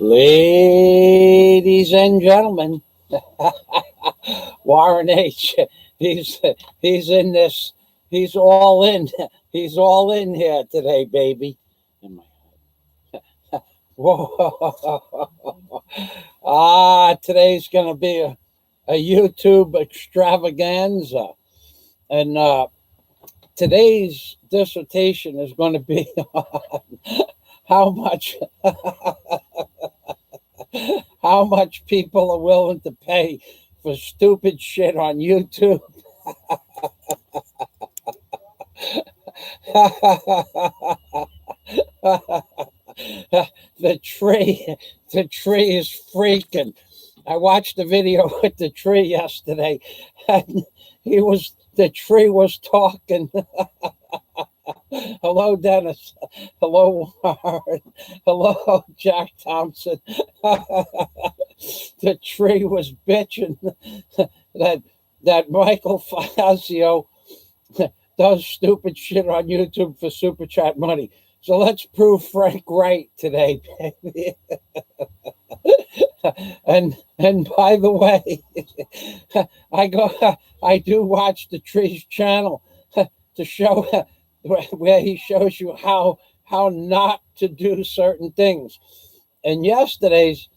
Ladies and gentlemen, Warren H. He's he's in this. He's all in. He's all in here today, baby. Whoa! Today's gonna be a YouTube extravaganza, and today's dissertation is going to be on how much how much people are willing to pay for stupid shit on YouTube. the tree is freaking. I watched the video with the tree yesterday, and the tree was talking. Hello, Dennis. Hello, Warren. Hello, Jack Thompson. The tree was bitching that Michael Fazio does stupid shit on YouTube for super chat money. So let's prove Frank right today, baby. And by the way, I do watch the tree's channel to show where he shows you how not to do certain things. And yesterday's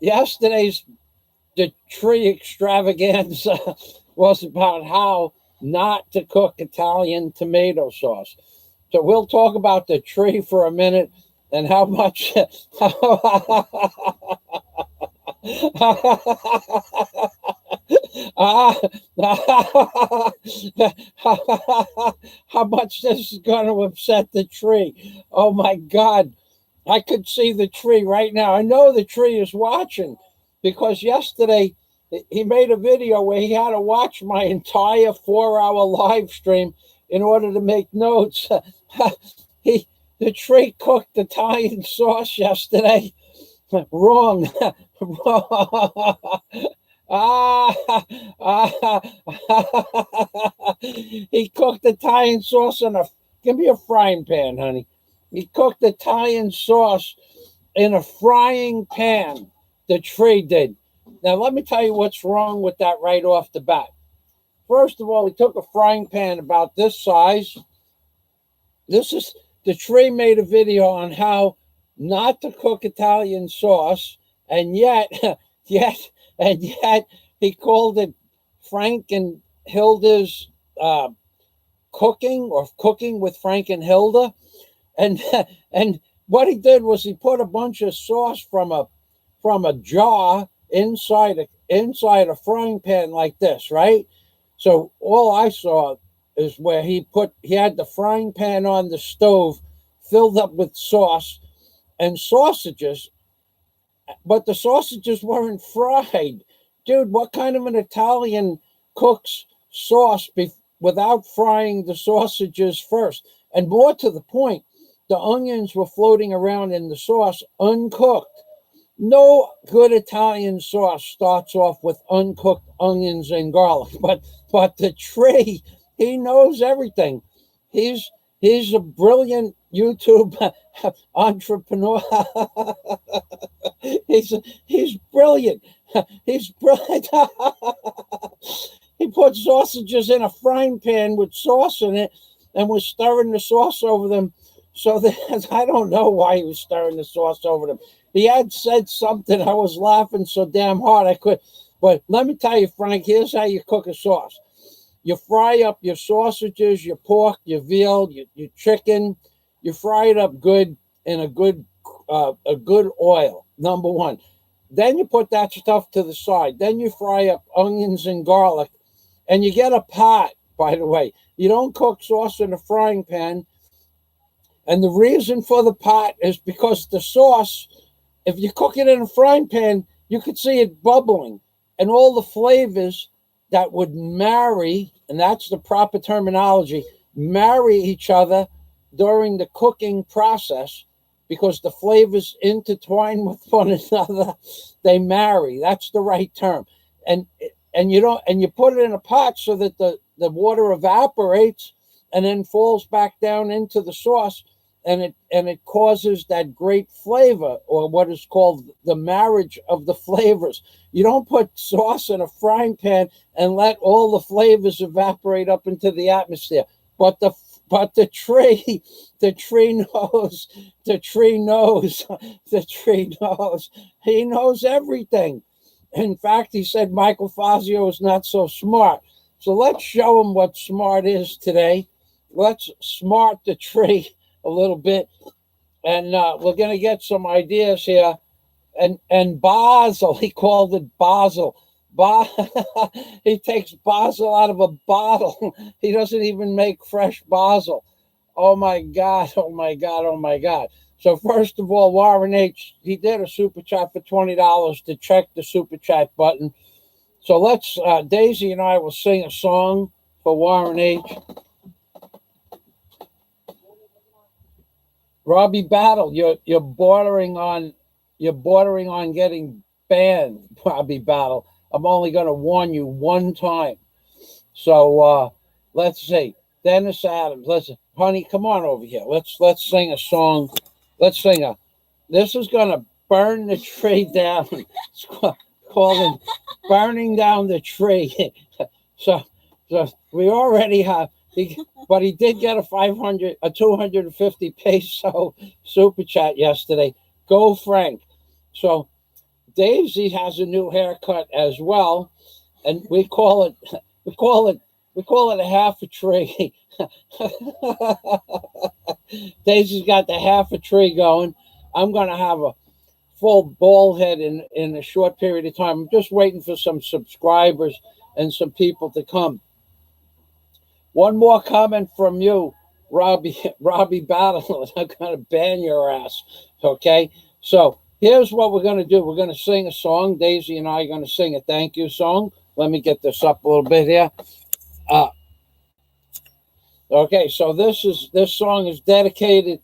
the tree extravaganza was about how not to cook Italian tomato sauce. So we'll talk about the tree for a minute and how much how much this is going to upset the tree. Oh my God. I could see the tree right now. I know the tree is watching because yesterday he made a video where he had to watch my entire 4-hour live stream in order to make notes. The tree cooked Italian sauce yesterday. Wrong. He cooked Italian sauce give me a frying pan, honey. He cooked Italian sauce in a frying pan. The tree did. Now, let me tell you what's wrong with that right off the bat. First of all, he took a frying pan about this size. The tree made a video on how not to cook Italian sauce, and yet he called it Frank and Hilda's cooking with Frank and Hilda. And what he did was he put a bunch of sauce from a jar inside a frying pan like this, right? So all I saw is where he had the frying pan on the stove filled up with sauce and sausages, but the sausages weren't fried. Dude, what kind of an Italian cooks sauce without frying the sausages first? And more to the point, the onions were floating around in the sauce uncooked. No good Italian sauce starts off with uncooked onions and garlic, but the tree, he knows everything. He's a brilliant YouTube entrepreneur. He's brilliant. He's brilliant. He put sausages in a frying pan with sauce in it and was stirring the sauce over them. So that, I don't know why he was stirring the sauce over them. He had said something. I was laughing so damn hard I could. But let me tell you, Frank, here's how you cook a sauce. You fry up your sausages, your pork, your veal, your chicken. You fry it up good in a good oil, number one. Then you put that stuff to the side. Then you fry up onions and garlic. And you get a pot, by the way. You don't cook sauce in a frying pan. And the reason for the pot is because the sauce, if you cook it in a frying pan, you could see it bubbling. And all the flavors that would marry, and that's the proper terminology, marry each other during the cooking process, because the flavors intertwine with one another. They marry. That's the right term. And you put it in a pot so that the water evaporates and then falls back down into the sauce. it causes that great flavor, or what is called the marriage of the flavors. You don't put sauce in a frying pan and let all the flavors evaporate up into the atmosphere. But the tree, the tree knows, the tree knows, the tree knows. He knows everything. In fact, he said Michael Fazio is not so smart. So let's show him what smart is today. Let's smart the tree a little bit, and we're going to get some ideas here. And basil, he called it basil. He takes basil out of a bottle. He doesn't even make fresh basil. Oh my God, oh my God, oh my God. So first of all, Warren H., he did a super chat for $20 to check the super chat button. So let's, Daisy and I will sing a song for Warren H. Robbie Battle, you're bordering on getting banned, Robbie Battle. I'm only going to warn you one time. So let's see. Dennis Adams, listen, honey, come on over here. Let's sing a song. Let's sing a. This is going to burn the tree down. It's called burning down the tree. so we already have. But he did get a 250 peso super chat yesterday. Go Frank. So Daisy has a new haircut as well, and we call it a half a tree. Daisy's got the half a tree going. I'm gonna have a full bald head in a short period of time. I'm just waiting for some subscribers and some people to come. One more comment from you, Robbie Battle. I'm going to ban your ass, okay? So here's what we're going to do. We're going to sing a song. Daisy and I are going to sing a thank you song. Let me get this up a little bit here. Okay, so this song is dedicated.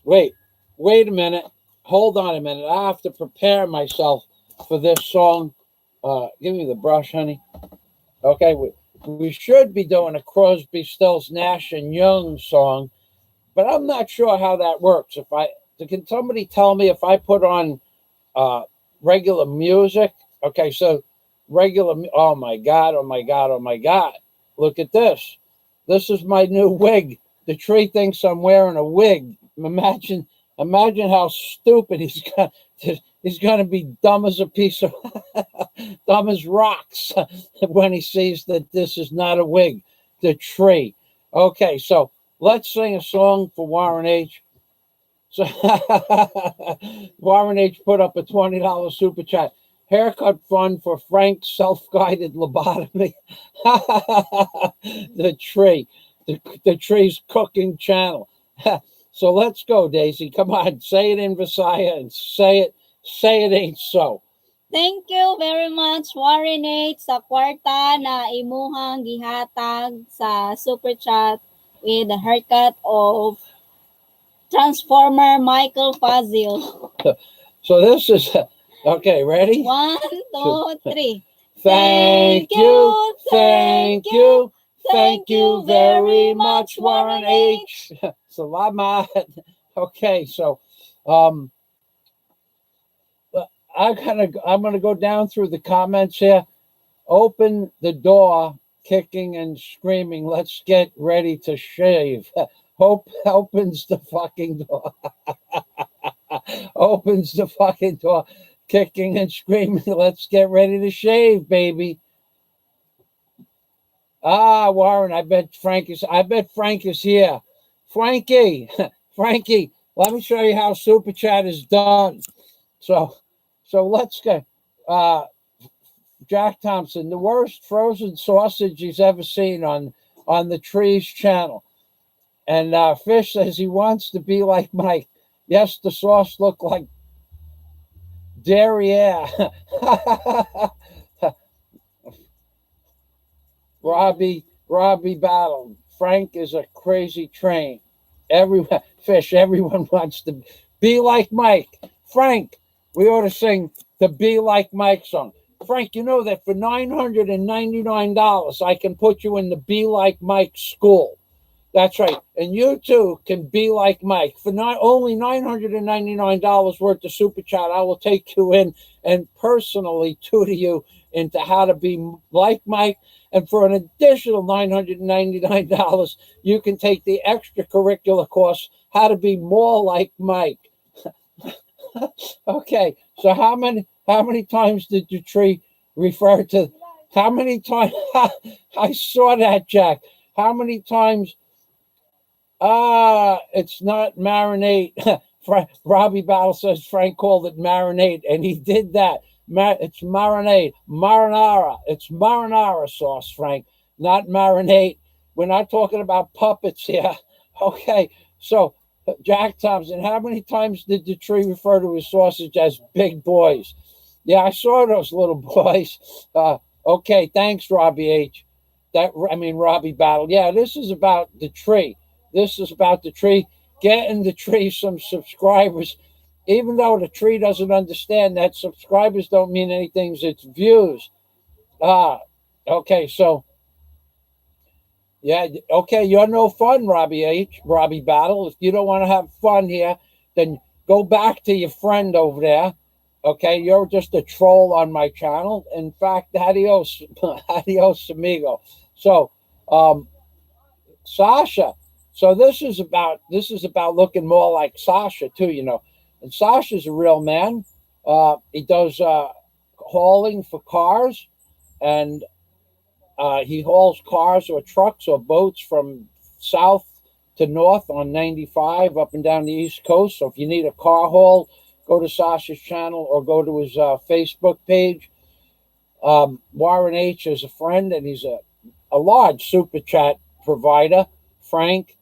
Wait a minute. Hold on a minute. I have to prepare myself for this song. Give me the brush, honey. Okay, we should be doing a Crosby, Stills, Nash and Young song, but I'm not sure how that works. Can somebody tell me if I put on regular music? Okay, so regular. Oh my God! Oh my God! Oh my God! Look at this. This is my new wig. The tree thinks I'm wearing a wig. Imagine how stupid he's got. He's going to be dumb as a piece of dumb as rocks when he sees that this is not a wig, the tree. Okay, so let's sing a song for Warren H. So Warren H put up a $20 super chat. Haircut fund for Frank's self-guided lobotomy. The tree. The tree's cooking channel. So let's go, Daisy. Come on, say it in Visaya and say it ain't so. Thank you very much, Warren H, sa kwarta na imuhang gihatag sa super chat with the haircut of Transformer Michael Fazio. So this is okay. Ready? 1, 2, 3. Thank you, thank you, thank you very much, Warren H. Salamat. Okay, so I'm gonna go down through the comments here. Open the door, kicking and screaming. Let's get ready to shave. Hope opens the fucking door. Opens the fucking door, kicking and screaming. Let's get ready to shave, baby. Warren, I bet Frank is here. Frankie, Frankie, let me show you how Super Chat is done. So let's get Jack Thompson, the worst frozen sausage he's ever seen on the Trees channel. And Fish says he wants to be like Mike. Yes, the sauce looked like derriere. Robbie Battle. Frank is a crazy train. Everyone wants to be like Mike. Frank, we ought to sing the Be Like Mike song. Frank, you know that for $999, I can put you in the Be Like Mike school. That's right. And you too can be like Mike. For not only $999 worth of super chat, I will take you in and personally tutor you into how to be like Mike. And for an additional $999, you can take the extracurricular course, how to be more like Mike. Okay, so how many times did the tree refer to? How many times? I saw that, Jack. How many times? It's not marinate. Robbie Battle says Frank called it marinate, and he did that. It's marinade, marinara. It's marinara sauce, Frank, not marinate. We're not talking about puppets here. Okay, so Jack Thompson, how many times did the tree refer to his sausage as big boys? Yeah, I saw those little boys. Okay, thanks, Robbie H. Robbie Battle. Yeah, this is about the tree. This is about the tree, getting the tree some subscribers, even though the tree doesn't understand that subscribers don't mean anything, it's views. Okay, so, yeah, okay, you're no fun, Robbie H., Robbie Battle. If you don't want to have fun here, then go back to your friend over there. Okay, you're just a troll on my channel. In fact, adios, adios, amigo. So, Sasha. So this is about looking more like Sasha too, you know. And Sasha's a real man. He does hauling for cars, and he hauls cars or trucks or boats from south to north on 95 up and down the East Coast. So if you need a car haul, go to Sasha's channel or go to his Facebook page. Warren H. is a friend, and he's a large super chat provider. Frank,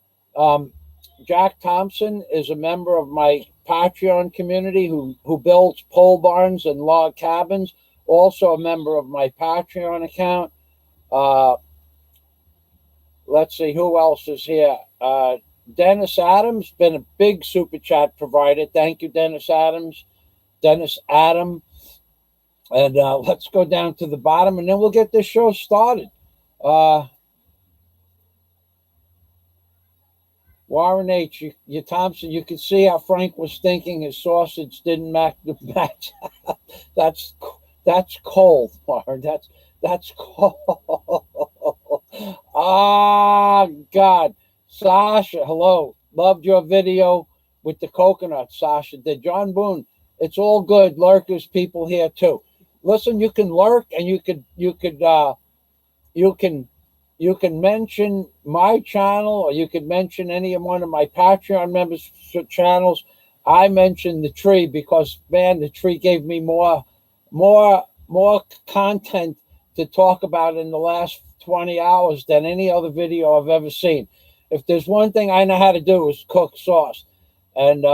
Jack Thompson is a member of my Patreon community who builds pole barns and log cabins. Also a member of my Patreon account. Let's see who else is here. Dennis Adams, been a big super chat provider. Thank you, Dennis Adams. Dennis Adam. And let's go down to the bottom, and then we'll get this show started. Warren H., you Thompson, you could see how Frank was thinking his sausage didn't match. That's cold, Warren. That's cold. God. Sasha, hello. Loved your video with the coconut, Sasha did. John Boone, it's all good. Lurkers, people here too. Listen, you can lurk, and you can mention my channel, or you could mention any of one of my Patreon members' channels. I mentioned the tree because, man, the tree gave me more content to talk about in the last 20 hours than any other video I've ever seen. If there's one thing I know how to do is cook sauce. And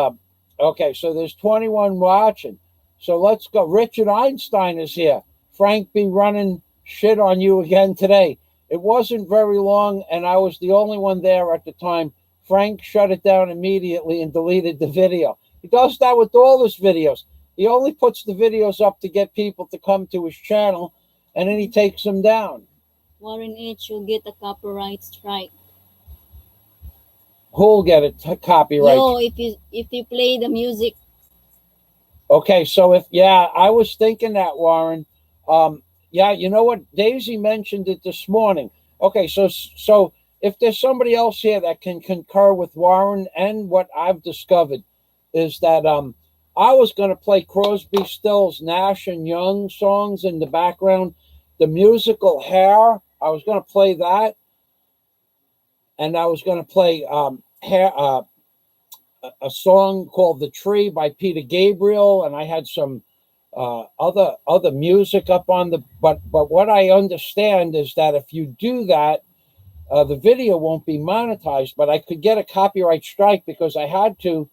okay, so there's 21 watching. So let's go. Richard Einstein is here. Frank be running shit on you again today. It wasn't very long, and I was the only one there at the time. Frank shut it down immediately and deleted the video. He does that with all his videos. He only puts the videos up to get people to come to his channel, and then he takes them down. Warren H., you'll get a copyright strike. Who'll get a copyright? No, if you play the music. Okay, so I was thinking that, Warren. Yeah, you know what? Daisy mentioned it this morning. Okay, so if there's somebody else here that can concur with Warren and what I've discovered is that I was going to play Crosby, Stills, Nash and Young songs in the background. The musical Hair, I was going to play that. And I was going to play a song called The Tree by Peter Gabriel, and I had some other music up on the, but what I understand is that if you do that, the video won't be monetized, but I could get a copyright strike because I had to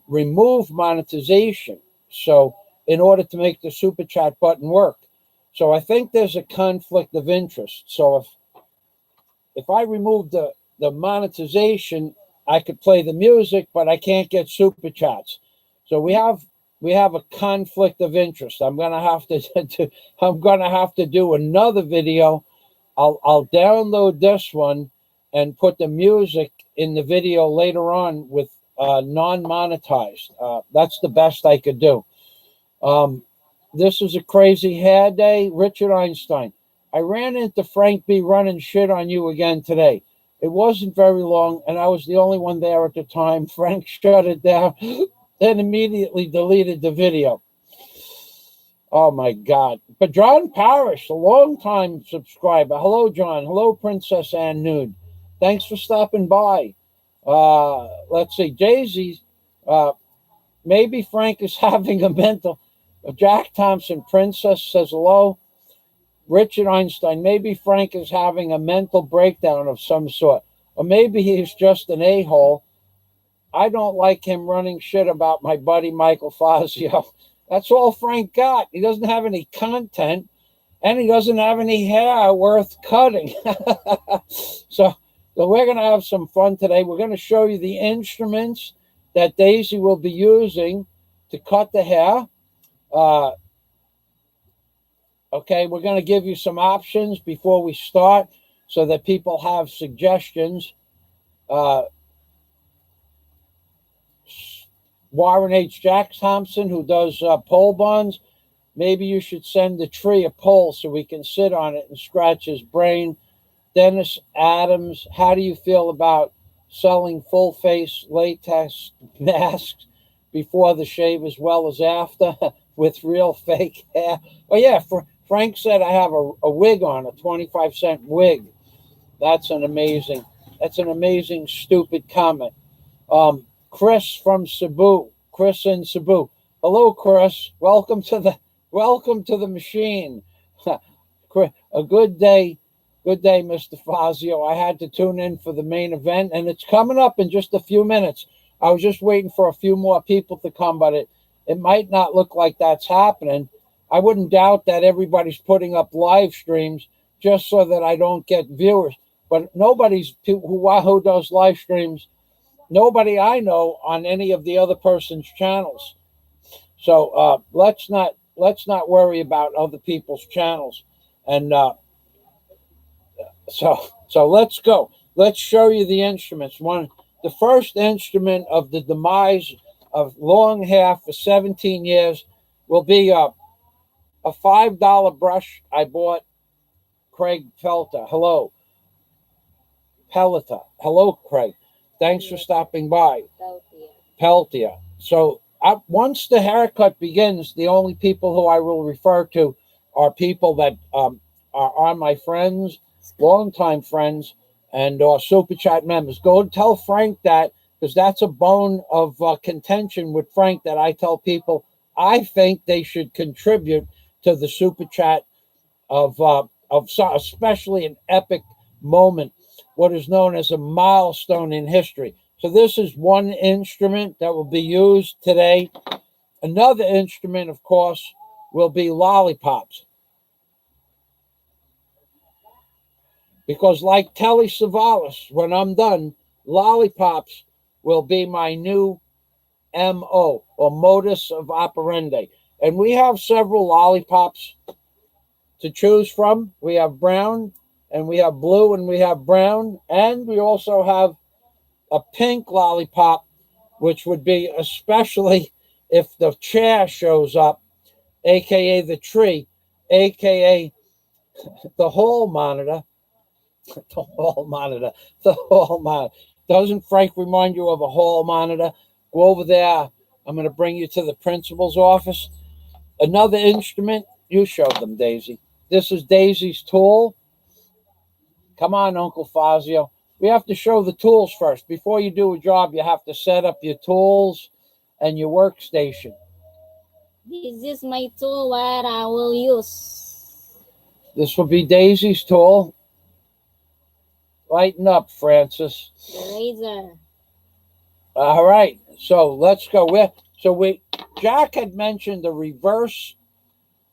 remove monetization. So in order to make the super chat button work. So I think there's a conflict of interest. So if I remove the monetization, I could play the music, but I can't get super chats. So we have a conflict of interest. I'm gonna have to do another video. I'll download this one and put the music in the video later on with non-monetized. That's the best I could do. This is a crazy hair day. Richard Einstein. I ran into Frank B running shit on you again today. It wasn't very long, and I was the only one there at the time. Frank shut it down, then immediately deleted the video. Oh, my God. But John Parrish, a long-time subscriber. Hello, John. Hello, Princess Ann Nude. Thanks for stopping by. Let's see. Daisy, maybe Frank is having a mental... Jack Thompson, Princess, says hello. Richard Einstein, maybe Frank is having a mental breakdown of some sort. Or maybe he's just an a-hole. I don't like him running shit about my buddy Michael Fazio. That's all Frank got. He doesn't have any content, and he doesn't have any hair worth cutting. So we're going to have some fun today. We're going to show you the instruments that Daisy will be using to cut the hair. Okay, we're going to give you some options before we start so that people have suggestions. Warren H. Jack Thompson, who does pole buns, maybe you should send the tree a pole so we can sit on it and scratch his brain. Dennis Adams, how do you feel about selling full face latex masks before the shave as well as after with real fake hair? Oh yeah, Frank said I have a wig on, a 25-cent wig. That's an amazing stupid comment. Chris from Cebu, Chris in Cebu. Hello, Chris. Welcome to the machine. A good day, Mr. Fazio. I had to tune in for the main event, and it's coming up in just a few minutes. I was just waiting for a few more people to come, but it might not look like that's happening. I wouldn't doubt that everybody's putting up live streams just so that I don't get viewers. But nobody's who does live streams. Nobody I know on any of the other person's channels. So let's not worry about other people's channels. And so let's go. Let's show you the instruments. The first instrument of the demise of long hair for 17 years will be a $5 brush I bought. Craig Felter. Hello. Pelita. Hello, Craig. Thanks for stopping by. Peltier. So once the haircut begins, the only people who I will refer to are people that are my friends, longtime friends, and Super Chat members. Go and tell Frank that, because that's a bone of contention with Frank that I tell people I think they should contribute to the Super Chat of especially an epic moment, what is known as a milestone in history. So this is one instrument that will be used today. Another instrument, of course, will be lollipops. Because like Telly Savalas, when I'm done, lollipops will be my new MO, or modus of operandi. And we have several lollipops to choose from. We have brown, and we have blue, and we have brown, and we also have a pink lollipop, which would be especially if the chair shows up, aka the tree, aka the hall monitor. The hall monitor. Doesn't Frank remind you of a hall monitor? Go over there. I'm going to bring you to the principal's office. Another instrument, you showed them, Daisy. This is Daisy's tool. Come on, Uncle Fazio. We have to show the tools first. Before you do a job, you have to set up your tools and your workstation. This is my tool what I will use. This will be Daisy's tool. Lighten up, Francis. The razor. All right. So let's go. Jack had mentioned a reverse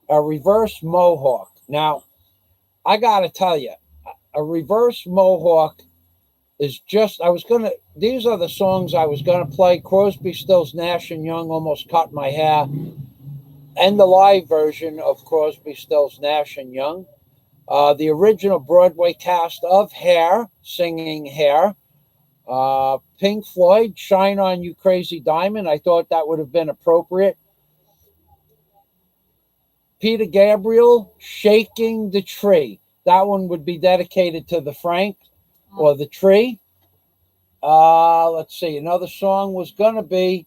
mohawk. Now, I got to tell you, a reverse mohawk is just, these are the songs I was going to play. Crosby, Stills, Nash & Young, Almost Cut My Hair, and the live version of Crosby, Stills, Nash & Young. The original Broadway cast of Hair, singing Hair. Pink Floyd, Shine On You Crazy Diamond. I thought that would have been appropriate. Peter Gabriel, Shaking the Tree. That one would be dedicated to the Frank or the tree. Let's see. Another song was going to be,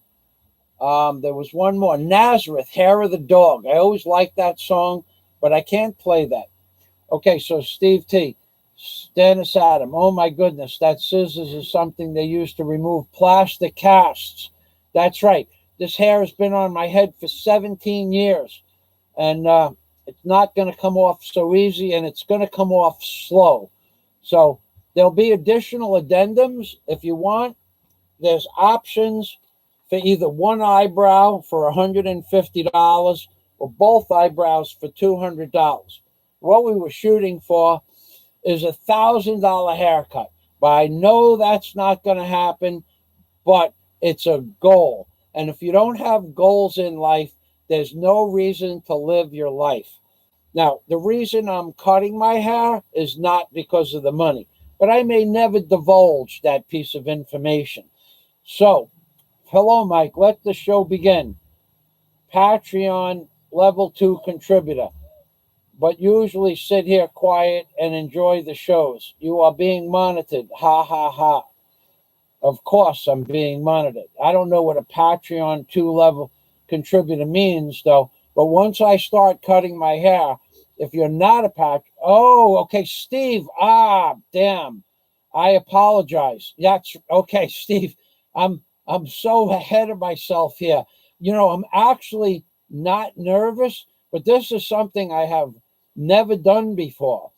there was one more. Nazareth, Hair of the Dog. I always liked that song, but I can't play that. Okay, so Steve T. Dennis Adam. Oh my goodness, that scissors is something they use to remove plastic casts. That's right. This hair has been on my head for 17 years, and it's not going to come off so easy, and it's going to come off slow. So there'll be additional addendums if you want. There's options for either one eyebrow for $150 or both eyebrows for $200. What we were shooting for is $1,000 haircut. But I know that's not going to happen, but it's a goal. And if you don't have goals in life, there's no reason to live your life. Now, the reason I'm cutting my hair is not because of the money, but I may never divulge that piece of information. So, hello, Mike. Let the show begin. Patreon level 2 contributor, but usually sit here quiet and enjoy the shows. You are being monitored. Ha, ha, ha. Of course, I'm being monitored. I don't know what a Patreon 2 level contributor means, though. But once I start cutting my hair, if you're not a okay, Steve. Damn. I apologize. That's okay, Steve. I'm so ahead of myself here. You know, I'm actually not nervous, but this is something I have never done before.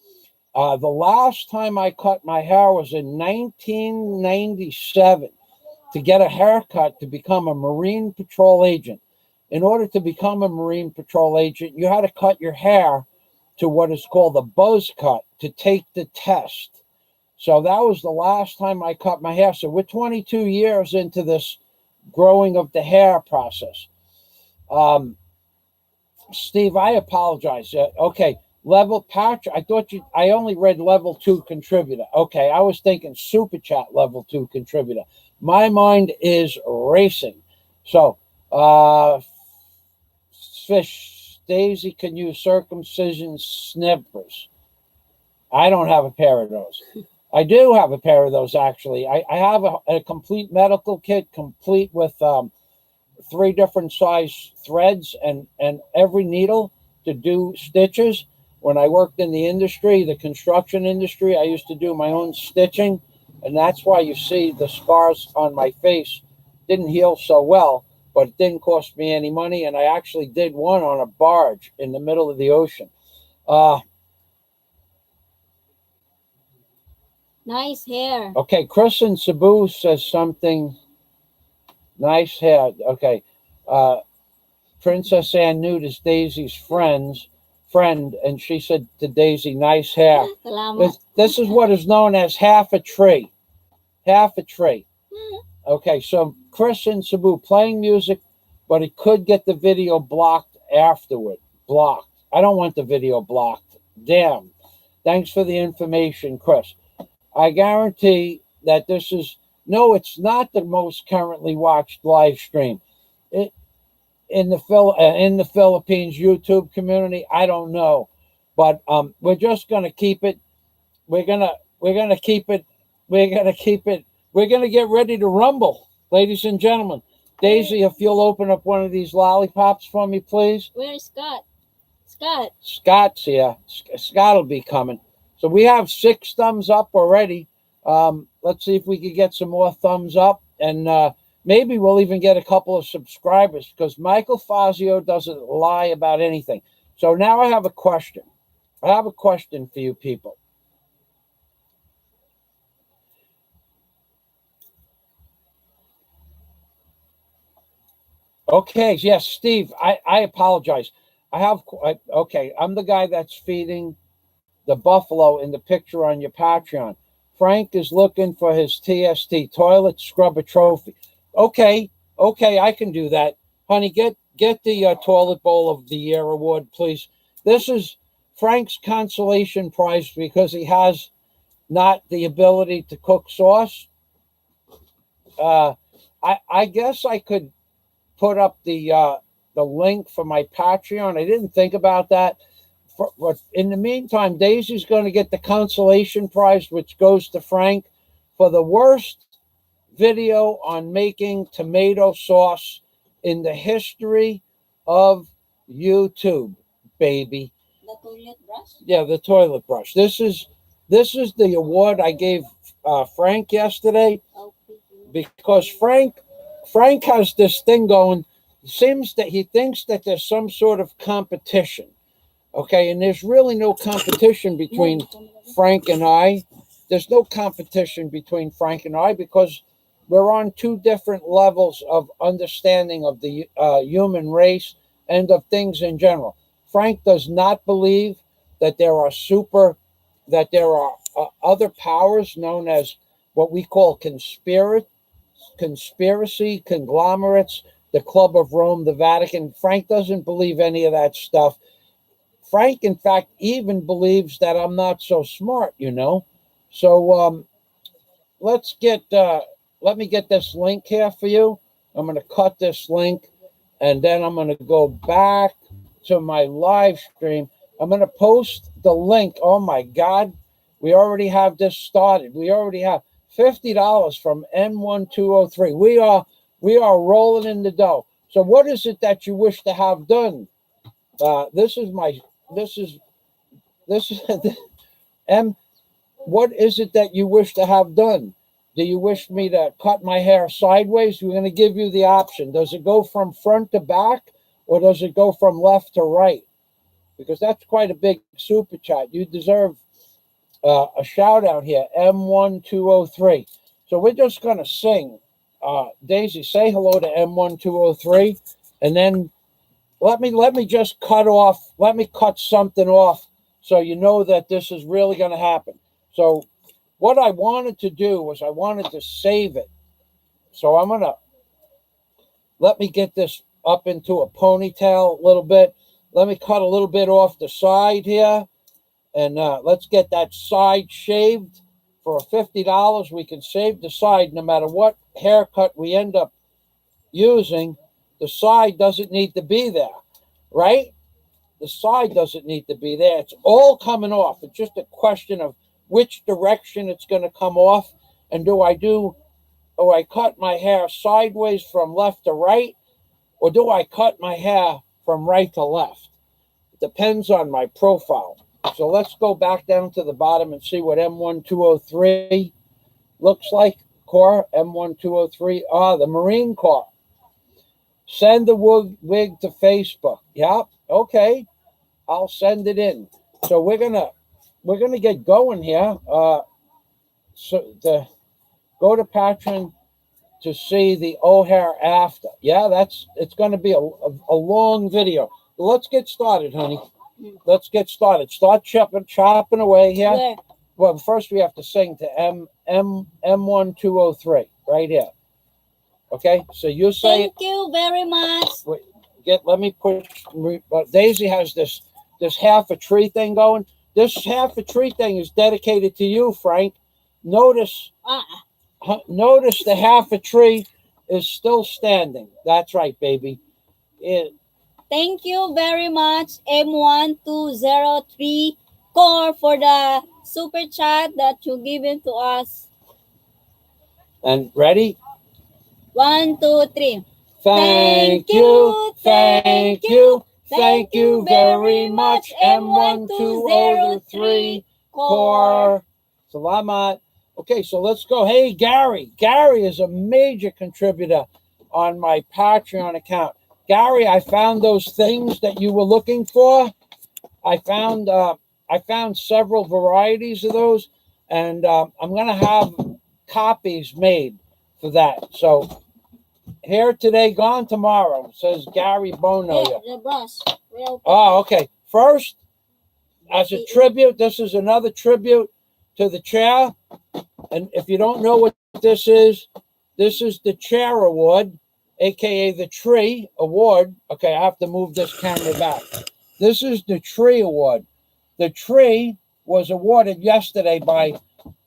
The last time I cut my hair was in 1997 to get a haircut to become a Marine Patrol agent. In order to become a Marine Patrol agent, you had to cut your hair to what is called a buzz cut to take the test. So that was the last time I cut my hair. So we're 22 years into this growing of the hair process. Steve, I apologize. Okay, level patch. I only read level 2 contributor. Okay, I was thinking super chat level 2 contributor. My mind is racing. So, Fish, Daisy can use circumcision snippers. I don't have a pair of those. I do have a pair of those, actually. I have a complete medical kit, complete with 3 different size threads and every needle to do stitches. When I worked in the industry, the construction industry, I used to do my own stitching, and that's why you see the scars on my face didn't heal so well, but it didn't cost me any money, and I actually did one on a barge in the middle of the ocean. Nice hair. Okay, Kristen Sabu says something. Nice hair. Okay. Princess Ann Newt is Daisy's friend, and she said to Daisy, nice hair. This is what is known as half a tree. Half a tree. Okay, so Kristen Sabu playing music, but it could get the video blocked afterward. Blocked. I don't want the video blocked. Damn. Thanks for the information, Chris. I guarantee that this is, no, it's not the most currently watched live stream. In the Philippines YouTube community, I don't know, but we're just going to keep it. We're gonna keep it. We're gonna get ready to rumble, ladies and gentlemen. Daisy, if you'll open up one of these lollipops for me, please. Where's Scott? Scott's here. Scott will be coming. So we have 6 thumbs up already. Let's see if we can get some more thumbs up, and maybe we'll even get a couple of subscribers, because Michael Fazio doesn't lie about anything. So now I have a question. I have a question for you people. Okay, yes, Steve, I apologize. Okay, I'm the guy that's feeding the buffalo in the picture on your Patreon. Frank is looking for his TST, toilet scrubber trophy. Okay, I can do that. Honey, get the toilet bowl of the year award, please. This is Frank's consolation prize because he has not the ability to cook sauce. I guess I could put up the link for my Patreon. I didn't think about that. But in the meantime, Daisy's going to get the consolation prize, which goes to Frank for the worst video on making tomato sauce in the history of YouTube, baby. The toilet brush? Yeah, the toilet brush. This is the award I gave Frank yesterday because Frank has this thing going. It seems that he thinks that there's some sort of competition. Okay, and there's really no competition between Frank and I. There's no competition between Frank and I because we're on two different levels of understanding of the human race and of things in general. Frank does not believe that there are other powers known as what we call conspiracy, conglomerates, the Club of Rome, the Vatican. Frank doesn't believe any of that stuff. Frank, in fact, even believes that I'm not so smart, you know. So let me get this link here for you. I'm going to cut this link, and then I'm going to go back to my live stream. I'm going to post the link. Oh, my God. We already have this started. We already have $50 from M1203. We are rolling in the dough. So what is it that you wish to have done? This is M. What is it that you wish to have done? Do you wish me to cut my hair sideways? We're going to give you the option. Does it go from front to back, or does it go from left to right? Because that's quite a big super chat. You deserve a shout out here, M1203. So we're just going to sing. Daisy, say hello to M1203, and then let me just let me cut something off so you know that this is really going to happen. So what I wanted to do was I wanted to save it. So let me get this up into a ponytail a little bit. Let me cut a little bit off the side here, and let's get that side shaved. For $50, we can save the side no matter what haircut we end up using. The side doesn't need to be there, right? The side doesn't need to be there. It's all coming off. It's just a question of which direction it's going to come off. And do I cut my hair sideways from left to right, or do I cut my hair from right to left? It depends on my profile. So let's go back down to the bottom and see what M1203 looks like. Core M1203. The Marine Corps. Send the wig to Facebook. Yep. Okay. I'll send it in. So we're gonna get going here. So to go to Patreon to see the O'Hare after. Yeah, it's going to be a long video. Let's get started, honey. Let's get started. Start chopping away here. Where? Well, first we have to sing to M1203 right here. Okay, so you say. Thank you very much. Wait, let me push. Daisy has this half a tree thing going. This half a tree thing is dedicated to you, Frank. Notice the half a tree is still standing. That's right, baby. Thank you very much, M1203 Core, for the super chat that you given to us. And ready? 1, 2, 3. Thank you very much, M1203 Core. Salamat. Okay, so let's go. Hey, Gary. Gary is a major contributor on my Patreon account. Gary, I found those things that you were looking for. I found several varieties of those, and I'm going to have copies made for that. So here today, gone tomorrow, says Gary Bono. Yeah, the brush. Oh, okay. First, as a tribute, this is another tribute to the chair. And if you don't know what this is the chair award, aka the tree award. Okay, I have to move this camera back. This is the tree award. The tree was awarded yesterday by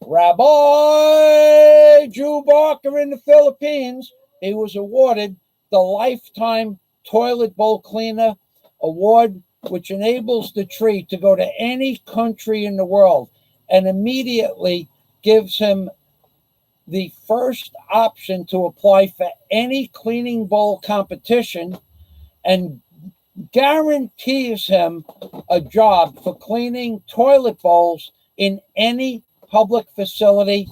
Rabbi Drew Barker in the Philippines. He was awarded the Lifetime Toilet Bowl Cleaner Award, which enables the tree to go to any country in the world and immediately gives him the first option to apply for any cleaning bowl competition and guarantees him a job for cleaning toilet bowls in any public facility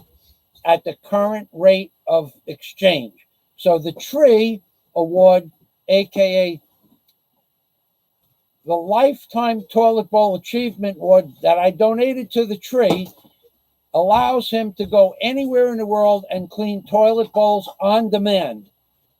at the current rate of exchange. So the tree award, aka the Lifetime Toilet Bowl Achievement Award that I donated to the tree, allows him to go anywhere in the world and clean toilet bowls on demand.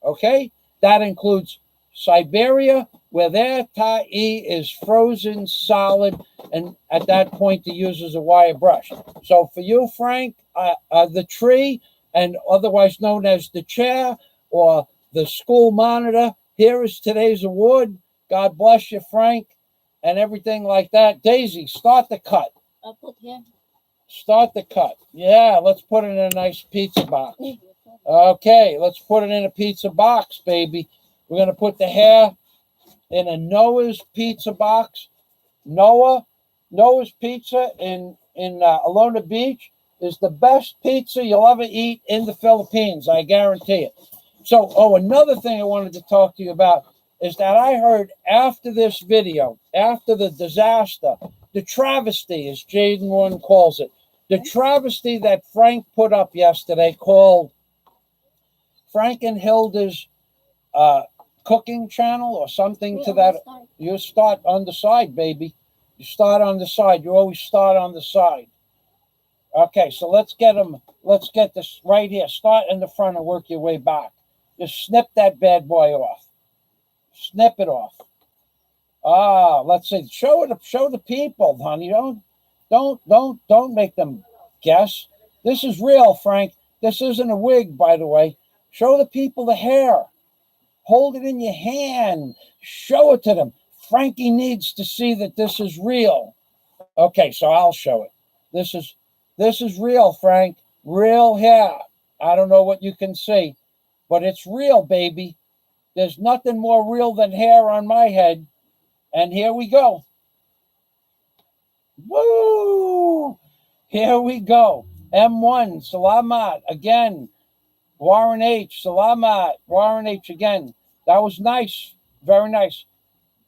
Okay? That includes Siberia, where their tai is frozen solid, and at that point he uses a wire brush. So for you, Frank, the tree, and otherwise known as the chair or the school monitor, here is today's award. God bless you, Frank, and everything like that. Daisy, start the cut. I'll put here. Start the cut. Yeah, let's put it in a nice pizza box. Okay, let's put it in a pizza box, baby. We're going to put the hair in a Noah's pizza box. Noah's Pizza in Alona Beach is the best pizza you'll ever eat in the Philippines. I guarantee it. So, another thing I wanted to talk to you about is that I heard after this video, after the disaster, the travesty, as Jaden One calls it, the travesty that Frank put up yesterday, called Frank and Hilda's cooking channel or something to that. You start on the side, baby. You start on the side. You always start on the side. Okay, so let's get this right here. Start in the front and work your way back. Just snip that bad boy off. Snip it off. Let's see. Show the people, honey. Don't make them guess. This is real, Frank. This isn't a wig, by the way. Show the people the hair. Hold it in your hand. Show it to them. Frankie needs to see that this is real. Okay, so I'll show it. This is real, Frank. Real hair. I don't know what you can see, but it's real, baby. There's nothing more real than hair on my head. And here we go. Woo! Here we go. M1, Salamat. Again. Warren H, Salamat. Warren H again. That was nice. Very nice.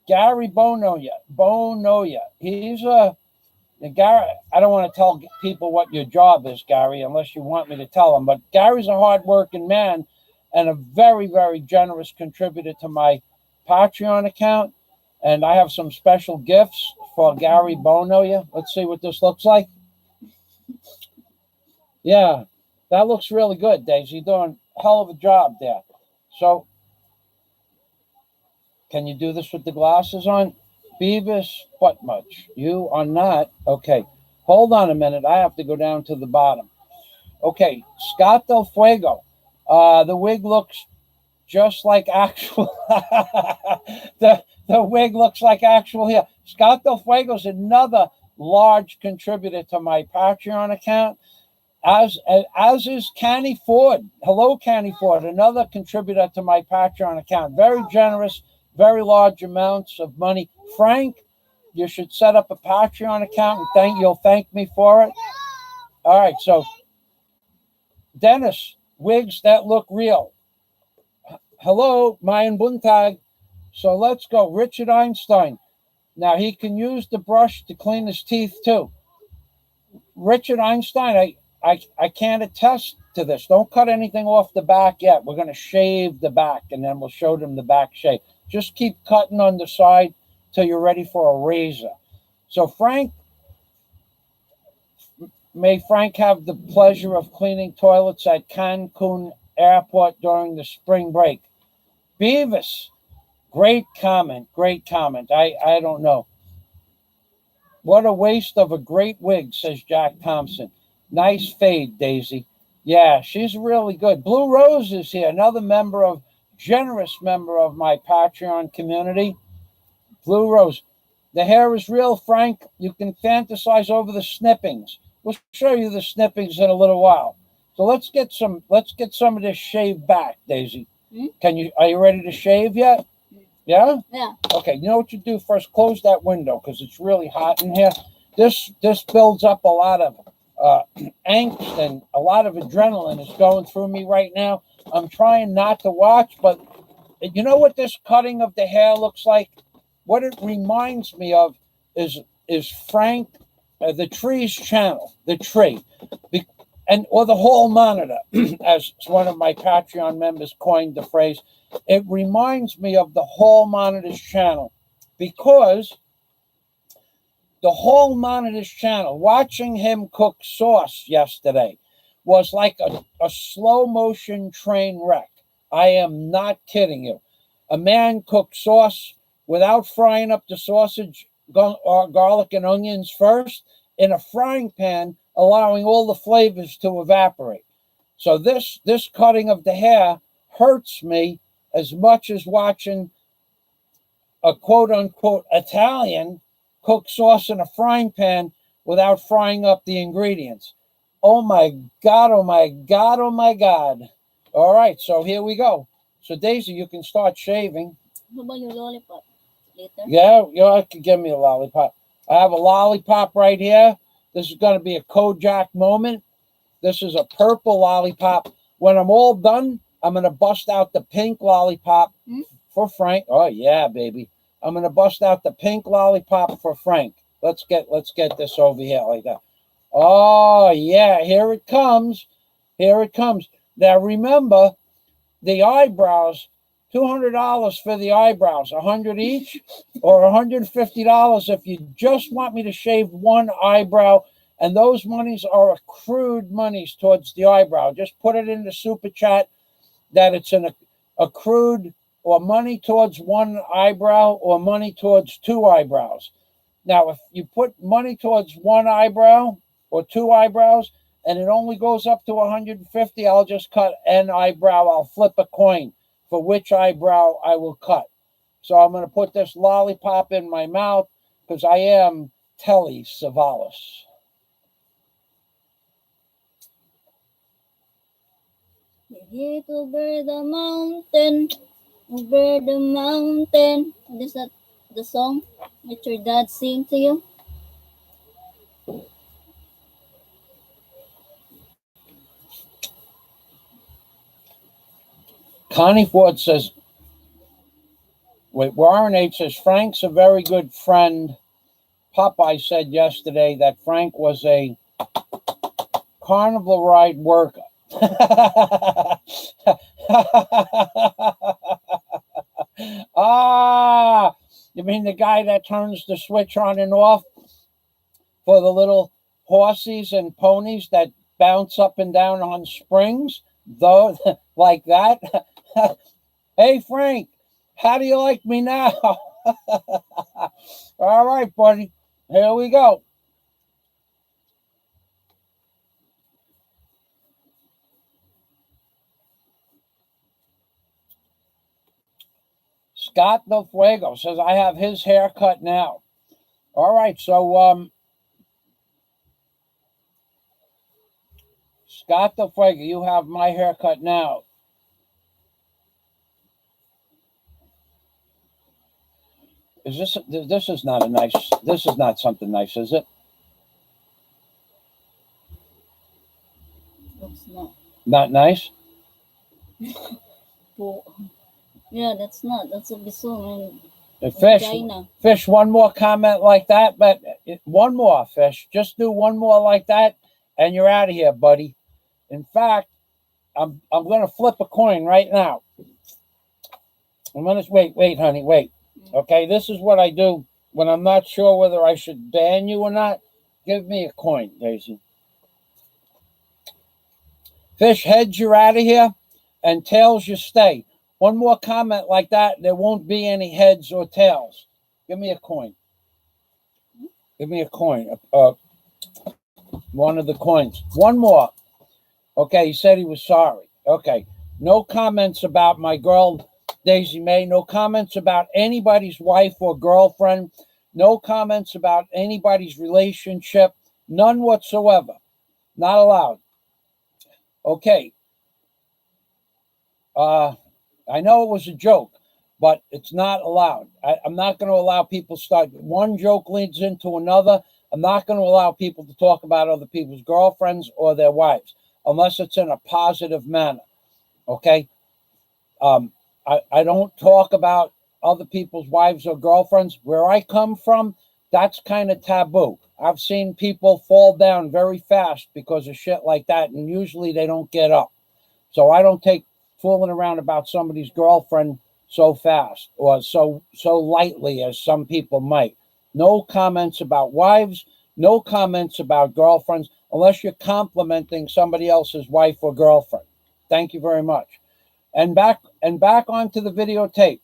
Gary Bonoya. He's Gary, I don't want to tell people what your job is, Gary, unless you want me to tell them. But Gary's a hardworking man and a very, very generous contributor to my Patreon account. And I have some special gifts for Gary Bonoya. Let's see what this looks like. Yeah, that looks really good, Daisy. You're doing a hell of a job there. So, can you do this with the glasses on? Beavis, what much? You are not. Okay, hold on a minute. I have to go down to the bottom. Okay, Scott Del Fuego. The wig looks just like actual. the wig looks like actual hair. Scott Del Fuego is another large contributor to my Patreon account, as is Canny Ford. Hello, Canny Ford, another contributor to my Patreon account. Very generous, very large amounts of money. Frank, you should set up a Patreon account and you'll thank me for it. All right, so Dennis, wigs that look real. Hello, Mayan Buntag. So let's go. Richard Einstein. Now he can use the brush to clean his teeth too. Richard Einstein, I can't attest to this. Don't cut anything off the back yet. We're going to shave the back and then we'll show them the back shave. Just keep cutting on the side till you're ready for a razor. So may Frank have the pleasure of cleaning toilets at Cancun Airport during the spring break. Beavis, great comment. I don't know. What a waste of a great wig, says Jack Thompson. Nice fade, Daisy. Yeah, she's really good. Blue Rose is here, another generous member of my Patreon community. Blue Rose. The hair is real, Frank. You can fantasize over the snippings. We'll show you the snippings in a little while. So let's get some of this shaved back, Daisy. Are you ready to shave yet? Yeah? Yeah. Okay, you know what you do first? Close that window because it's really hot in here. This builds up a lot of angst and a lot of adrenaline is going through me right now. I'm trying not to watch, but you know what this cutting of the hair looks like? What it reminds me of is Frank, the tree's channel, the tree, or the hall monitor, as one of my Patreon members coined the phrase. It reminds me of the hall monitor's channel because the hall monitor's channel, watching him cook sauce yesterday, was like a slow motion train wreck. I am not kidding you. A man cooked sauce without frying up the sausage, garlic, and onions first in a frying pan, allowing all the flavors to evaporate. So this cutting of the hair hurts me as much as watching a quote-unquote Italian cook sauce in a frying pan without frying up the ingredients. Oh my God, oh my God, oh my God. All right, so here we go. So Daisy, you can start shaving. How about your lollipop later? Yeah, you can give me a lollipop. I have a lollipop right here. This is going to be a Kojak moment. This is a purple lollipop. When I'm all done, I'm going to bust out the pink lollipop for Frank. Oh yeah, baby. I'm going to bust out the pink lollipop for Frank. Let's get this over here like that. Oh yeah, here it comes. Here it comes. Now remember, the eyebrows, $200 for the eyebrows, $100 each, or $150 if you just want me to shave one eyebrow. And those monies are accrued monies towards the eyebrow. Just put it in the super chat that it's an accrued or money towards one eyebrow or money towards two eyebrows. Now, if you put money towards one eyebrow or two eyebrows and it only goes up to 150, I'll just cut an eyebrow. I'll flip a coin for which eyebrow I will cut. So I'm going to put this lollipop in my mouth because I am Telly Savalas. Hit over the mountain, over the mountain. Is that the song that your dad sing to you? Connie Ford says, Warren H says, Frank's a very good friend. Popeye said yesterday that Frank was a carnival ride worker. You mean the guy that turns the switch on and off for the little horses and ponies that bounce up and down on springs? Though, like that? Hey, Frank, how do you like me now? All right, buddy. Here we go. Scott Del Fuego says, I have his haircut now. All right, so Scott Del Fuego, you have my haircut now. This is not something nice, is it? Looks not. Not nice? Yeah, that's not. That's a biso. Fish, one more comment like that, but one more, Fish. Just do one more like that, and you're out of here, buddy. In fact, I'm going to flip a coin right now. I'm going to wait, honey, wait. Okay, this is what I do when I'm not sure whether I should ban you or not. Give me a coin, Daisy. Fish, heads, you're out of here, and tails, you stay. One more comment like that, there won't be any heads or tails. Give me a coin. Give me a coin. One of the coins. One more. Okay, he said he was sorry. Okay, no comments about my girl, Daisy May. No comments about anybody's wife or girlfriend. No comments about anybody's relationship. None whatsoever. Not allowed. Okay. I know it was a joke, but it's not allowed. I'm not going to allow people start. One joke leads into another. I'm not going to allow people to talk about other people's girlfriends or their wives unless it's in a positive manner. Okay? I don't talk about other people's wives or girlfriends. Where I come from, that's kind of taboo. I've seen people fall down very fast because of shit like that, and usually they don't get up. So I don't take fooling around about somebody's girlfriend so fast or so lightly as some people might. No comments about wives, no comments about girlfriends, unless you're complimenting somebody else's wife or girlfriend. Thank you very much. And back onto the videotape.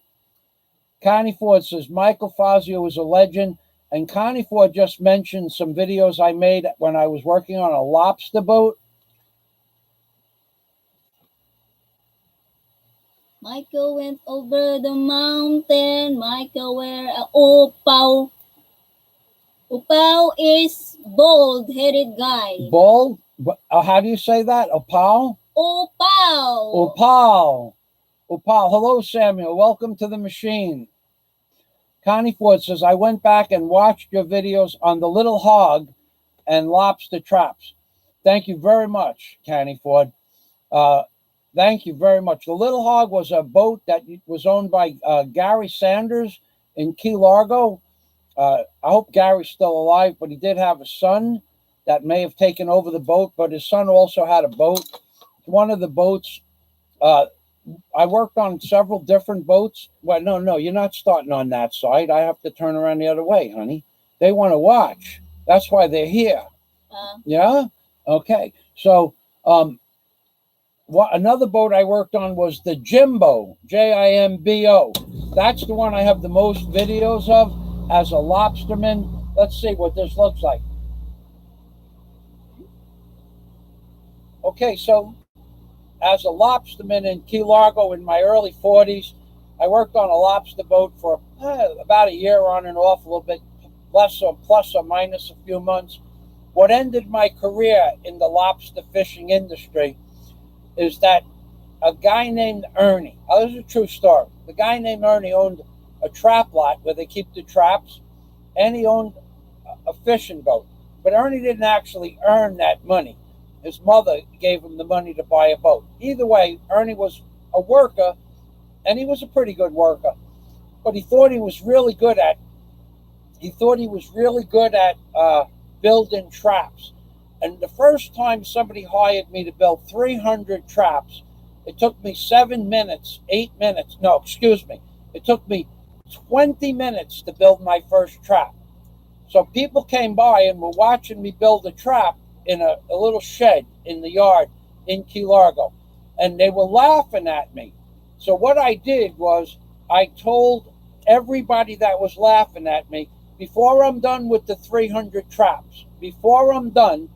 Connie Ford says Michael Fazio is a legend, and Connie Ford just mentioned some videos I made when I was working on a lobster boat. Michael went over the mountain. Michael wear a opaw. Opaw is bald-headed guy. Bald? How do you say that? Opaw? Opaw. Opaw. Opaw. Hello, Samuel. Welcome to the machine. Connie Ford says, I went back and watched your videos on the little hog and lobster traps. Thank you very much, Connie Ford. Thank you very much. The Little Hog was a boat that was owned by Gary Sanders in Key Largo. I hope Gary's still alive, but he did have a son that may have taken over the boat, but his son also had a boat. One of the boats, I worked on several different boats. Well, no, you're not starting on that side. I have to turn around the other way, honey. They want to watch. That's why they're here. Yeah? Okay. So, another boat I worked on was the Jimbo, Jimbo. That's the one I have the most videos of as a lobsterman. Let's see what this looks like. Okay, so as a lobsterman in Key Largo in my early 40s, I worked on a lobster boat for about a year on and off, a little bit plus or minus a few months. What ended my career in the lobster fishing industry is that a guy named Ernie, this is a true story. The guy named Ernie owned a trap lot where they keep the traps, and he owned a fishing boat. But Ernie didn't actually earn that money. His mother gave him the money to buy a boat. Either way, Ernie was a worker, and he was a pretty good worker. But he thought he was really good at building traps. And the first time somebody hired me to build 300 traps, it took me 8 minutes. No, excuse me. It took me 20 minutes to build my first trap. So people came by and were watching me build a trap in a little shed in the yard in Key Largo. And they were laughing at me. So what I did was I told everybody that was laughing at me, before I'm done with the 300 traps, before I'm done,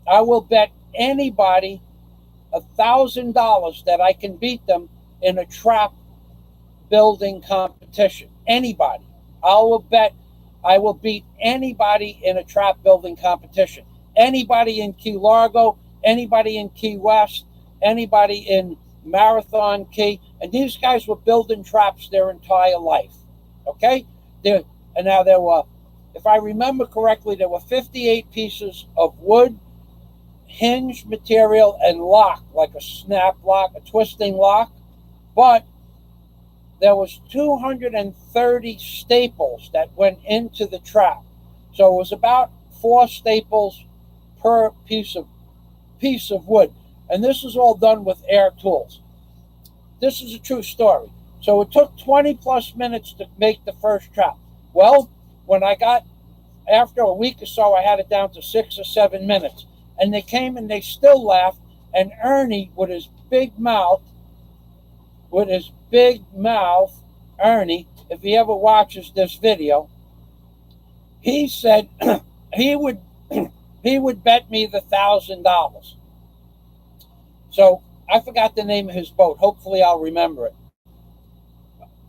I will bet anybody $1,000 that I can beat them in a trap building competition. Anybody. I will beat anybody in a trap building competition. Anybody in Key Largo, anybody in Key West, anybody in Marathon Key. And these guys were building traps their entire life. Okay? There were, if I remember correctly, there were 58 pieces of wood, hinge material, and lock, like a snap lock, a twisting lock. But there was 230 staples that went into the trap. So it was about 4 staples per piece of wood. And this is all done with air tools. This is a true story. So it took 20 plus minutes to make the first trap. Well, after a week or so, I had it down to 6 or 7 minutes. And they came and they still laughed. And Ernie, with his big mouth, Ernie, if he ever watches this video, he said he would bet me the $1,000. So I forgot the name of his boat. Hopefully I'll remember it.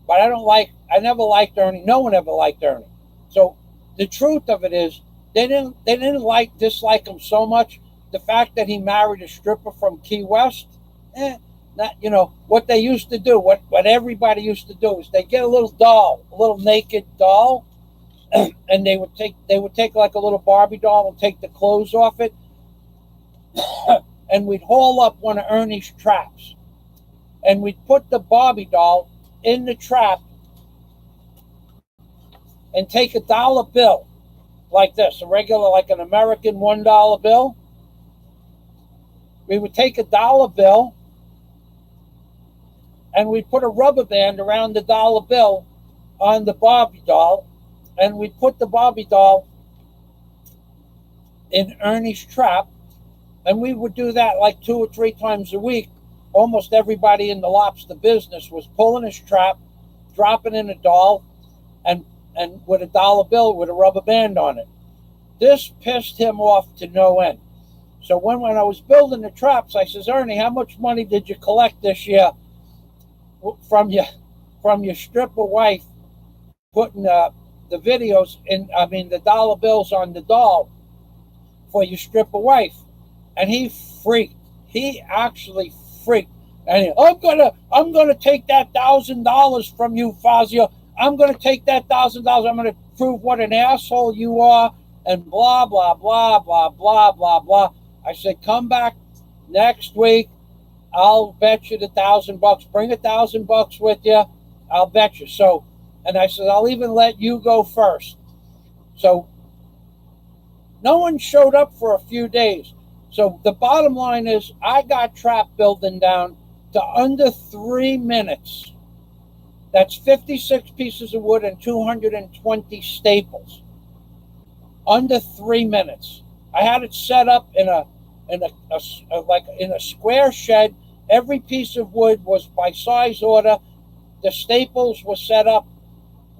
But I never liked Ernie. No one ever liked Ernie. So the truth of it is, they didn't dislike him so much. The fact that he married a stripper from Key West, not, what they used to do, what everybody used to do is they get a little doll, a little naked doll, and they would take like a little Barbie doll and take the clothes off it, and we'd haul up one of Ernie's traps, and we'd put the Barbie doll in the trap and take a dollar bill like this, a regular, like an American $1 bill. We would take a dollar bill and we'd put a rubber band around the dollar bill on the Barbie doll, and we'd put the Barbie doll in Ernie's trap, and we would do that like 2 or 3 times a week. Almost everybody in the lobster business was pulling his trap, dropping in a doll, and with a dollar bill with a rubber band on it. This pissed him off to no end. So when I was building the traps, I says, Ernie, how much money did you collect this year from your stripper wife putting the videos the dollar bills on the doll for your stripper wife? And he freaked. He actually freaked. And I'm gonna take that $1,000 from you, Fazio. I'm gonna take that $1,000. I'm gonna prove what an asshole you are, and blah blah blah blah blah blah blah. I said, come back next week. I'll bet you the $1,000. Bring $1,000 with you. I'll bet you. So, and I said, I'll even let you go first. So, no one showed up for a few days. So the bottom line is, I got trap building down to under 3 minutes. That's 56 pieces of wood and 220 staples. Under 3 minutes. I had it set up in a square shed. Every piece of wood was by size order. The staples were set up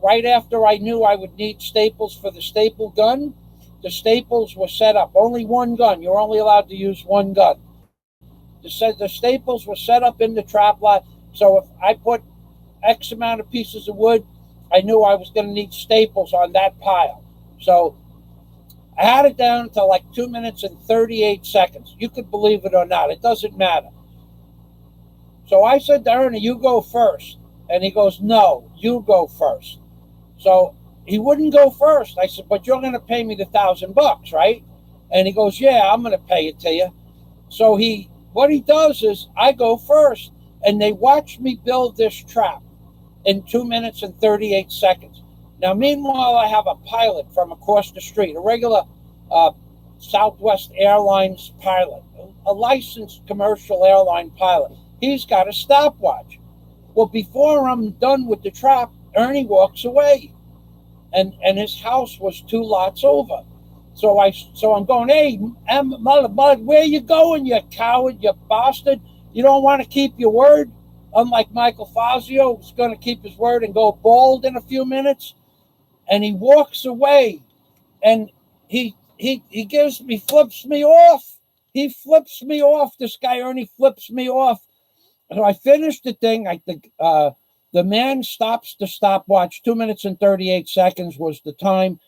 right after I knew I would need staples for the staple gun. The staples were set up. Only one gun. You're only allowed to use one gun. The staples were set up in the trap lot. So if I put X amount of pieces of wood, I knew I was going to need staples on that pile. So I had it down to like 2 minutes and 38 seconds. You could believe it or not. It doesn't matter. So I said to Ernie, you go first. And he goes, no, you go first. So he wouldn't go first. I said, but you're going to pay me the $1,000, right? And he goes, yeah, I'm going to pay it to you. So what he does is I go first, and they watch me build this trap in 2 minutes and 38 seconds. Now, meanwhile, I have a pilot from across the street, a regular Southwest Airlines pilot, a licensed commercial airline pilot. He's got a stopwatch. Well, before I'm done with the trap, Ernie walks away. And his house was 2 lots over. So I'm going, hey, Mud, where you going, you coward, you bastard? You don't want to keep your word? Unlike Michael Fazio, who's going to keep his word and go bald in a few minutes. And he walks away, and he flips me off. He flips me off. This guy, Ernie, flips me off. So I finished the thing. The man stops the stopwatch. 2 minutes and 38 seconds was the time.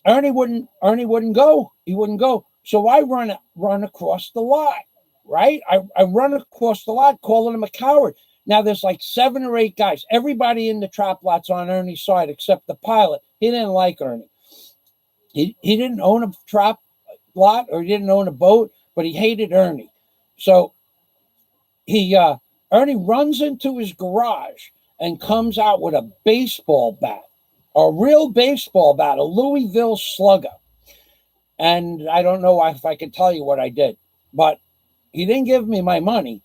Ernie wouldn't go. He wouldn't go. So I run across the lot, right? I run across the lot, calling him a coward. Now there's like 7 or 8 guys. Everybody in the trap lot's on Ernie's side except the pilot. He didn't like Ernie. He didn't own a trap lot, or he didn't own a boat, but he hated Ernie. So Ernie runs into his garage and comes out with a baseball bat, a real baseball bat, a Louisville Slugger. And I don't know if I can tell you what I did, but he didn't give me my money,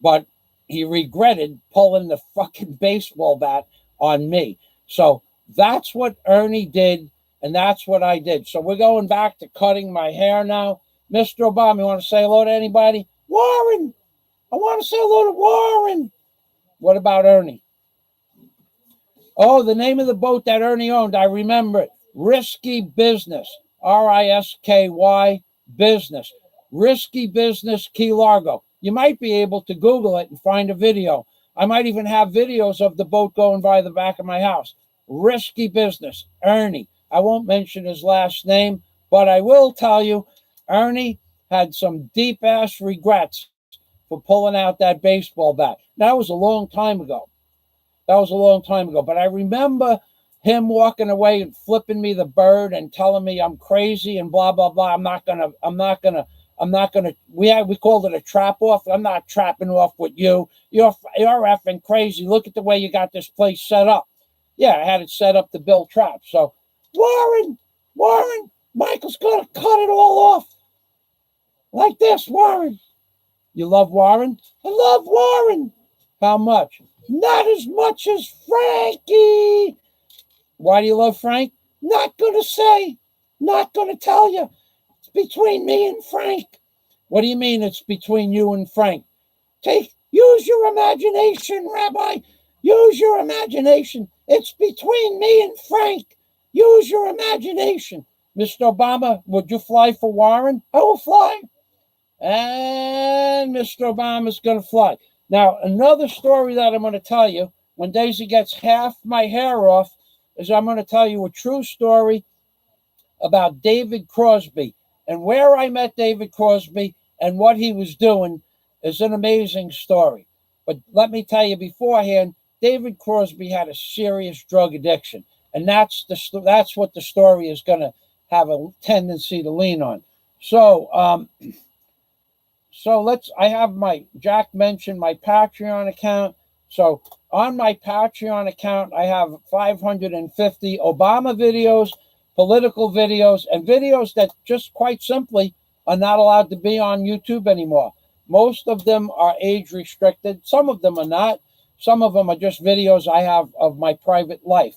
but he regretted pulling the fucking baseball bat on me. So that's what Ernie did, and that's what I did. So we're going back to cutting my hair now. Mr. Obama, you want to say hello to anybody? Warren! I want to say hello to Warren. What about Ernie? Oh, the name of the boat that Ernie owned, I remember it. Risky Business. RISKY Business. Risky Business, Key Largo. You might be able to Google it and find a video. I might even have videos of the boat going by the back of my house. Risky Business, Ernie. I won't mention his last name, but I will tell you, Ernie had some deep ass regrets for pulling out that baseball bat. That was a long time ago. That was a long time ago. But I remember him walking away and flipping me the bird and telling me I'm crazy and blah blah blah. I'm not gonna. We called it a trap off. I'm not trapping off with you. You're effing crazy. Look at the way you got this place set up. Yeah, I had it set up to build traps. So Warren, Michael's gonna cut it all off like this, Warren. You love Warren? I love Warren. How much? Not as much as Frankie. Why do you love Frank? Not gonna say. Not gonna tell you. It's between me and Frank. What do you mean it's between you and Frank? Use your imagination, Rabbi. Use your imagination. It's between me and Frank. Use your imagination. Mr. Obama, would you fly for Warren? I will fly. And Mr. Obama's going to fly. Now, another story that I'm going to tell you, when Daisy gets half my hair off, is I'm going to tell you a true story about David Crosby. And where I met David Crosby and what he was doing is an amazing story. But let me tell you beforehand, David Crosby had a serious drug addiction. And that's what the story is going to have a tendency to lean on. So I have Jack mentioned my Patreon account. So on my Patreon account, I have 550 Obama videos, political videos, and videos that just quite simply are not allowed to be on YouTube anymore. Most of them are age restricted. Some of them are not. Some of them are just videos I have of my private life.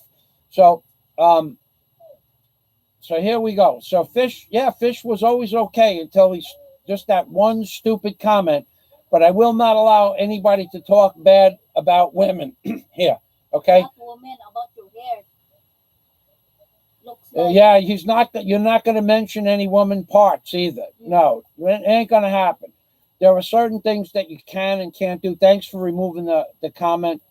So here we go. So Fish was always okay until he's just that one stupid comment. But I will not allow anybody to talk bad about women here. Okay? Not women, about your hair. Yeah, you're not going to mention any woman parts either. No, it ain't going to happen. There are certain things that you can and can't do. Thanks for removing the comment.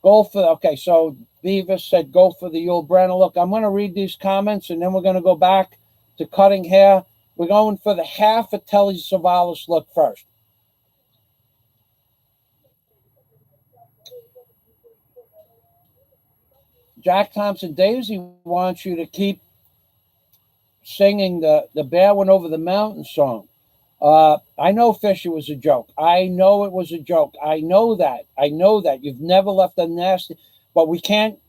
So Beavis said go for the Yul Brenner. Look, I'm going to read these comments and then we're going to go back to cutting hair. We're going for the half a Telly Savalas look first. Jack Thompson, Daisy wants you to keep singing the Bear Went Over the Mountain song. I know, Fisher, was a joke. I know it was a joke. I know that. You've never left a nasty, but we can't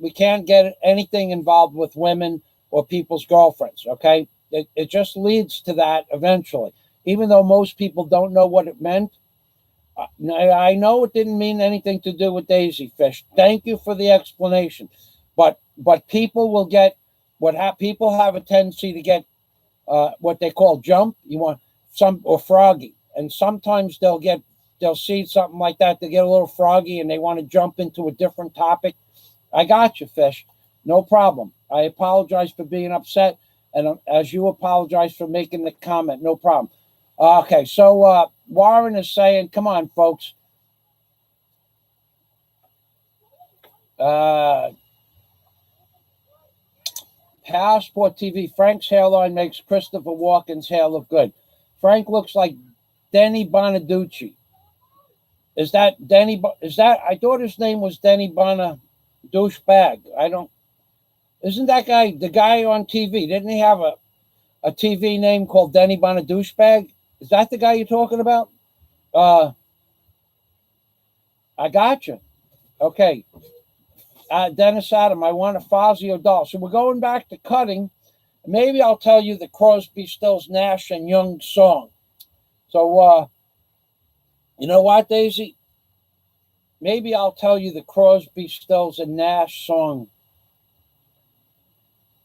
get anything involved with women or people's girlfriends, okay? It just leads to that eventually. Even though most people don't know what it meant, I know it didn't mean anything to do with Daisy Fish. Thank you for the explanation. But people will get people have a tendency to get what they call jump. You want or froggy, and sometimes they'll see something like that, they get a little froggy and they want to jump into a different topic. I got you, Fish. No problem. I apologize for being upset, and as you apologize for making the comment, no problem. Okay, so Warren is saying, come on, folks. Passport TV, Frank's hairline makes Christopher Walken's hair look good. Frank looks like Denny Bonaducci. Is that Denny? I thought his name was Denny Douchebag. Isn't that guy the guy on TV? Didn't he have a TV name called Denny Douchebag? Is that the guy you're talking about? I got you. Okay. Dennis Adam, I want a Fazio doll. So we're going back to cutting. Maybe I'll tell you the Crosby, Stills, Nash, and Young song. So, you know what, Daisy? Maybe I'll tell you the Crosby, Stills, and Nash song.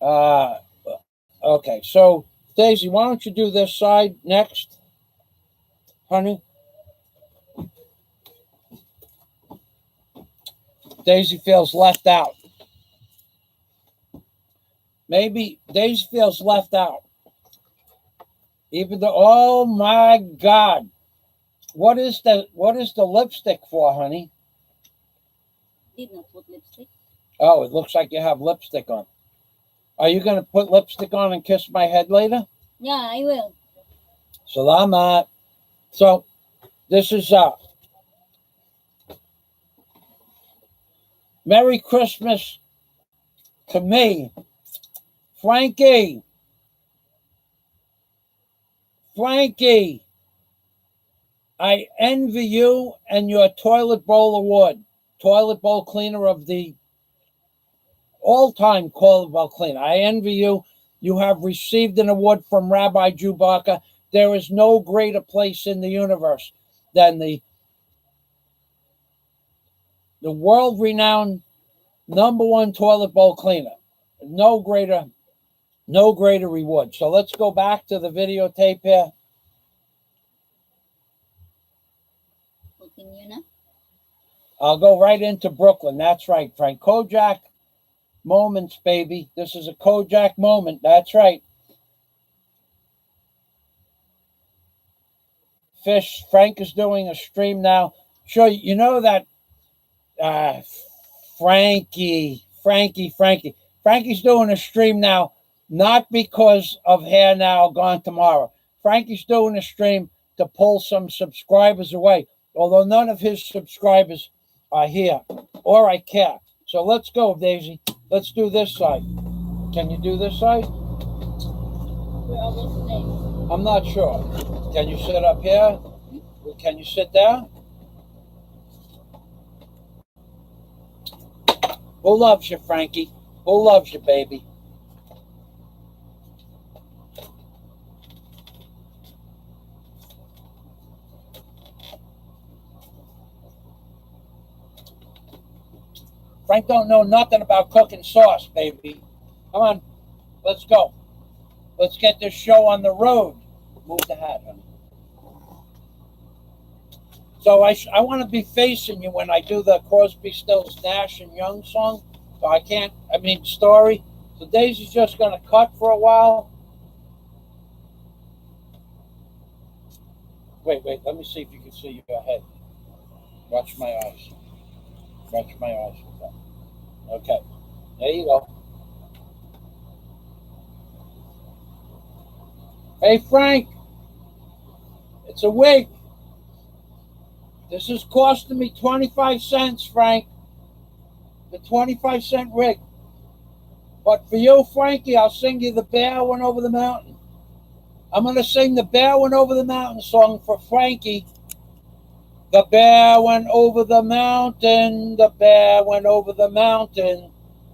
Okay, so, Daisy, why don't you do this side next, honey? Daisy feels left out. Maybe Daisy feels left out. Even though, oh my God, what is the lipstick for, honey? Did not put lipstick. Oh, it looks like you have lipstick on. Are you going to put lipstick on and kiss my head later? Yeah, I will. Salamat. So, this is Merry Christmas to me. Frankie, I envy you and your toilet bowl award. Toilet bowl cleaner of the all-time toilet bowl cleaner. I envy you. You have received an award from Rabbi Chewbacca. There is no greater place in the universe than the world-renowned #1 toilet bowl cleaner. No greater reward. So let's go back to the videotape here. Continue na. I'll go right into Brooklyn. That's right, Frank. Kojak moments, baby. This is a Kojak moment. That's right. Fish, Frank is doing a stream now. Sure, you know that Frankie's doing a stream now, not because of Hair Now Gone Tomorrow. Frankie's doing a stream to pull some subscribers away, although none of his subscribers are here, or I care. So let's go, Daisy. Let's do this side. Can you do this side? We're almost there. I'm not sure. Can you sit up here? Can you sit down? Who loves you, Frankie? Who loves you, baby? Frank don't know nothing about cooking sauce, baby. Come on, let's go. Let's get this show on the road. Move the hat, honey. So I want to be facing you when I do the Crosby, Stills, Nash and Young song. So I can't, story. So Daisy's just going to cut for a while. Wait, let me see if you can see your head. Watch my eyes. Watch my eyes with that. Okay, there you go. Hey, Frank, it's a wig. This is costing me 25 cents, Frank. The 25-cent wig. But for you, Frankie, I'll sing you the Bear Went Over the Mountain. I'm going to sing the Bear Went Over the Mountain song for Frankie. The bear went over the mountain. The bear went over the mountain.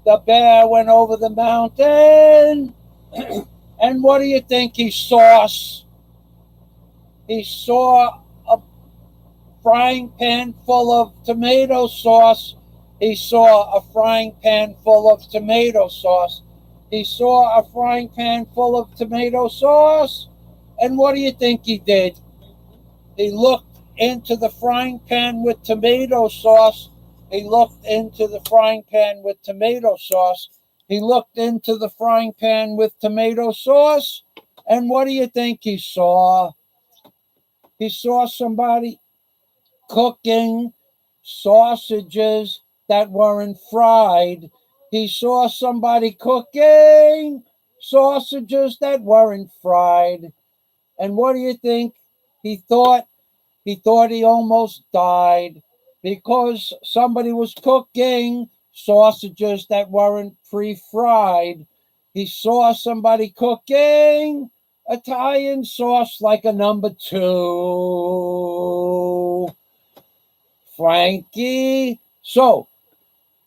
The bear went over the mountain. And what do you think he saw? He saw a frying pan full of tomato sauce. He saw a frying pan full of tomato sauce. He saw a frying pan full of tomato sauce. And what do you think he did? He looked into the frying pan with tomato sauce. He looked into the frying pan with tomato sauce. He looked into the frying pan with tomato sauce. And what do you think he saw? He saw somebody cooking sausages that weren't fried. He saw somebody cooking sausages that weren't fried. And what do you think he thought? He thought he almost died because somebody was cooking sausages that weren't pre-fried. He saw somebody cooking Italian sauce like a #2. Frankie. So,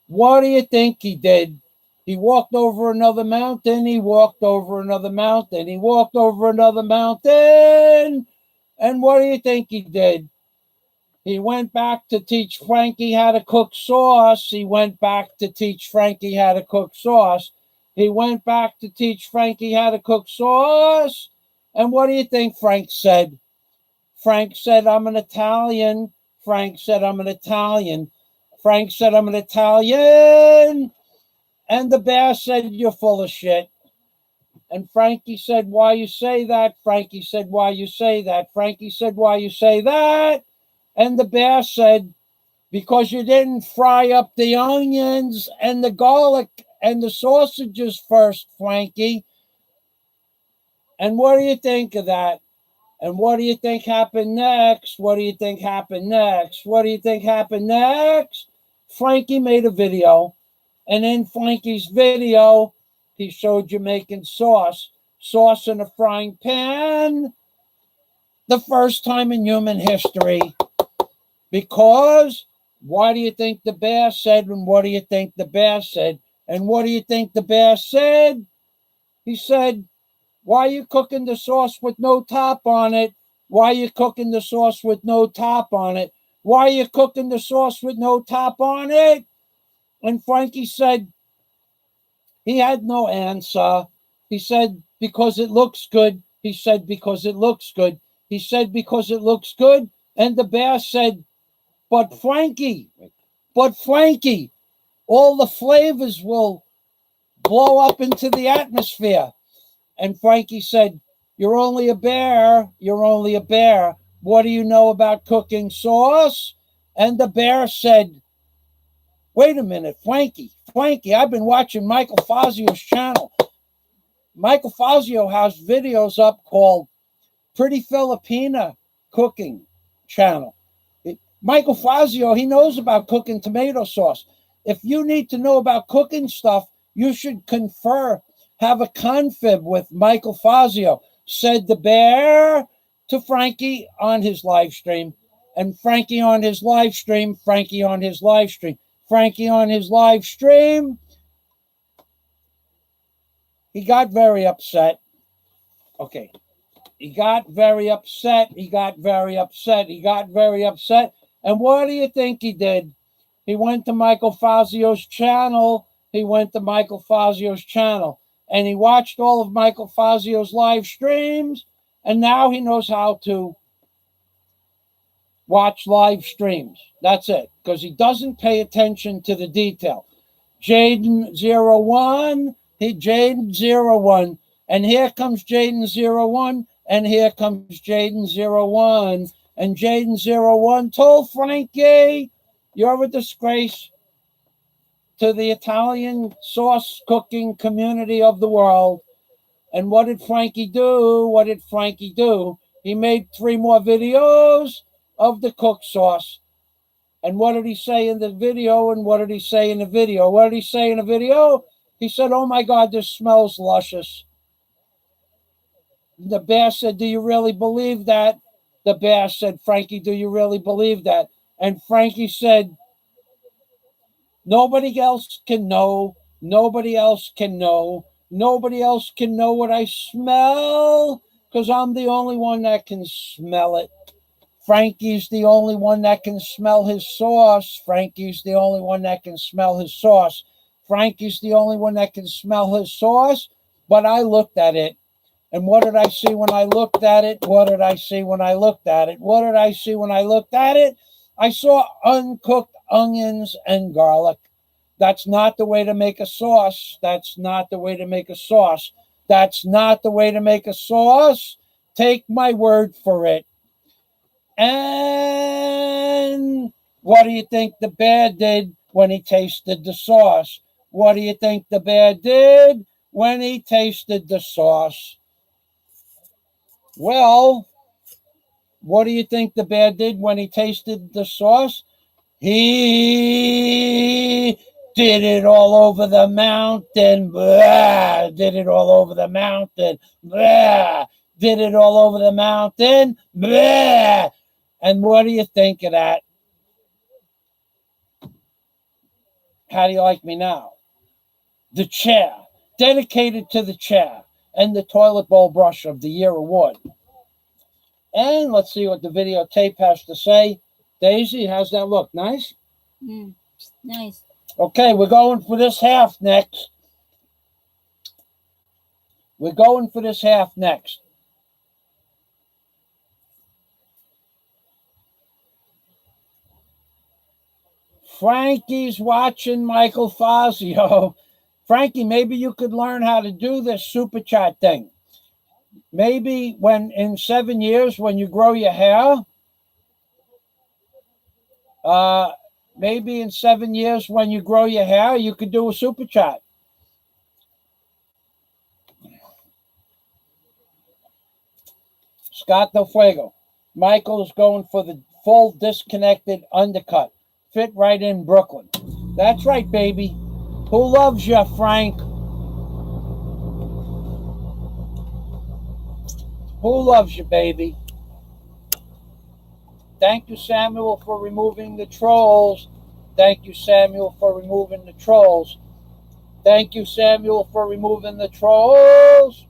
what do you think he did? He walked over another mountain. He walked over another mountain. He walked over another mountain. And what do you think he did? He went back to teach Frankie how to cook sauce. He went back to teach Frankie how to cook sauce. He went back to teach Frankie how to cook sauce. And what do you think Frank said? Frank said, I'm an Italian. Frank said, I'm an Italian. Frank said, I'm an Italian. And the bear said, you're full of shit. And Frankie said, why you say that? Frankie said, why you say that? Frankie said, why you say that? And the bear said, because you didn't fry up the onions and the garlic and the sausages first, Frankie. And what do you think of that? And what do you think happened next? What do you think happened next? What do you think happened next? Frankie made a video. And in Frankie's video, he showed you making sauce in a frying pan. The first time in human history. Because why do you think the bear said, and what do you think the bear said? And what do you think the bear said? He said, why are you cooking the sauce with no top on it? Why are you cooking the sauce with no top on it? Why are you cooking the sauce with no top on it? And Frankie said he had no answer. He said, because it looks good. He said, because it looks good. He said, because it looks good. And the bear said, but Frankie, all the flavors will blow up into the atmosphere. And Frankie said, you're only a bear. You're only a bear. What do you know about cooking sauce? And the bear said, wait a minute, Frankie, I've been watching Michael Fazio's channel. Michael Fazio has videos up called Pretty Filipina Cooking Channel. Michael Fazio, he knows about cooking tomato sauce. If you need to know about cooking stuff, you should have a confib with Michael Fazio, said the bear to Frankie on his live stream. And Frankie on his live stream, Frankie on his live stream, Frankie on his live stream. He got very upset. Okay. He got very upset. He got very upset. He got very upset. And what do you think he did? He went to Michael Fazio's channel. He went to Michael Fazio's channel. And he watched all of Michael Fazio's live streams. And now he knows how to watch live streams. That's it. Because he doesn't pay attention to the detail. Jaden01. Jaden01. And here comes Jaden01. And here comes Jaden01. And Jaden01 told Frankie, you're a disgrace to the Italian sauce cooking community of the world. And what did Frankie do? What did Frankie do? He made 3 more videos of the cooked sauce. And what did he say in the video? And what did he say in the video? What did he say in the video? He said, oh my God, this smells luscious. The bear said, do you really believe that? The bear said, Frankie, do you really believe that? And Frankie said, nobody else can know. Nobody else can know. Nobody else can know what I smell because I'm the only one that can smell it. Frankie's the only one that can smell his sauce. Frankie's the only one that can smell his sauce. Frankie's the only one that can smell his sauce. But I looked at it. And what did I see when I looked at it? What did I see when I looked at it? What did I see when I looked at it? I saw uncooked onions and garlic. That's not the way to make a sauce. That's not the way to make a sauce. That's not the way to make a sauce. Take my word for it. And what do you think the bear did when he tasted the sauce? What do you think the bear did when he tasted the sauce? Well, what do you think the bear did when he tasted the sauce? He did it all over the mountain. Blah, did it all over the mountain. Blah, did it all over the mountain. Blah. And what do you think of that? How do you like me now? The chair, dedicated to the chair, and the toilet bowl brush of the year award. And let's see what the videotape has to say. Daisy, how's that look? Nice? Nice. Okay, we're going for this half next. We're going for this half next. Frankie's watching Michael Fazio. Frankie, maybe you could learn how to do this super chat thing. Maybe when in 7 years, when you grow your hair, maybe in 7 years when you grow your hair, you could do a super chat. Gato Fuego. Michael's going for the full disconnected undercut. Fit right in Brooklyn. That's right, baby. Who loves you, Frank? Who loves you, baby? Thank you, Samuel, for removing the trolls. Thank you, Samuel, for removing the trolls. Thank you, Samuel, for removing the trolls.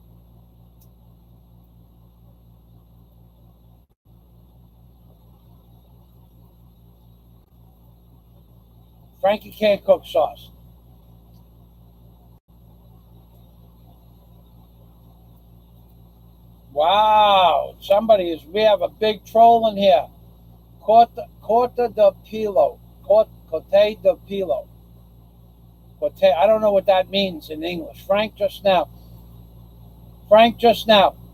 Frankie can't cook sauce. Wow. We have a big troll in here. Corte de Pilo. Corte de Pilo. Corte, I don't know what that means in English. Frank just now.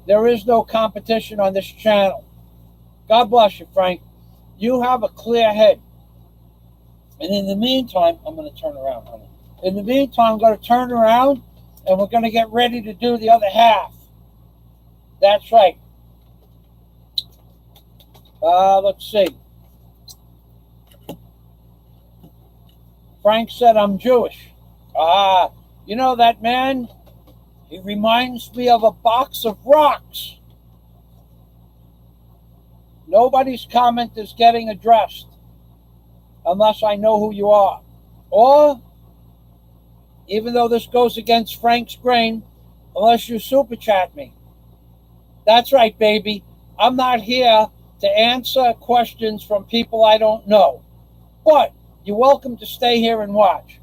There is no competition on this channel. God bless you, Frank. You have a clear head. And in the meantime, I'm going to turn around, honey. In the meantime, I'm going to turn around and we're going to get ready to do the other half. That's right. Let's see. Frank said I'm Jewish. You know that man? He reminds me of a box of rocks. Nobody's comment is getting addressed unless I know who you are. Or, even though this goes against Frank's grain, unless you super chat me. That's right, baby. I'm not here to answer questions from people I don't know. But you're welcome to stay here and watch.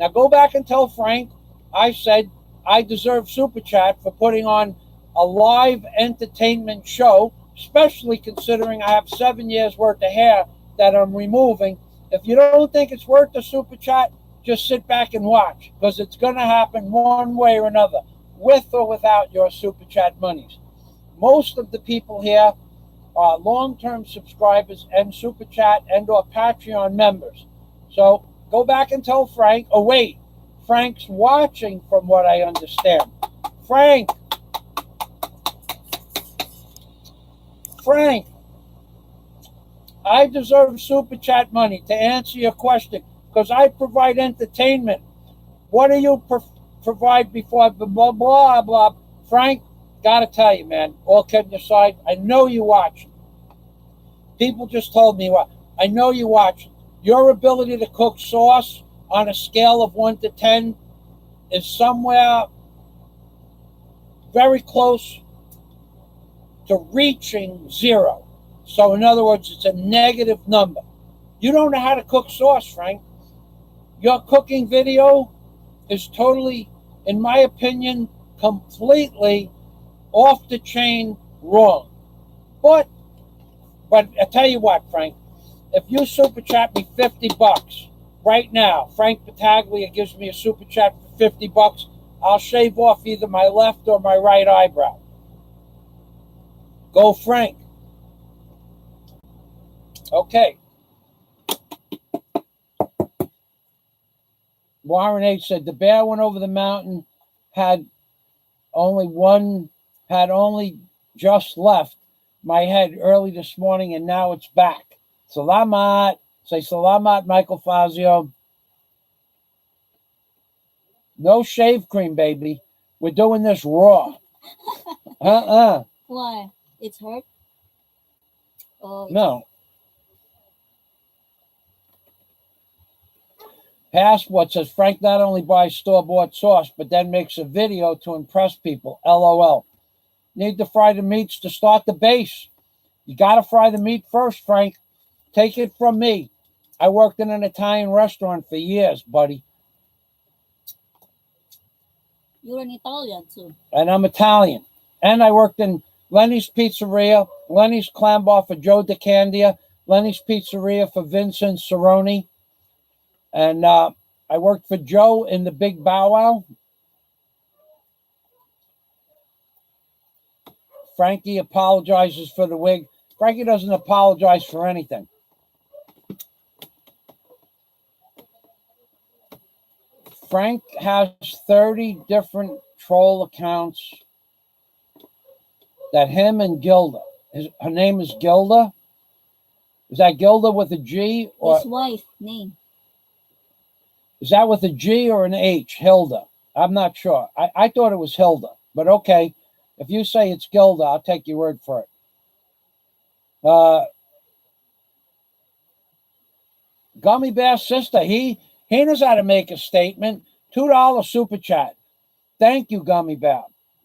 Now go back and tell Frank I said I deserve super chat for putting on a live entertainment show, especially considering I have 7 years worth of hair that I'm removing. If you don't think it's worth the super chat, just sit back and watch, because it's going to happen one way or another, with or without your super chat monies. Most of the people here are long-term subscribers and super chat and or Patreon members. So go back and tell Frank. Oh wait, Frank's watching from what I understand. Frank, I deserve super chat money to answer your question, because I provide entertainment. What do you provide before blah, blah, blah? Frank, gotta tell you, man, all kidding aside, I know you watch. People just told me what. I know you watch. Your ability to cook sauce on a scale of 1 to 10 is somewhere very close to reaching 0. So in other words, it's a negative number. You don't know how to cook sauce, Frank. Your cooking video is totally, in my opinion, completely off the chain wrong. But I tell you what, Frank, if you super chat me $50 right now, Frank Battaglia gives me a super chat for $50, I'll shave off either my left or my right eyebrow. Go, Frank. Okay. Warren H. said the bear went over the mountain, had only just left my head early this morning, and now it's back. Salamat. Say salamat, Michael Fazio. No shave cream, baby. We're doing this raw. Why? It's hurt? Oh, no. Passport says Frank not only buys store-bought sauce, but then makes a video to impress people. LOL. Need to fry the meats to start the base. You got to fry the meat first, Frank. Take it from me. I worked in an Italian restaurant for years, buddy. You're an Italian, too. And I'm Italian. And I worked in Lenny's Pizzeria, Lenny's Clam Bar for Joe DeCandia, Lenny's Pizzeria for Vincent Cerrone. And I worked for Joe in the Big Bow Wow. Frankie apologizes for the wig. Frankie doesn't apologize for anything. Frank has 30 different troll accounts that him and Gilda Her name is Gilda. Is that Gilda with a G? Or His wife name. is that with a G or an H? Hilda. I'm not sure. I thought it was Hilda, but okay. If you say it's Gilda, I'll take your word for it. Gummy Bear's sister, he knows how to make a statement. $2 super chat. Thank you, Gummy Bear.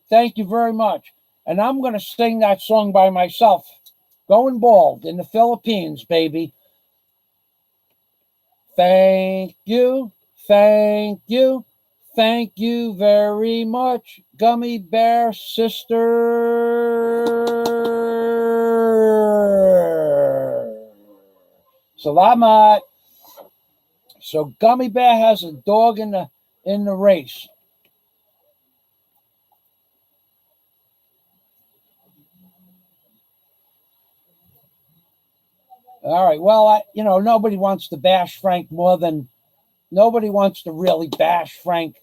Thank you very much. And I'm going to sing that song by myself. Going bald in the Philippines, baby. Thank you, thank you, thank you very much, Gummy Bear sister. Salamat. So Gummy Bear has a dog in the race. All right. Well, nobody wants to bash Frank more than nobody wants to really bash Frank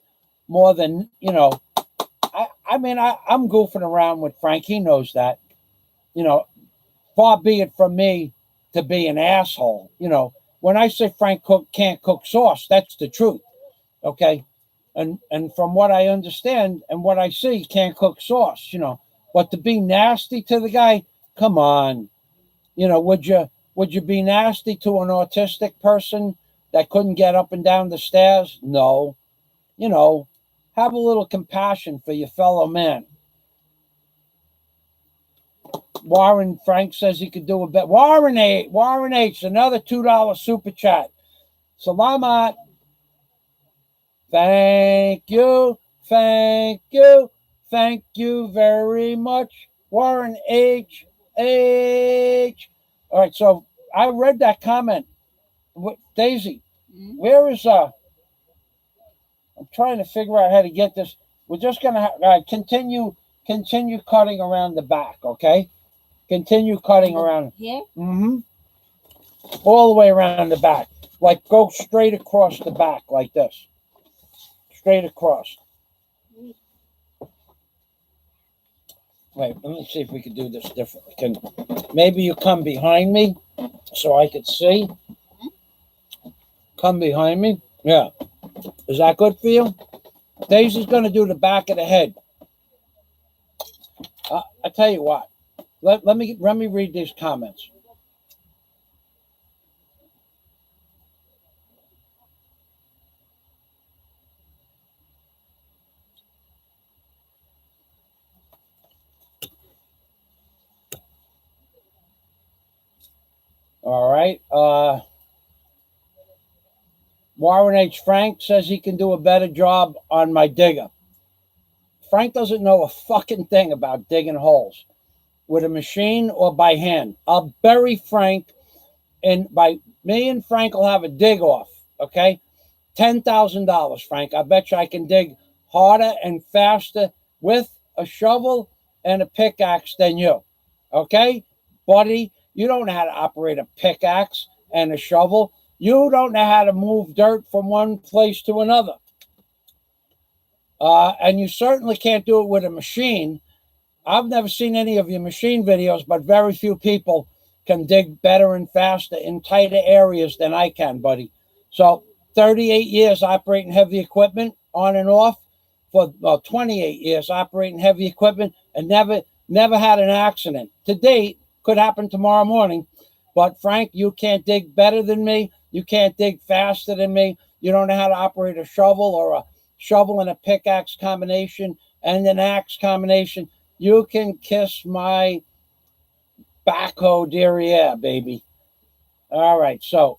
more than I mean, I'm goofing around with Frank. He knows that. Far be it from me to be an asshole. When I say Frank can't cook sauce, that's the truth. Okay. And from what I understand and what I see, he can't cook sauce, But to be nasty to the guy, come on. Would you be nasty to an autistic person that couldn't get up and down the stairs? No. Have a little compassion for your fellow man. Warren Frank says he could do a bit. Warren H, another $2 super chat. Salamat. Thank you. Thank you. Thank you very much. Warren H. All right, so I read that comment. Daisy, where is I'm trying to figure out how to get this. We're just gonna continue cutting around the back, okay? Continue cutting around here. All the way around the back, like go straight across the back like this, straight across. Wait, let me see if we can do this differently. Maybe you come behind me so I could see. Come behind me. Yeah. Is that good for you? Daisy's going to do the back of the head. I tell you what. Let me read these comments. All right. Warren H. Frank says he can do a better job on my digger. Frank doesn't know a fucking thing about digging holes with a machine or by hand. I'll bury Frank, and me and Frank will have a dig off, okay? $10,000, Frank. I bet you I can dig harder and faster with a shovel and a pickaxe than you, okay? Buddy, you don't know how to operate a pickaxe and a shovel. You don't know how to move dirt from one place to another. And you certainly can't do it with a machine. I've never seen any of your machine videos, but very few people can dig better and faster in tighter areas than I can, buddy. So 38 years operating heavy equipment on and off, for 28 years operating heavy equipment, and never had an accident. To date, could happen tomorrow morning. But Frank, you can't dig better than me. You can't dig faster than me. You don't know how to operate a shovel or a shovel and a pickaxe combination and an axe combination. You can kiss my backhoe derriere, baby. All right, so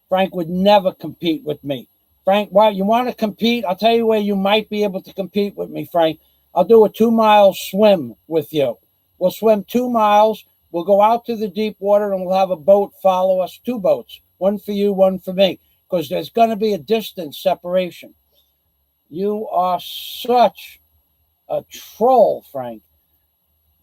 Frank would never compete with me. Frank, why you want to compete? I'll tell you where you might be able to compete with me, Frank. I'll do a 2-mile swim with you. We'll swim 2 miles. We'll go out to the deep water and we'll have a boat follow us, 2 boats, one for you, one for me, because there's going to be a distance separation. You are such a troll, Frank.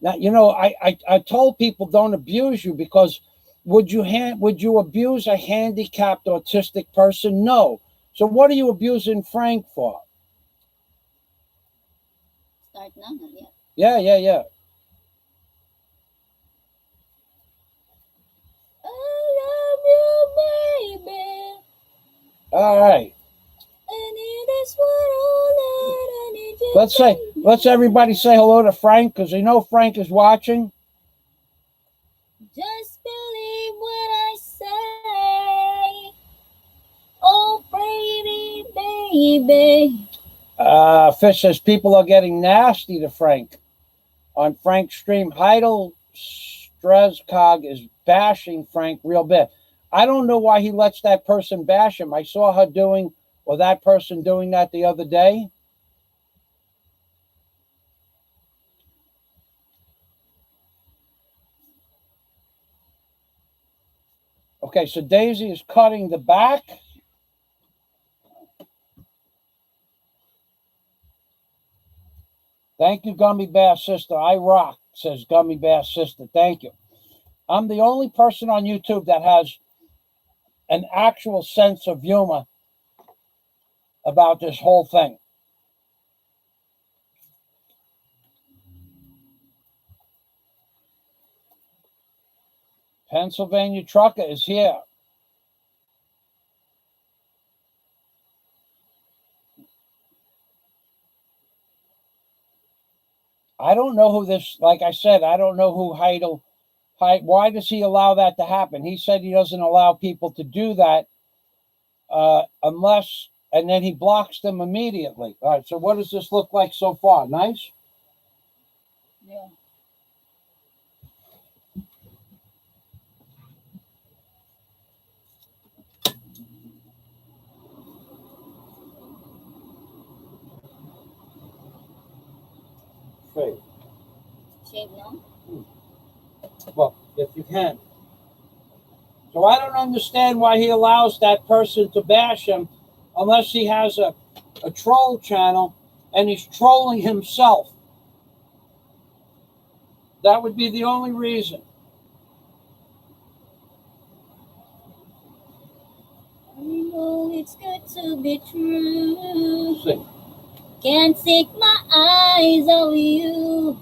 Now, I told people don't abuse you because would you abuse a handicapped autistic person? No. So what are you abusing Frank for? Start now, not yet. Yeah. All right. And it is what all that I need you Let's everybody say hello to Frank, because we know Frank is watching. Just believe what I say. Oh, pretty baby. Fish says people are getting nasty to Frank. On Frank's stream, Heidel Strezkog is bashing Frank real bad. I don't know why he lets that person bash him. I saw her that person doing that the other day. Okay, so Daisy is cutting the back. Thank you, Gummy Bear Sister. I rock, says Gummy Bear Sister. Thank you. I'm the only person on YouTube that has an actual sense of humor about this whole thing. Pennsylvania Trucker is here. I don't know who this, like I said, I don't know who Heidel. Why does he allow that to happen? He said he doesn't allow people to do that unless, and then he blocks them immediately. All right, so what does this look like so far? Nice? Yeah. Great. Shave now? Well, if you can. So I don't understand why he allows that person to bash him unless he has a troll channel and he's trolling himself. That would be the only reason. I know it's good to be true. See. Can't take my eyes off you.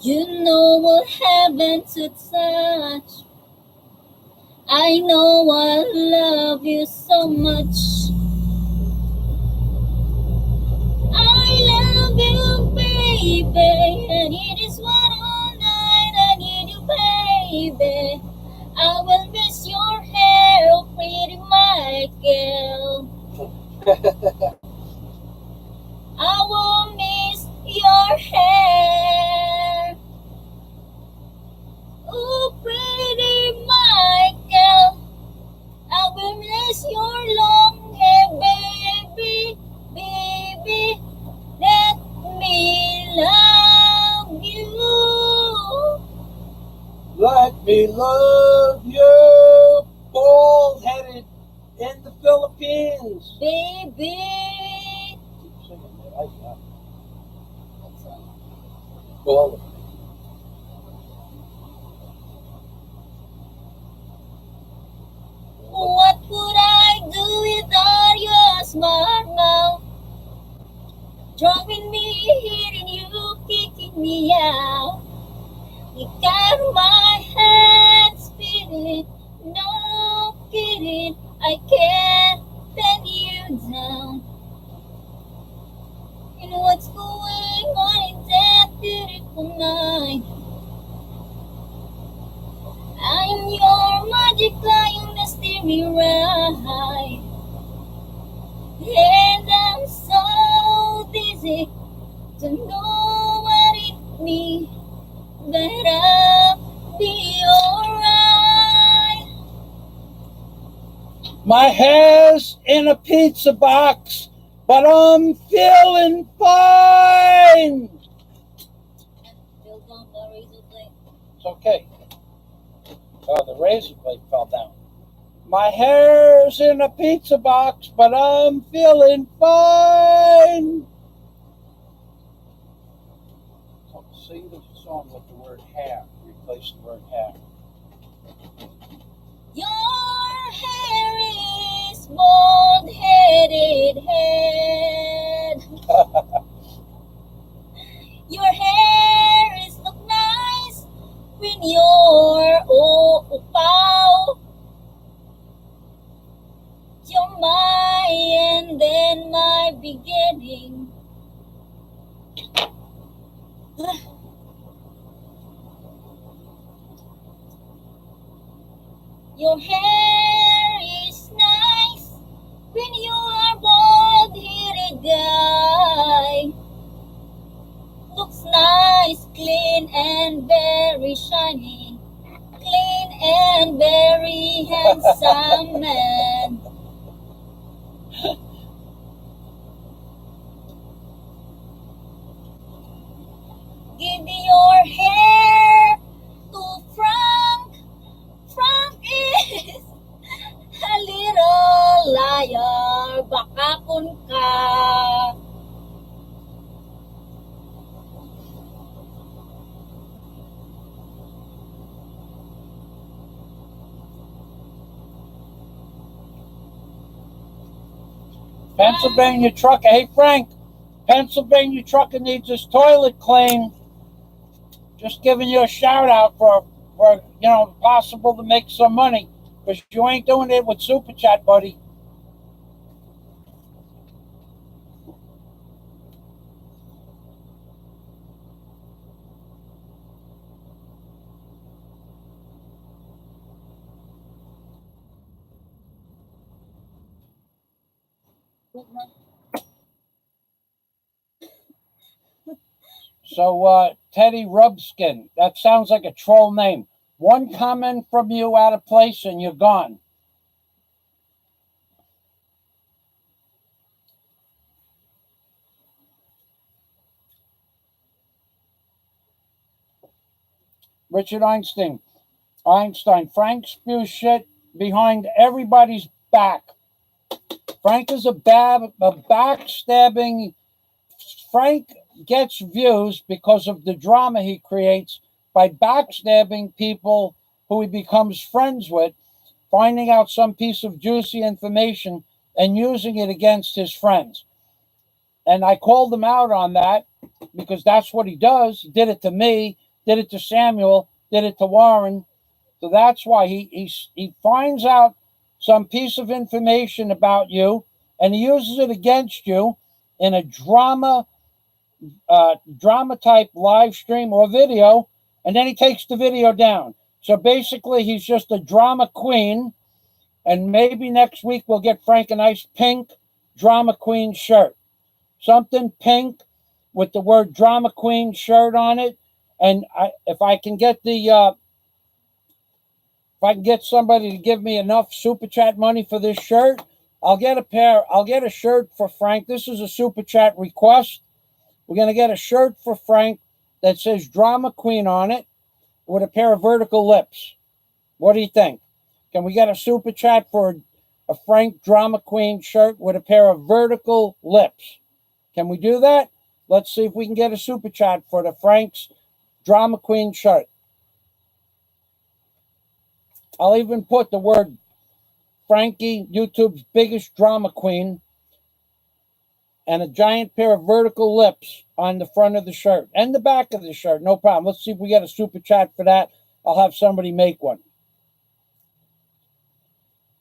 You know what heaven to touch. I know I love you so much. I love you, baby, and it is what all night I need you, baby. I will miss your hair, oh pretty Michael. I will miss your hair. Oh, pretty Michael. I will miss your long hair, baby. Baby, let me love you. Let me love you, bald-headed in the Philippines. Baby. Well, What would I do without your smart mouth? Drawing me, hitting you, kicking me out. You got my head spinning, no kidding, I can't bend you down. You know what's going on in that beautiful night. I'm your magic flying mystery ride. And I'm so dizzy to know what it means, but I'll be alright. my hair's in a pizza box, but I'm feeling fine. Still don't the razor blade. It's okay. Oh, the razor blade fell down. My hair's in a pizza box, but I'm feeling fine. Sing the song with the word hair. Replace the word hair. Your hair is bald-headed head. Your hair is look nice when you're upaw. Your beginning. Your hair is nice when you are bald-headed guy. Looks nice, clean and very shiny. Clean and very handsome man. Give your hair to Frank. Frank is a little liar. Bakakon ka. Pennsylvania trucker. Hey, Frank. Pennsylvania trucker needs his toilet cleaned. Just giving you a shout out for possible to make some money, because you ain't doing it with Super Chat, buddy. So, Teddy Rubskin, that sounds like a troll name. One comment from you out of place and you're gone. Richard Einstein, Frank spews shit behind everybody's back. Frank is a backstabbing. Frank gets views because of the drama he creates by backstabbing people who he becomes friends with, finding out some piece of juicy information and using it against his friends. And I called him out on that because that's what he does. He did it to me, did it to Samuel, did it to Warren. So that's why he finds out some piece of information about you and he uses it against you in a drama type live stream or video, and then he takes the video down. So basically he's just a drama queen, and maybe next week we'll get Frank a nice pink drama queen shirt. Something pink with the word drama queen shirt on it. And if I can get somebody to give me enough Super Chat money for this shirt, I'll get a shirt for Frank. This is a Super Chat request. We're going to get a shirt for Frank that says drama queen on it with a pair of vertical lips. What do you think? Can we get a Super Chat for a Frank drama queen shirt with a pair of vertical lips? Can we do that? Let's see if we can get a Super Chat for the Frank's drama queen shirt. I'll even put the word Frankie, YouTube's biggest drama queen, and a giant pair of vertical lips on the front of the shirt and the back of the shirt. No problem. Let's see if we get a Super Chat for that. I'll have somebody make one.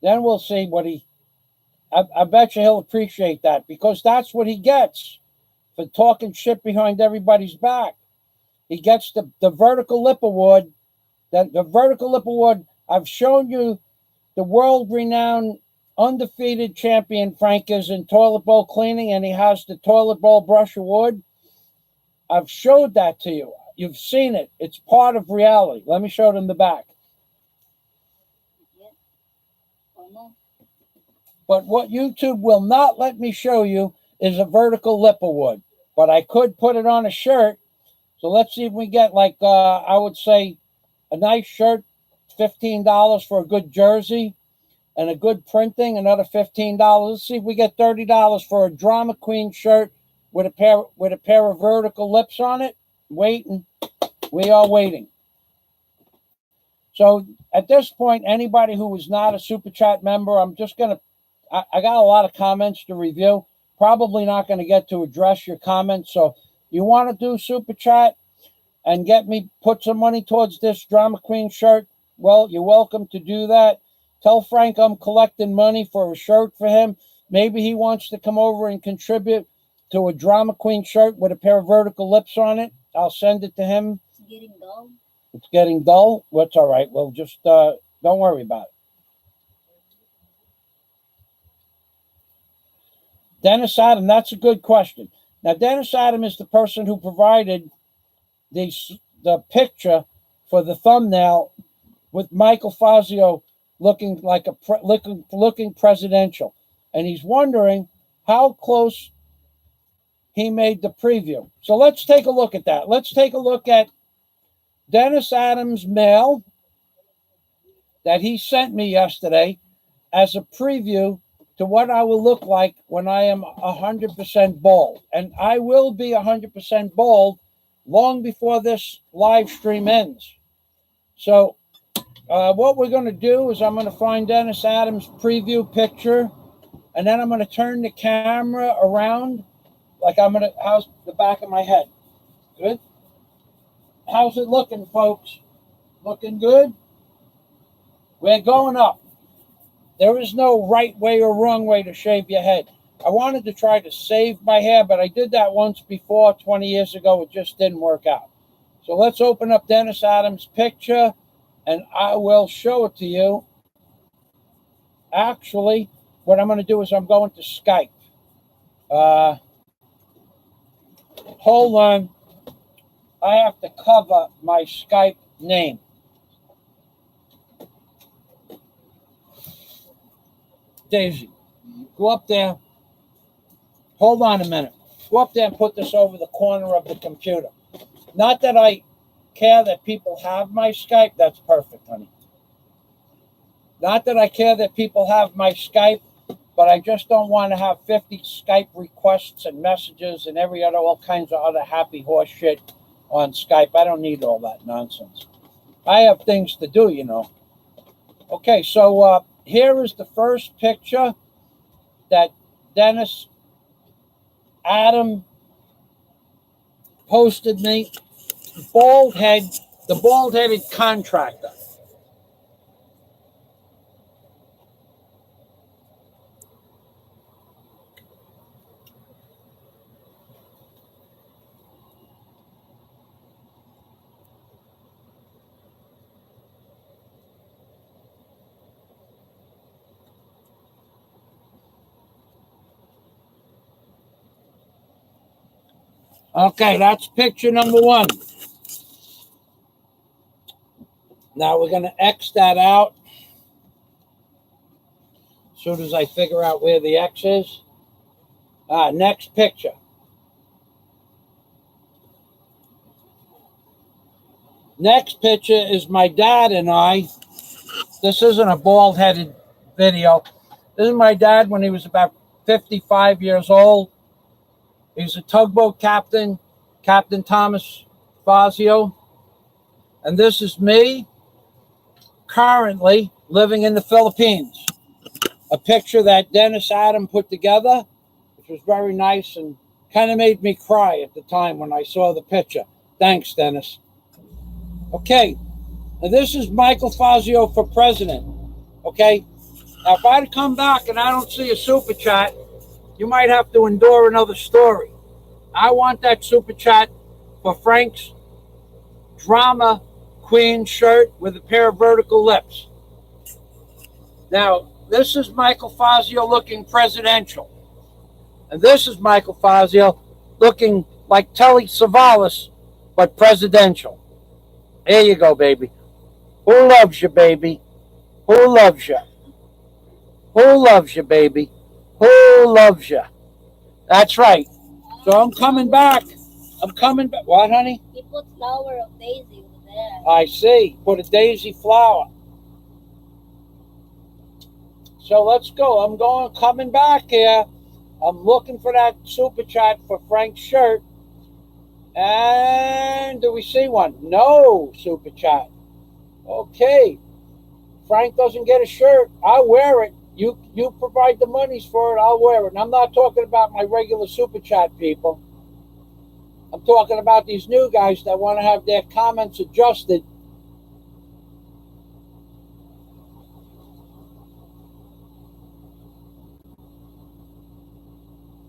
Then we'll see what I bet you he'll appreciate that, because that's what he gets for talking shit behind everybody's back. He gets the Vertical Lip Award. The Vertical Lip Award, I've shown you the world-renowned undefeated champion Frank is in toilet bowl cleaning, and he has the Toilet Bowl Brush Award. I've showed that to you. You've seen it. It's part of reality. Let me show them the back. But what YouTube will not let me show you is a Vertical Lip Award. But I could put it on a shirt. So let's see if we get, like, I would say a nice shirt, $15 for a good jersey, and a good printing, another $15. Let's see if we get $30 for a drama queen shirt with a pair of vertical lips on it. Waiting. We are waiting. So at this point, anybody who is not a Super Chat member, I'm just going to, I got a lot of comments to review. Probably not going to get to address your comments. So you want to do Super Chat and get me, put some money towards this drama queen shirt, well, you're welcome to do that. Tell Frank I'm collecting money for a shirt for him. Maybe he wants to come over and contribute to a drama queen shirt with a pair of vertical lips on it. I'll send it to him. It's getting dull. It's getting dull. Well, it's all right. We'll just don't worry about it. Dennis Adam, that's a good question. Now, Dennis Adam is the person who provided the picture for the thumbnail with Michael Fazio looking like looking presidential, and he's wondering how close he made the preview. So let's take a look at that. Let's take a look at Dennis Adams' mail that he sent me yesterday as a preview to what I will look like when I am 100% bald. And I will be 100% bald long before this live stream ends. So what we're going to do is I'm going to find Dennis Adams' preview picture, and then I'm going to turn the camera around like I'm going to, how's the back of my head? Good? How's it looking, folks? Looking good? We're going up. There is no right way or wrong way to shave your head. I wanted to try to save my hair, but I did that once before 20 years ago. It just didn't work out. So let's open up Dennis Adams' picture, and I will show it to you. Actually, what I'm going to do is I'm going to Skype. Hold on. I have to cover my Skype name. Daisy, go up there. Hold on a minute. Go up there and put this over the corner of the computer. Not that I care that people have my Skype. That's perfect, honey. Not that I care that people have my Skype, but I just don't want to have 50 Skype requests and messages and all kinds of other happy horse shit on Skype. I don't need all that nonsense. I have things to do, you know. Okay, so here is the first picture that Dennis Adam posted me. The bald-headed contractor. Okay, that's picture number one. Now we're going to X that out as soon as I figure out where the X is. Next picture. Next picture is my dad and I. This isn't a bald-headed video. This is my dad when he was about 55 years old. He's a tugboat captain, Captain Thomas Fazio. And this is me currently living in the Philippines. A picture that Dennis Adam put together, which was very nice and kind of made me cry at the time when I saw the picture. Thanks, Dennis. Okay, now this is Michael Fazio for president. Okay, now if I come back and I don't see a super chat, you might have to endure another story. I want that super chat for Frank's drama queen shirt with a pair of vertical lips. Now, this is Michael Fazio looking presidential. And this is Michael Fazio looking like Telly Savalas, but presidential. There you go, baby. Who loves you, baby? Who loves you? Who loves you, baby? Who loves you? That's right. So I'm coming back. I'm coming back. What, honey? He put flower of daisy over there. I see. Put a daisy flower. So let's go. Coming back here. I'm looking for that super chat for Frank's shirt. And do we see one? No super chat. Okay. Frank doesn't get a shirt. I'll wear it. You provide the monies for it. I'll wear it. And I'm not talking about my regular super chat people. I'm talking about these new guys that want to have their comments adjusted.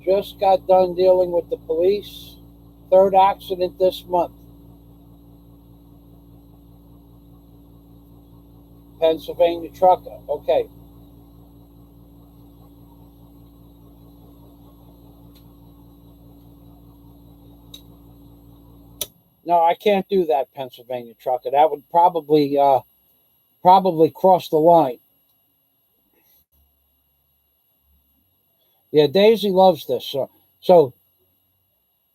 Just got done dealing with the police. Third accident this month. Pennsylvania trucker. Okay. No, I can't do that, Pennsylvania trucker. That would probably cross the line. Yeah, Daisy loves this. So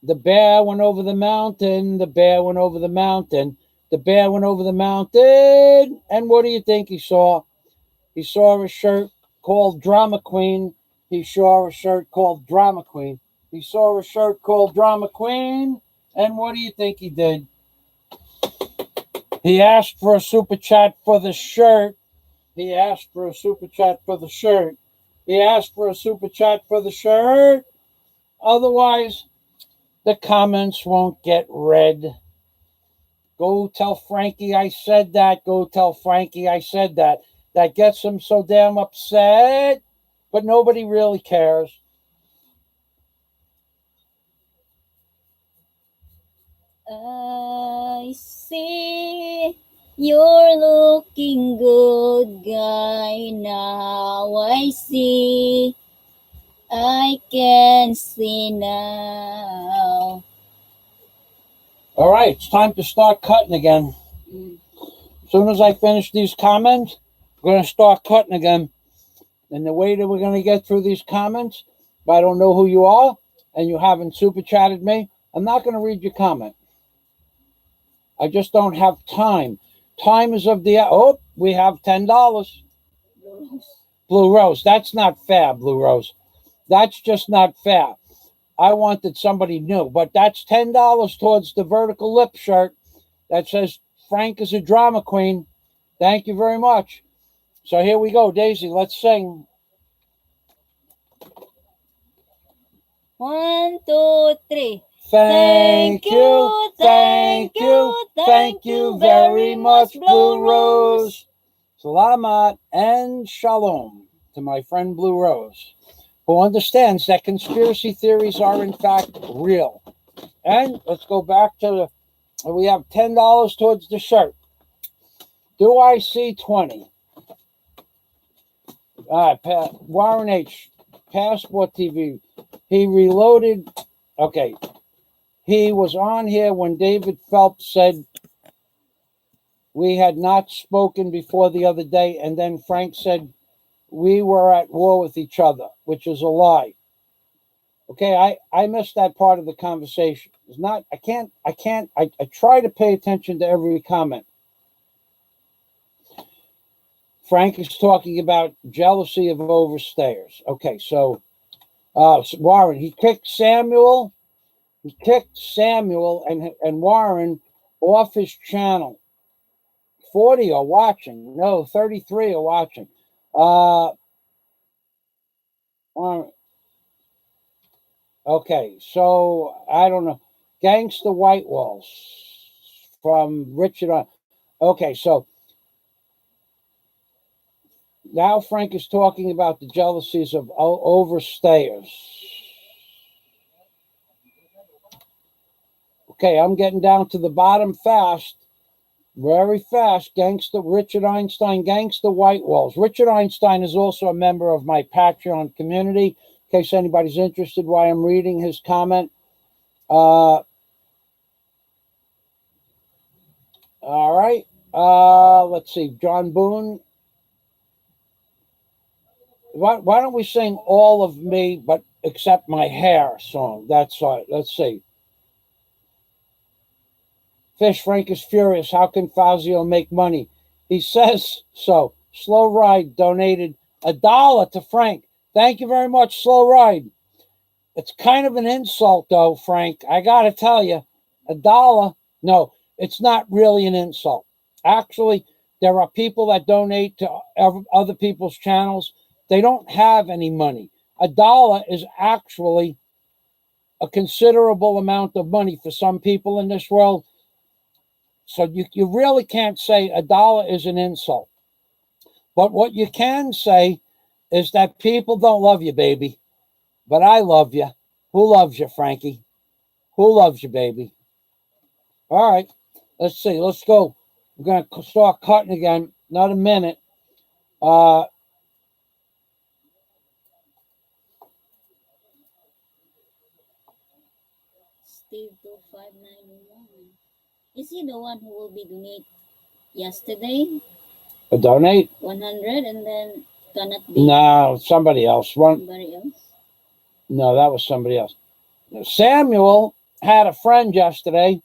the bear went over the mountain. The bear went over the mountain. The bear went over the mountain. And what do you think he saw? He saw a shirt called Drama Queen. He saw a shirt called Drama Queen. He saw a shirt called Drama Queen. And what do you think he did? He asked for a super chat for the shirt. He asked for a super chat for the shirt. He asked for a super chat for the shirt. Otherwise, the comments won't get read. Go tell Frankie I said that. Go tell Frankie I said that. That gets him so damn upset. But nobody really cares. I see you're looking good, guy. Now I see. I can see now. All right, it's time to start cutting again. As soon as I finish these comments, we're going to start cutting again. And the way that we're going to get through these comments, if I don't know who you are and you haven't super chatted me, I'm not going to read your comment. I just don't have time. Time is of the... Oh, we have $10. Blue Rose. That's not fair, Blue Rose. That's just not fair. I wanted somebody new, but that's $10 towards the vertical lip shirt that says Frank is a drama queen. Thank you very much. So here we go, Daisy. Let's sing. 1, 2, 3. Thank you very much, Blue Rose. Salamat and shalom to my friend Blue Rose, who understands that conspiracy theories are in fact real. And let's go back to we have $10 towards the shirt. Do I see 20? Warren H. Passport TV. He reloaded. Okay. He was on here when David Phelps said we had not spoken before the other day, and then Frank said we were at war with each other, which is a lie. Okay, I missed that part of the conversation. It's not, I try to pay attention to every comment. Frank is talking about jealousy of overstayers. Okay, so Warren, he kicked Samuel and Warren off his channel. 40 are watching. No, 33 are watching. Okay, so I don't know. Gangsta White Walls from Richard. Okay, so now Frank is talking about the jealousies of overstayers. Okay, I'm getting down to the bottom fast. Very fast. Richard Einstein, Gangsta White Walls. Richard Einstein is also a member of my Patreon community. In case anybody's interested why I'm reading his comment. All right. Let's see. John Boone. Why don't we sing All of Me but Except My Hair song? That's right. Let's see. Fish, Frank is furious. How can Fazio make money? He says so. Slow Ride donated $1 to Frank. Thank you very much, Slow Ride. It's kind of an insult, though, Frank. I got to tell you, $1. No, it's not really an insult. Actually, there are people that donate to other people's channels. They don't have any money. $1 is actually a considerable amount of money for some people in this world. So you really can't say $1 is an insult. But what you can say is that people don't love you, baby. But I love you. Who loves you, Frankie? Who loves you, baby? All right. Let's see. Let's go. We're going to start cutting again. Not a minute. Steve 2591. Is he the one who will be donate yesterday? Donate? 100 and then cannot be No, somebody else. somebody else? No, that was somebody else. Samuel had a friend yesterday.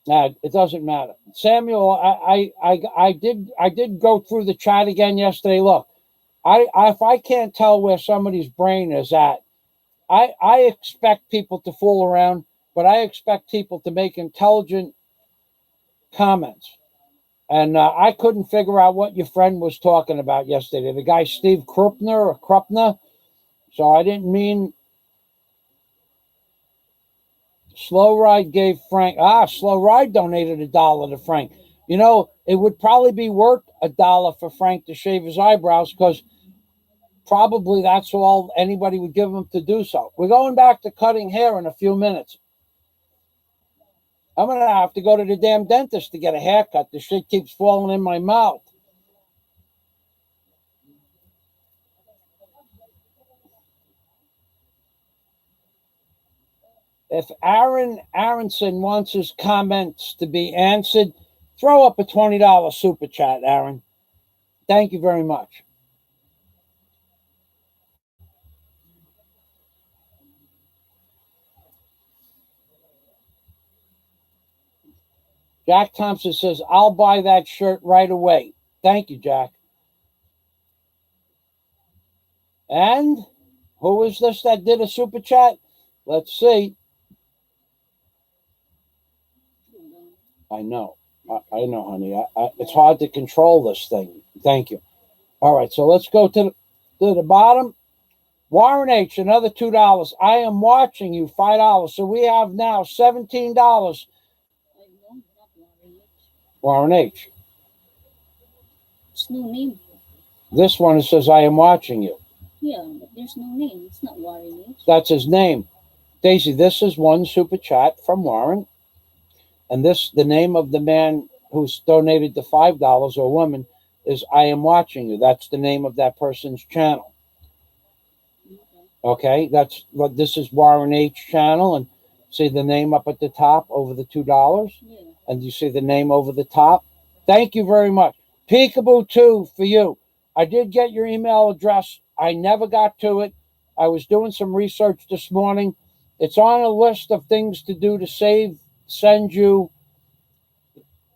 It doesn't matter. Samuel, I did go through the chat again yesterday. Look, if I can't tell where somebody's brain is at, I expect people to fool around, but I expect people to make intelligent comments. And I couldn't figure out what your friend was talking about yesterday. The guy Steve Krupner. So I didn't mean. Slow Ride gave Frank. Slow Ride donated $1 to Frank. You know, it would probably be worth $1 for Frank to shave his eyebrows, because probably that's all anybody would give him to do so. We're going back to cutting hair in a few minutes. I'm going to have to go to the damn dentist to get a haircut. The shit keeps falling in my mouth. If Aaron Aronson wants his comments to be answered, throw up a $20 super chat, Aaron. Thank you very much. Jack Thompson says, I'll buy that shirt right away. Thank you, Jack. And who is this that did a super chat? Let's see. I know. I know, honey. It's hard to control this thing. Thank you. All right, so let's go to the bottom. Warren H., another $2. I am watching you, $5. So we have now $17. Warren H. There's no name. This one, it says, I am watching you. Yeah, but there's no name. It's not Warren H. That's his name. Daisy, this is one super chat from Warren. And the name of the man who's donated the $5, or woman, is I am watching you. That's the name of that person's channel. Okay, that's what this is, Warren H. channel, and see the name up at the top over the $2, and you see the name over the top. Thank you very much. Peekaboo 2 for you. I did get your email address. I never got to it. I was doing some research this morning. It's on a list of things to do to send you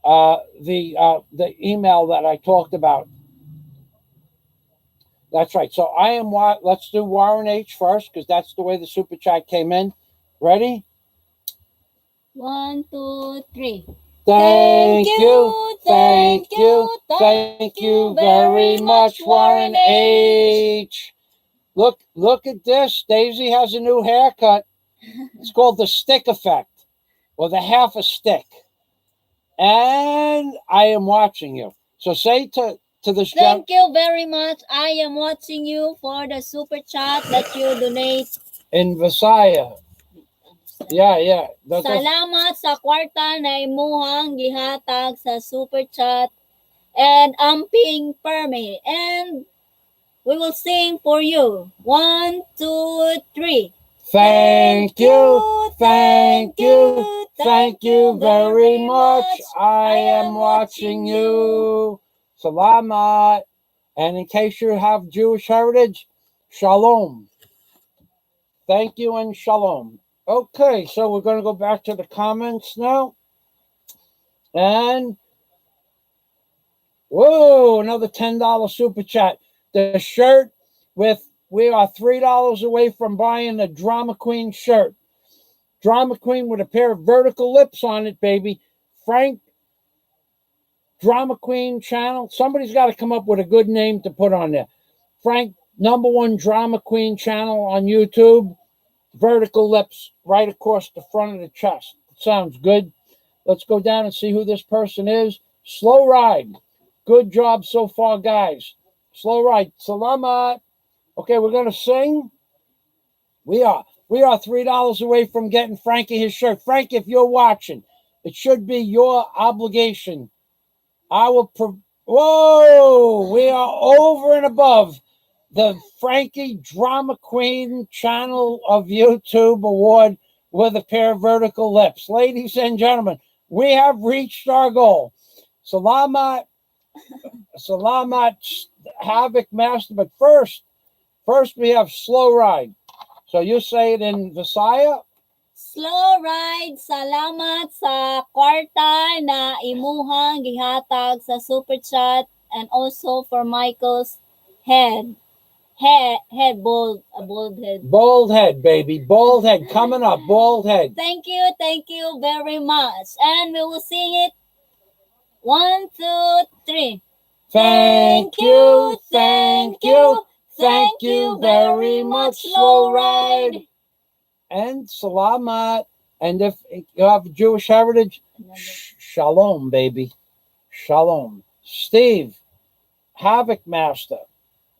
the email that I talked about. That's right. So let's do Warren H. first, because that's the way the super chat came in. Ready? 1, 2, 3. Thank you very much, Warren H. Look at this. Daisy has a new haircut. It's called the stick effect, or the half a stick. And I am watching you. So say to this. Thank you very much. I am watching you for the super chat that you donate. In Visaya. Yeah. Salamat sa kwarta na imuhang gihatag sa super chat and amping perme. And we will sing for you. 1, 2, 3. Thank you very much. I am watching you. Salamat. And in case you have Jewish heritage, shalom. Thank you and shalom. Okay, so we're going to go back to the comments now. And, whoa, another $10 super chat. The shirt we are $3 away from buying a Drama Queen shirt. Drama Queen with a pair of vertical lips on it, baby. Frank, Drama Queen channel. Somebody's got to come up with a good name to put on there. Frank, #1 Drama Queen channel on YouTube. Vertical lips right across the front of the chest. Sounds good. Let's go down and see who this person is. Slow Ride. Good job so far, guys. Slow Ride. Salamat. Okay, we're going to sing. We are We are $3 away from getting Frankie his shirt. Frank, if you're watching, it should be your obligation. Whoa! We are over and above the Frankie Drama Queen channel of YouTube award with a pair of vertical lips. Ladies and gentlemen, we have reached our goal. Salamat, Havoc Master. But first we have Slow Ride. So you say it in Visaya? Slow Ride, salamat sa kwarta na imuhang gihatag sa super chat, and also for Michael's head, bald head. Bald head, baby, bald head coming up, bald head. Thank you very much, and we will sing it. 1, 2, 3. Thank you very much, Slow Ride. And Salamat. And if you have Jewish heritage, Shalom, baby. Shalom. Steve, Havoc Master,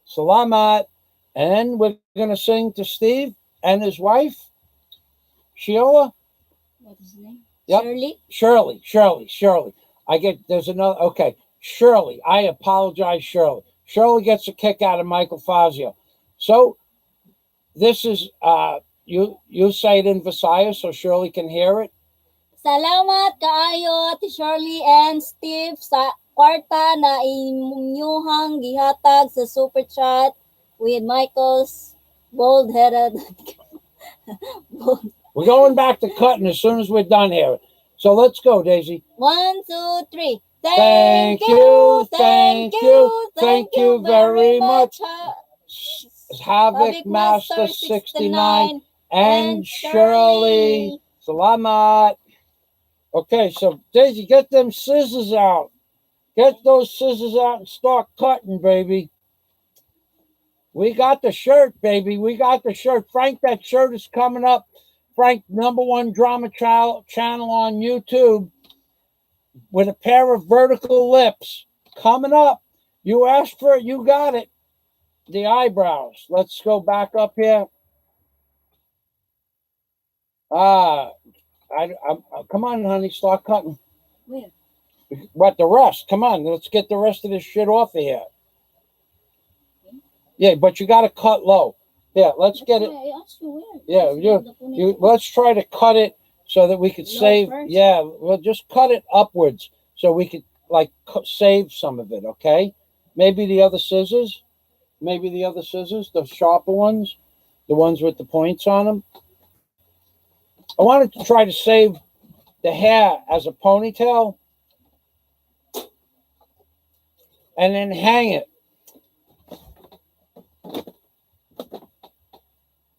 Salamat. And we're going to sing to Steve and his wife, Sheila. What is his name? Yep. Shirley. There's another. Okay. Shirley. I apologize, Shirley. Shirley gets a kick out of Michael Fazio. So this is, you say it in Visaya so Shirley can hear it. Salamat kaayo Ate Shirley and Steve sa kwarta na inyuhang gihatag sa super chat with Michael's bald-headed. We're going back to cutting as soon as we're done here. So let's go, Daisy. 1, 2, 3. Thank you very much. Havoc Master 69 and Shirley. Salamat. Okay, so Daisy, get them scissors out. Get those scissors out and start cutting, baby. We got the shirt, baby. We got the shirt. Frank, that shirt is coming up. Frank, #1 drama channel on YouTube with a pair of vertical lips coming up. You asked for it, you got it. The eyebrows. Let's go back up here. Come on, honey, start cutting. Where? What, the rest? Come on, let's get the rest of this shit off of here. Yeah, but you got to cut low. Yeah, let's get it. Yeah, let's try to cut it so that we could save. Yeah, we'll just cut it upwards so we could like save some of it. Okay, maybe the other scissors, the sharper ones, the ones with the points on them. I wanted to try to save the hair as a ponytail and then hang it.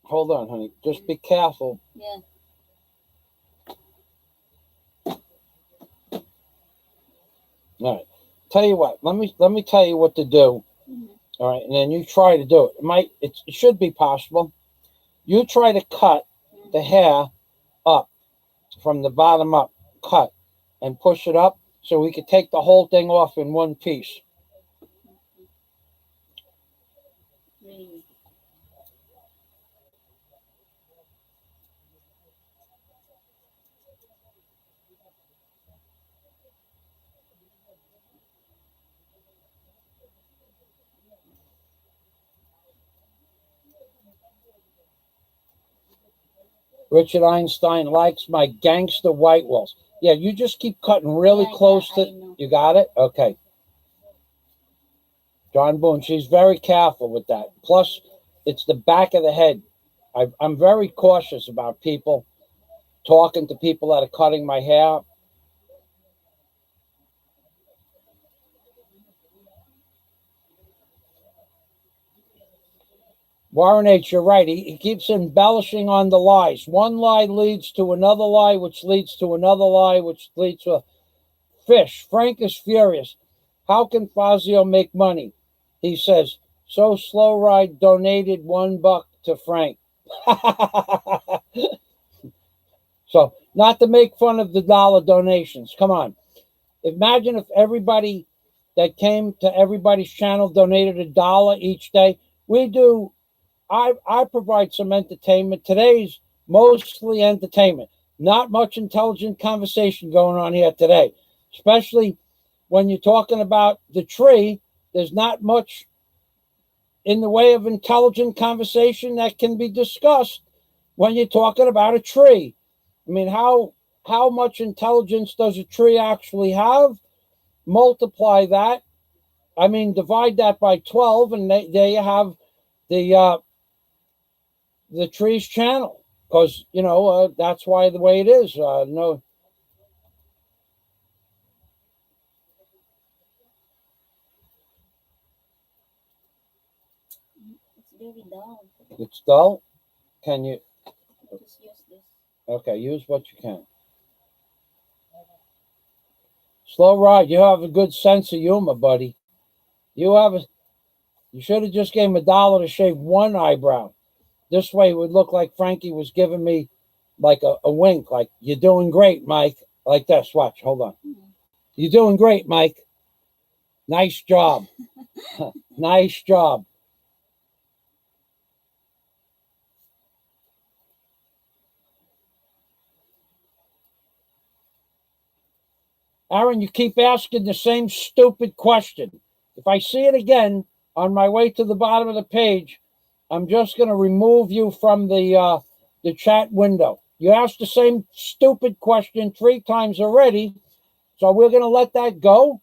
Hold on, honey. Just be careful. Yeah. All right. Tell you what. Let me tell you what to do. Mm-hmm. All right, and then you try to do it. It should be possible. You try to cut the hair up from the bottom up. Cut and push it up so we could take the whole thing off in one piece. Richard Einstein likes my gangster white walls. Yeah, you just keep cutting really close to. You got it? Okay. John Boone, she's very careful with that. Plus, it's the back of the head. I'm very cautious about people talking to people that are cutting my hair. Warren H., you're right. He keeps embellishing on the lies. One lie leads to another lie, which leads to another lie, which leads to a fish. Frank is furious. How can Fazio make money? He says, so Slow Ride donated $1 to Frank. So, not to make fun of the dollar donations. Come on. Imagine if everybody that came to everybody's channel donated $1 each day. We do I provide some entertainment. Today's mostly entertainment. Not much intelligent conversation going on here today, especially when you're talking about the tree. There's not much in the way of intelligent conversation that can be discussed when you're talking about a tree. I mean, how much intelligence does a tree actually have? Multiply that. I mean, divide that by 12, and there you have the tree's channel. Because that's why the way it is. No, It's very dull. it's dull. Can you? Just use this. Okay, use what you can. Slow ride. You have a good sense of humor, buddy. You should have just gave him $1 to shave one eyebrow. This way it would look like Frankie was giving me like a wink, like, you're doing great, Mike. Like this. Watch. Hold on. You're doing great, Mike. Nice job. Nice job. Aaron, you keep asking the same stupid question. If I see it again on my way to the bottom of the page, I'm just going to remove you from the chat window. You asked the same stupid question 3 times already, so we're going to let that go,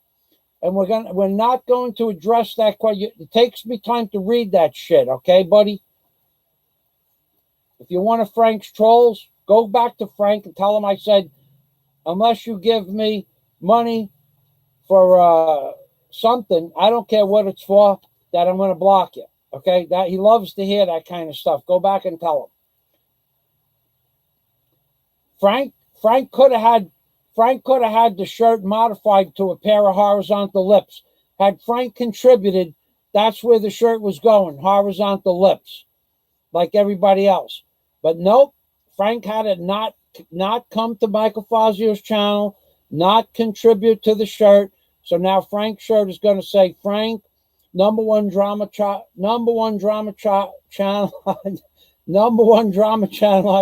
and we're not going to address that question. It takes me time to read that shit, okay, buddy? If you want a Frank's trolls, go back to Frank and tell him I said, unless you give me money for something, I don't care what it's for, that I'm going to block you. Okay, that he loves to hear that kind of stuff. Go back and tell him. Frank could have had the shirt modified to a pair of horizontal lips. Had Frank contributed, that's where the shirt was going, horizontal lips, like everybody else. But nope, Frank had it not come to Michael Fazio's channel, not contribute to the shirt. So now Frank's shirt is going to say, Frank, number one drama channel number one drama channel on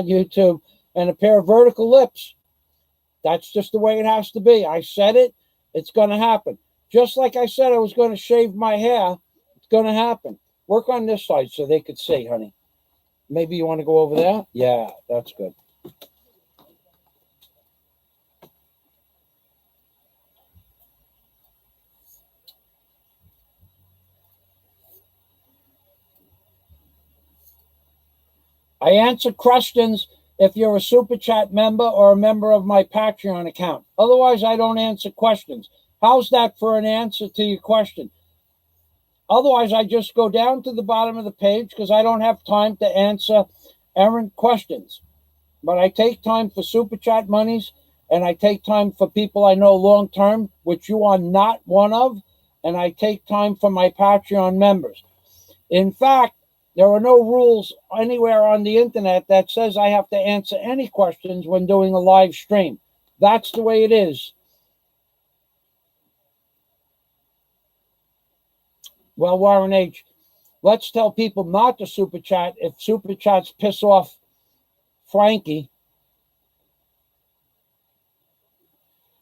YouTube, and a pair of vertical lips. That's just the way it has to be. I said it. It's going to happen. Just like I said I was going to shave my hair, it's going to happen. Work on this side so they could see, honey. Maybe you want to go over there? Yeah, that's good. I answer questions if you're a Super Chat member or a member of my Patreon account. Otherwise, I don't answer questions. How's that for an answer to your question? Otherwise, I just go down to the bottom of the page because I don't have time to answer errant questions. But I take time for Super Chat monies, and I take time for people I know long term, which you are not one of, and I take time for my Patreon members. In fact, there are no rules anywhere on the internet that says I have to answer any questions when doing a live stream. That's the way it is. Well, Warren H., let's tell people not to Super Chat if Super Chats piss off Frankie.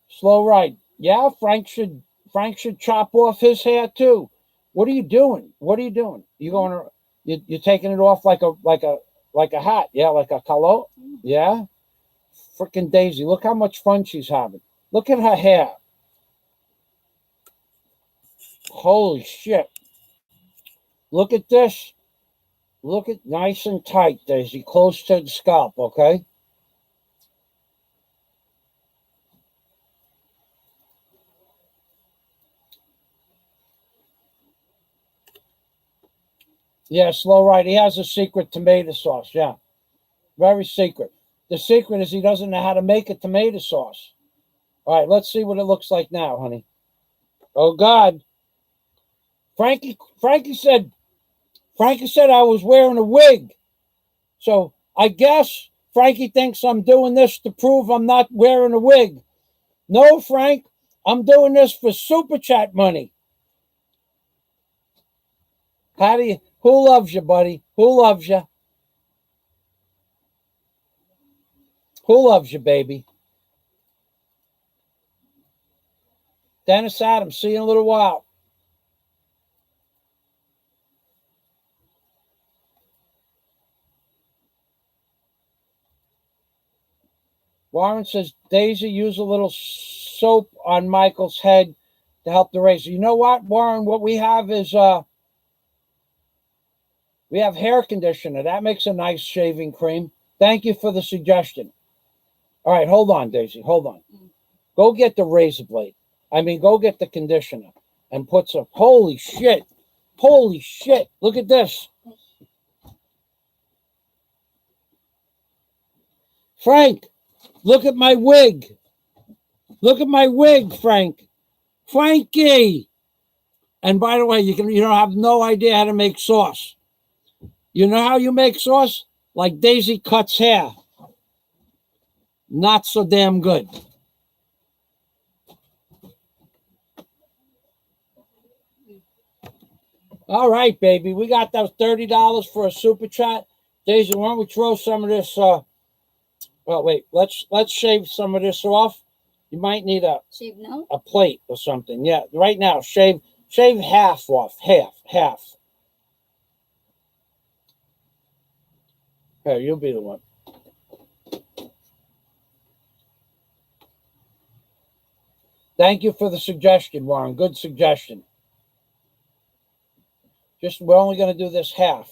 Slow ride. Yeah, Frank should chop off his hair too. What are you doing? What are you doing? You're taking it off like a hat, yeah, like a calo, yeah. Freaking Daisy, look how much fun she's having. Look at her hair. Holy shit! Look at this. Look at nice and tight, Daisy, close to the scalp. Okay. Yeah, slow right. He has a secret tomato sauce. Yeah, very secret. The secret is he doesn't know how to make a tomato sauce. All right, let's see what it looks like now, honey. Oh God, Frankie said I was wearing a wig. So I guess Frankie thinks I'm doing this to prove I'm not wearing a wig. No, Frank, I'm doing this for Super Chat money. How do Who loves you, buddy? Who loves you? Who loves you, baby? Dennis Adams, see you in a little while. Warren says, Daisy, use a little soap on Michael's head to help the razor. You know what, Warren? What we have is we have hair conditioner. That makes a nice shaving cream. Thank you for the suggestion. All right, hold on, Daisy. Hold on. Go get the razor blade. I mean, go get the conditioner and put some. Holy shit. Holy shit. Look at this. Frank, look at my wig. Look at my wig, Frank. Frankie. And by the way, you don't have no idea how to make sauce. You know how you make sauce? Like Daisy cuts hair. Not so damn good. All right, baby. We got those $30 for a super chat. Daisy, why don't we throw some of this? Well, wait. Let's shave some of this off. You might need a plate or something. Yeah, right now, shave half off. Half. Here, you'll be the one. Thank you for the suggestion, Warren. Good suggestion. We're only going to do this half.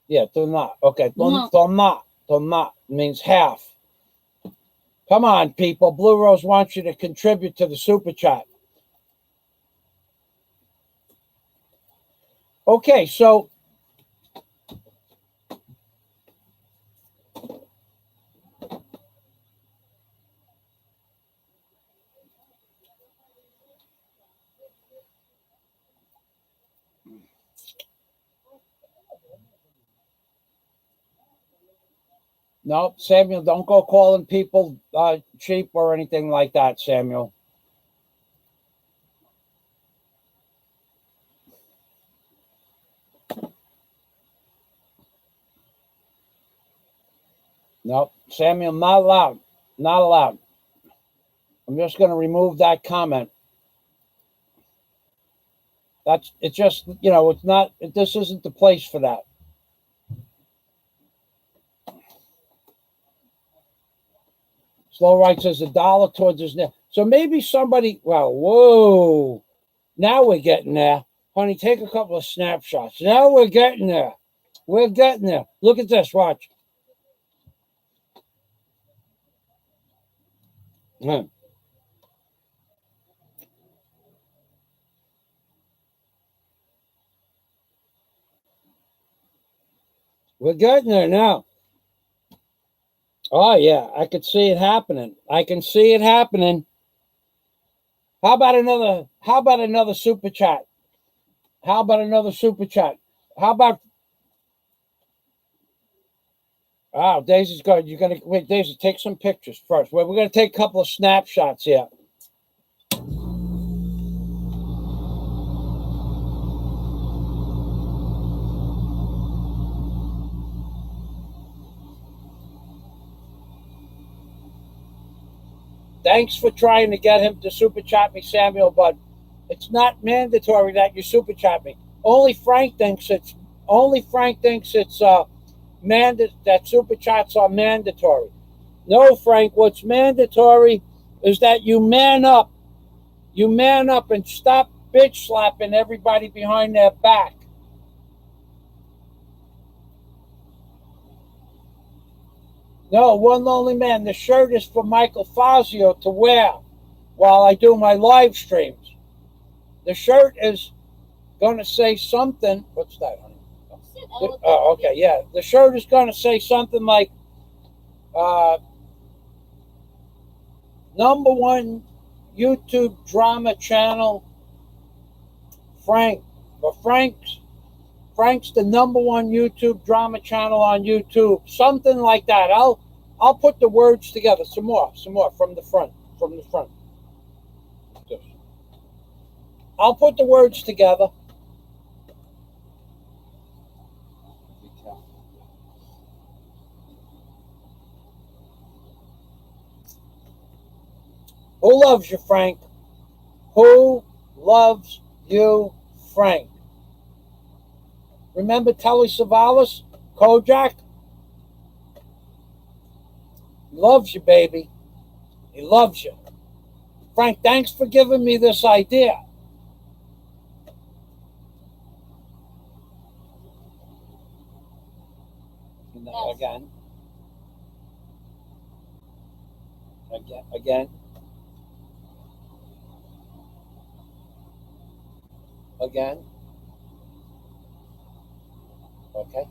Yeah, tuna. Okay, tuna means half. Come on, people. Blue Rose wants you to contribute to the super chat. Okay, so no, Samuel, don't go calling people cheap or anything like that, Samuel. No, Samuel, not allowed. Not allowed. I'm just going to remove that comment. It's just, it's not, this isn't the place for that. Slow Right says $1 towards his neck. So maybe somebody, well, whoa. Now we're getting there. Honey, take a couple of snapshots. Now we're getting there. We're getting there. Look at this. Watch. We're getting there now. Oh, yeah. I could see it happening. I can see it happening. How about another super chat? How about another super chat? How about... Oh, Daisy's good. You're going to... Wait, Daisy, take some pictures first. We're going to take a couple of snapshots here. Thanks for trying to get him to super chat me, Samuel, but it's not mandatory that you super chat me. Only Frank thinks it's that super chats are mandatory. No, Frank, what's mandatory is that you man up. You man up and stop bitch slapping everybody behind their back. No, one lonely man. The shirt is for Michael Fazio to wear while I do my live streams. The shirt is going to say something. What's that, honey? Oh, okay, yeah. The shirt is going to say something like, #1 YouTube drama channel, Frank. But Frank's the #1 YouTube drama channel on YouTube. Something like that. I'll put the words together. Some more from the front. I'll put the words together. Who loves you, Frank? Who loves you, Frank? Remember Telly Savalas, Kojak? He loves you, baby. He loves you. Frank, thanks for giving me this idea. Yes. Again. Again. Okay.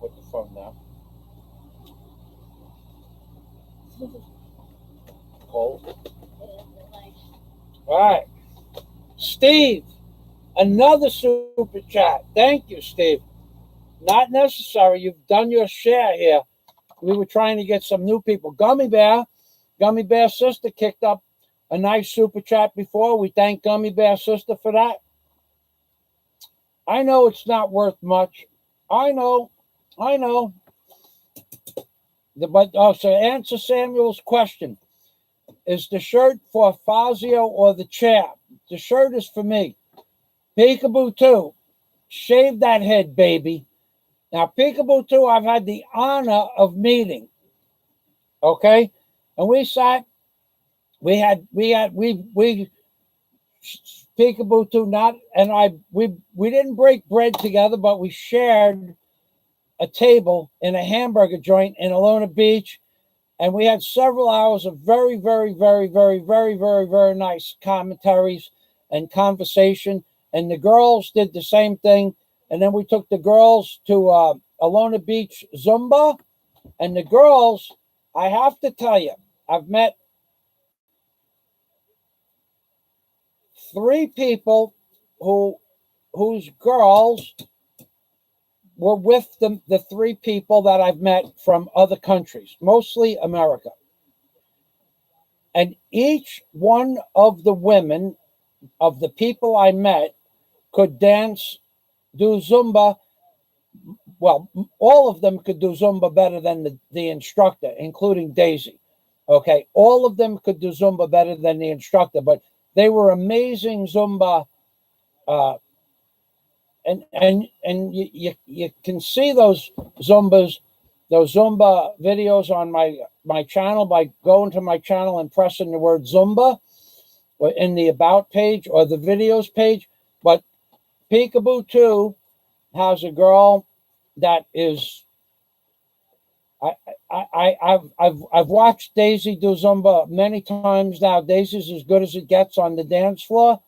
Put the phone down. Cold. All right. Steve, another super chat. Thank you, Steve. Not necessary. You've done your share here. We were trying to get some new people. Gummy Bear's sister kicked up a nice super chat before. We thank Gummy Bear's sister for that. I know it's not worth much. I know. So answer Samuel's question. Is the shirt for Fazio or the chair? The shirt is for me. Peekaboo 2, shave that head, baby. Now, Peekaboo 2, I've had the honor of meeting. Okay? And we sat, we Peekaboo 2, we didn't break bread together, but we shared a table in a hamburger joint in Alona Beach. And we had several hours of very, very, very, very, very, very, very nice commentaries and conversation. And the girls did the same thing. And then we took the girls to Alona Beach Zumba. And the girls, I have to tell you, I've met 3 people whose girls were with the 3 people that I've met from other countries, mostly America. And each one of the women of the people I met could dance, do Zumba. Well, all of them could do Zumba better than the instructor, including Daisy. Okay, all of them could do Zumba better than the instructor, but they were amazing Zumba. And you can see those Zumba videos on my channel by going to my channel and pressing the word Zumba or in the About page or the videos page. But Peekaboo 2 has a girl that is. I've watched Daisy do Zumba many times now. Daisy's as good as it gets on the dance floor.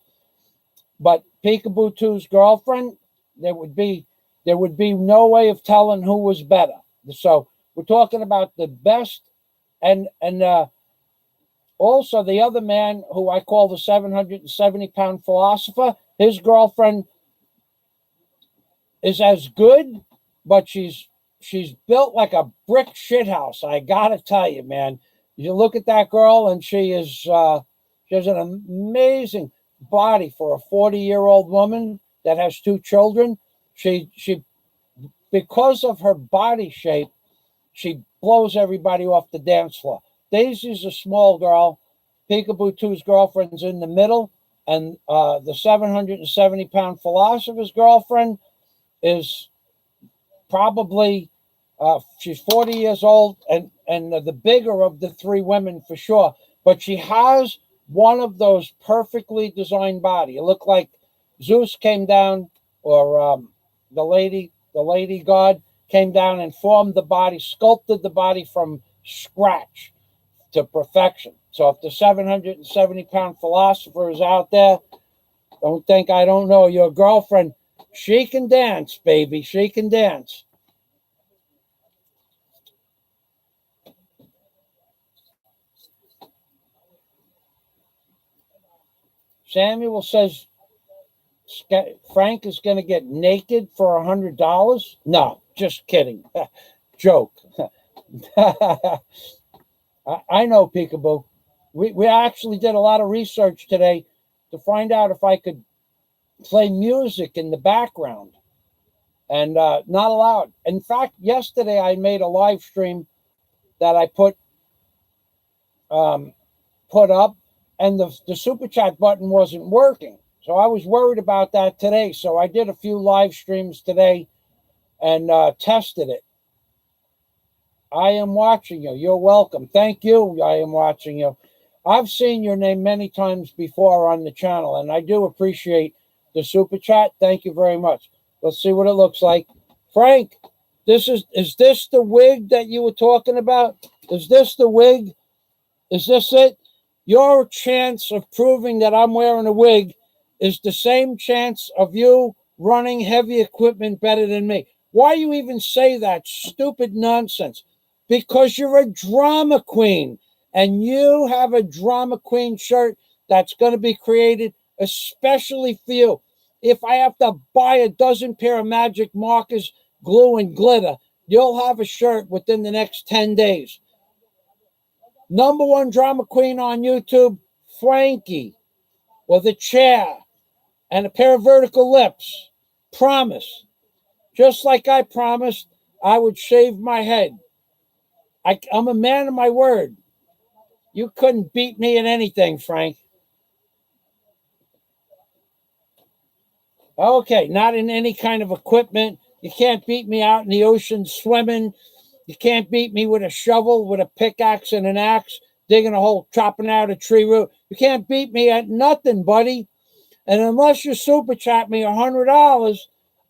But Peekaboo 2's girlfriend, there would be no way of telling who was better. So we're talking about the best, and also the other man who I call the 770-pound philosopher. His girlfriend is as good, but she's built like a brick shithouse. I gotta tell you, man. You look at that girl, and she has an amazing body for a 40-year-old woman that has 2 children. She because of her body shape, she blows everybody off the dance floor. Daisy's a small girl. Peekaboo 2's girlfriend's in the middle, and the 770-pound philosopher's girlfriend is probably she's 40 years old and the bigger of the 3 women for sure. But she has one of those perfectly designed body. It looked like Zeus came down, or the lady god came down and formed the body, sculpted the body from scratch to perfection. So if the 770-pound philosopher is out there, don't think I don't know your girlfriend. She can dance, baby. She can dance. Samuel says Frank is going to get naked for $100. No, just kidding. Joke. I know, Peekaboo. We actually did a lot of research today to find out if I could play music in the background, and not allowed. In fact, yesterday I made a live stream that I put put up, and the super chat button wasn't working. So I was worried about that today. So I did a few live streams today and tested it. I am watching you. You're welcome. Thank you. I am watching you. I've seen your name many times before on the channel, and I do appreciate the super chat. Thank you very much. Let's see what it looks like. Frank, is this the wig that you were talking about? Is this the wig? Is this it? Your chance of proving that I'm wearing a wig is the same chance of you running heavy equipment better than me. Why you even say that stupid nonsense? Because you're a drama queen, and you have a drama queen shirt that's going to be created especially for you. If I have to buy a dozen pair of magic markers, glue, and glitter, you'll have a shirt within the next 10 days. Number one drama queen on YouTube, Frankie, with a chair and a pair of vertical lips. Promise. Just like I promised, I would shave my head. I'm a man of my word. You couldn't beat me at anything, Frank. Okay, not in any kind of equipment. You can't beat me out in the ocean swimming. You can't beat me with a shovel, with a pickaxe and an axe, digging a hole, chopping out a tree root. You can't beat me at nothing, buddy. And unless you super chat me $100,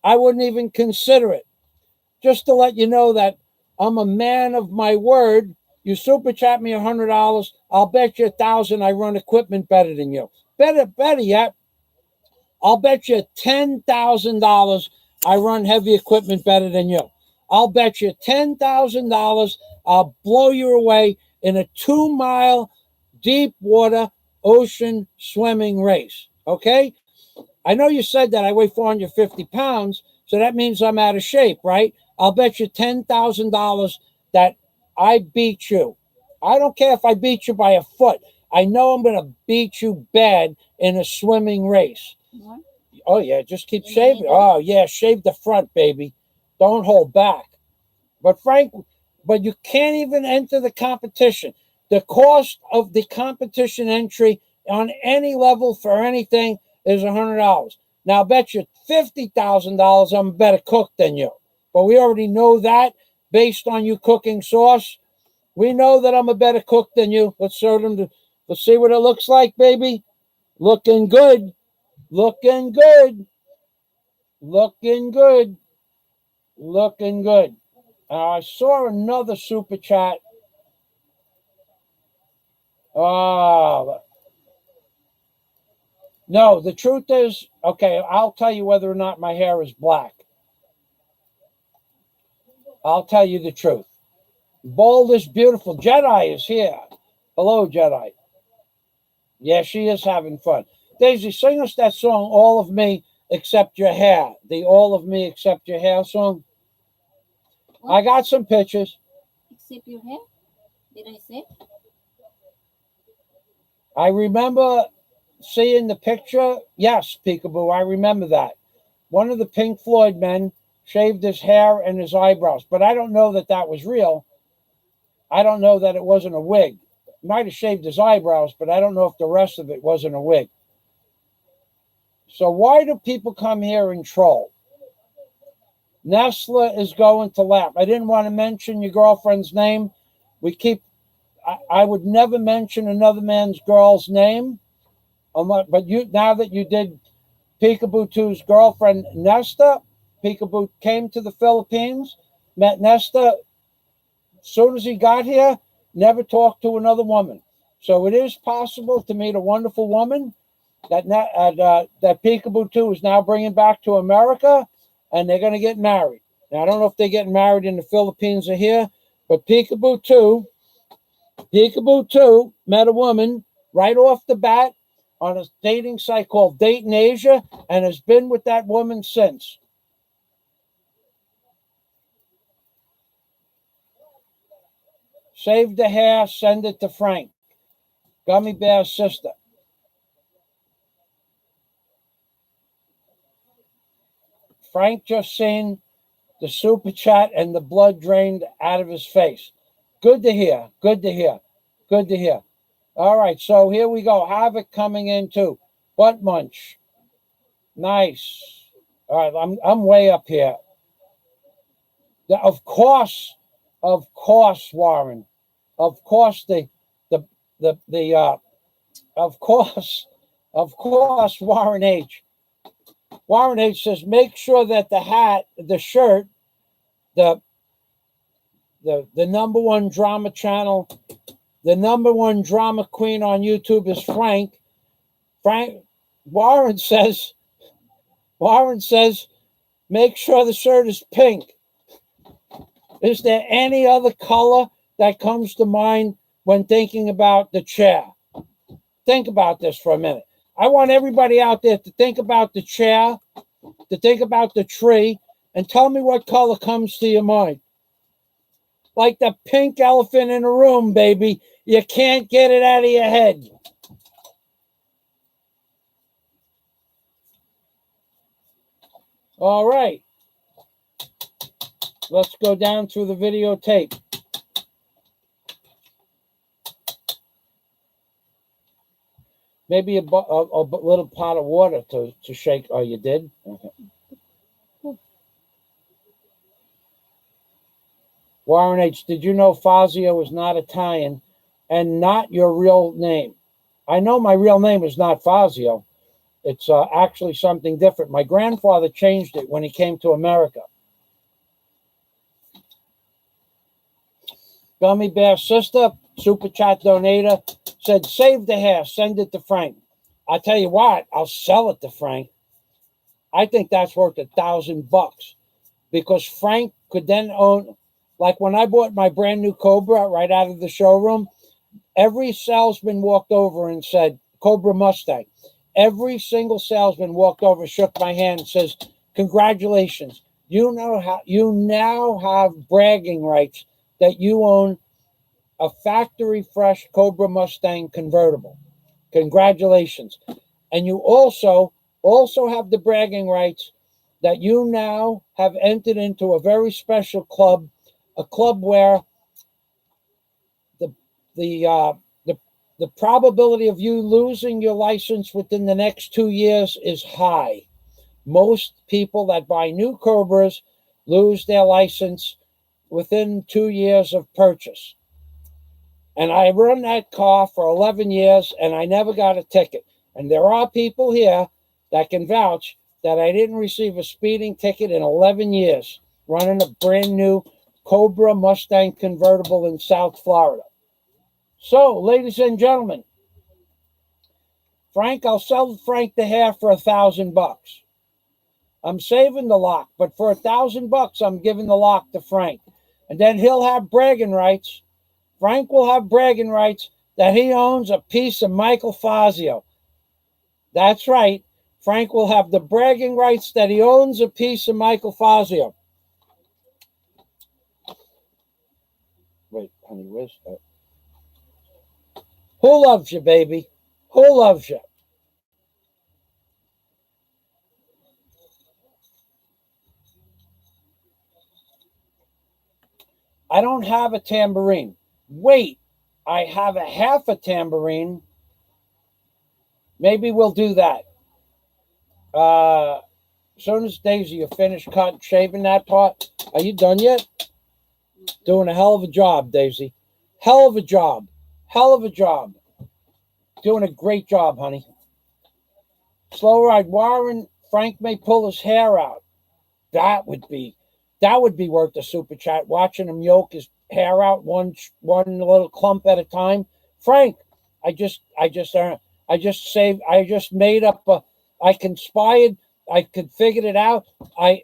I wouldn't even consider it. Just to let you know that I'm a man of my word. You super chat me $100, I'll bet you 1,000 I run equipment better than you. Better yet, I'll bet you $10,000 I run heavy equipment better than you. I'll bet you $10,000 I'll blow you away in a 2-mile deep water ocean swimming race. Okay? I know you said that I weigh 450 pounds, so that means I'm out of shape, right? I'll bet you $10,000 that I beat you. I don't care if I beat you by a foot. I know I'm going to beat you bad in a swimming race. What? Oh, yeah, just keep shaving. Oh, yeah, shave the front, baby. Don't hold back. But Frank, you can't even enter the competition. The cost of the competition entry on any level for anything is $100. Now, I bet you $50,000 I'm a better cook than you. But we already know that based on you cooking sauce. We know that I'm a better cook than you. Let's serve them. Let's see what it looks like, baby. Looking good. Looking good. Looking good. Looking good. I saw another super chat. No, the truth is, okay, I'll tell you whether or not my hair is black. I'll tell you the truth. Bold is beautiful. Jedi is here. Hello, Jedi. Yeah, she is having fun. Daisy, sing us that song, All of Me Except Your Hair. The All of Me Except Your Hair song. What? I got some pictures. Except your hair? Did I say? I remember seeing the picture. Yes, Peekaboo, I remember that. One of the Pink Floyd men shaved his hair and his eyebrows, but I don't know that that was real. I don't know that it wasn't a wig. He might have shaved his eyebrows, but I don't know if the rest of it wasn't a wig. So why do people come here and troll? Nestle is going to laugh. I didn't want to mention your girlfriend's name. I would never mention another man's girl's name. But you, now that you did Peekaboo 2's girlfriend, Nesta, Peekaboo came to the Philippines, met Nesta. As soon as he got here, never talked to another woman. So it is possible to meet a wonderful woman that Peekaboo 2 is now bringing back to America, and they're going to get married. Now, I don't know if they're getting married in the Philippines or here, but Peekaboo 2 met a woman right off the bat on a dating site called Date in Asia and has been with that woman since. Save the hair, send it to Frank. Gummy Bear's sister. Frank just seen the super chat and the blood drained out of his face. Good to hear. Good to hear. Good to hear. All right, so here we go. Havoc coming in too. Butt munch. Nice. All right, I'm way up here. Of course, Warren. Of course, of course, Warren H. Warren H says, make sure that the hat, the shirt, the number one drama channel, the number one drama queen on YouTube is Frank. Warren says, make sure the shirt is pink. Is there any other color that comes to mind when thinking about the chair? Think about this for a minute. I want everybody out there to think about the chair, to think about the tree, and tell me what color comes to your mind. Like the pink elephant in the room, baby. You can't get it out of your head. All right. Let's go down through the videotape. Maybe a little pot of water to shake. Oh, you did? Okay. Warren H., did you know Fazio is not Italian and not your real name? I know my real name is not Fazio. It's actually something different. My grandfather changed it when he came to America. Gummy Bear Sister, Super Chat Donator, said, save the hair, send it to Frank. I'll tell you what, I'll sell it to Frank. I think that's worth $1,000 because Frank could then own, like when I bought my brand new Cobra right out of the showroom, every salesman walked over and said, Cobra Mustang. Every single salesman walked over, shook my hand, and says, congratulations. You now have bragging rights that you own a factory fresh Cobra Mustang convertible. Congratulations. And you also have the bragging rights that you now have entered into a very special club, a club where the probability of you losing your license within the next 2 years is high. Most people that buy new Cobras lose their license within 2 years of purchase. And I run that car for 11 years and I never got a ticket. And there are people here that can vouch that I didn't receive a speeding ticket in 11 years running a brand new Cobra Mustang convertible in South Florida. So, ladies and gentlemen, Frank, I'll sell Frank the hair for $1,000. I'm saving the lock, but for $1,000, I'm giving the lock to Frank. And then he'll have bragging rights. Frank will have bragging rights that he owns a piece of Michael Fazio. That's right. Frank will have the bragging rights that he owns a piece of Michael Fazio. Wait, honey, where's that? Who loves you, baby? Who loves you? I don't have a tambourine. Wait, I have a half a tambourine. Maybe we'll do that. As soon as Daisy, you finish shaving that part. Are you done yet? Doing a hell of a job, Daisy. Hell of a job. Hell of a job. Doing a great job, honey. Slow ride. Warren, Frank may pull his hair out. That would be worth a super chat. Watching him yoke his hair out one little clump at a time. Frank, I just made up I conspired. I could figure it out. A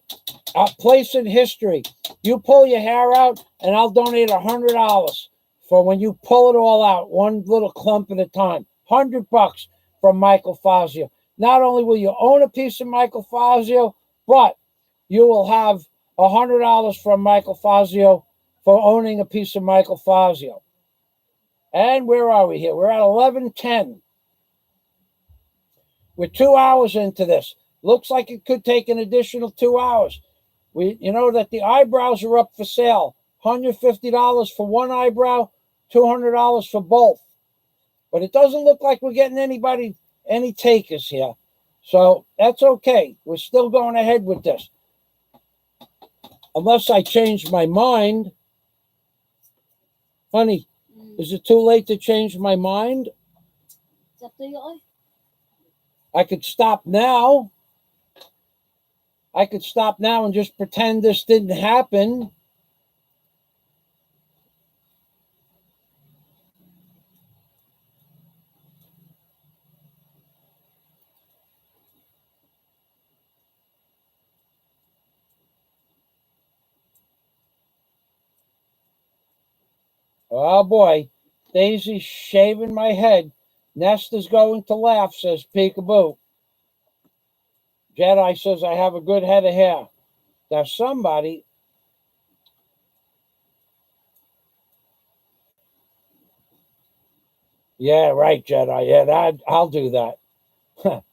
place in history. You pull your hair out, and I'll donate $100 for when you pull it all out, one little clump at a time. $100 from Michael Fazio. Not only will you own a piece of Michael Fazio, but you will have $100 from Michael Fazio for owning a piece of Michael Fazio. And where are we here? We're at 11:10. We're 2 hours into this. Looks like it could take an additional 2 hours. You know that the eyebrows are up for sale. $150 for one eyebrow, $200 for both. But it doesn't look like we're getting any takers here. So that's okay. We're still going ahead with this. Unless I change my mind. Honey, is it too late to change my mind? It's up to you, oy. I could stop now. I could stop now and just pretend this didn't happen. Oh boy, Daisy's shaving my head. Nesta's going to laugh, says Peekaboo. Jedi says I have a good head of hair. There's somebody. Yeah, right, Jedi. Yeah, I'll do that.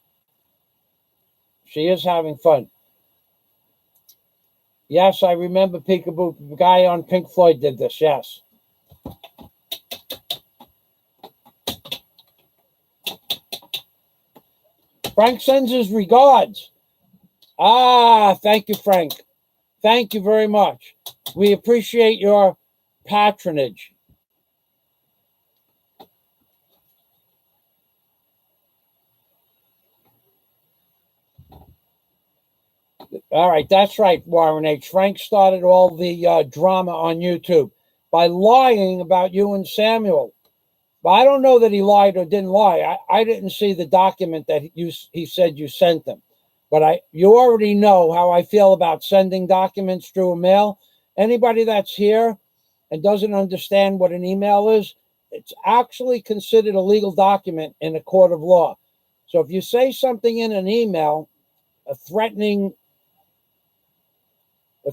She is having fun. Yes, I remember Peekaboo. The guy on Pink Floyd did this, yes. Frank sends his regards. Ah, thank you, Frank. Thank you very much. We appreciate your patronage. All right, that's right, Warren H. Frank started all the drama on YouTube by lying about you and Samuel. But I don't know that he lied or didn't lie. I didn't see the document that he said you sent him. But you already know how I feel about sending documents through a mail. Anybody that's here and doesn't understand what an email is, it's actually considered a legal document in a court of law. So if you say something in an email, if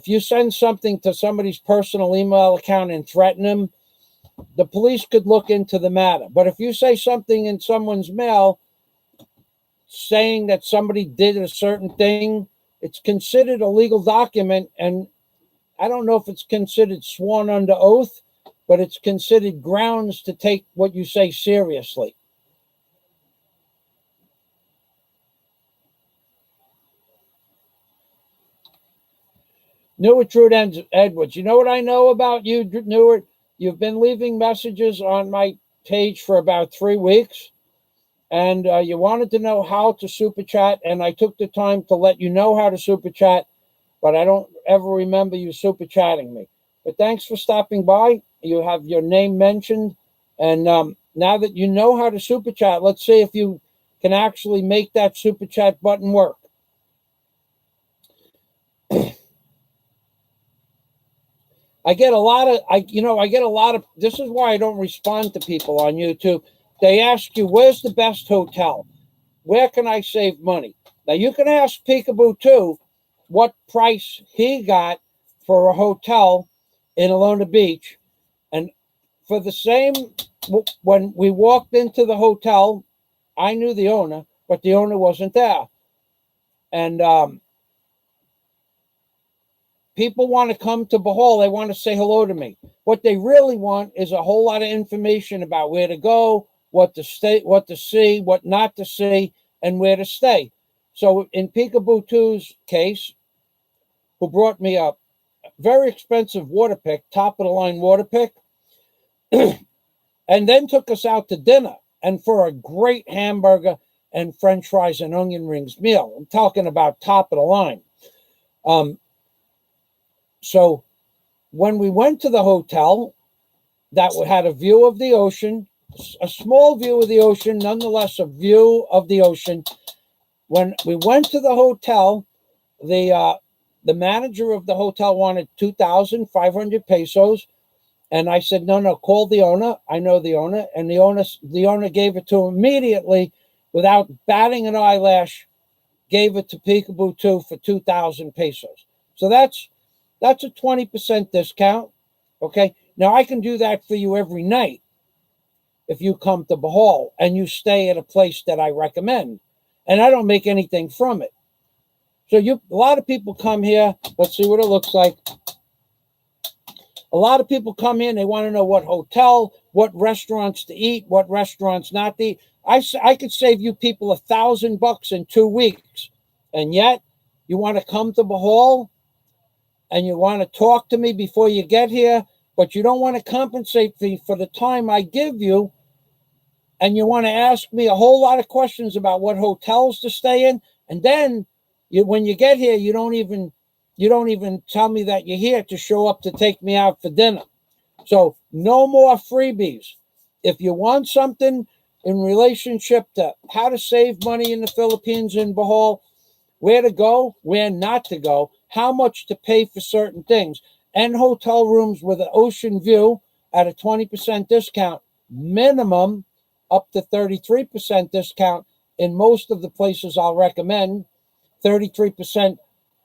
you send something to somebody's personal email account and threaten them, the police could look into the matter. But if you say something in someone's mail saying that somebody did a certain thing, it's considered a legal document. And I don't know if it's considered sworn under oath, but it's considered grounds to take what you say seriously. Newark Drew Edwards. You know what I know about you, Newark? You've been leaving messages on my page for about 3 weeks, and you wanted to know how to super chat, and I took the time to let you know how to super chat, but I don't ever remember you super chatting me. But thanks for stopping by. You have your name mentioned, and now that you know how to super chat, let's see if you can actually make that super chat button work. I get a lot of, this is why I don't respond to people on YouTube. They ask you, where's the best hotel? Where can I save money? Now, you can ask Peekaboo, too, what price he got for a hotel in Alona Beach. And for the same, when we walked into the hotel, I knew the owner, but the owner wasn't there. And people want to come to Bohol. They want to say hello to me. What they really want is a whole lot of information about where to go, what to see, what not to see, and where to stay. So in Peekaboo 2's case, who brought me a very expensive water pick, top of the line water pick, and then took us out to dinner and for a great hamburger and French fries and onion rings meal. I'm talking about top of the line. So when we went to the hotel that had a view of the ocean, a small view of the ocean, nonetheless a view of the ocean. When we went to the hotel, the manager of the hotel wanted 2,500 pesos. And I said, no, call the owner. I know the owner. And the owner gave it to him immediately without batting an eyelash, gave it to Peekaboo 2 for 2,000 pesos. So that's a 20% discount. Okay. Now I can do that for you every night if you come to Bohol and you stay at a place that I recommend. And I don't make anything from it. So a lot of people come here. Let's see what it looks like. A lot of people come in, they want to know what hotel, what restaurants to eat, what restaurants not to eat. I could save you people $1,000 in 2 weeks. And yet, you want to come to the hall and you want to talk to me before you get here, but you don't want to compensate me for the time I give you. And you want to ask me a whole lot of questions about what hotels to stay in. And then when you get here, you don't even tell me that you're here to show up to take me out for dinner. So no more freebies. If you want something in relationship to how to save money in the Philippines and Bohol, where to go, where not to go, how much to pay for certain things, and hotel rooms with an ocean view at a 20% discount, minimum up to 33% discount in most of the places I'll recommend, 33%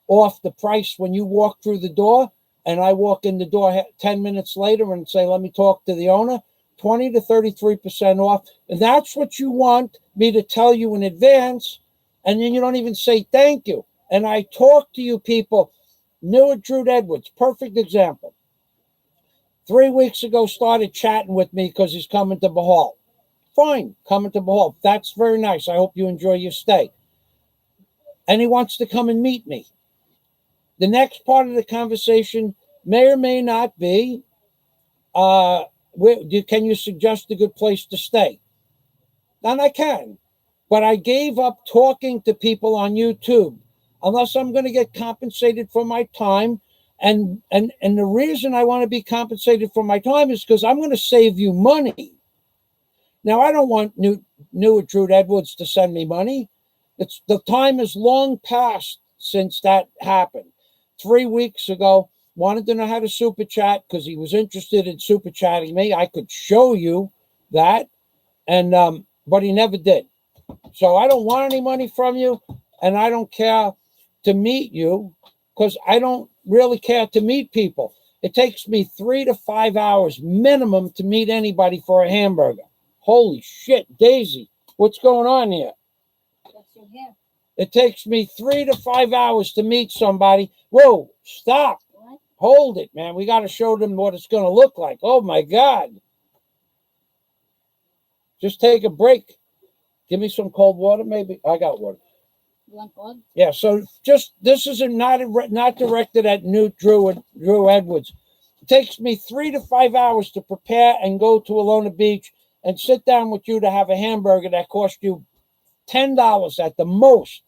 off the price when you walk through the door, and I walk in the door 10 minutes later and say, let me talk to the owner, 20 to 33% off. And that's what you want me to tell you in advance, and then you don't even say thank you. And I talk to you people. New at Drew Edwards, perfect example. 3 weeks ago, started chatting with me because he's coming to Bohol. Fine, coming to Bohol. That's very nice. I hope you enjoy your stay. And he wants to come and meet me. The next part of the conversation may or may not be, can you suggest a good place to stay? And I can. But I gave up talking to people on YouTube unless I'm going to get compensated for my time. And the reason I want to be compensated for my time is because I'm going to save you money. Now, I don't want new at Drew Edwards to send me money. The time is long past since that happened. 3 weeks ago, wanted to know how to super chat because he was interested in super chatting me. I could show you that, and but he never did. So I don't want any money from you, and I don't care to meet you because I don't really care to meet people. It takes me 3 to 5 hours minimum to meet anybody for a hamburger. Holy shit, Daisy, what's going on here? What's your hair? It takes me 3 to 5 hours to meet somebody. Whoa, stop. What? Hold it, man. We got to show them what it's going to look like. Oh, my God. Just take a break. Give me some cold water, maybe. I got water. You want cold? Yeah, so just this is not directed at new Drew Edwards. It takes me 3 to 5 hours to prepare and go to Alona Beach and sit down with you to have a hamburger that cost you $10 at the most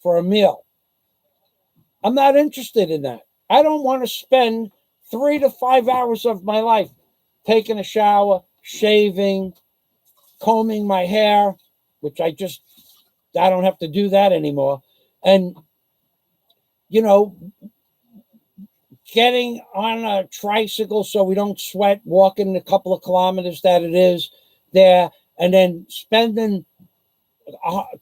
for a meal. I'm not interested in that. I don't want to spend 3 to 5 hours of my life taking a shower, shaving, combing my hair, which I don't have to do that anymore. And, getting on a tricycle so we don't sweat, walking the couple of kilometers that it is there, and then spending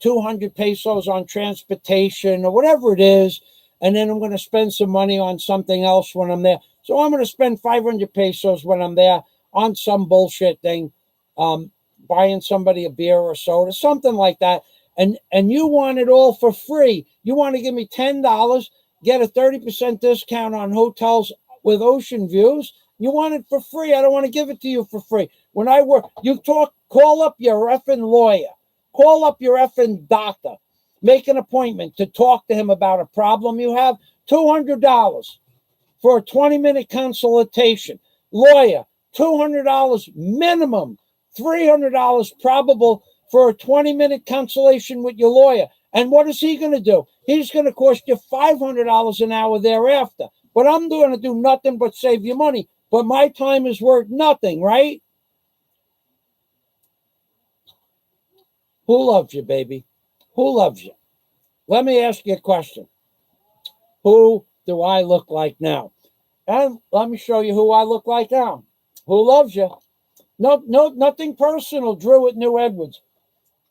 200 pesos on transportation or whatever it is, and then I'm going to spend some money on something else when I'm there. So I'm going to spend 500 pesos when I'm there on some bullshit thing, buying somebody a beer or a soda, something like that. And you want it all for free. You want to give me $10, get a 30% discount on hotels with ocean views. You want it for free. I don't want to give it to you for free. When I work, call up your effing lawyer. Call up your effing doctor. Make an appointment to talk to him about a problem you have. $200 for a 20-minute consultation. Lawyer, $200 minimum. $300 probable for a 20-minute consultation with your lawyer. And what is he going to do? He's going to cost you $500 an hour thereafter. But I'm going to do nothing but save you money. But my time is worth nothing, right? Who loves you, baby? Who loves you? Let me ask you a question. Who do I look like now? And let me show you who I look like now. Who loves you? No, nothing personal, Drew at New Edwards.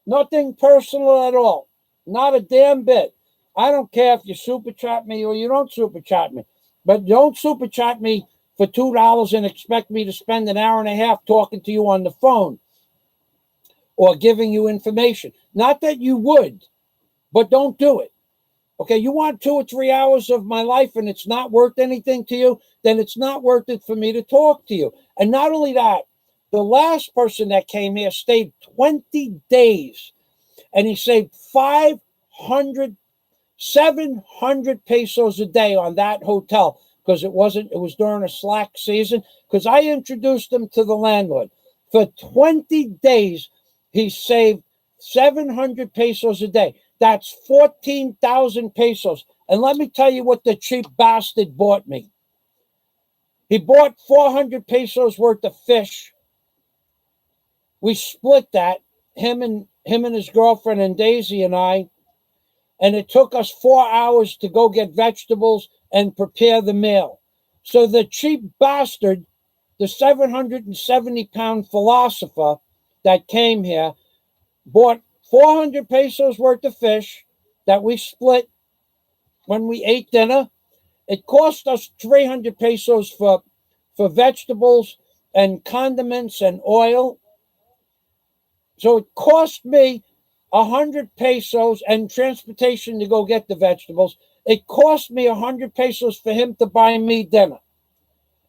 Nothing personal at all. Not a damn bit. I don't care if you super chat me or you don't super chat me. But don't super chat me for $2 and expect me to spend an hour and a half talking to you on the phone or giving you information. Not that you would, but don't do it. Okay, you want 2 or 3 hours of my life and it's not worth anything to you, then it's not worth it for me to talk to you. And not only that, the last person that came here stayed 20 days and he saved 700 pesos a day on that hotel because it was during a slack season because I introduced him to the landlord. For 20 days, he saved 700 pesos a day. That's 14,000 pesos. And let me tell you what the cheap bastard bought me. He bought 400 pesos worth of fish. We split that, him and his girlfriend and Daisy and I, and it took us 4 hours to go get vegetables and prepare the meal. So the cheap bastard, the 770-pound philosopher that came here, bought 400 pesos worth of fish that we split when we ate dinner. It cost us 300 pesos for vegetables and condiments and oil. So it cost me 100 pesos and transportation to go get the vegetables. It cost me 100 pesos for him to buy me dinner.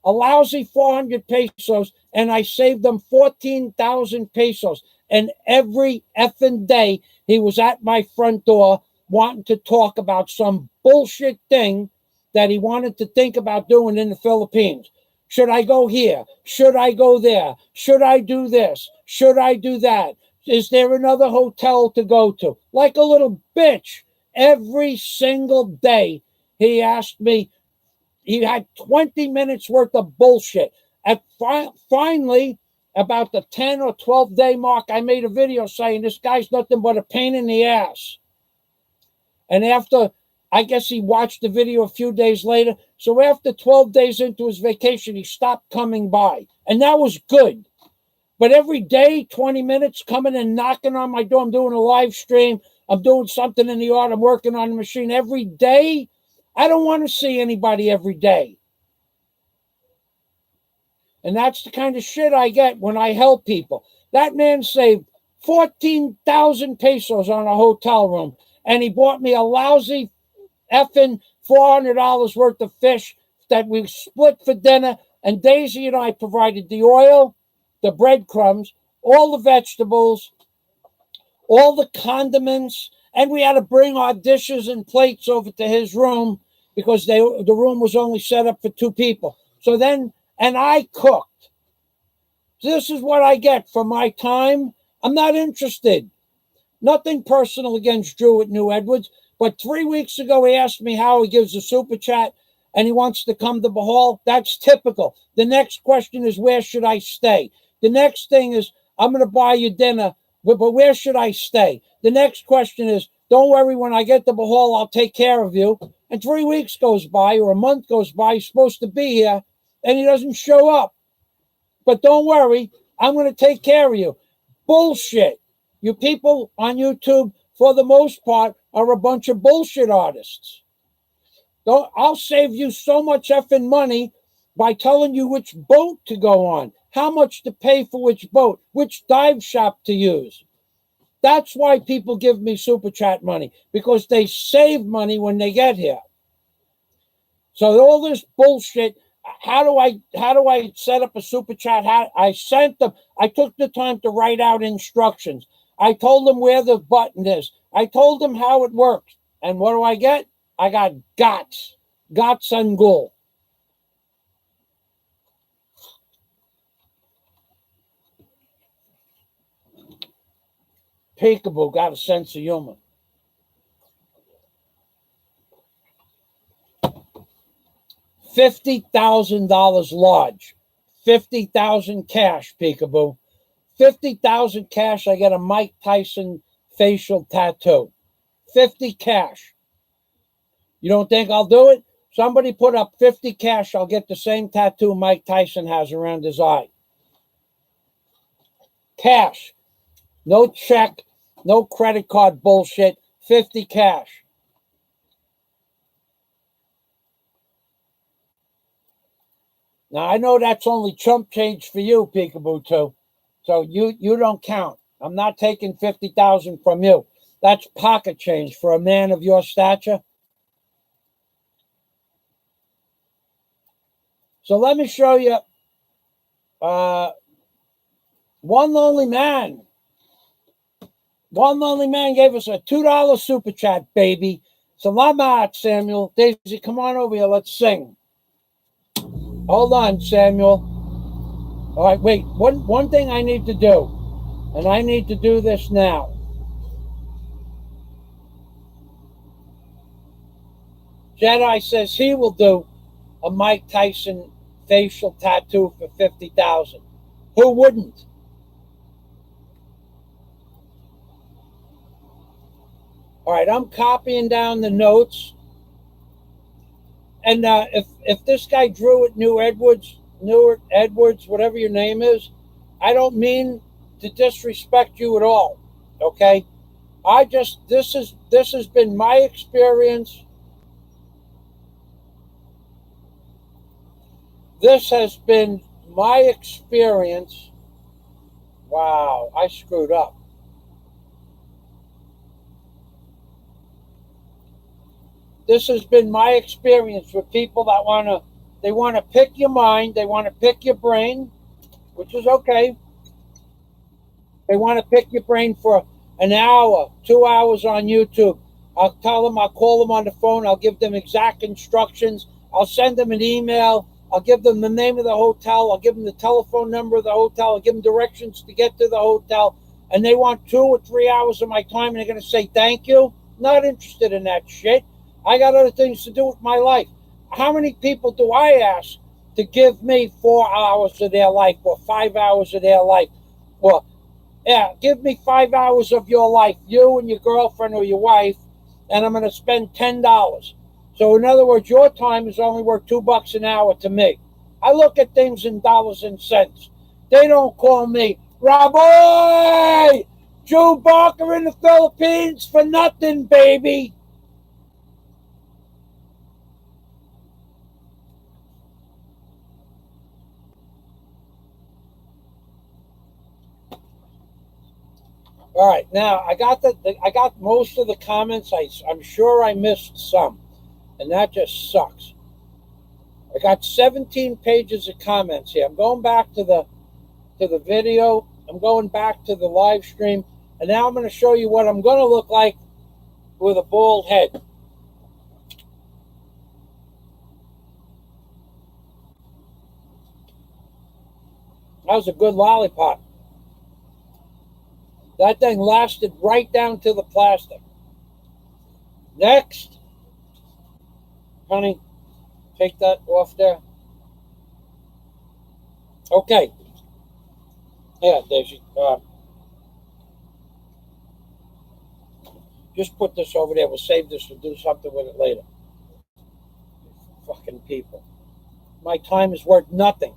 A lousy 400 pesos, and I saved them 14,000 pesos. And every effing day, he was at my front door wanting to talk about some bullshit thing that he wanted to think about doing in the Philippines. Should I go here? Should I go there? Should I do this? Should I do that? Is there another hotel to go to? Like a little bitch. Every single day, he asked me. He had 20 minutes worth of bullshit. Finally, about the 10 or 12 day mark, I made a video saying this guy's nothing but a pain in the ass. And after, I guess he watched the video a few days later. So after 12 days into his vacation, he stopped coming by. And that was good. But every day, 20 minutes, coming and knocking on my door. I'm doing a live stream. I'm doing something in the art. I'm working on the machine every day. I don't want to see anybody every day. And that's the kind of shit I get when I help people. That man saved 14,000 pesos on a hotel room. And he bought me a lousy effing $400 worth of fish that we split for dinner. And Daisy and I provided the oil, the breadcrumbs, all the vegetables, all the condiments. And we had to bring our dishes and plates over to his room because the room was only set up for 2 people. So then, and I cooked. So this is what I get for my time. I'm not interested. Nothing personal against Drew at New Edwards. But 3 weeks ago, he asked me how he gives a super chat and he wants to come to Bahal. That's typical. The next question is, where should I stay? The next thing is, I'm going to buy you dinner, but where should I stay? The next question is, don't worry, when I get to Bahal, I'll take care of you. And 3 weeks goes by or a month goes by. He's supposed to be here and he doesn't show up. But don't worry, I'm going to take care of you. Bullshit. You people on YouTube, for the most part, are a bunch of bullshit artists. I'll save you so much effing money by telling you which boat to go on, how much to pay for which boat, which dive shop to use. That's why people give me super chat money, because they save money when they get here. So all this bullshit, how do I set up a super chat? I sent them, I took the time to write out instructions. I told them where the button is. I told them how it works. And what do I get? I got Gats and Gul. Peekaboo got a sense of humor. $50,000 lodge. 50,000 cash, Peekaboo. 50,000 cash, I get a Mike Tyson facial tattoo. 50 cash. You don't think I'll do it? Somebody put up 50 cash, I'll get the same tattoo Mike Tyson has around his eye. Cash. No check, no credit card bullshit. 50 cash. Now, I know that's only chump change for you, Peekaboo, too. So you don't count. I'm not taking 50,000 from you. That's pocket change for a man of your stature. So let me show you. One lonely man. One lonely man gave us a $2 super chat, baby. Salamat, Samuel. Daisy, come on over here. Let's sing. Hold on, Samuel. All right, wait. One thing I need to do, and I need to do this now. Jedi says he will do a Mike Tyson facial tattoo for $50,000. Who wouldn't? All right, I'm copying down the notes. And if this guy Drew at Newark Edwards, whatever your name is, I don't mean to disrespect you at all. Okay, this has been my experience. This has been my experience. Wow, I screwed up. This has been my experience with people that want to pick your mind, they want to pick your brain, which is okay. They want to pick your brain for an hour, 2 hours on YouTube. I'll call them on the phone. I'll give them exact instructions. I'll send them an email. I'll give them the name of the hotel. I'll give them the telephone number of the hotel. I'll give them directions to get to the hotel. And they want 2 or 3 hours of my time, and they're going to say, thank you. Not interested in that shit. I got other things to do with my life. How many people do I ask to give me 4 hours of their life or 5 hours of their life? Well, yeah, give me 5 hours of your life, you and your girlfriend or your wife, and I'm going to spend $10. So in other words, your time is only worth $2 an hour to me. I look at things in dollars and cents. They don't call me Rabbi Joe Barker in the Philippines for nothing, baby. All right, now I got most of the comments. I'm sure I missed some, and that just sucks. I got 17 pages of comments here. I'm going back to the video. I'm going back to the live stream, and now I'm going to show you what I'm going to look like with a bald head. That was a good lollipop. That thing lasted right down to the plastic. Next, honey, take that off there. Okay. Yeah, Daisy. Just put this over there. We'll save this. We'll do something with it later. Fucking people. My time is worth nothing.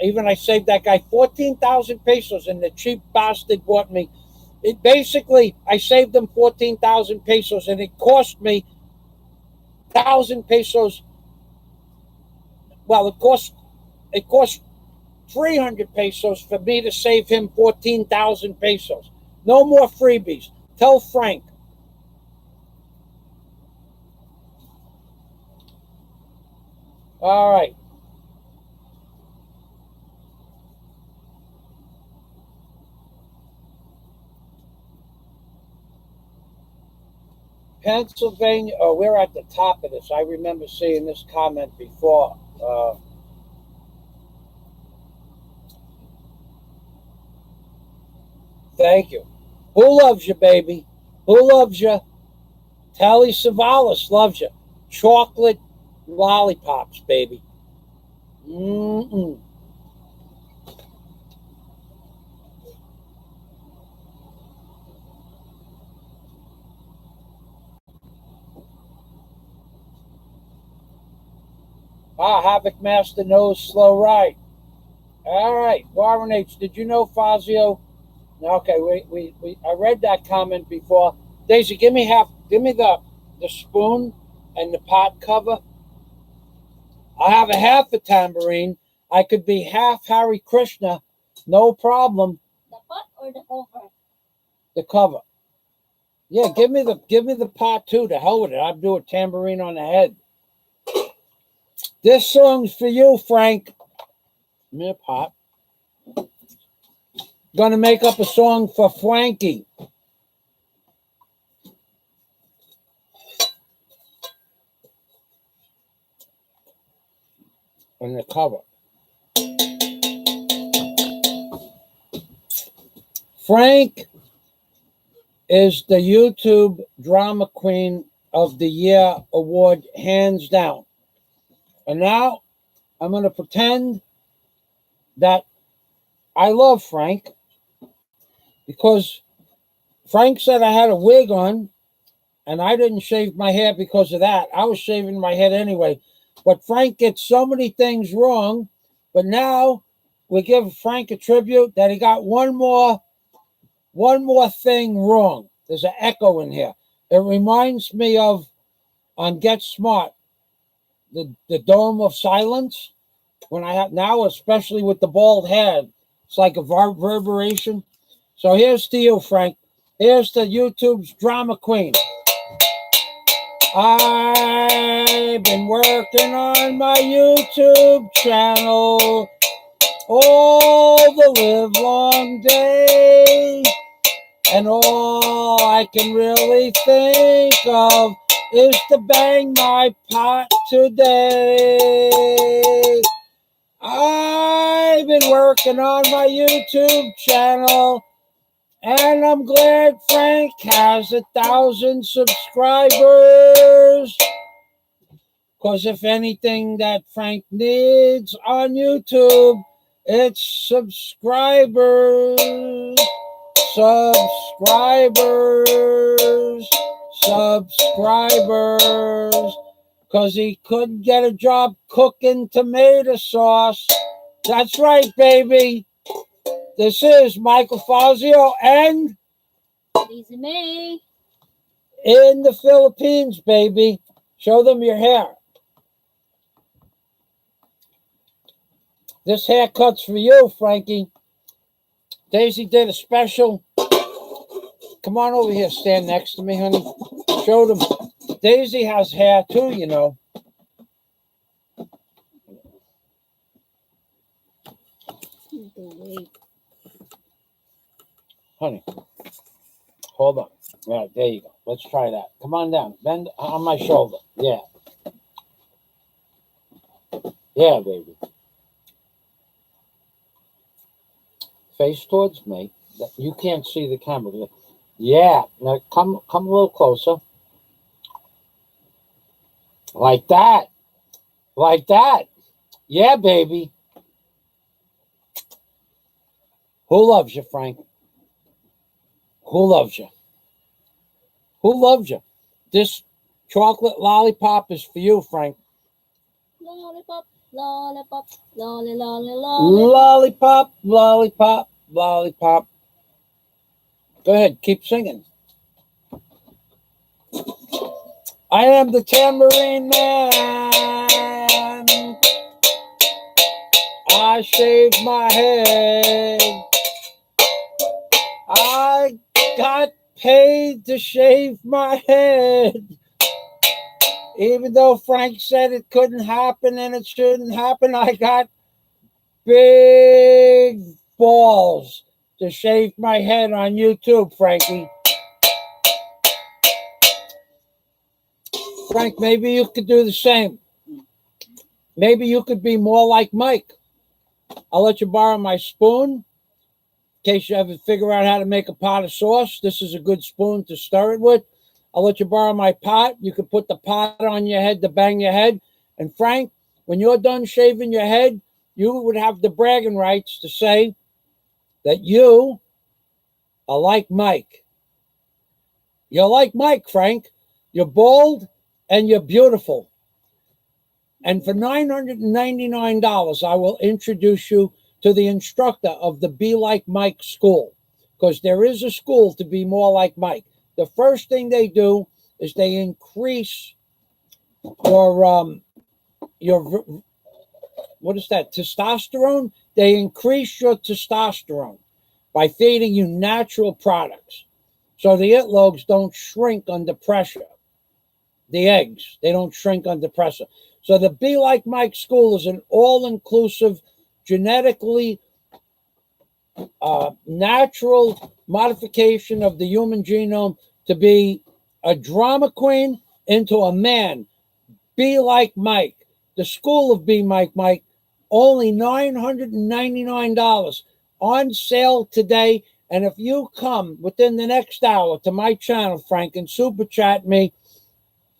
Even I saved that guy 14,000 pesos, and the cheap bastard bought me. It basically, I saved them 14,000 pesos, and it cost me 1,000 pesos. Well, it cost 300 pesos for me to save him 14,000 pesos. No more freebies. Tell Frank. All right. Pennsylvania. Oh, we're at the top of this. I remember seeing this comment before. Thank you. Who loves you, baby? Who loves you? Tally Savalas loves you. Chocolate lollipops, baby. Mm-mm. Havoc Master knows slow ride. All right, Warren H. Did you know Fazio? Okay, I read that comment before. Daisy, give me the spoon and the pot cover. I have a half a tambourine. I could be half Hare Krishna, no problem. The pot or the cover? The cover. Yeah, give me the pot too. To hell with it. I'll do a tambourine on the head. This song's for you, Frank. Give me a pot. Gonna make up a song for Frankie. On the cover. Frank is the YouTube Drama Queen of the Year award, hands down. And now I'm going to pretend that I love Frank because Frank said I had a wig on and I didn't shave my hair because of that. I was shaving my head anyway. But Frank gets so many things wrong. But now we give Frank a tribute that he got one more thing wrong. There's an echo in here. It reminds me of on Get Smart, the Dome of Silence. When I have now, especially with the bald head, it's like a reverberation. So here's to you, Frank. Here's to YouTube's Drama Queen. I've been working on my YouTube channel all the live long day. And all I can really think of is to bang my pot today. I've been working on my YouTube channel, and I'm glad Frank has 1,000 subscribers. Because if anything that Frank needs on YouTube, it's subscribers. Subscribers. Because he couldn't get a job cooking tomato sauce. That's right, baby. This is Michael Fazio and Lisa May in the Philippines, baby. Show them your hair. This haircut's for you, Frankie. Daisy did a special. Come on over here. Stand next to me, honey. Show them. Daisy has hair too, you know. Honey, hold on. Right, there you go. Let's try that. Come on down. Bend on my shoulder. Yeah. Yeah, baby. Face towards me. You can't see the camera. Yeah. Now come a little closer. Like that. Like that. Yeah, baby. Who loves you, Frank? Who loves you? Who loves you? This chocolate lollipop is for you, Frank. Lollipop, lollipop, lolly, lolly, Lollipop, lollipop, lollipop. Go ahead, keep singing. I am the tambourine man. I shaved my head. I got paid to shave my head. Even though Frank said it couldn't happen and it shouldn't happen, I got big balls to shave my head on YouTube, Frankie. Frank, maybe you could do the same. Maybe you could be more like Mike. I'll let you borrow my spoon in case you ever figure out how to make a pot of sauce. This is a good spoon to stir it with. I'll let you borrow my pot. You can put the pot on your head to bang your head. And Frank, when you're done shaving your head, you would have the bragging rights to say that you are like Mike. You're like Mike, Frank. You're bald and you're beautiful. And for $999, I will introduce you to the instructor of the Be Like Mike school, because there is a school to be more like Mike. The first thing they do is they increase your what is that, testosterone? They increase your testosterone by feeding you natural products. So the earlobes don't shrink under pressure. The eggs, they don't shrink under pressure. So the Be Like Mike School is an all-inclusive, genetically natural modification of the human genome to be a drama queen into a man. Be Like Mike. The School of Be Like Mike, only $999 on sale today. And if you come within the next hour to my channel, Frank, and super chat me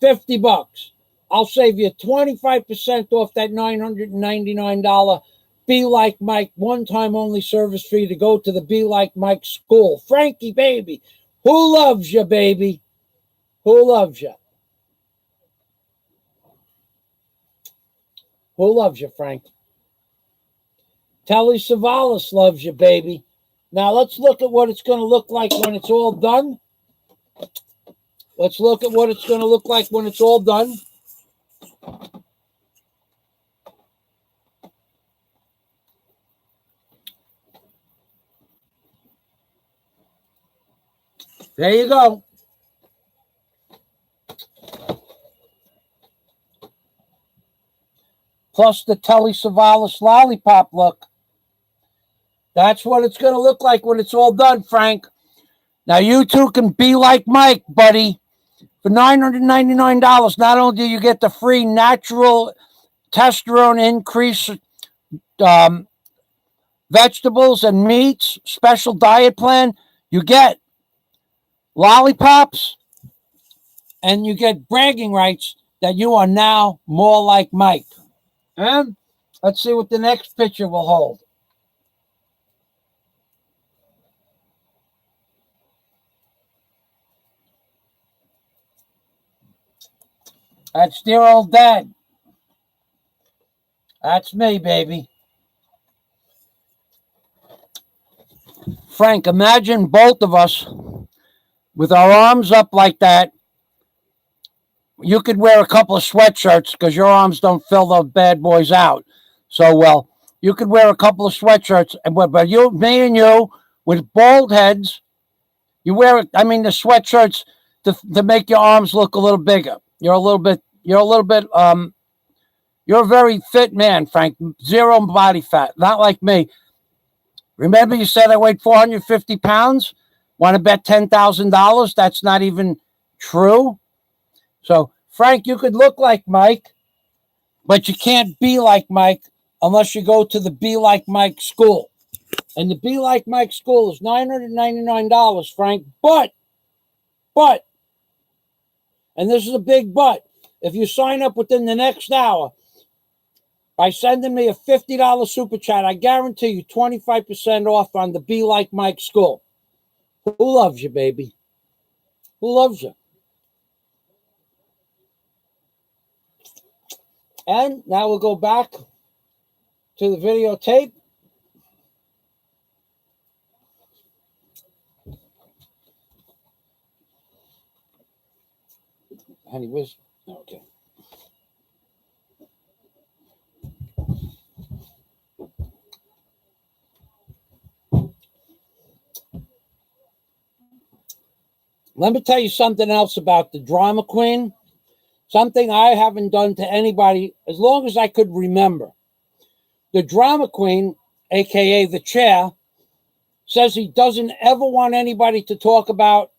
$50, I'll save you 25% off that $999 Be Like Mike one-time only service fee to go to the Be Like Mike School. Frankie, baby, who loves you, baby? Who loves you? Who loves you, Frank? Telly Savalas loves you, baby. Now let's look at what it's going to look like when it's all done. Let's look at what it's going to look like when it's all done. There you go. Plus the Telly Savalas lollipop look. That's what it's going to look like when it's all done, Frank. Now you too can be like Mike, buddy. For $999, not only do you get the free natural testosterone increase, vegetables and meats, special diet plan, you get lollipops, and you get bragging rights that you are now more like Mike. And let's see what the next picture will hold. That's dear old dad. That's me, baby. Frank, imagine both of us with our arms up like that. You could wear a couple of sweatshirts because your arms don't fill those bad boys out so well. You could wear a couple of sweatshirts, but you, me and you, with bald heads, you wear it. I mean, the sweatshirts to make your arms look a little bigger. You're a very fit man, Frank. Zero body fat, not like me. Remember you said I weighed 450 pounds? Want to bet $10,000? That's not even true. So, Frank, you could look like Mike, but you can't be like Mike unless you go to the Be Like Mike School. And the Be Like Mike School is $999, Frank. But, and this is a big but, if you sign up within the next hour by sending me a $50 super chat, I guarantee you 25% off on the Be Like Mike School. Who loves you, baby? Who loves you? And now we'll go back to the videotape. Honey, where's... Okay. Let me tell you something else about the drama queen. Something I haven't done to anybody as long as I could remember. The drama queen, a.k.a. the chair, says he doesn't ever want anybody to talk about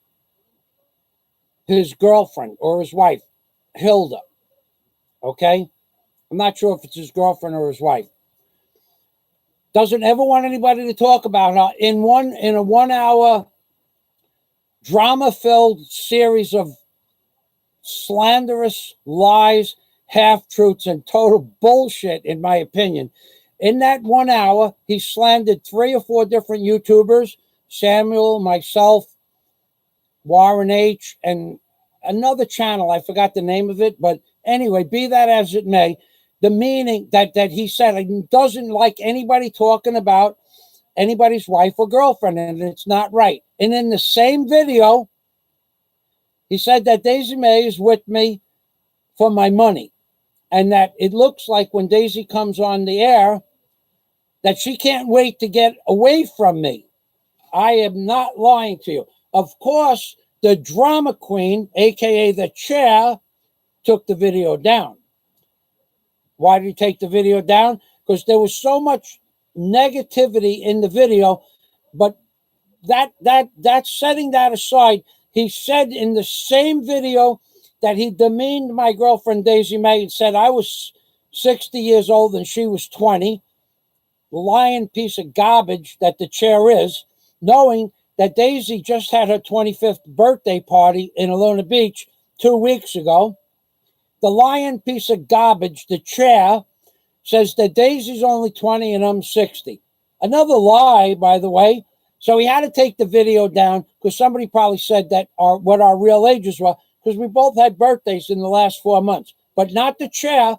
his girlfriend or his wife, Hilda. Okay? I'm not sure if it's his girlfriend or his wife. Doesn't ever want anybody to talk about her in a 1 hour drama-filled series of slanderous lies, half-truths, and total bullshit, in my opinion. In that 1 hour, he slandered 3 or 4 different YouTubers, Samuel, myself, Warren H., and another channel. I forgot the name of it, but anyway, be that as it may, the meaning that he said he doesn't like anybody talking about anybody's wife or girlfriend, and it's not right. And in the same video, he said that Daisy May is with me for my money, and that it looks like when Daisy comes on the air that she can't wait to get away from me. I am not lying to you. Of course, the drama queen, a.k.a. the chair, took the video down. Why did he take the video down? Because there was so much negativity in the video. But that's setting that aside. He said in the same video that he demeaned my girlfriend Daisy May and said I was 60 years old and she was 20. Lying piece of garbage that the chair is, knowing that Daisy just had her 25th birthday party in Alona Beach 2 weeks ago. The lying piece of garbage, the chair, says that Daisy's only 20 and I'm 60. Another lie, by the way. So he had to take the video down because somebody probably said that what our real ages were, because we both had birthdays in the last 4 months. But not the chair.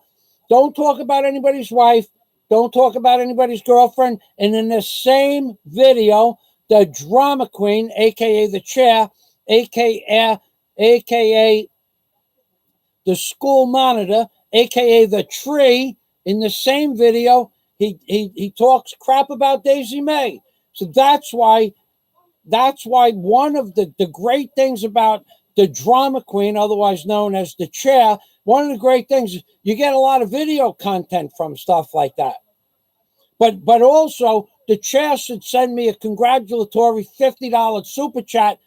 Don't talk about anybody's wife. Don't talk about anybody's girlfriend. And in the same video, the drama queen, a.k.a. the chair, a.k.a. the school monitor, a.k.a. the tree, in the same video, he talks crap about Daisy May. So that's why one of the great things about the drama queen, otherwise known as the chair, one of the great things is you get a lot of video content from stuff like that. But also, the chair should send me a congratulatory $50 super chat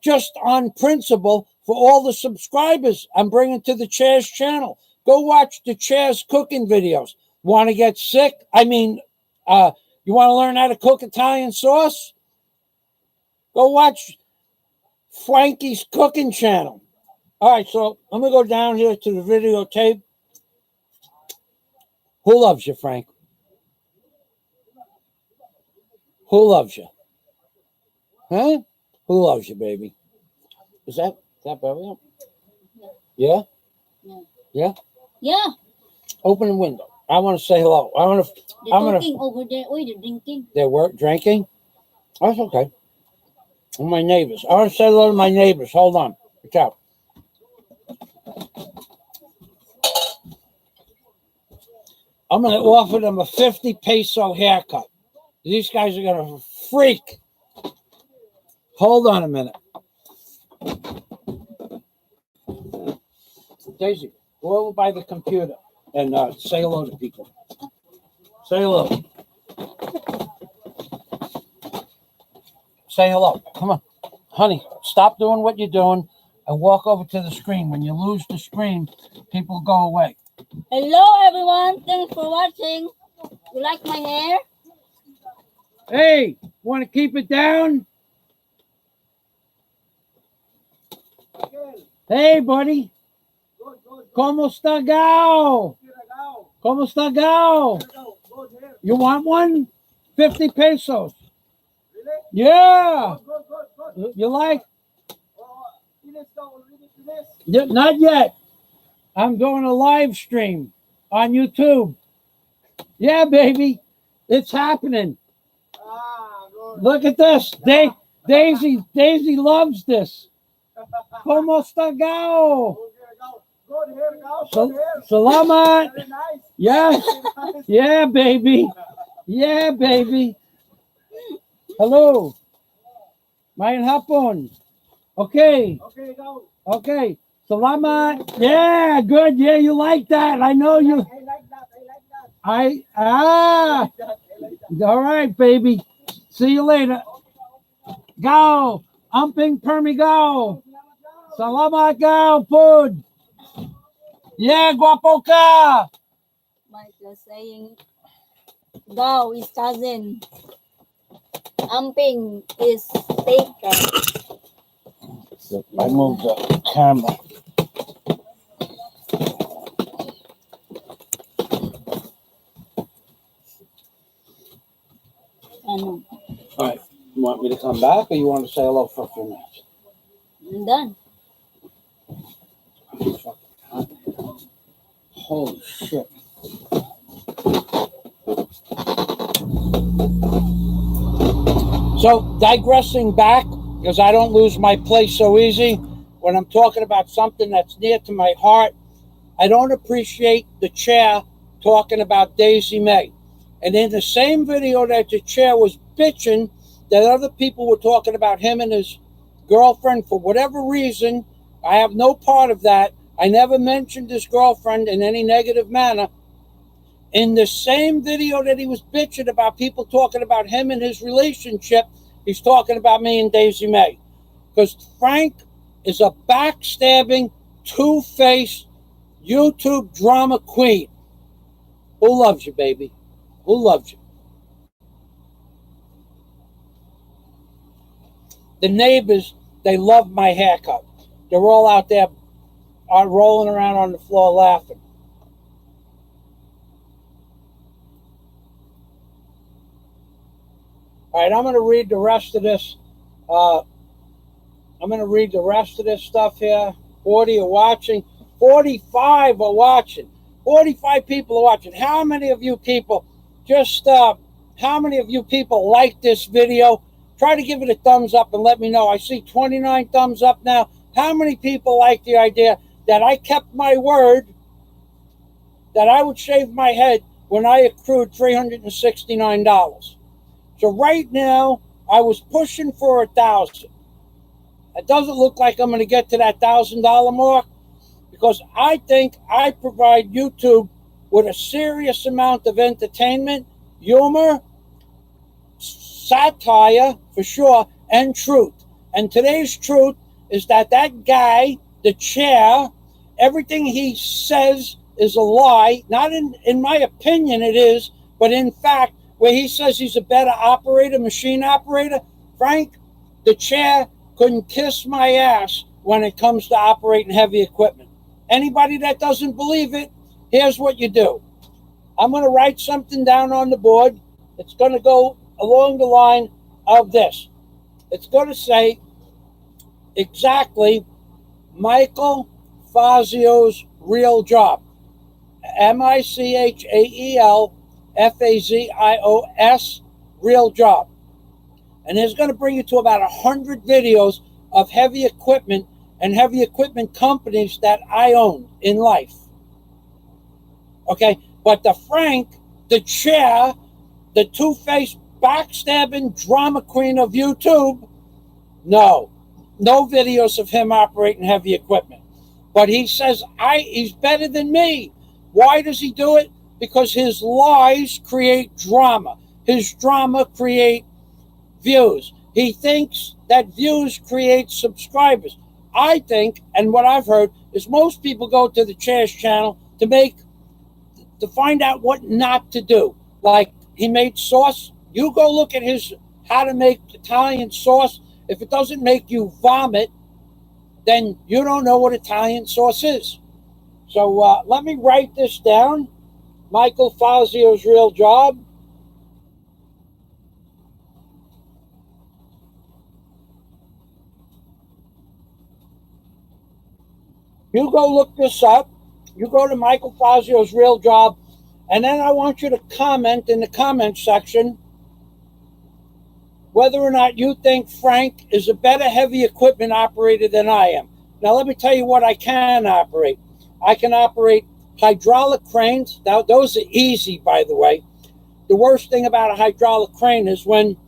just on principle for all the subscribers I'm bringing to the chair's channel. Go watch the chair's cooking videos. Want to get sick? I mean, you want to learn how to cook Italian sauce? Go watch Frankie's cooking channel. All right, so I'm going to go down here to the videotape. Who loves you, Frank? Who loves you? Huh? Who loves you, baby? Is that Beverly? Yeah? Yeah? Yeah. Open the window. I want to say hello. They're talking over there. Oh, they're drinking. They're drinking? That's okay. My neighbors. I want to say hello to my neighbors. Hold on. Watch out. I'm going to offer them a 50 peso haircut. These guys are going to freak. Hold on a minute. Daisy, go over by the computer and say hello to people. Say hello. Say hello. Come on. Honey, stop doing what you're doing and walk over to the screen. When you lose the screen, people go away. Hello, everyone. Thanks for watching. You like my hair? Hey, want to keep it down? Hey, buddy. ¿Cómo está, Gao? ¿Cómo está, Gao? You want one? 50 pesos. Yeah. You like? Yeah, not yet. I'm doing a live stream on YouTube. Yeah, baby. It's happening. Look at this. Daisy loves this. ¿Cómo está, Gao? Salamat. Yeah. Yeah, baby. Yeah, baby. Hello. Mayan hapon. Okay. Okay. Salamat. Yeah, good. Yeah, you like that. I know you. All right, baby. See you later. Go. Amping permi go. Salamat go, food. Yeah, guapo ka. Mike was saying, Gao is cousin. Amping is taker. I moved the camera. All right. You want me to come back or you want to say hello for a few minutes? I'm done. Holy shit. So, digressing back, because I don't lose my place so easy, when I'm talking about something that's near to my heart, I don't appreciate the chair talking about Daisy May. And in the same video that the chair was bitching that other people were talking about him and his girlfriend for whatever reason, I have no part of that. I never mentioned his girlfriend in any negative manner. In the same video that he was bitching about people talking about him and his relationship, he's talking about me and Daisy May. Because Frank is a backstabbing, two-faced YouTube drama queen. Who loves you, baby? Who loves you? The neighbors, they love my haircut. They're all out there rolling around on the floor laughing. All right, I'm going to read the rest of this. I'm going to read the rest of this stuff here. 40 are watching. 45 are watching. 45 people are watching. How many of you people how many of you people like this video? Try to give it a thumbs up and let me know. I see 29 thumbs up now. How many people like the idea that I kept my word that I would shave my head when I accrued $369? So right now, I was pushing for 1,000. It doesn't look like I'm going to get to that $1,000 mark because I think I provide YouTube with a serious amount of entertainment, humor, satire for sure, and truth. And today's truth is that guy, the chair, everything he says is a lie. Not in my opinion it is, but in fact, where he says he's a better operator, machine operator, Frank, the chair couldn't kiss my ass when it comes to operating heavy equipment. Anybody that doesn't believe it, here's what you do. I'm going to write something down on the board. It's going to go along the line of this. It's going to say exactly Michael Fazio's real job. MICHAELFAZIOS, real job. And it's going to bring you to about 100 videos of heavy equipment and heavy equipment companies that I own in life. Okay, but the Frank, the chair, the two-faced backstabbing drama queen of YouTube, no videos of him operating heavy equipment. But he says he's better than me. Why does he do it? Because his lies create drama. His drama create views. He thinks that views create subscribers. I think, and what I've heard, is most people go to the Chair's channel to find out what not to do. Like, he made sauce. You go look at his how to make Italian sauce. If it doesn't make you vomit, then you don't know what Italian sauce is. So let me write this down. Michael Fazio's real job. You go look this up. You go to Michael Fazio's real job, and then I want you to comment in the comment section whether or not you think Frank is a better heavy equipment operator than I am. Now, let me tell you what I can operate. I can operate hydraulic cranes. Now, those are easy, by the way. The worst thing about a hydraulic crane is when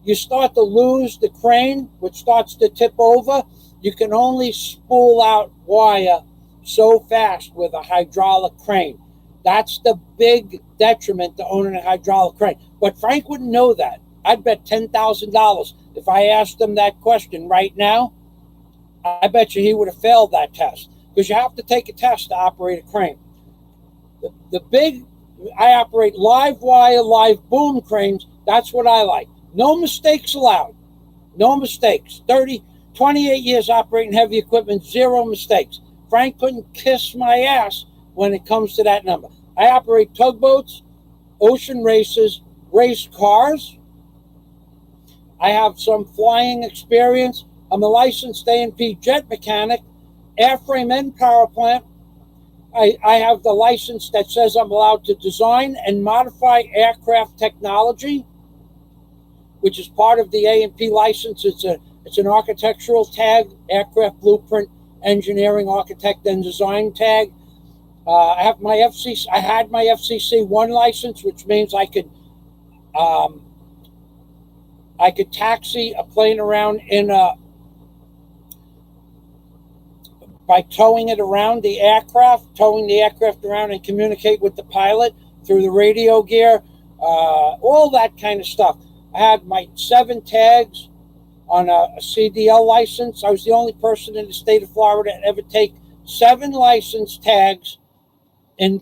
you start to lose the crane, which starts to tip over, you can only spool out wire so fast with a hydraulic crane. That's the big detriment to owning a hydraulic crane. But Frank wouldn't know that. I'd bet $10,000 if I asked him that question right now. I bet you he would have failed that test because you have to take a test to operate a crane. I operate live wire, live boom cranes. That's what I like. No mistakes allowed. No mistakes. 28 years operating heavy equipment, zero mistakes. Frank couldn't kiss my ass when it comes to that number. I operate tugboats, ocean races, race cars. I have some flying experience. I'm a licensed A&P jet mechanic, airframe and power plant. I have the license that says I'm allowed to design and modify aircraft technology, which is part of the A&P license. It's an architectural tag, aircraft blueprint, engineering, architect, and design tag. I had my FCC 1 license, which means I could taxi a plane around in a by towing it around the aircraft, around and communicate with the pilot through the radio gear, all that kind of stuff. I had my 7 tags on a CDL license. I was the only person in the state of Florida to ever take 7 license tags in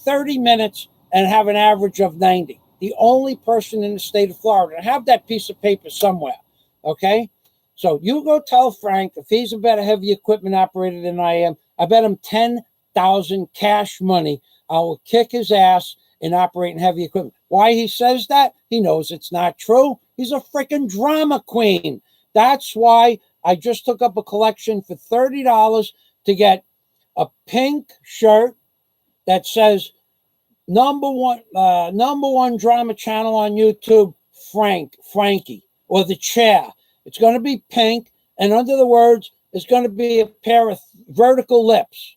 30 minutes and have an average of 90. The only person in the state of Florida. I have that piece of paper somewhere, okay? So you go tell Frank, if he's a better heavy equipment operator than I am, I bet him 10,000 cash money I will kick his ass in operating heavy equipment. Why he says that? He knows it's not true. He's a freaking drama queen. That's why I just took up a collection for $30 to get a pink shirt that says number one drama channel on YouTube, Frankie, or the chair. It's going to be pink, and under the words, it's going to be a pair of vertical lips.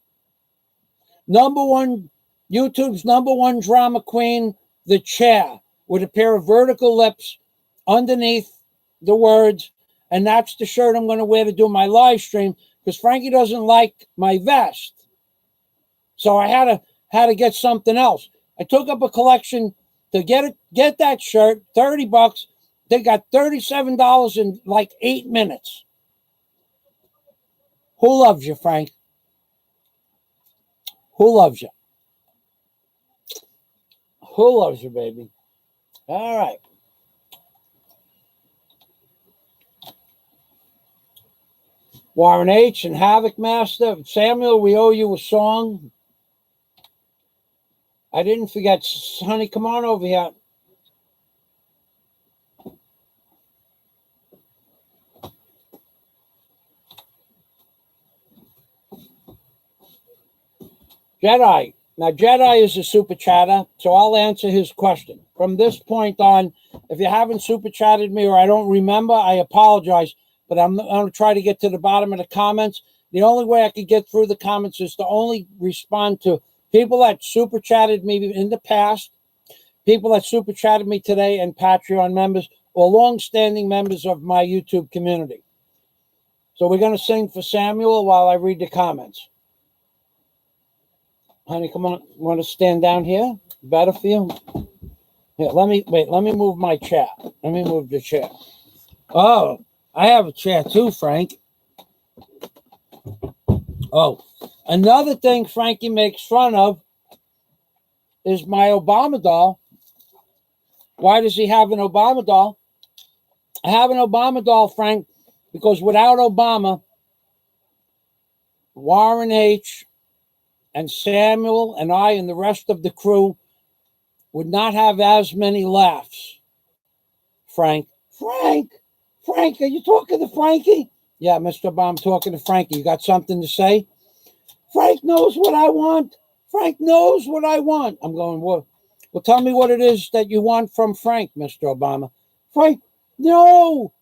YouTube's number one drama queen, the chair, with a pair of vertical lips underneath the words, and that's the shirt I'm going to wear to do my live stream because Frankie doesn't like my vest. So I had to get something else. I took up a collection to get that shirt, $30. They got $37 in like 8 minutes. Who loves you, Frank? Who loves you? Who loves you, baby? All right. Warren H. and Havoc Master. Samuel, we owe you a song. I didn't forget. Honey, come on over here. Jedi. Now, Jedi is a super chatter, so I'll answer his question. From this point on, if you haven't super chatted me or I don't remember, I apologize, but I'm going to try to get to the bottom of the comments. The only way I could get through the comments is to only respond to people that super chatted me in the past, people that super chatted me today, and Patreon members or long-standing members of my YouTube community. So we're going to sing for Samuel while I read the comments. Honey, come on. You want to stand down here? Better for you? Here, let me move my chair. Let me move the chair. Oh, I have a chair too, Frank. Oh, another thing Frankie makes fun of is my Obama doll. Why does he have an Obama doll? I have an Obama doll, Frank, because without Obama, Warren H., and Samuel and I and the rest of the crew would not have as many laughs. Frank, are you talking to Frankie? Yeah, Mr. Obama, I'm talking to Frankie. You got something to say? Frank knows what I want. Frank knows what I want. I'm going, well, tell me what it is that you want from Frank, Mr. Obama. Frank, no,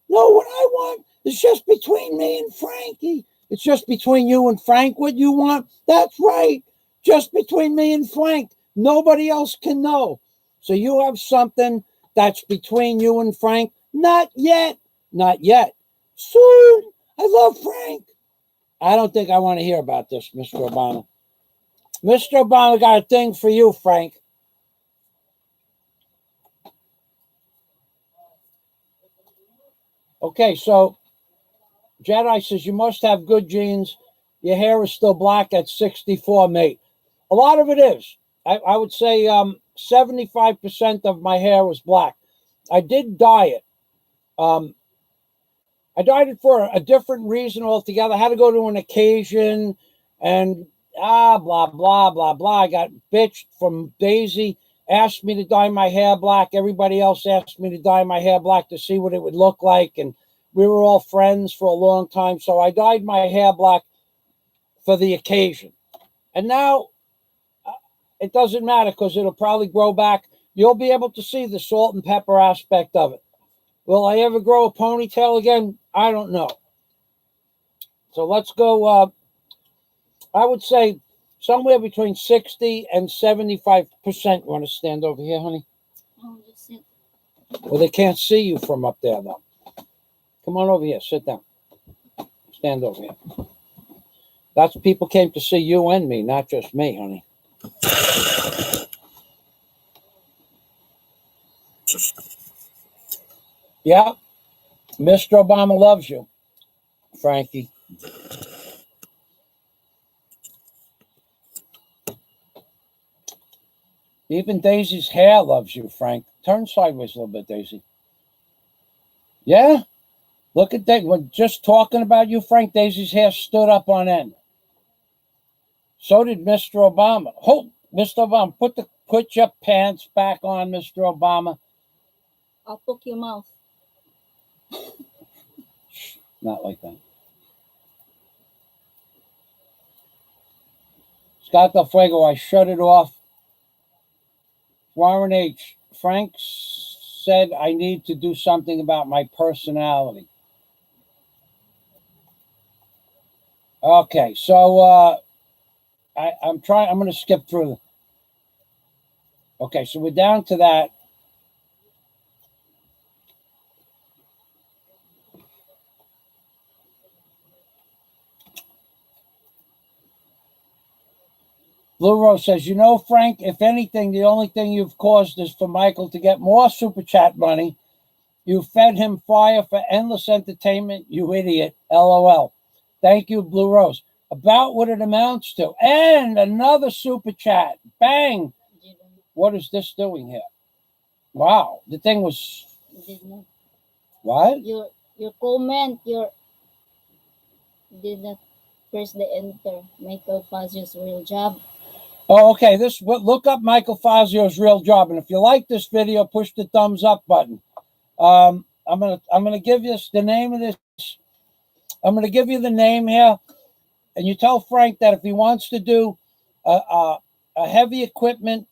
what I want is just between me and Frankie. It's just between you and Frank what you want. That's right. Just between me and Frank. Nobody else can know. So you have something that's between you and Frank? Not yet. Not yet. Soon. I love Frank. I don't think I want to hear about this, Mr. Obama. Mr. Obama got a thing for you, Frank. Okay, so Jedi says, you must have good genes. Your hair is still black at 64, mate. A lot of it is. I would say 75% of my hair was black. I did dye it. I dyed it for a different reason altogether. I had to go to an occasion and blah, blah, blah, blah. I got bitched from Daisy, asked me to dye my hair black. Everybody else asked me to dye my hair black to see what it would look like. And we were all friends for a long time. So I dyed my hair black for the occasion. And now it doesn't matter because it'll probably grow back. You'll be able to see the salt and pepper aspect of it. Will I ever grow a ponytail again? I don't know. So let's go. I would say somewhere between 60 and 75%. You want to stand over here, honey? Oh, just sit. Well, they can't see you from up there, though. Come on over here. Sit down. Stand over here. That's what people came to see you and me, not just me, honey. Yeah, Mr. Obama loves you, Frankie. Even Daisy's hair loves you, Frank. Turn sideways a little bit, Daisy. Yeah? Look at that. We're just talking about you, Frank. Daisy's hair stood up on end. So did Mr. Obama. Oh, Mr. Obama, put your pants back on, Mr. Obama. I'll poke your mouth. Not like that. Scott Del Fuego, I shut it off. Warren H. Frank said I need to do something about my personality. Okay, so I'm going to skip through. Okay, so we're down to that. Blue Rose says, you know, Frank, if anything, the only thing you've caused is for Michael to get more super chat money. You fed him fire for endless entertainment, you idiot. LOL. Thank you, Blue Rose. About what it amounts to. And another super chat. Bang. What is this doing here? Wow. The thing was... What? Your comment, did not press the enter. Michael Fazio's real job. Oh, okay. Look up Michael Fazio's real job. And if you like this video, push the thumbs up button. I'm gonna give you the name of this. I'm gonna give you the name here, and you tell Frank that if he wants to do a heavy equipment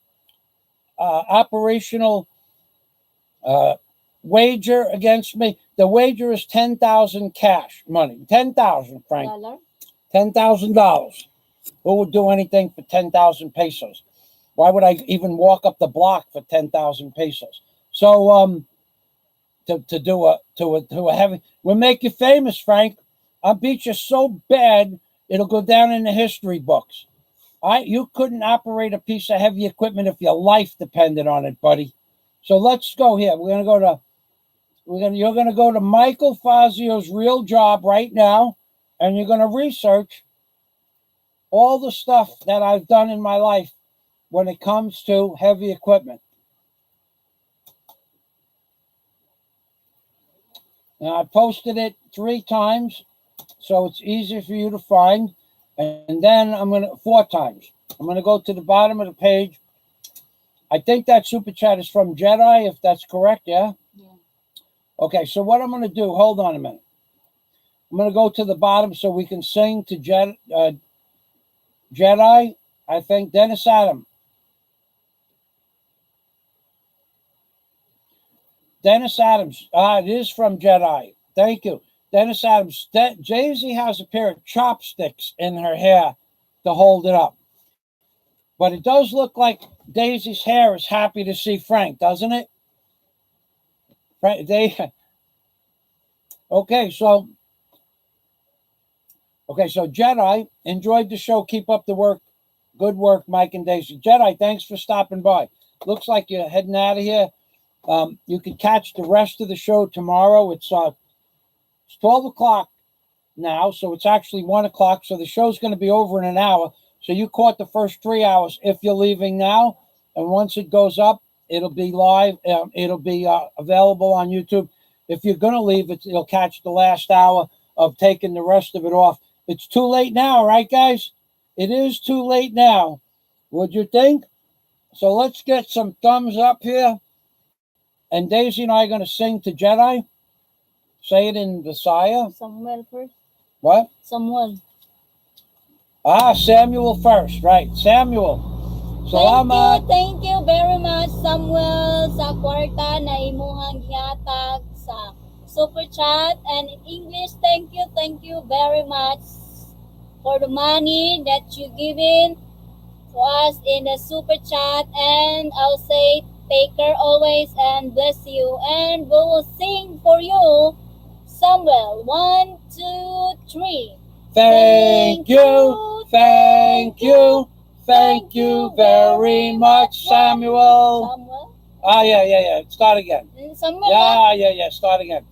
operational wager against me, the wager is 10,000 cash money. 10,000, Frank. $10,000. Who would do anything for 10,000 pesos? Why would I even walk up the block for 10,000 pesos? So to do a heavy, we'll make you famous, Frank. I'll beat you so bad it'll go down in the history books. You couldn't operate a piece of heavy equipment if your life depended on it, buddy. So let's go here. You're gonna go to Michael Fazio's real job right now, and you're gonna research all the stuff that I've done in my life when it comes to heavy equipment. Now, I posted it 3 times, so it's easier for you to find. And then 4 times. I'm going to go to the bottom of the page. I think that super chat is from Jedi, if that's correct, yeah? Yeah. Okay, so what I'm going to do, hold on a minute. I'm going to go to the bottom so we can sing to Jedi, I think, Dennis Adam. Dennis Adams. It is from Jedi. Thank you. Dennis Adams. Jay-Z has a pair of chopsticks in her hair to hold it up. But it does look like Daisy's hair is happy to see Frank, doesn't it? Okay, so Jedi, enjoyed the show. Keep up the work. Good work, Mike and Daisy. Jedi, thanks for stopping by. Looks like you're heading out of here. You can catch the rest of the show tomorrow. It's 12 o'clock now, so it's actually 1 o'clock. So the show's going to be over in an hour. So you caught the first 3 hours if you're leaving now. And once it goes up, it'll be live. It'll be available on YouTube. If you're going to leave, you'll catch the last hour of taking the rest of it off. It's too late now, right, guys? It is too late now. What'd you think? So let's get some thumbs up here. And Daisy and I are going to sing to Jedi. Say it in Visaya. Samuel first. What? Samuel. Samuel first. Right. Samuel. Salamat. Thank you very much, Samuel, sa kwarta na imuhang gihatag sa super chat. And in English, thank you very much for the money that you given to us in the super chat. And I'll say, take care always and bless you. And we will sing for you, Samuel. 1, 2, 3. 3. Thank you, thank you, thank you very much, Samuel. Samuel? Yeah. Start again. Samuel? Yeah. Start again.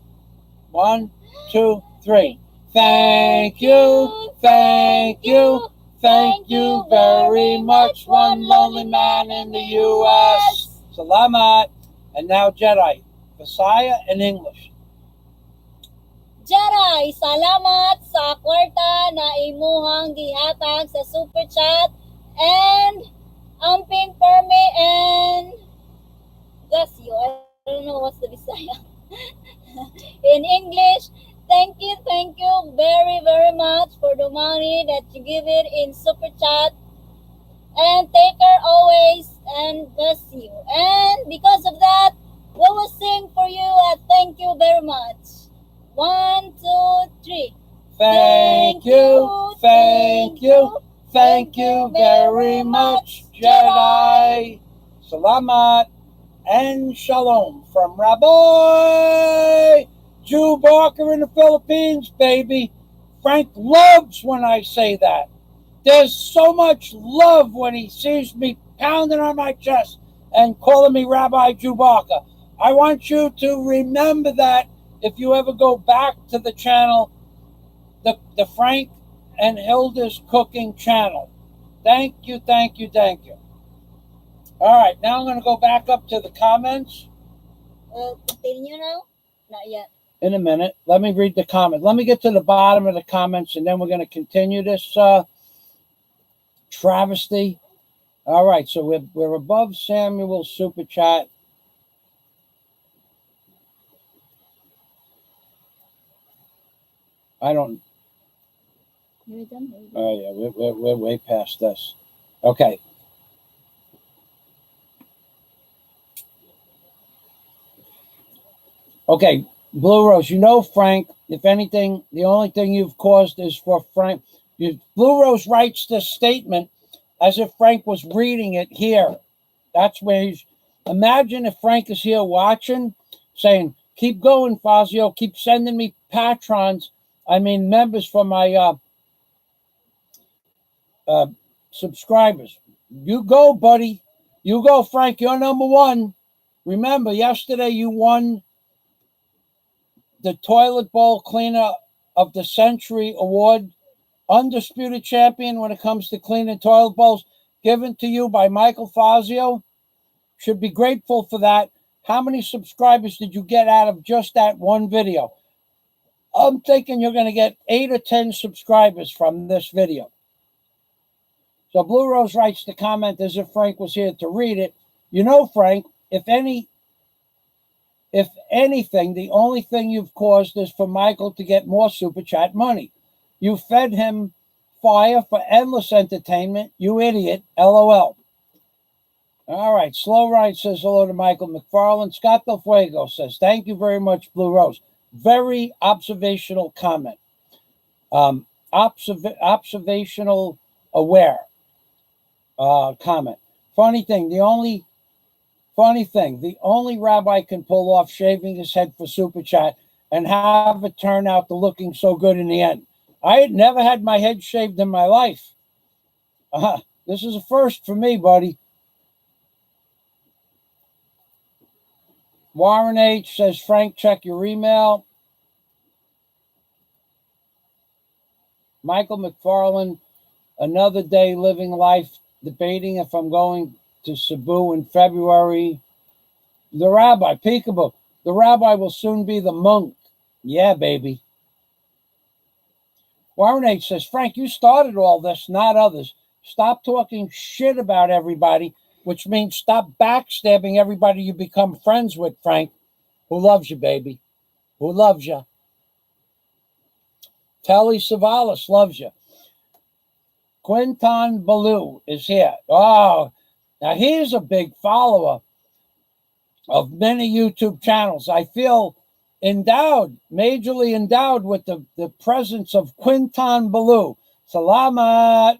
1, 2, 3. Thank you, thank you, thank you very much, one lonely man in the U.S. Salamat. And now Jedi, Messiah in English. Jedi, salamat sa kwarta na imuhang gihatag sa super chat and amping perme and bless you. I don't know what's the Bisaya. In English, thank you very, very much for the money that you give it in super chat. And take care always and bless you. And because of that, we will sing for you a thank you very much. 1, 2, 3. Thank you, thank you, thank you very much, Jedi. Salamat and shalom from Rabbi Jew Barker in the Philippines, baby. Frank loves when I say that. There's so much love when he sees me pounding on my chest and calling me Rabbi Jew Barker. I want you to remember that if you ever go back to the channel, the Frank and Hilda's cooking channel. Thank you. All right, now I'm going to go back up to the comments. Continue now? Not yet. In a minute. Let me read the comment. Let me get to the bottom of the comments, and then we're going to continue this travesty. All right, so we're above Samuel's super chat. I don't. You're done. Oh yeah, we're way past this. Okay. Okay, Blue Rose, you know, Frank, if anything, the only thing you've caused is for Frank. Blue Rose writes this statement as if Frank was reading it here. That's where he's. Imagine if Frank is here watching, saying, keep going, Fazio, keep sending me patrons, members for my subscribers. You go, buddy. You go, Frank. You're number one. Remember, yesterday you won the Toilet Bowl Cleaner of the Century Award, undisputed champion when it comes to cleaning toilet bowls, given to you by Michael Fazio. Should be grateful for that. How many subscribers did you get out of just that one video? I'm thinking you're going to get 8 or 10 subscribers from this video. So Blue Rose writes the comment as if Frank was here to read it. You know, Frank, if anything, the only thing you've caused is for Michael to get more super chat money. You fed him fire for endless entertainment, you idiot, LOL. All right, Slow Ride says hello to Michael McFarland. Scott Del Fuego says, thank you very much, Blue Rose. Very observational comment. Observational aware comment. Funny thing, the only rabbi can pull off shaving his head for super chat and have it turn out to looking so good in the end. I had never had my head shaved in my life. This is a first for me, buddy. Warren H. says, Frank, check your email. Michael McFarland, another day living life, debating if I'm going to Cebu in February. The rabbi, peekaboo. The rabbi will soon be the monk. Yeah, baby. Warren H. says, Frank, you started all this, not others. Stop talking shit about everybody, which means stop backstabbing everybody you become friends with, Frank. Who loves you, baby? Who loves you? Telly Savalas loves you. Quinton Ballou is here. Oh, now he's a big follower of many YouTube channels. I feel endowed, majorly endowed with the presence of Quinton Ballou. Salamat.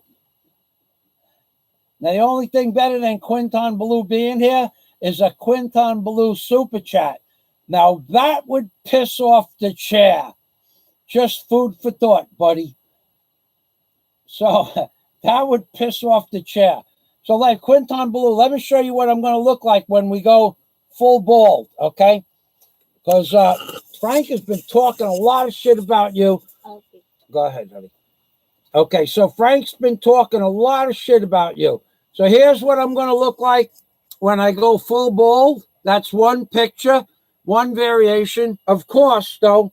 Now, the only thing better than Quinton Ballou being here is a Quinton Ballou super chat. Now, that would piss off the chair. Just food for thought, buddy. So that would piss off the chair. So like Quinton Blue, let me show you what I'm going to look like when we go full bald, okay? Because Frank has been talking a lot of shit about you. Okay. Go ahead, honey. Okay, so Frank's been talking a lot of shit about you. So here's what I'm going to look like when I go full bald. That's one picture, one variation. Of course, though,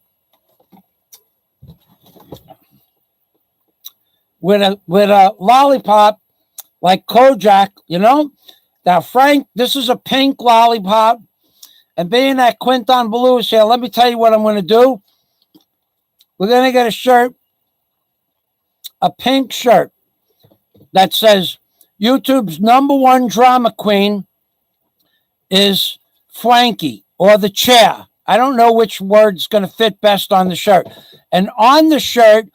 with a lollipop like Kojak, you know? Now, Frank, this is a pink lollipop. And being that Quinton Blue is here, let me tell you what I'm going to do. We're going to get a shirt, a pink shirt that says YouTube's #1 drama queen is Frankie or the chair. I don't know which word's going to fit best on the shirt. And on the shirt,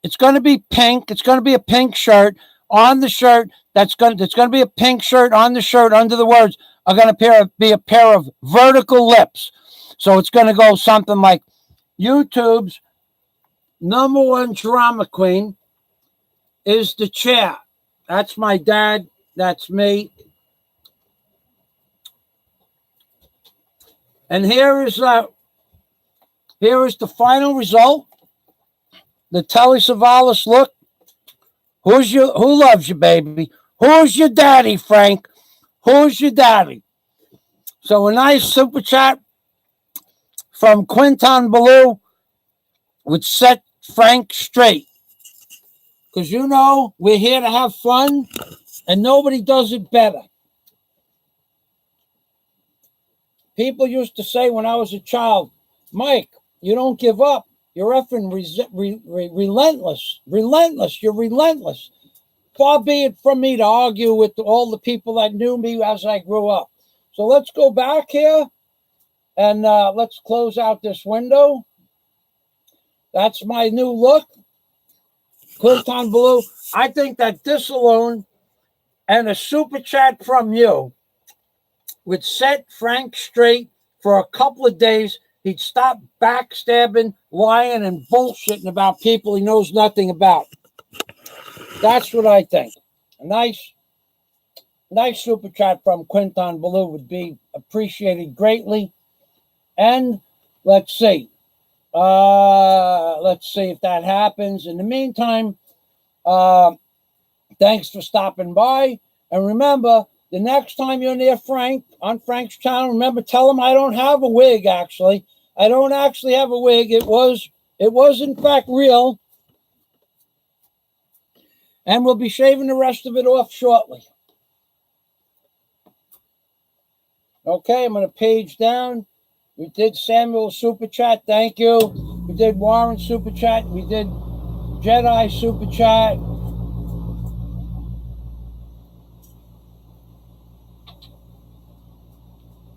it's going to be pink. It's going to be a pink shirt on the shirt. It's going to be a pink shirt on the shirt. Under the words are going to be a pair of vertical lips. So it's going to go something like YouTube's #1 drama queen is the chair. That's my dad. That's me. And here is the final result. The Telly Savalas look. Who loves you, baby? Who's your daddy, Frank? Who's your daddy? So a nice super chat from Quinton Ballou would set Frank straight. Because you know we're here to have fun and nobody does it better. People used to say when I was a child, Mike, you don't give up. You're effing relentless. Relentless. You're relentless. Far be it from me to argue with all the people that knew me as I grew up. So let's go back here and let's close out this window. That's my new look. Quinton Blue. I think that this alone and a super chat from you would set Frank straight for a couple of days. He'd stop backstabbing, lying, and bullshitting about people he knows nothing about. That's what I think. A nice super chat from Quinton Ballou would be appreciated greatly. And let's see. Let's see if that happens. In the meantime, thanks for stopping by. And remember, the next time you're near Frank, on Frank's channel, remember, tell him I don't have a wig, actually. I don't actually have a wig. It was in fact real. And we'll be shaving the rest of it off shortly. Okay, I'm going to page down. We did Samuel Super Chat. Thank you. We did Warren Super Chat. We did Jedi Super Chat.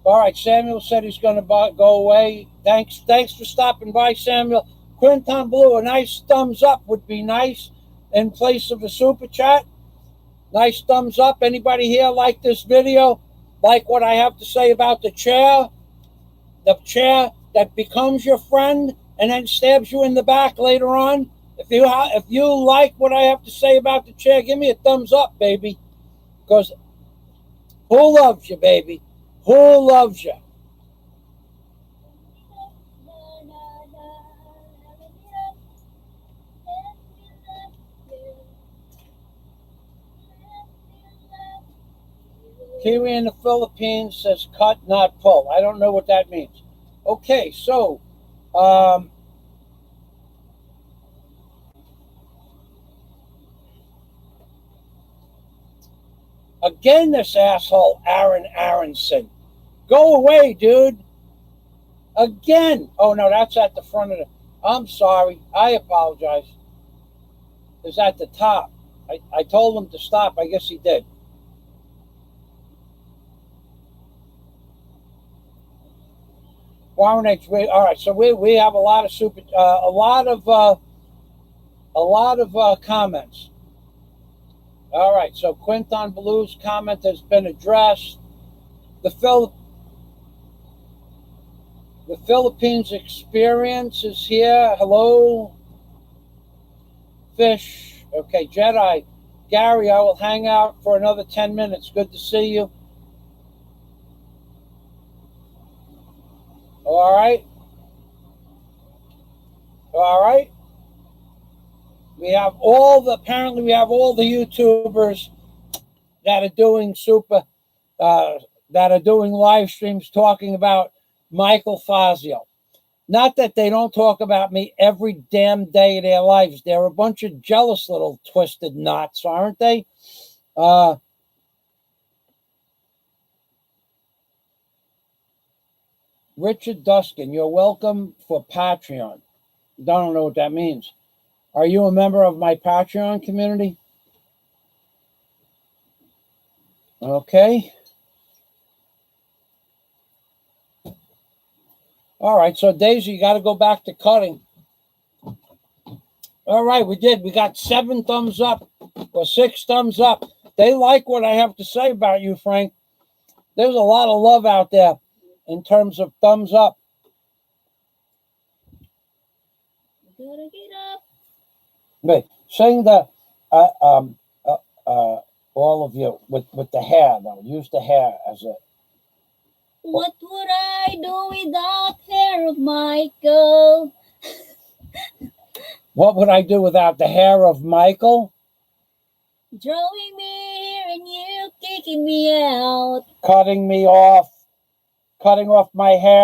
All right, Samuel said he's going to go away. Thanks for stopping by, Samuel. Quinton Blue, a nice thumbs up would be nice in place of a super chat. Nice thumbs up. Anybody here like this video? Like what I have to say about the chair? The chair that becomes your friend and then stabs you in the back later on? If you like what I have to say about the chair, give me a thumbs up, baby. Because who loves you, baby? Who loves you? Kiwi in the Philippines says cut, not pull. I don't know what that means. Okay, so again, this asshole, Aaron Aronson. Go away, dude. Again. Oh, no, that's at the front of the... I'm sorry. I apologize. It's at the top. I told him to stop. I guess he did. Warren H. All right, so we have a lot of comments. All right, so Quinton Blue's comment has been addressed. The The Philippines experience is here. Hello, Fish. Okay, Jedi. Gary, I will hang out for another 10 minutes. Good to see you. All right. All right. Apparently we have all the YouTubers that are doing that are doing live streams talking about Michael Fazio. Not that they don't talk about me every damn day of their lives. They're a bunch of jealous little twisted knots, aren't they? Richard Duskin, you're welcome for Patreon. Don't know what that means. Are you a member of my Patreon community? Okay. All right, so Daisy, you got to go back to cutting. All right, we did. We got 7 thumbs up or 6 thumbs up. They like what I have to say about you, Frank. There's a lot of love out there in terms of thumbs up. Gotta get up. Wait, saying that all of you with the hair, though. Use the hair as a... What would I do without hair of Michael? What would I do without the hair of Michael? Drawing me here and you kicking me out. Cutting off my hair.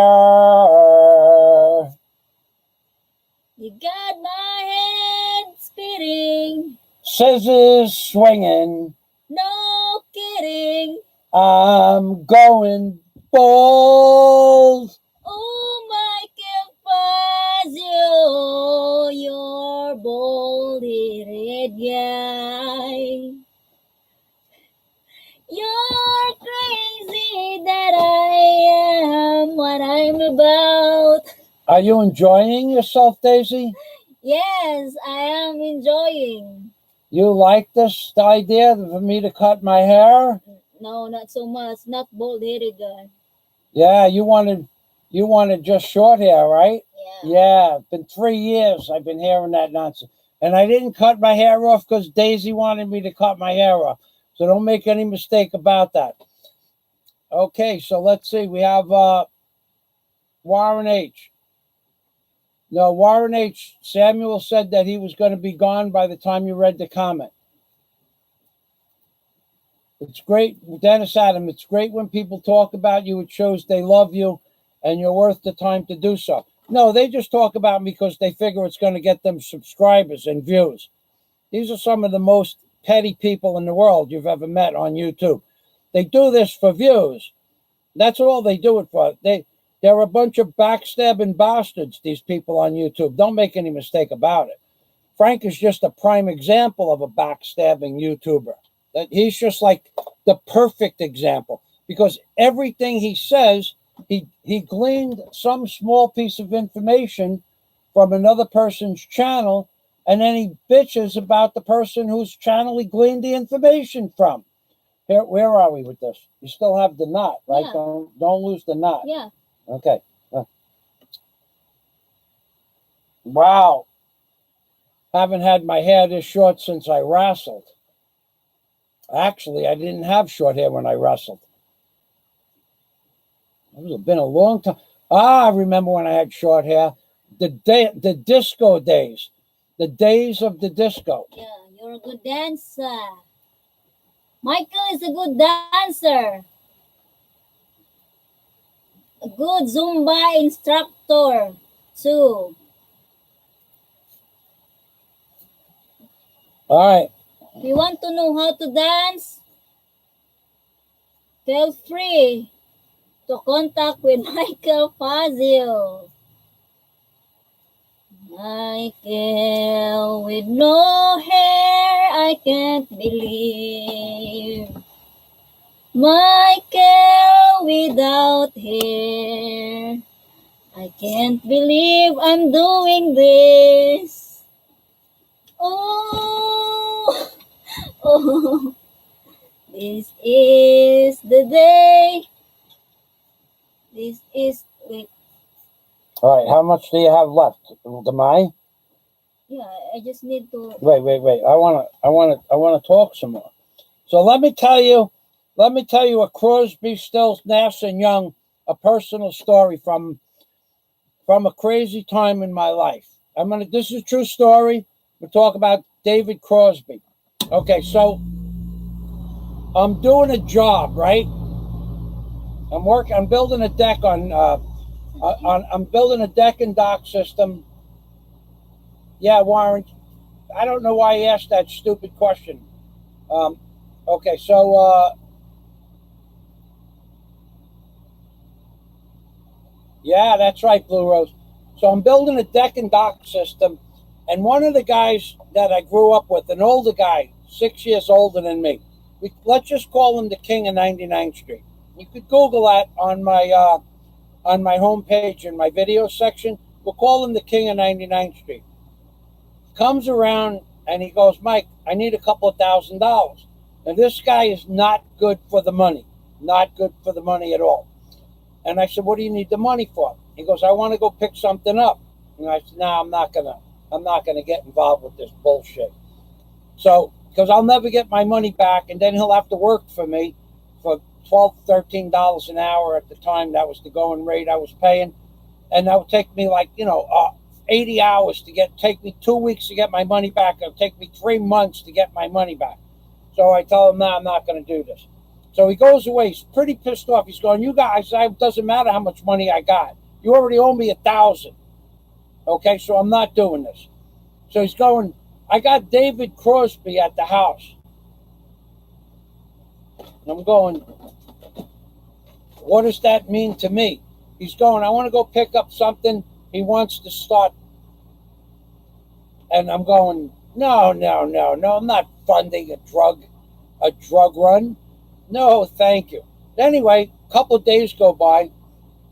You got my head spinning. Scissors swinging. No kidding. I'm going bald. Oh, Michael Fazio, you're bald-headed guy. You're crazy that I am what I'm about. Are you enjoying yourself, Daisy? Yes, I am enjoying. You like this idea for me to cut my hair? No, not so much. Not bald-headed guy. Yeah, you wanted just short hair, right? Yeah. Yeah, it's been 3 years I've been hearing that nonsense. And I didn't cut my hair off because Daisy wanted me to cut my hair off. So don't make any mistake about that. Okay, so let's see. We have Warren H. No, Warren H. Samuel said that he was going to be gone by the time you read the comment. It's great, Dennis Adam, it's great when people talk about you. It shows they love you and you're worth the time to do so. No, they just talk about me because they figure it's going to get them subscribers and views. These are some of the most petty people in the world you've ever met on YouTube. They do this for views. That's all they do it for. They're a bunch of backstabbing bastards, these people on YouTube. Don't make any mistake about it. Frank is just a prime example of a backstabbing YouTuber. He's just like the perfect example because everything he says, he gleaned some small piece of information from another person's channel, and then he bitches about the person whose channel he gleaned the information from. Here, where are we with this? You still have the knot, right? Yeah. Don't lose the knot. Yeah. Okay. Wow. Haven't had my hair this short since I wrestled. Actually, I didn't have short hair when I wrestled. It's been a long time. I remember when I had short hair. The disco days. The days of the disco. Yeah, you're a good dancer. Michael is a good dancer. A good Zumba instructor, too. All right. If you want to know how to dance, feel free to contact with Michael Fazio. Michael with no hair, I can't believe. Michael without hair, I can't believe I'm doing this. Oh, oh, this is the day. This is, wait, All right, how much do you have left? Demai? Yeah, I just need to. Wait. I wanna talk some more. So let me tell you a Crosby, Stills, Nash and Young, a personal story from a crazy time in my life. This is a true story. We're talking about David Crosby. Okay, so I'm doing a job, right? I'm building a deck I'm building a deck and dock system. Yeah, Warren, I don't know why you asked that stupid question. Okay, so yeah, that's right, Blue Rose. So I'm building a deck and dock system, and one of the guys that I grew up with, an older guy, 6 years older than me, let's just call him the King of 99th Street. You could Google that on my homepage in my video section. We'll call him the King of 99th Street. Comes around and he goes, Mike, I need a couple of $1,000. And this guy is not good for the money, not good for the money at all. And I said, what do you need the money for? He goes, I want to go pick something up. And I said, no, I'm not gonna get involved with this bullshit. So, because I'll never get my money back, and then he'll have to work for me for $12, $13 an hour at the time. That was the going rate I was paying. And that would take me 80 hours take me 2 weeks to get my money back. It'll take me 3 months to get my money back. So I tell him, no, I'm not going to do this. So he goes away. He's pretty pissed off. He's going, you guys, it doesn't matter how much money I got. You already owe me $1,000. Okay, so I'm not doing this. So he's going, I got David Crosby at the house. And I'm going, what does that mean to me? He's going, I want to go pick up something. He wants to start. And I'm going, no, I'm not funding a drug run. No, thank you. Anyway, a couple of days go by,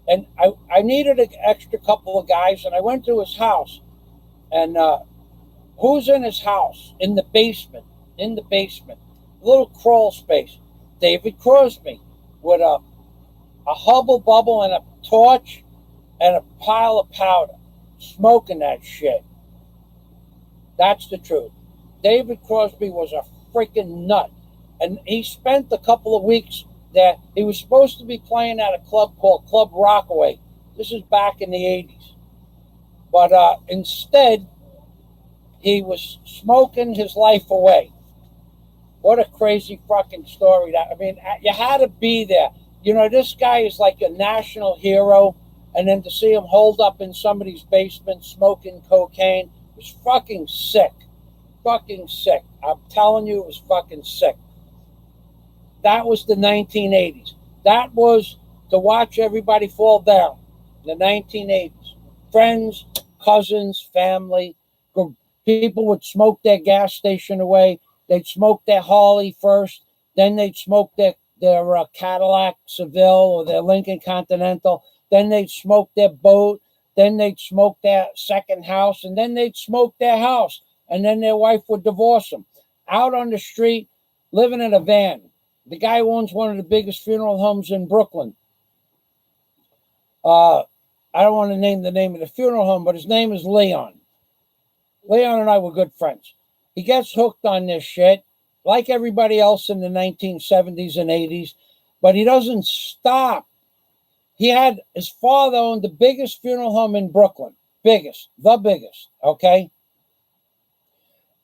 and I needed an extra couple of guys, and I went to his house. And who's in his house? In the basement. A little crawl space. David Crosby with a hubble bubble and a torch and a pile of powder, smoking that shit. That's the truth. David Crosby was a freaking nut. And he spent a couple of weeks there. He was supposed to be playing at a club called Club Rockaway. This is back in the 80s. But instead, he was smoking his life away. What a crazy fucking story. You had to be there. This guy is like a national hero. And then to see him holed up in somebody's basement smoking cocaine was fucking sick. Fucking sick. I'm telling you, it was fucking sick. That was the 1980s. That was to watch everybody fall down. The 1980s. Friends, cousins, family. People would smoke their gas station away. They'd smoke their Harley first. Then they'd smoke their Cadillac Seville or their Lincoln Continental. Then they'd smoke their boat. Then they'd smoke their second house. And then they'd smoke their house. And then their wife would divorce them. Out on the street, living in a van. The guy owns one of the biggest funeral homes in Brooklyn. I don't want to name the name of the funeral home, but his name is Leon. Leon and I were good friends. He gets hooked on this shit, like everybody else in the 1970s and 80s, but he doesn't stop. His father owned the biggest funeral home in Brooklyn. The biggest, okay?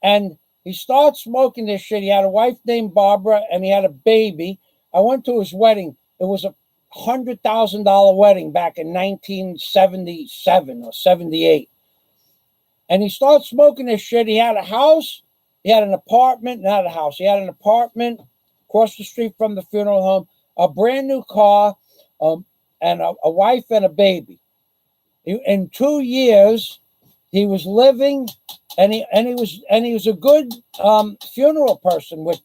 And he starts smoking this shit. He had a wife named Barbara, and he had a baby. I went to his wedding. It was a $100,000 wedding back in 1977 or 78. And he started smoking this shit. He had a house. He had an apartment. Not a house. He had an apartment across the street from the funeral home, a brand new car, and a wife and a baby. In 2 years, he was living, and he was a good funeral person with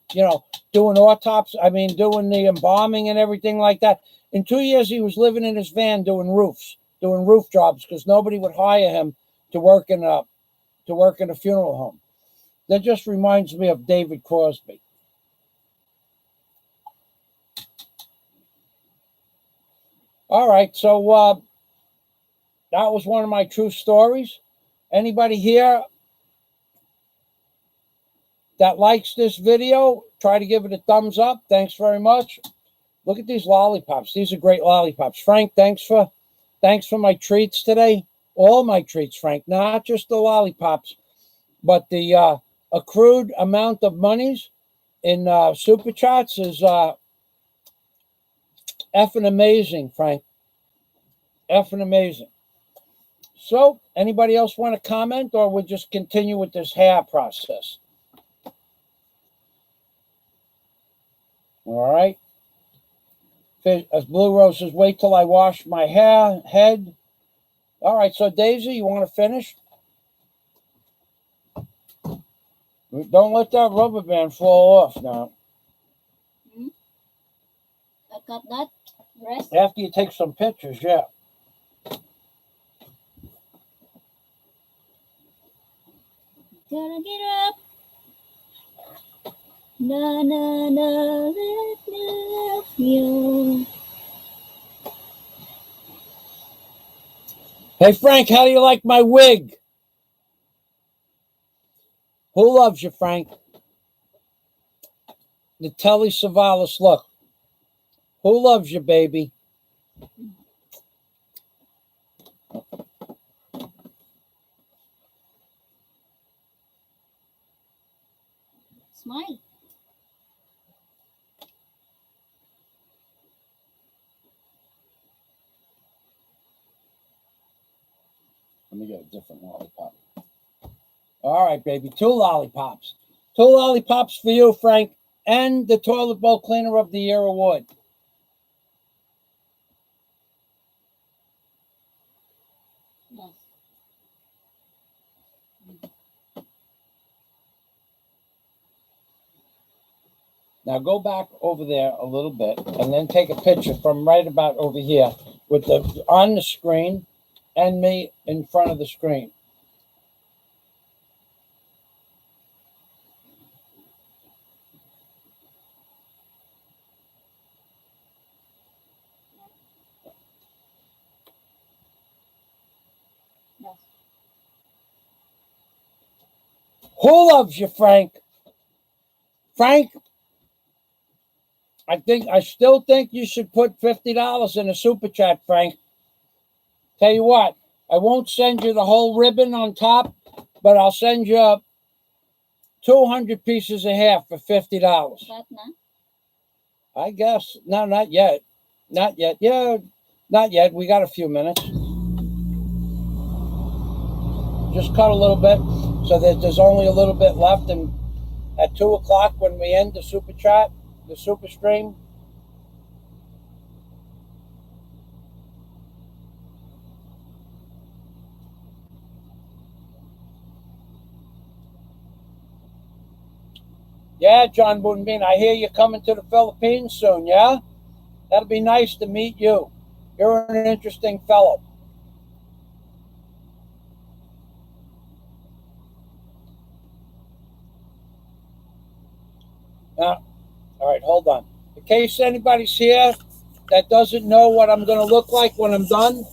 doing autopsy. Doing the embalming and everything like that. In 2 years, he was living in his van doing roof jobs because nobody would hire him to work in a funeral home. That just reminds me of David Crosby. All right, so That was one of my true stories. Anybody here that likes this video, try to give it a thumbs up. Thanks very much. Look at these lollipops. These are great lollipops. Frank, thanks for my treats today. All my treats, Frank, not just the lollipops, but the accrued amount of monies in Super Chats is effing amazing, Frank. Effing amazing. So, anybody else want to comment, or we'll just continue with this hair process? All right. As Blue Rose says, wait till I wash my head. All right, so Daisy, you want to finish? Don't let that rubber band fall off now. I got that. Rest. After you take some pictures, yeah. Gotta get up. Na na na, let me love you. Hey Frank, how do you like my wig? Who loves you, Frank? The Telly Savalas look. Who loves you, baby? Smile. Let me get a different lollipop. All right, baby. 2 lollipops. 2 lollipops for you, Frank, and the Toilet Bowl Cleaner of the Year award. Yes. Now go back over there a little bit and then take a picture from right about over here with the on the screen and me in front of the screen. Yes. Who loves you, Frank? Frank, I still think you should put $50 in a super chat, Frank. Tell you what, I won't send you the whole ribbon on top, but I'll send you 200 pieces of hair for $50. That na? I guess. No, not yet. Not yet. Yeah, not yet. We got a few minutes. Just cut a little bit so that there's only a little bit left. And at 2 o'clock when we end the super chat, the super stream, yeah, John Boonbean, I hear you're coming to the Philippines soon, yeah? That'll be nice to meet you. You're an interesting fellow. All right, hold on. In case anybody's here that doesn't know what I'm going to look like when I'm done,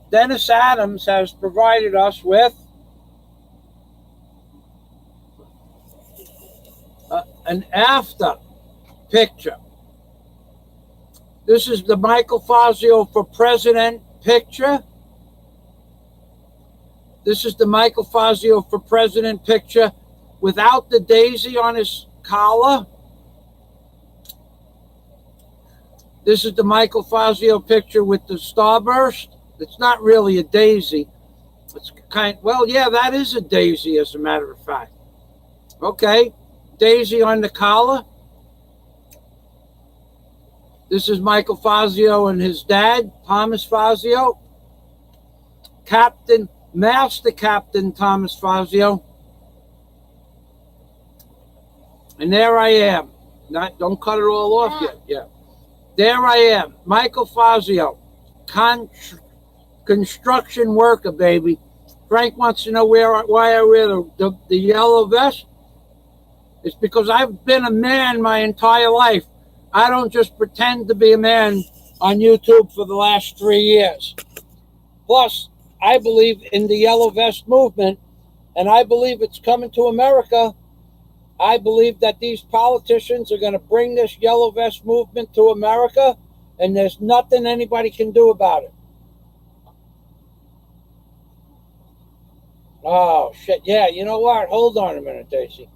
Dennis Adams has provided us with an after picture. This is the Michael Fazio for President picture. This is the Michael Fazio for President picture without the daisy on his collar. This is the Michael Fazio picture with the starburst. It's not really a daisy. It's well, yeah, that is a daisy, as a matter of fact. Okay, daisy on the collar. This is Michael Fazio and his dad, Thomas Fazio. Master Captain Thomas Fazio. And there I am. Don't cut it all off yet. Yeah. There I am, Michael Fazio, construction worker, baby. Frank wants to know why I wear the yellow vest. It's because I've been a man my entire life. I don't just pretend to be a man on YouTube for the last 3 years. Plus, I believe in the yellow vest movement, and I believe it's coming to America. I believe that these politicians are going to bring this yellow vest movement to America, and there's nothing anybody can do about it. Oh, shit. Yeah, you know what? Hold on a minute, Daisy.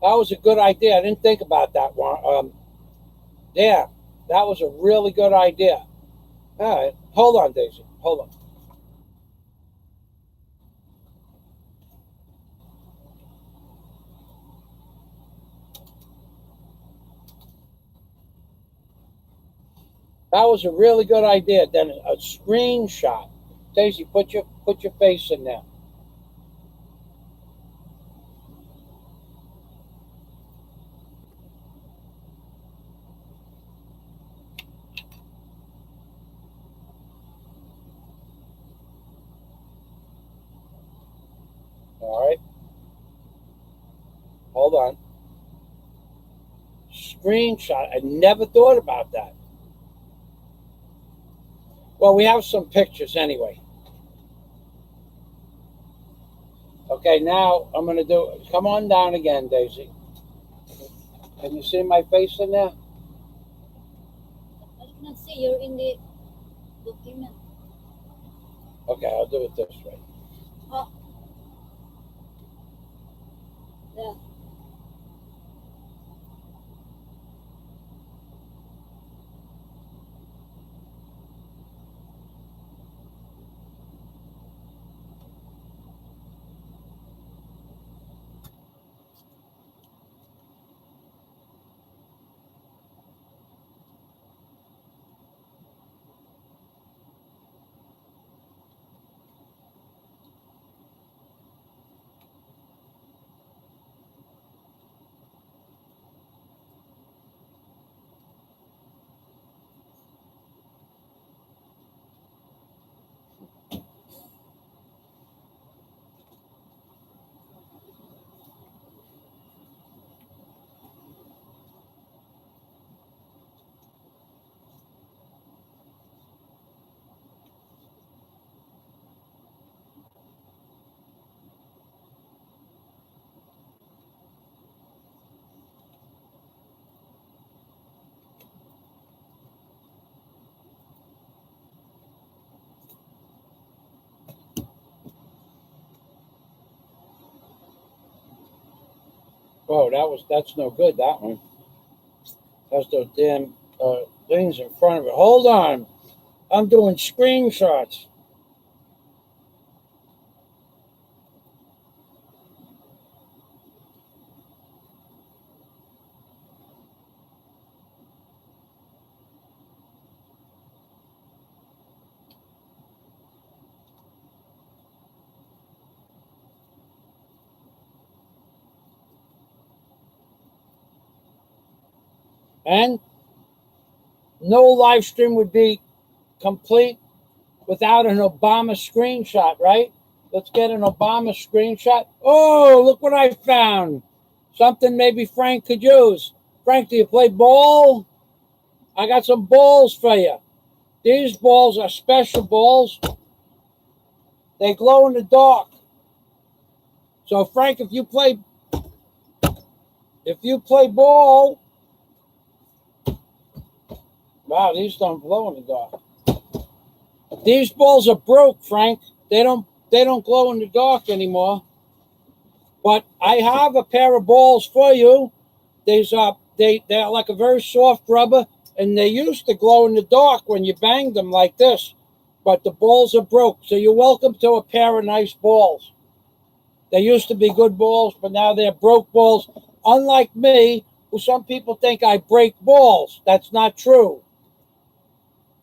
That was a good idea. I didn't think about that one. Yeah, that was a really good idea. All right. Hold on, Daisy. Hold on. That was a really good idea. Then a screenshot. Daisy, put your face in there. All right. Hold on. Screenshot. I never thought about that. Well, we have some pictures anyway. Okay, now I'm going to do. Come on down again, Daisy. Can you see my face in there? I cannot see. You're in the document. Okay, I'll do it this way. Oh. Yeah. Oh, that's no good. That one. That's those damn things in front of it. Hold on. I'm doing screenshots. And no live stream would be complete without an Obama screenshot, right? Let's get an Obama screenshot. Oh, look what I found. Something maybe Frank could use. Frank, do you play ball? I got some balls for you. These balls are special balls. They glow in the dark. So Frank, if you play ball, wow, these don't glow in the dark. These balls are broke, Frank. They don't glow in the dark anymore. But I have a pair of balls for you. They're like a very soft rubber, and they used to glow in the dark when you banged them like this. But the balls are broke, so you're welcome to a pair of nice balls. They used to be good balls, but now they're broke balls. Unlike me, who some people think I break balls. That's not true.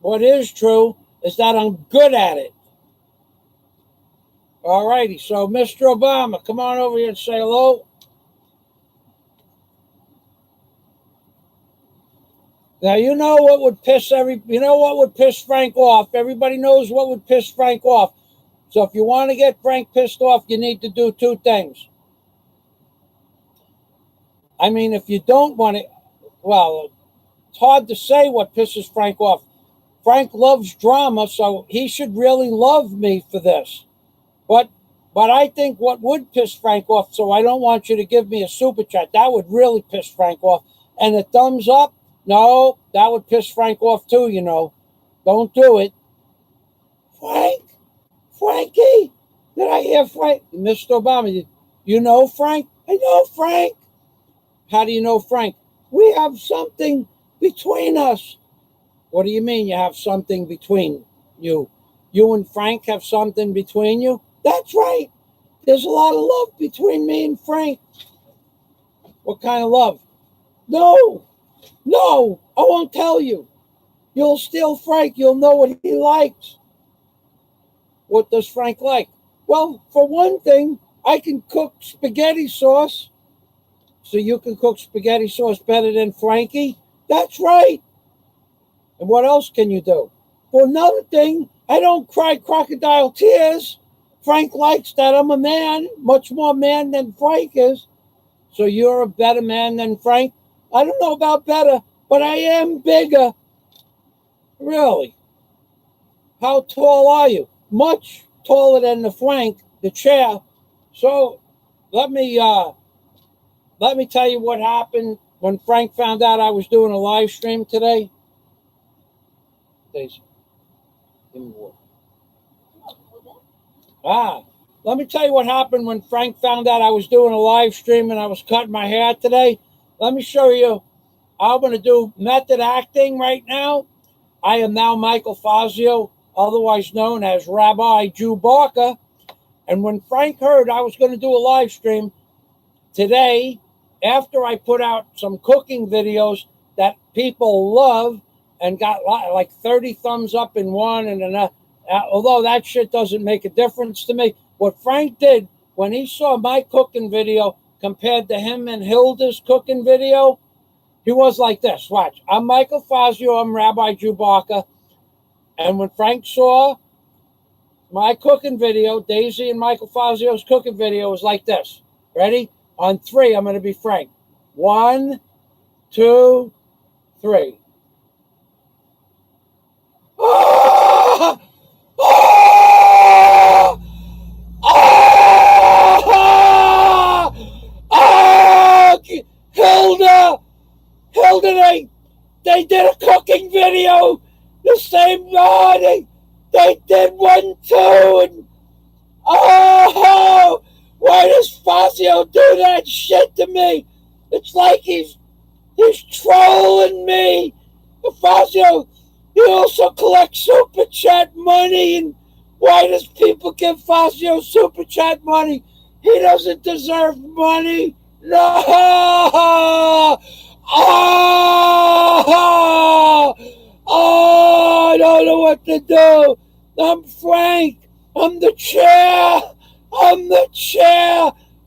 What is true is that I'm good at it. All righty, so Mr. Obama, come on over here and say hello. Now you know what would piss Frank off. Everybody knows what would piss Frank off. So if you want to get Frank pissed off, you need to do two things. I mean, if you don't want to, well, It's hard to say what pisses Frank off. Frank loves drama, so he should really love me for this. But I think what would piss Frank off, so I don't want you to give me a super chat. That would really piss Frank off. And a thumbs up, no, that would piss Frank off too, you know. Don't do it. Frankie, did I hear Frank? Mr. Obama, you know Frank? I know Frank. How do you know Frank? We have something between us. What do you mean you have something between you? You and Frank have something between you? That's right. There's a lot of love between me and Frank. What kind of love? No, I won't tell you. You'll steal Frank. You'll know what he likes. What does Frank like? Well, for one thing, I can cook spaghetti sauce. So you can cook spaghetti sauce better than Frankie? That's right. And what else can you do? For another thing, I don't cry crocodile tears. Frank likes that. I'm a man, much more man than Frank is. So you're a better man than Frank? I don't know about better, but I am bigger. Really? How tall are you? Much taller than the Frank, the chair. So let me tell you what happened when Frank found out I was doing a live stream today. Daisy, give me water. Let me tell you what happened when Frank found out I was doing a live stream and I was cutting my hair today. Let me show you. I'm going to do method acting right now. I am now Michael Fazio, otherwise known as Rabbi Jew Barker. And when Frank heard I was going to do a live stream today, after I put out some cooking videos that people love and got like 30 thumbs up in one and another, although that shit doesn't make a difference to me, what Frank did when he saw my cooking video compared to him and Hilda's cooking video, he was like this. Watch. I'm Michael Fazio. I'm Rabbi Jew Barker. And when Frank saw my cooking video, Daisy and Michael Fazio's cooking video, was like this. Ready? On three, I'm going to be Frank. 1, 2, 3. Ah! Ah! Ah! Ah! Hilda, they did a cooking video the same morning. They did one too. And, oh, why does Fazio do that shit to me? It's like he's trolling me. Fazio, he also collects super chat money. And why does people give Fazio super chat money? He doesn't deserve money. No! Oh, I don't know what to do. I'm Frank. I'm the chair.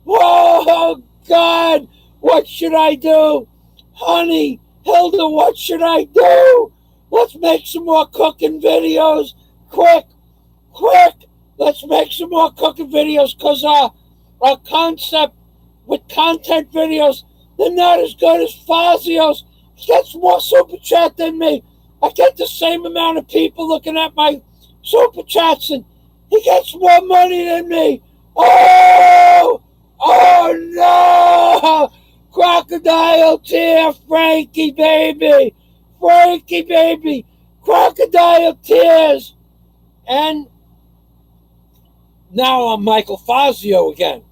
Whoa, God. What should I do? Honey, Hilda, what should I do? Let's make some more cooking videos. Quick. Let's make some more cooking videos because our concept with content videos, they're not as good as Fazio's. He gets more super chat than me. I get the same amount of people looking at my super chats, and he gets more money than me. Oh no! Crocodile tear, Frankie baby, crocodile tears. And now I'm Michael Fazio again.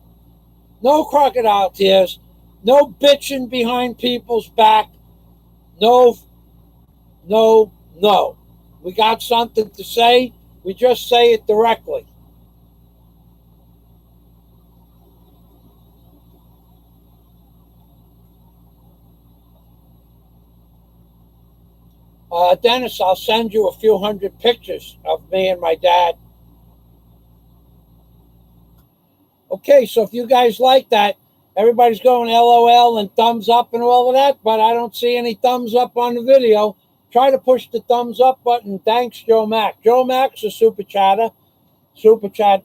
No crocodile tears. No bitching behind people's back. No. We got something to say. We just say it directly. Dennis, I'll send you a few hundred pictures of me and my dad. Okay, so if you guys like that, everybody's going LOL and thumbs up and all of that, but I don't see any thumbs up on the video. Try to push the thumbs up button. Thanks, Joe Mack. Joe Mack's a super chatter. Super chat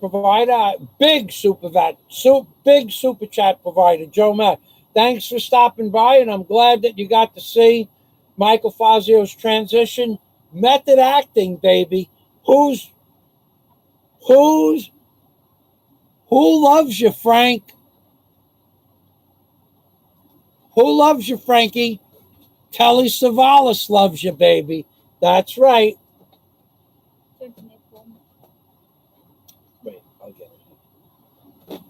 provider. Big super chat provider, Joe Mack. thanks for stopping by, and I'm glad that you got to see Michael Fazio's transition. Method acting, baby. Who loves you, Frank? Who loves you, Frankie? Telly Savalas loves you, baby. That's right. Wait, I'll get it.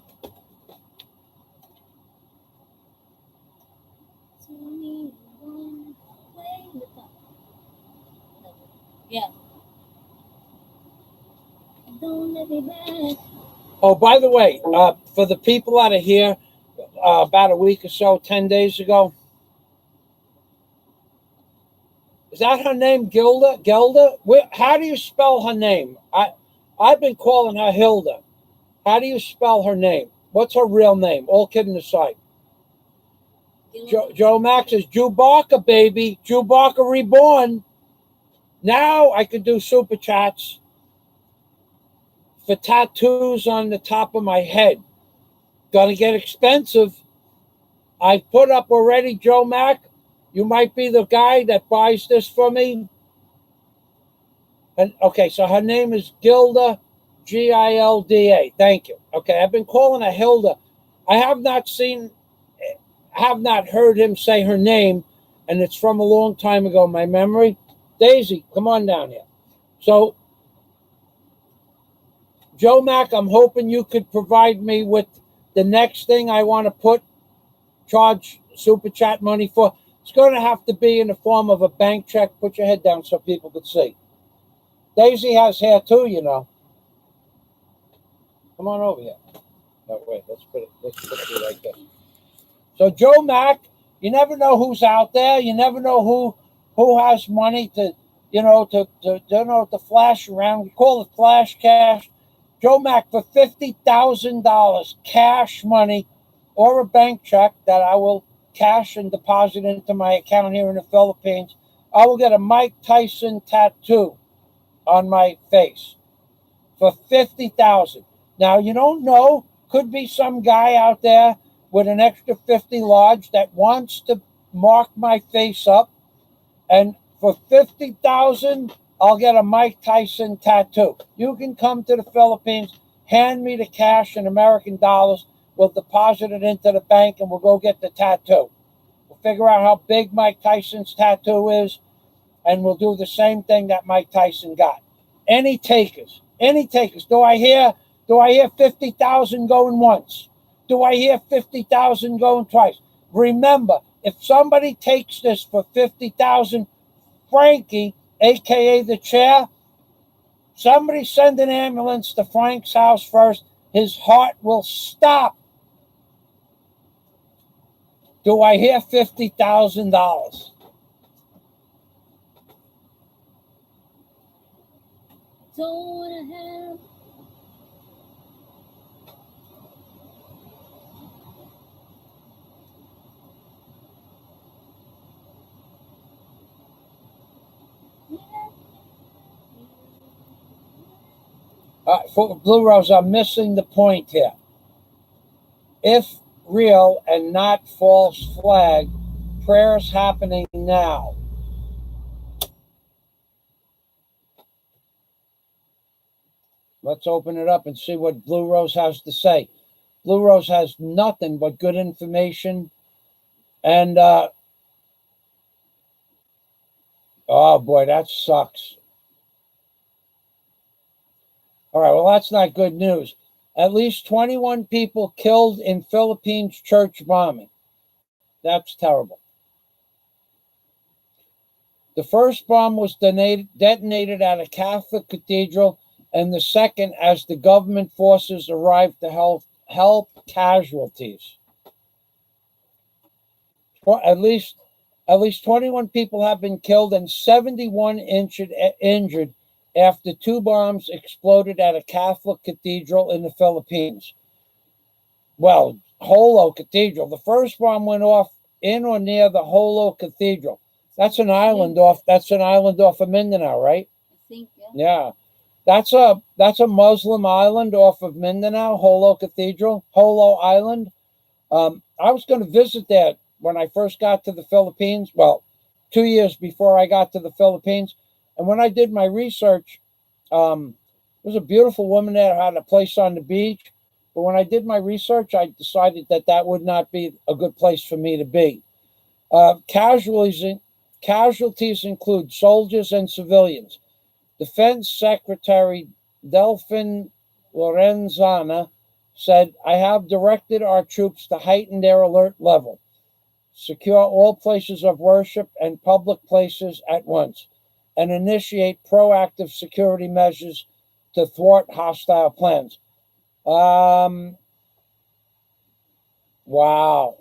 Yeah. Don't let me back. Oh, by the way, for the people out of here, about a week or so, 10 days ago, is that her name, Gilda? Gelda? How do you spell her name? I've been calling her Hilda. How do you spell her name? What's her real name? All kidding aside. Joe Max is Chewbacca, baby. Chewbacca reborn. Now I could do super chats for tattoos on the top of my head. Gonna get expensive. I put up already, Joe Mac. You might be the guy that buys this for me. And okay, so her name is Gilda, Gilda. Thank you. Okay, I've been calling her Hilda. I have not heard him say her name, and it's from a long time ago, my memory. Daisy, come on down here. So, Joe Mac, I'm hoping you could provide me with the next thing I want to charge super chat money for. It's going to have to be in the form of a bank check. Put your head down so people could see. Daisy has hair too, you know. Come on over here. Oh, wait, let's put it like this. So Joe Mac, you never know who's out there. You never know who has money to flash around. We call it flash cash. Joe Mac, for $50,000 cash money or a bank check that I will cash and deposit into my account here in the Philippines, I will get a Mike Tyson tattoo on my face for $50,000. Now, you don't know. Could be some guy out there with an extra 50 large that wants to mark my face up. And for $50,000, I'll get a Mike Tyson tattoo. You can come to the Philippines, hand me the cash in American dollars. We'll deposit it into the bank and we'll go get the tattoo. We'll figure out how big Mike Tyson's tattoo is, and we'll do the same thing that Mike Tyson got. Any takers? Any takers? Do I hear 50,000 going once? Do I hear 50,000 going twice? Remember, if somebody takes this for 50,000, Frankie, aka the chair, somebody send an ambulance to Frank's house first. His heart will stop. Do I hear $50,000? Don't wanna have. For Blue Rose, I'm missing the point here. If real and not false flag, prayers happening now. Let's open it up and see what Blue Rose has to say. Blue Rose has nothing but good information. And, oh boy, that sucks. All right, well, that's not good news. At least 21 people killed in Philippines church bombing. That's terrible. The first bomb was detonated at a Catholic cathedral, and the second as the government forces arrived to help casualties. At least 21 people have been killed and 71 injured after two bombs exploded at a Catholic cathedral in the Philippines. Well, Holo Cathedral. The first bomb went off in or near the Holo Cathedral. That's an island off of Mindanao, right? I think, yeah. That's a Muslim island off of Mindanao, Holo Cathedral, Holo Island. I was going to visit there when I first got to the Philippines. Well, 2 years before I got to the Philippines. And when I did my research, there was a beautiful woman there who had a place on the beach. But when I did my research, I decided that that would not be a good place for me to be. Casualties include soldiers and civilians. Defense Secretary Delfin Lorenzana said, I have directed our troops to heighten their alert level, secure all places of worship and public places at once, and initiate proactive security measures to thwart hostile plans. Wow.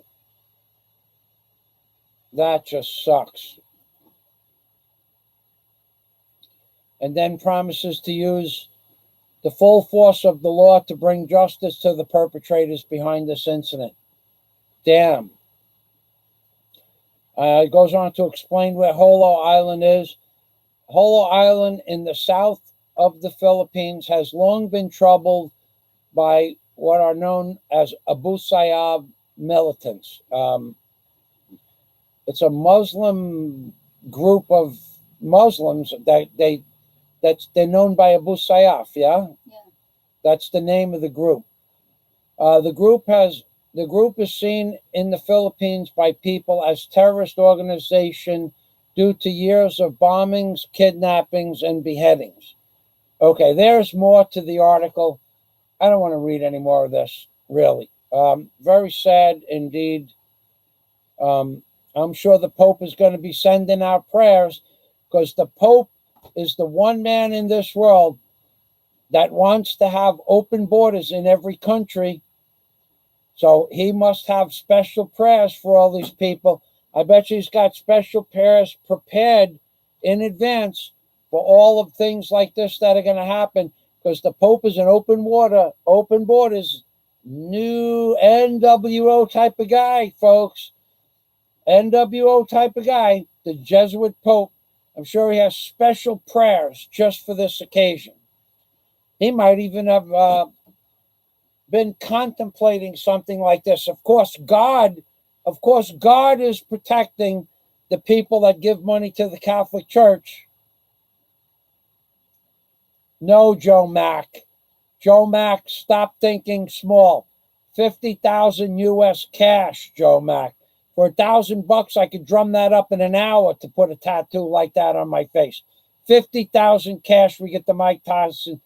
That just sucks. And then promises to use the full force of the law to bring justice to the perpetrators behind this incident. Damn. It goes on to explain where Holo Island is. Holo Island in the south of the Philippines has long been troubled by what are known as Abu Sayyaf militants. It's a Muslim group of Muslims that they're known by Abu Sayyaf, yeah? Yeah. That's the name of the group. The group is seen in the Philippines by people as terrorist organization due to years of bombings, kidnappings, and beheadings. Okay, there's more to the article. I don't want to read any more of this, really. Very sad indeed. I'm sure the Pope is going to be sending out prayers, because the Pope is the one man in this world that wants to have open borders in every country. So he must have special prayers for all these people. I bet you he's got special prayers prepared in advance for all of things like this that are going to happen, because the Pope is an open borders, new NWO type of guy, folks. NWO type of guy, the Jesuit Pope. I'm sure he has special prayers just for this occasion. He might even have been contemplating something like this. Of course, God is protecting the people that give money to the Catholic Church. No, Joe Mack. Joe Mack, stop thinking small. 50,000 US cash, Joe Mack. For $1,000, I could drum that up in an hour to put a tattoo like that on my face. 50,000 cash, we get the Mike Tyson.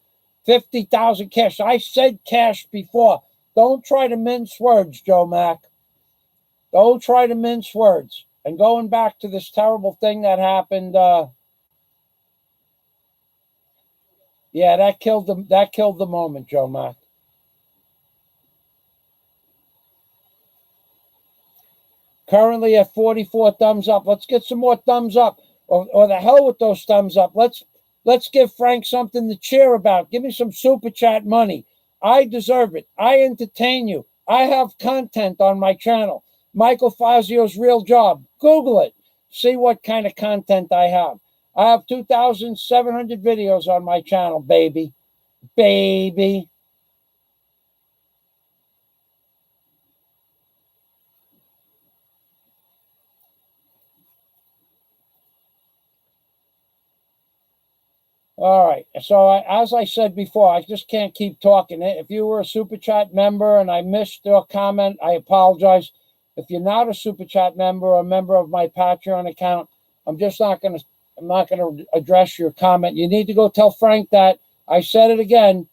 50,000 cash. I said cash before. Don't try to mince words, Joe Mack. Don't try to mince words. And going back to this terrible thing that happened, yeah, that killed the moment, Joe Mack. Currently at 44 thumbs up. Let's get some more thumbs up, or the hell with those thumbs up. Let's give Frank something to cheer about. Give me some super chat money. I deserve it. I entertain you. I have content on my channel. Michael Fazio's Real Job. Google it. See what kind of content I have. I have 2,700 videos on my channel, baby. Baby. All right. So as I said before, I just can't keep talking. If you were a Super Chat member and I missed your comment, I apologize. If you're not a Super Chat member or a member of my Patreon account, I'm not going to address your comment. You need to go tell Frank that. I said it again.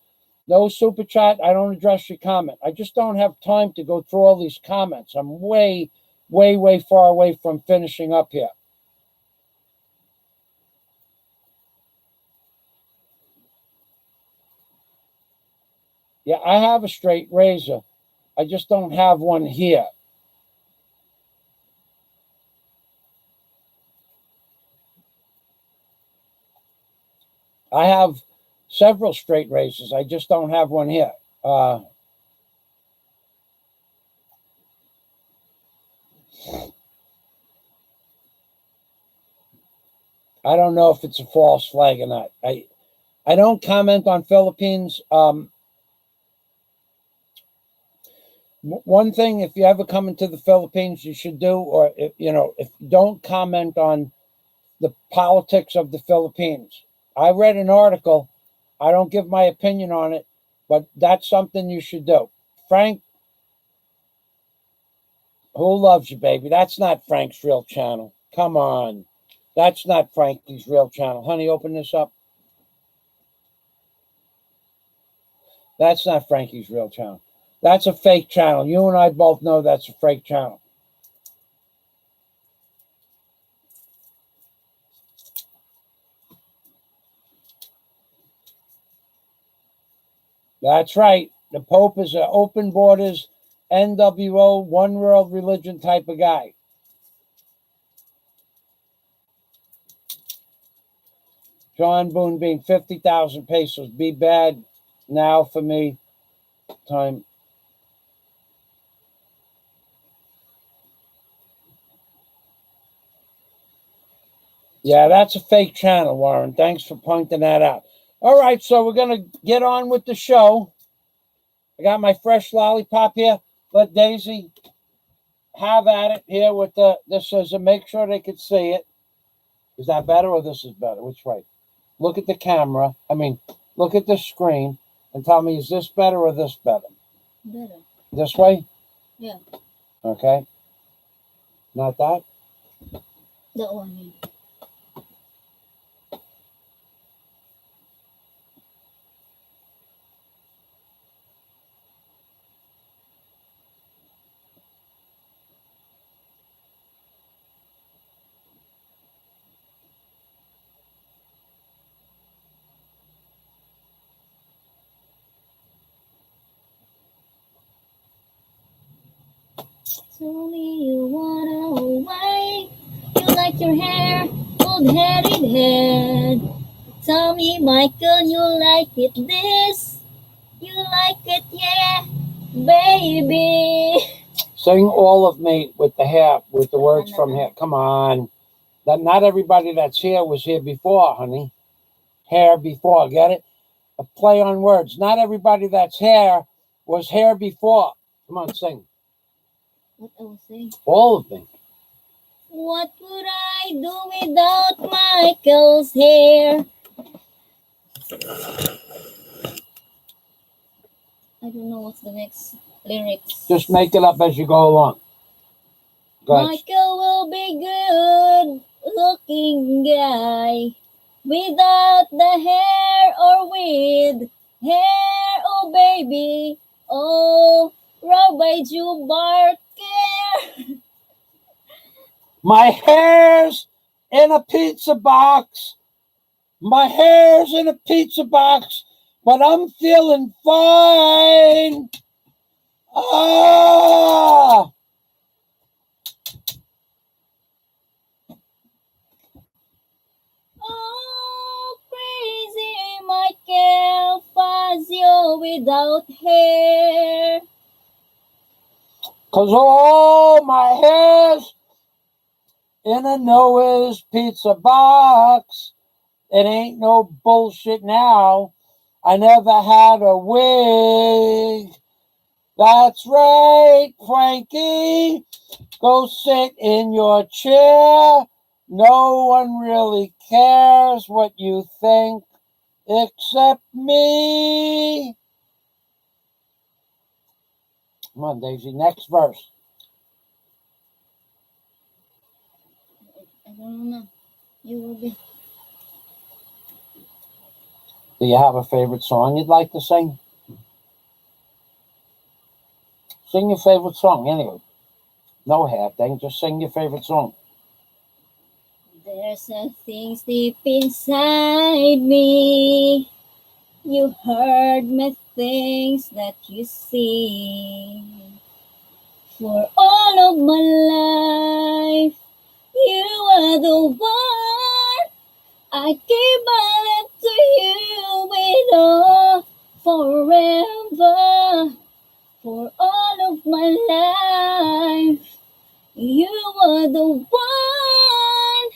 No Super Chat. I don't address your comment. I just don't have time to go through all these comments. I'm way, way, way far away from finishing up here. Yeah, I have a straight razor. I just don't have one here. I have several straight razors. I just don't have one here. I don't know if it's a false flag or not. I don't comment on Philippines. One thing, if you ever come into the Philippines, you should do, or if don't comment on the politics of the Philippines. I read an article. I don't give my opinion on it, but that's something you should do. Frank, who loves you, baby? That's not Frank's real channel. Come on. That's not Frankie's real channel. Honey, open this up. That's not Frankie's real channel. That's a fake channel. You and I both know that's a fake channel. That's right. The Pope is an open borders, NWO, one world religion type of guy. John Boone being 50,000 pesos. Be bad now for me. Time. Yeah, that's a fake channel, Warren. Thanks for pointing that out. All right, so we're going to get on with the show. I got my fresh lollipop here. Let Daisy have at it here with this is to make sure they could see it. Is that better or this is better? Which way? Look at the camera. I mean, look at the screen and tell me, is this better or this better? Better. This way? Yeah. Okay. Not that? That one. Yeah. Tell me you wanna away. You like your hair, gold-headed head. Tell me, Michael, you like it this. You like it, yeah, baby. Sing All of Me with the hair, with the words from here. Come on. Not everybody that's here was here before, honey. Hair before, get it? A play on words. Not everybody that's here was here before. Come on, sing. What I was saying? All of me. What would I do without Michael's hair? I don't know what's the next lyrics. Just make it up as you go along. Go ahead. Michael will be good looking guy without the hair or with hair, oh baby. Oh, Rabbi Jew Barker. My hair's in a pizza box. My hair's in a pizza box, but I'm feeling fine. Ah! Oh, crazy Michael Fazio without hair. 'Cause all my hair's in a Noah's pizza box. It ain't no bullshit now. I never had a wig. That's right, Frankie. Go sit in your chair. No one really cares what you think except me. Come on, Daisy. Next verse. I don't know. You will be. Do you have a favorite song you'd like to sing? Sing your favorite song anyway. No half thing. Just sing your favorite song. There's a thing deep inside me. You heard me things that you see. For all of my life, you are the one. I give my life to you with all forever. For all of my life, you are the one.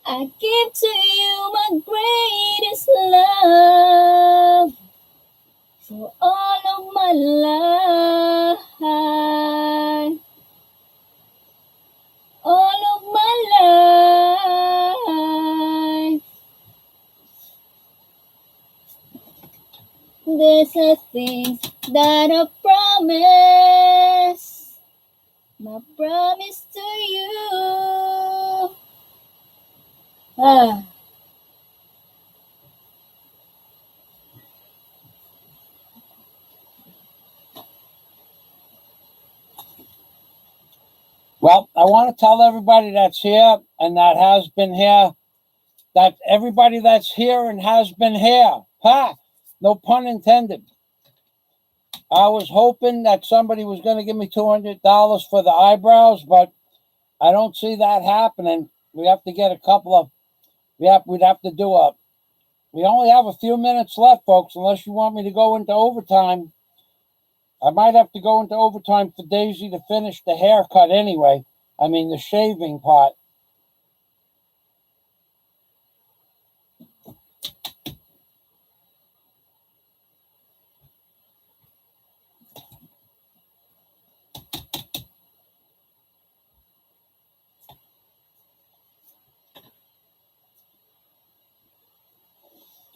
I give to you my greatest love. For all of my these are things that I promise. My promise to you. Ah. Well, I want to tell everybody that's here and that has been here, that everybody that's here and has been here, no pun intended. I was hoping that somebody was going to give me $200 for the eyebrows, but I don't see that happening. We have to get a couple of, we'd have to do a, we only have a few minutes left, folks, unless you want me to go into overtime. I might have to go into overtime for Daisy to finish the haircut anyway. I mean, the shaving part.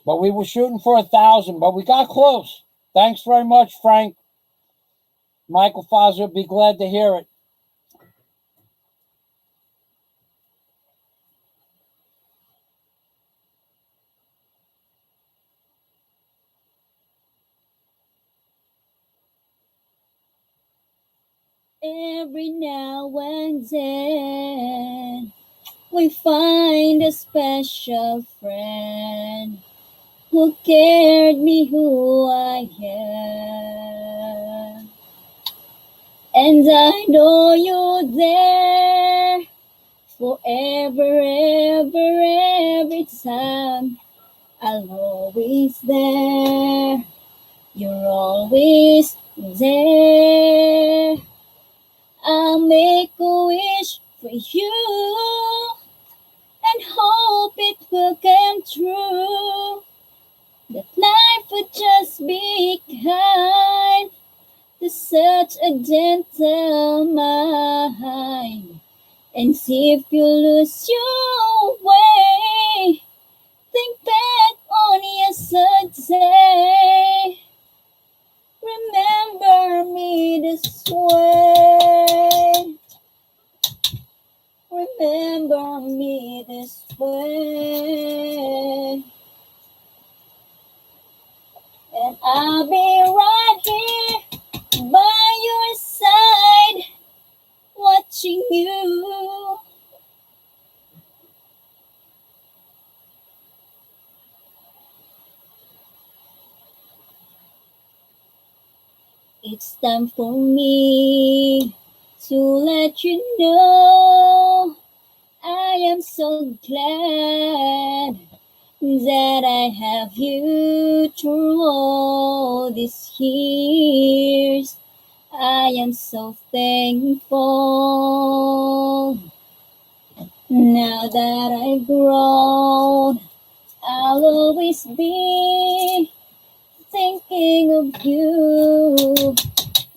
But we were shooting for 1,000, but we got close. Thanks very much, Frank. Michael Foster would be glad to hear it. Every now and then we find a special friend who cared me who I am. And I know you're there forever, ever, every time. I'll always there. You're always there. I'll make a wish for you and hope it will come true. That life would just be kind to such a gentle mind. And see if you lose your way, think back on yesterday. Remember me this way. Remember me this way. And I'll be right here by your side, watching you. It's time for me to let you know I am so glad that I have you through all these years. I am so thankful. Now that I've grown, I'll always be thinking of you.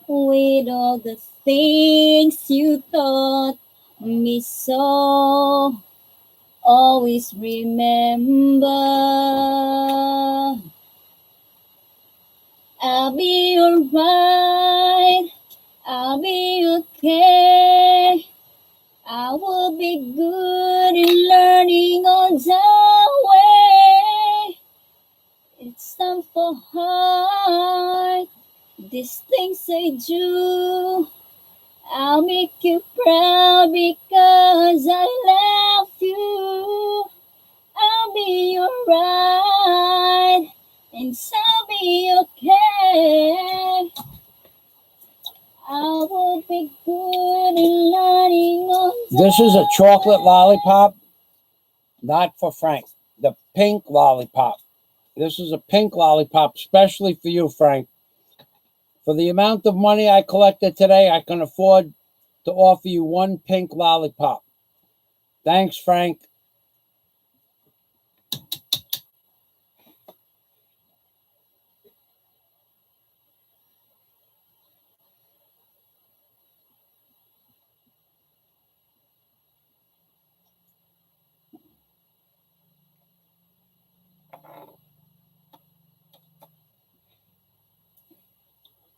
With all the things you taught me so, always remember. I'll be alright, I'll be okay. I will be good in learning on the way. It's time for heart. These things I do, I'll make you proud because I love you. I'll be alright, and I'll be okay. I will be good in learning on the This is a chocolate lollipop, not for Frank. The pink lollipop. This is a pink lollipop, especially for you, Frank. For the amount of money I collected today, I can afford to offer you one pink lollipop. Thanks, Frank.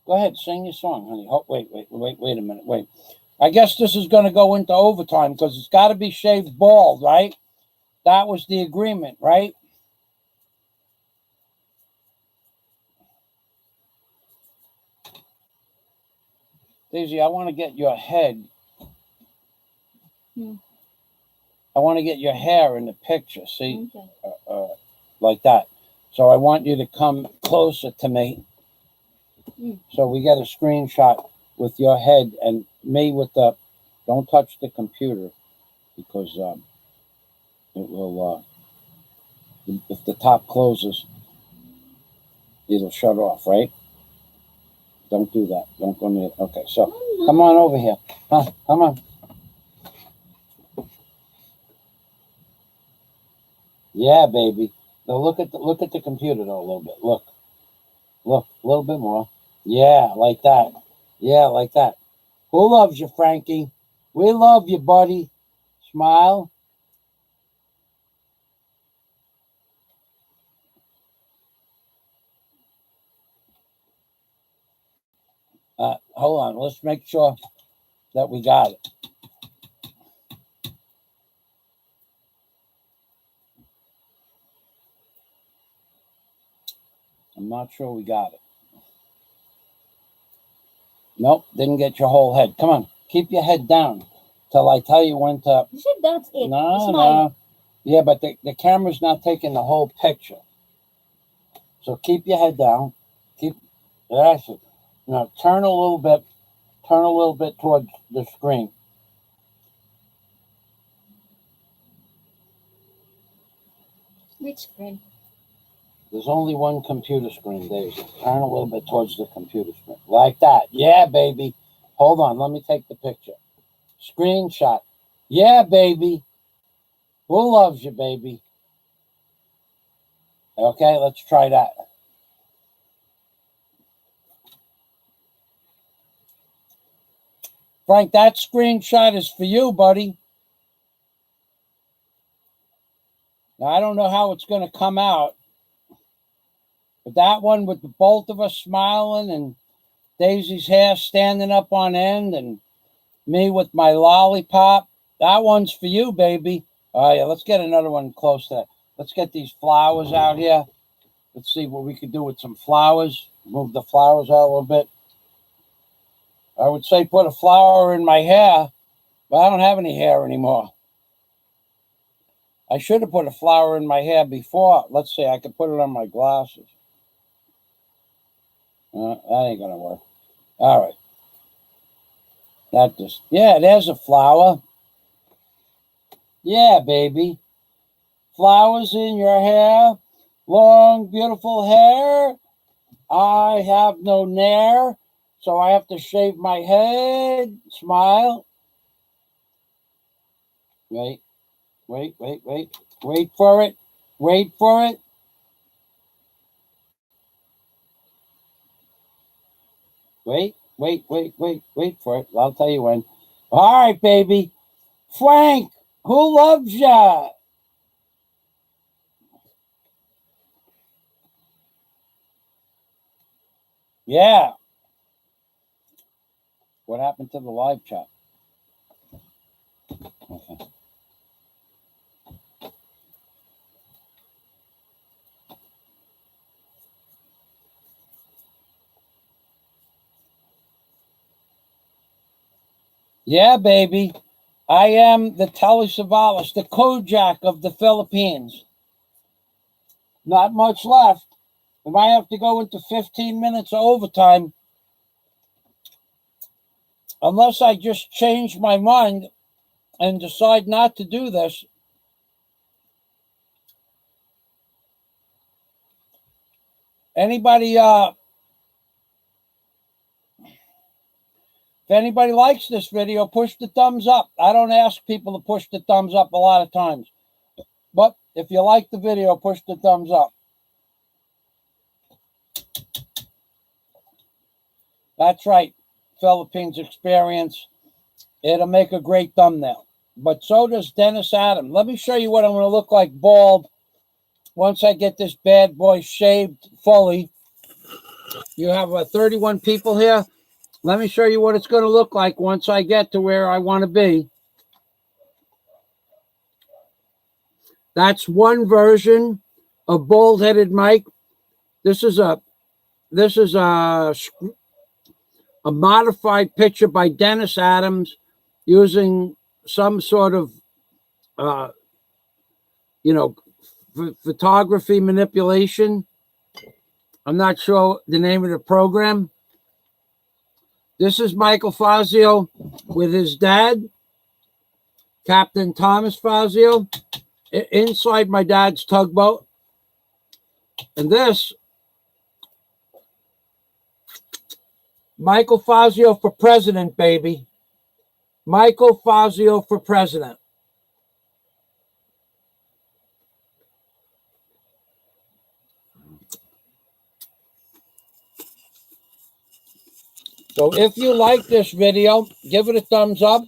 Go ahead, sing your song, honey. Oh, wait a minute. Wait. I guess this is going to go into overtime because it's got to be shaved bald, right? That was the agreement, right? Daisy, I want to get your head. I want to get your hair in the picture, see? Okay. Like that. So I want you to come closer to me. So we get a screenshot with your head and me with the... Don't touch the computer because it will... if the top closes, it'll shut off, right? Don't do that. Don't go near... Okay, so come on over here. Huh? Come on. Yeah, baby. Now look at the computer though a little bit. Look, a little bit more. Yeah, like that. Yeah, like that. Who loves you, Frankie? We love you, buddy. Smile. Hold on. Let's make sure that we got it. I'm not sure we got it. Nope, didn't get your whole head. Come on, keep your head down till I tell you when to... You said that's it. No. Yeah, but the camera's not taking the whole picture. So keep your head down. That's it. Now turn a little bit towards the screen. Which screen? There's only one computer screen, Daisy. Turn a little bit towards the computer screen. Like that. Yeah, baby. Hold on. Let me take the picture. Screenshot. Yeah, baby. Who loves you, baby? Okay, let's try that. Frank, that screenshot is for you, buddy. Now, I don't know how it's going to come out. But that one with the both of us smiling and Daisy's hair standing up on end and me with my lollipop, that one's for you, baby. Oh, yeah, let's get another one close to that. Let's get these flowers out here. Let's see what we could do with some flowers. Move the flowers out a little bit. I would say put a flower in my hair, but I don't have any hair anymore. I should have put a flower in my hair before. Let's see, I could put it on my glasses. That ain't gonna work. All right. That just... Yeah, there's a flower. Yeah, baby. Flowers in your hair. Long, beautiful hair. I have no nair, so I have to shave my head. Smile. Wait for it. Wait for it. Wait for it. I'll tell you when. All right, baby. Frank, who loves ya? Yeah. What happened to the live chat? Okay. Yeah, baby. I am the Telly Savalas, the Kojak of the Philippines. Not much left. We might have to go into 15 minutes of overtime. Unless I just change my mind and decide not to do this. Anybody, if anybody likes this video, push the thumbs up. I don't ask people to push the thumbs up a lot of times. But if you like the video, push the thumbs up. That's right, Philippines experience. It'll make a great thumbnail. But so does Dennis Adam. Let me show you what I'm going to look like bald once I get this bad boy shaved fully. You have 31 people here. Let me show you what it's going to look like once I get to where I want to be. That's one version of Bald-Headed Mike. This is a modified picture by Dennis Adams using some sort of photography manipulation. I'm not sure the name of the program. This is Michael Fazio with his dad, Captain Thomas Fazio, inside my dad's tugboat. And this, Michael Fazio for president, baby. Michael Fazio for president. So if you like this video, give it a thumbs up.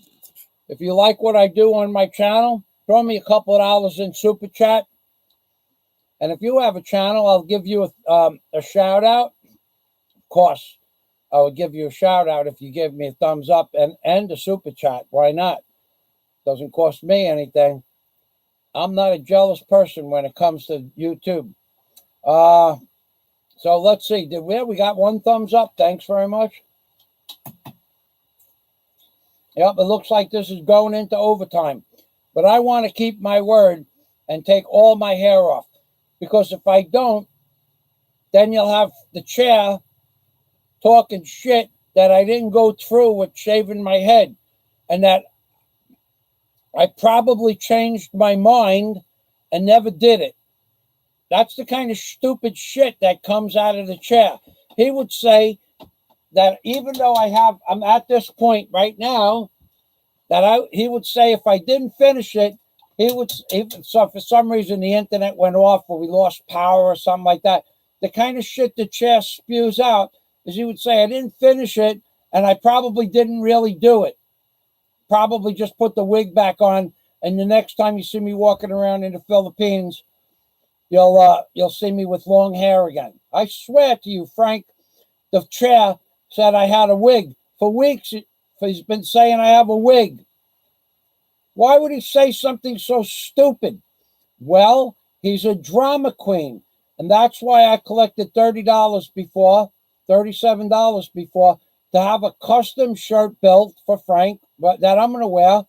If you like what I do on my channel, throw me a couple of dollars in Super Chat. And if you have a channel, I'll give you a shout out. Of course, I would give you a shout out if you give me a thumbs up and a Super Chat. Why not? Doesn't cost me anything. I'm not a jealous person when it comes to YouTube. So let's see. We got one thumbs up. Thanks very much. Yep, it looks like this is going into overtime. But I want to keep my word and take all my hair off. Because if I don't, then you'll have the chair talking shit that I didn't go through with shaving my head. And that I probably changed my mind and never did it. That's the kind of stupid shit that comes out of the chair. He would say that even though I'm at this point right now, that he would say if I didn't finish it, so for some reason the internet went off or we lost power or something like that. The kind of shit the chair spews out is he would say I didn't finish it and I probably didn't really do it. Probably just put the wig back on, and the next time you see me walking around in the Philippines, you'll see me with long hair again. I swear to you, Frank, the chair said I had a wig. For weeks, he's been saying I have a wig. Why would he say something so stupid? Well, he's a drama queen. And that's why I collected $37 before, to have a custom shirt built for Frank that I'm going to wear.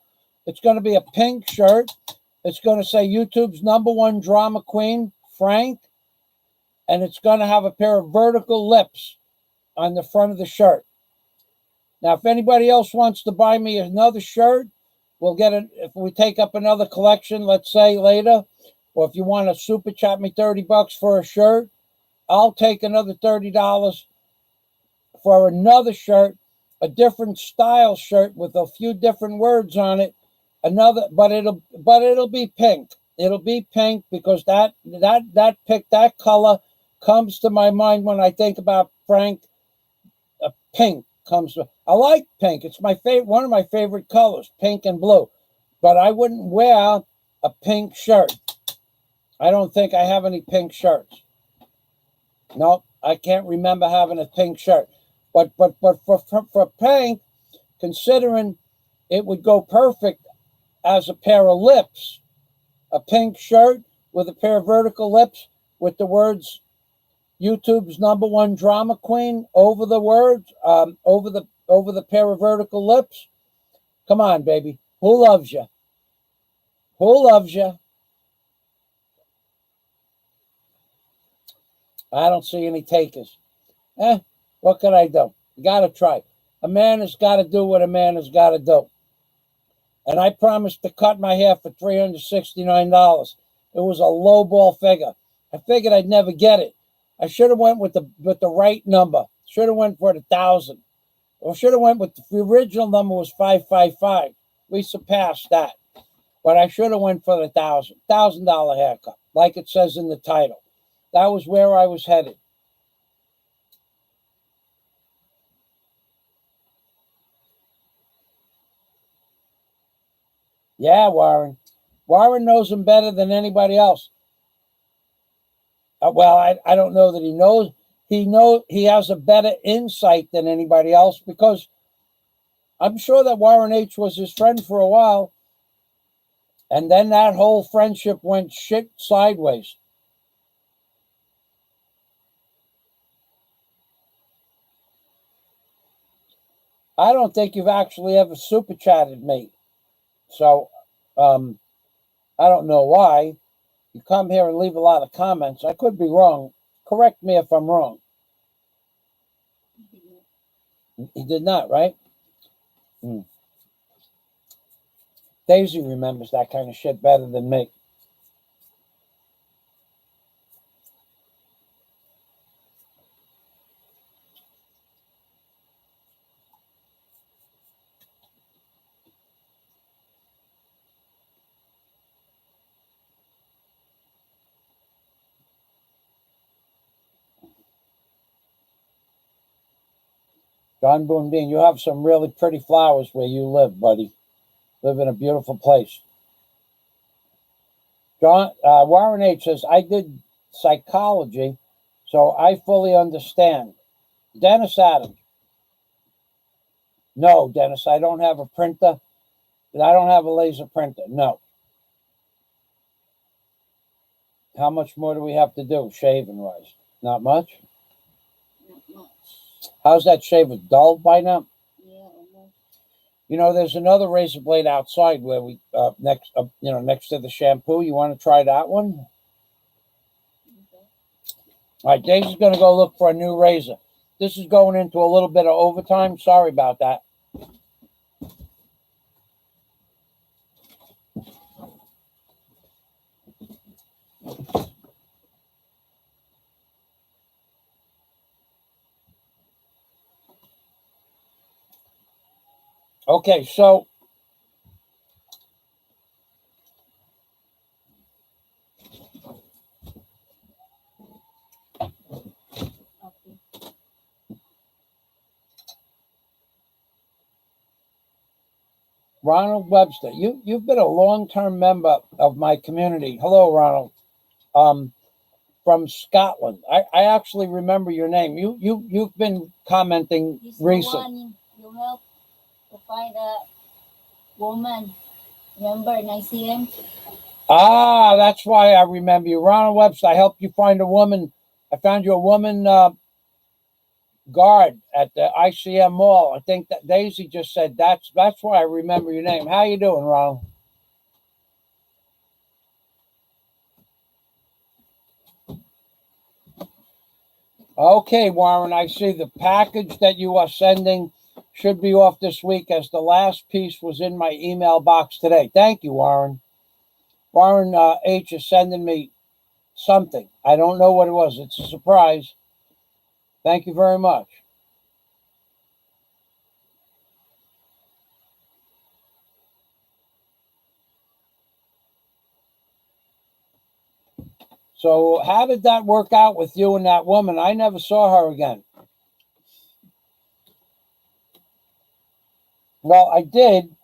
It's going to be a pink shirt. It's going to say YouTube's #1 drama queen, Frank. And it's going to have a pair of vertical lips on the front of the shirt. Now, if anybody else wants to buy me another shirt, we'll get it. If we take up another collection, let's say later, or if you want to super chat me $30 for a shirt, I'll take another $30 for another shirt, a different style shirt with a few different words on it. But it'll be pink. It'll be pink because that color comes to my mind when I think about Frank. Pink comes to. I like pink. It's my favorite, one of my favorite colors, pink and blue. But I wouldn't wear a pink shirt. I don't think I have any pink shirts. No, I can't remember having a pink shirt. But for pink, considering it would go perfect as a pair of lips, a pink shirt with a pair of vertical lips with the words YouTube's #1 drama queen over the words, over the pair of vertical lips. Come on, baby. Who loves you? Who loves you? I don't see any takers. What can I do? You got to try. A man has got to do what a man has got to do. And I promised to cut my hair for $369. It was a lowball figure. I figured I'd never get it. I should have went with the right number. Should have went for 1,000. Or should have went with the original number was 555. We surpassed that. But I should have went for the $1,000 haircut, like it says in the title. That was where I was headed. Yeah, Warren. Warren knows him better than anybody else. Well, I don't know that he knows. he has a better insight than anybody else, because I'm sure that Warren H was his friend for a while, and then that whole friendship went shit sideways. I don't think you've actually ever super chatted me. So I don't know why. You come here and leave a lot of comments. I could be wrong. Correct me if I'm wrong. He did not, right? Daisy remembers that kind of shit better than me. John Boone Bean, you have some really pretty flowers where you live, buddy. Live in a beautiful place. Warren H says, I did psychology, so I fully understand. Dennis Adams. No, Dennis, I don't have a printer. I don't have a laser printer. No. How much more do we have to do, shaving wise? Not much? Not much. How's that shaver? Dulled by now? Yeah, almost. You know, there's another razor blade outside where we next to the shampoo. You want to try that one? Okay. All right, Daisy's going to go look for a new razor. This is going into a little bit of overtime. Sorry about that. Okay, so Okay. Ronald Webster, you've been a long-term member of my community. Hello, Ronald. From Scotland. I actually remember your name. You've been commenting recently. You help to find a woman. Remember in ICM? Ah, that's why I remember you. Ronald Webster, I helped you find a woman. I found you a woman guard at the ICM mall. I think that Daisy just said that's why I remember your name. How you doing, Ronald? Okay, Warren, I see the package that you are sending should be off this week, as the last piece was in my email box today. Thank you, Warren. Warren H is sending me something. I don't know what it was. It's a surprise. Thank you very much. So how did that work out with you and that woman? I never saw her again. Well, I did,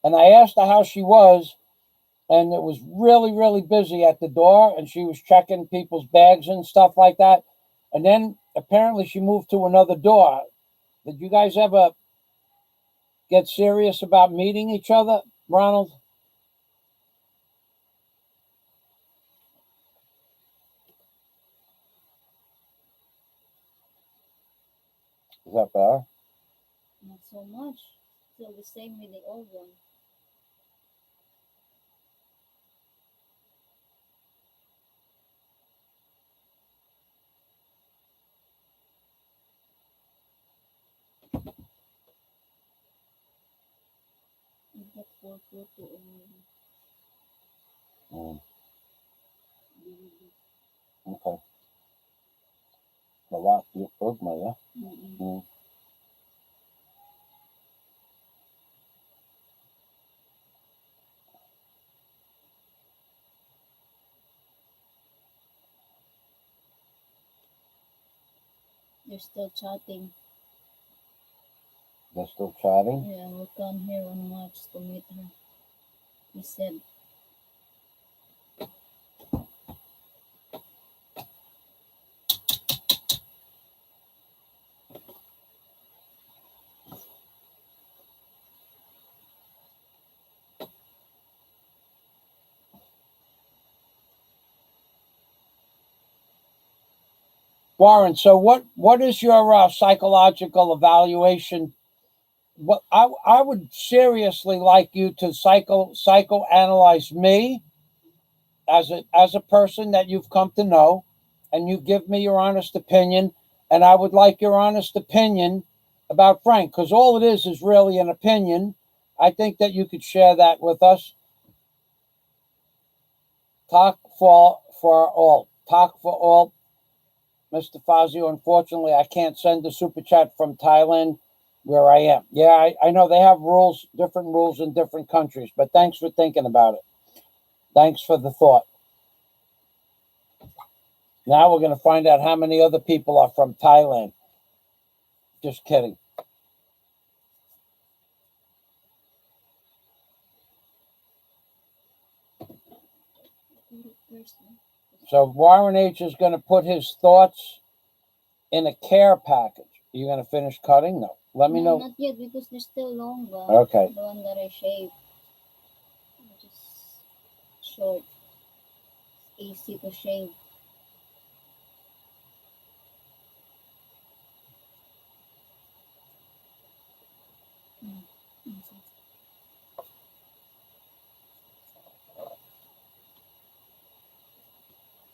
and I asked her how she was, and it was really, really busy at the door, and she was checking people's bags and stuff like that. And then apparently she moved to another door. Did you guys ever get serious about meeting each other, Ronald? Is that better? Not so much. Still the same with the old one. You get 4 photo Mm, DVD. okay. A lot. You my, yeah? Mm. They're still chatting. They're still chatting? Yeah, we'll come here on March to meet her. He said. Warren, so what is your psychological evaluation? What I would seriously like you to psychoanalyze me as a person that you've come to know, and you give me your honest opinion, and I would like your honest opinion about Frank, because all it is really an opinion. I think that you could share that with us. Talk for all. Talk for all. Mr. Fazio, unfortunately, I can't send a super chat from Thailand where I am. Yeah, I know they have rules, different rules in different countries, but thanks for thinking about it. Thanks for the thought. Now we're going to find out how many other people are from Thailand. Just kidding. So Warren H is going to put his thoughts in a care package. Are you going to finish cutting? No. Let me know. Not yet, because there's still longer. Okay. The one that I shaved. Just short. It's easy to shave.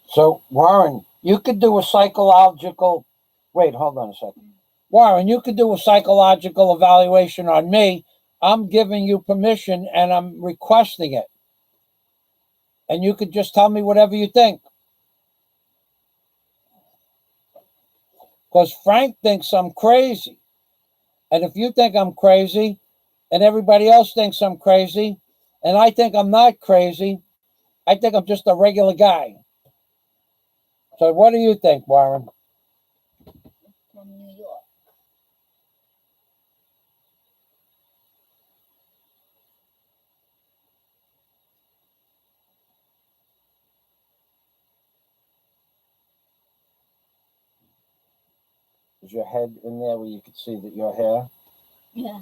So, Warren, you could do a psychological... Wait, hold on a second. Warren, you could do a psychological evaluation on me. I'm giving you permission, and I'm requesting it. And you could just tell me whatever you think. Because Frank thinks I'm crazy. And if you think I'm crazy, and everybody else thinks I'm crazy, and I think I'm not crazy, I think I'm just a regular guy. So what do you think, Warren? From New York. Is your head in there where you can see that your hair? Yeah.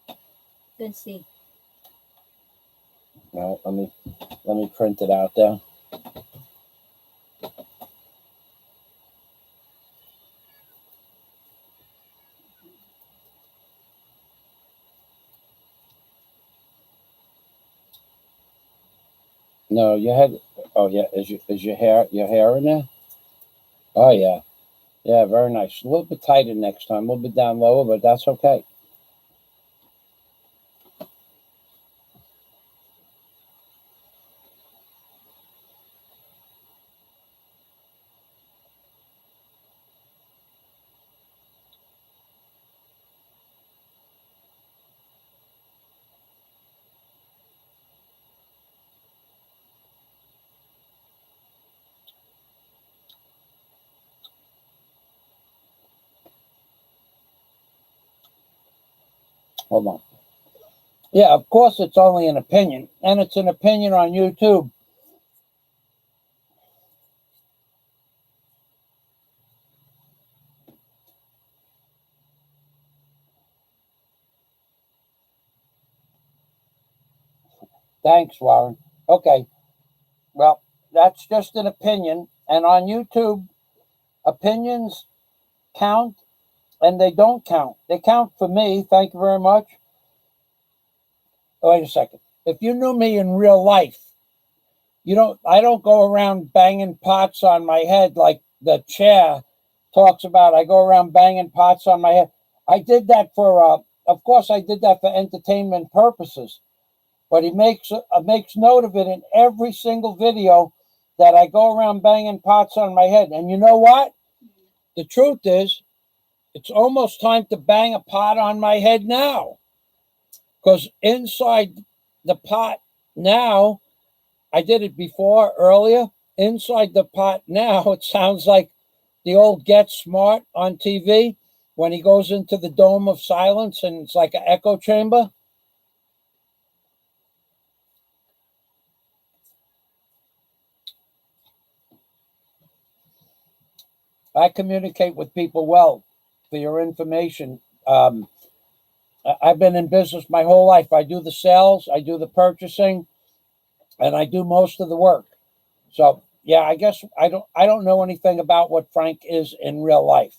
You can see. All right, let me print it out there. No, your head. Oh yeah, is your hair in there? Oh yeah, yeah, very nice. A little bit tighter next time, a little bit down lower, but that's okay. Hold on. Yeah, of course it's only an opinion, and it's an opinion on YouTube. Thanks, Warren. Okay, well, that's just an opinion, and on YouTube, opinions count, and they don't count. They count for me. Thank you very much. Oh, wait a second. If you knew me in real life, I don't go around banging pots on my head like the chair talks about. I go around banging pots on my head. I did that of course, I did that for entertainment purposes. But he makes note of it in every single video that I go around banging pots on my head. And you know what? The truth is, it's almost time to bang a pot on my head now. Because inside the pot now, I did it before, earlier. Inside the pot now, it sounds like the old Get Smart on TV when he goes into the dome of silence and it's like an echo chamber. I communicate with people well. For your information, I've been in business my whole life. I do the sales, I do the purchasing, and I do most of the work. So yeah, I guess I don't know anything about what Frank is in real life,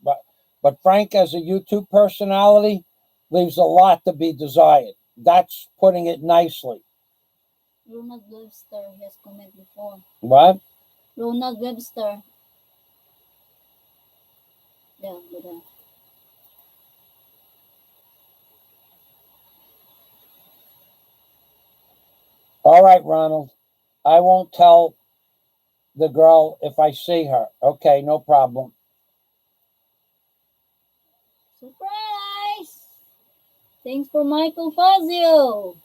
but Frank as a YouTube personality leaves a lot to be desired. That's putting it nicely. Ronald Webster has commented before. What? Ronald Webster. Yeah, yeah. All right, Ronald. I won't tell the girl if I see her. Okay, no problem. Surprise! Thanks for Michael Fazio.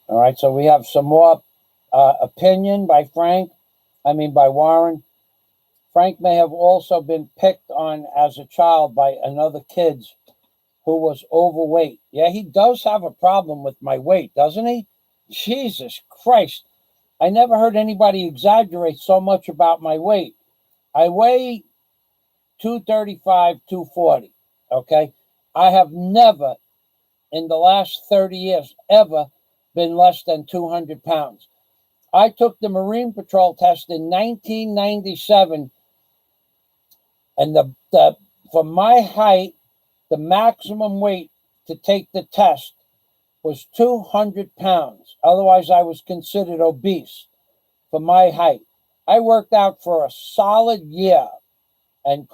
All right, so we have some more opinion by by Warren. Frank may have also been picked on as a child by another kid who was overweight. Yeah, he does have a problem with my weight, doesn't he? Jesus Christ. I never heard anybody exaggerate so much about my weight. I weigh 235, 240. Okay. I have never in the last 30 years ever been less than 200 pounds. I took the Marine Patrol test in 1997, and for my height, the maximum weight to take the test was 200 pounds. Otherwise, I was considered obese for my height. I worked out for a solid year and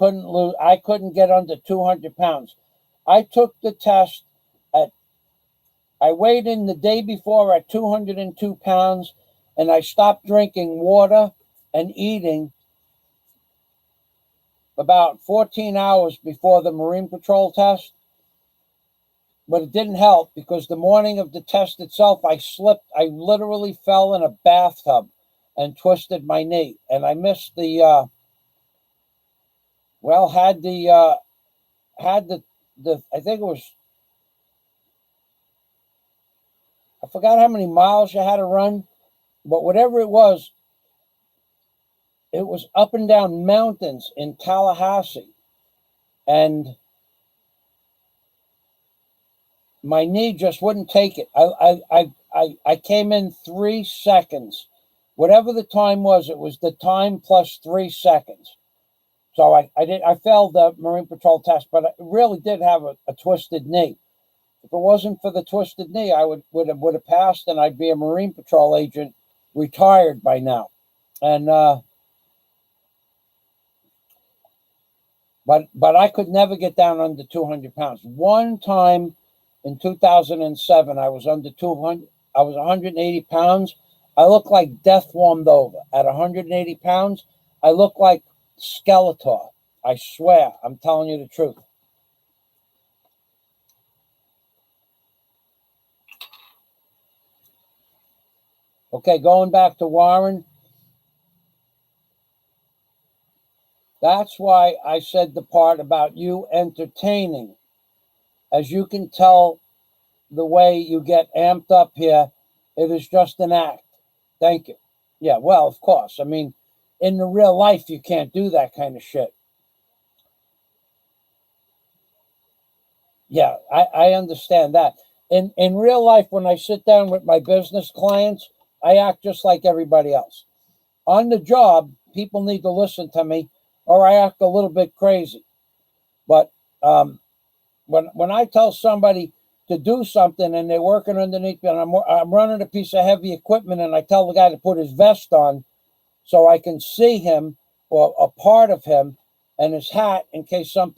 I couldn't get under 200 pounds. I took the test I weighed in the day before at 202 pounds, and I stopped drinking water and eating about 14 hours before the Marine Patrol test. But it didn't help because the morning of the test itself, I slipped. I literally fell in a bathtub and twisted my knee. And I missed the, had the, I think it was, I forgot how many miles you had to run, but whatever it was up and down mountains in Tallahassee. And my knee just wouldn't take it. I came in 3 seconds. Whatever the time was, it was the time plus 3 seconds. So I failed the Marine Patrol test, but I really did have a twisted knee. If it wasn't for the twisted knee, I would have passed, and I'd be a Marine Patrol agent, retired by now. And but I could never get down under 200 pounds. One time in 2007, I was under 200. I was 180 pounds. I looked like death warmed over. At 180 pounds, I looked like Skeletor. I swear, I'm telling you the truth. Okay, going back to Warren. That's why I said the part about you entertaining. As you can tell, the way you get amped up here, it is just an act. Thank you. Yeah, well, of course. I mean, in the real life, you can't do that kind of shit. Yeah, I understand that. In real life, when I sit down with my business clients, I act just like everybody else. On the job, people need to listen to me, or I act a little bit crazy. But when I tell somebody to do something and they're working underneath me, and I'm running a piece of heavy equipment, and I tell the guy to put his vest on so I can see him or a part of him and his hat in case a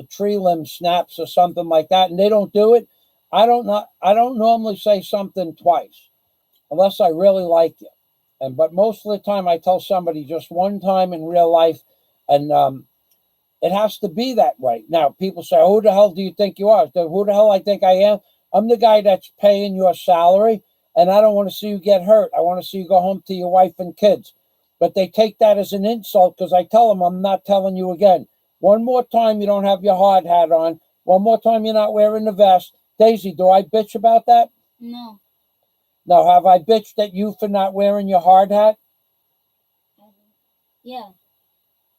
tree limb snaps or something like that, and they don't do it, I don't normally say something twice unless I really like you. But most of the time I tell somebody just one time in real life, and it has to be that way. Now, people say, who the hell do you think you are? Who the hell I think I am? I'm the guy that's paying your salary, and I don't want to see you get hurt. I want to see you go home to your wife and kids. But they take that as an insult because I tell them I'm not telling you again. One more time you don't have your hard hat on. One more time you're not wearing the vest. Daisy, do I bitch about that? No. No, have I bitched at you for not wearing your hard hat? Yeah.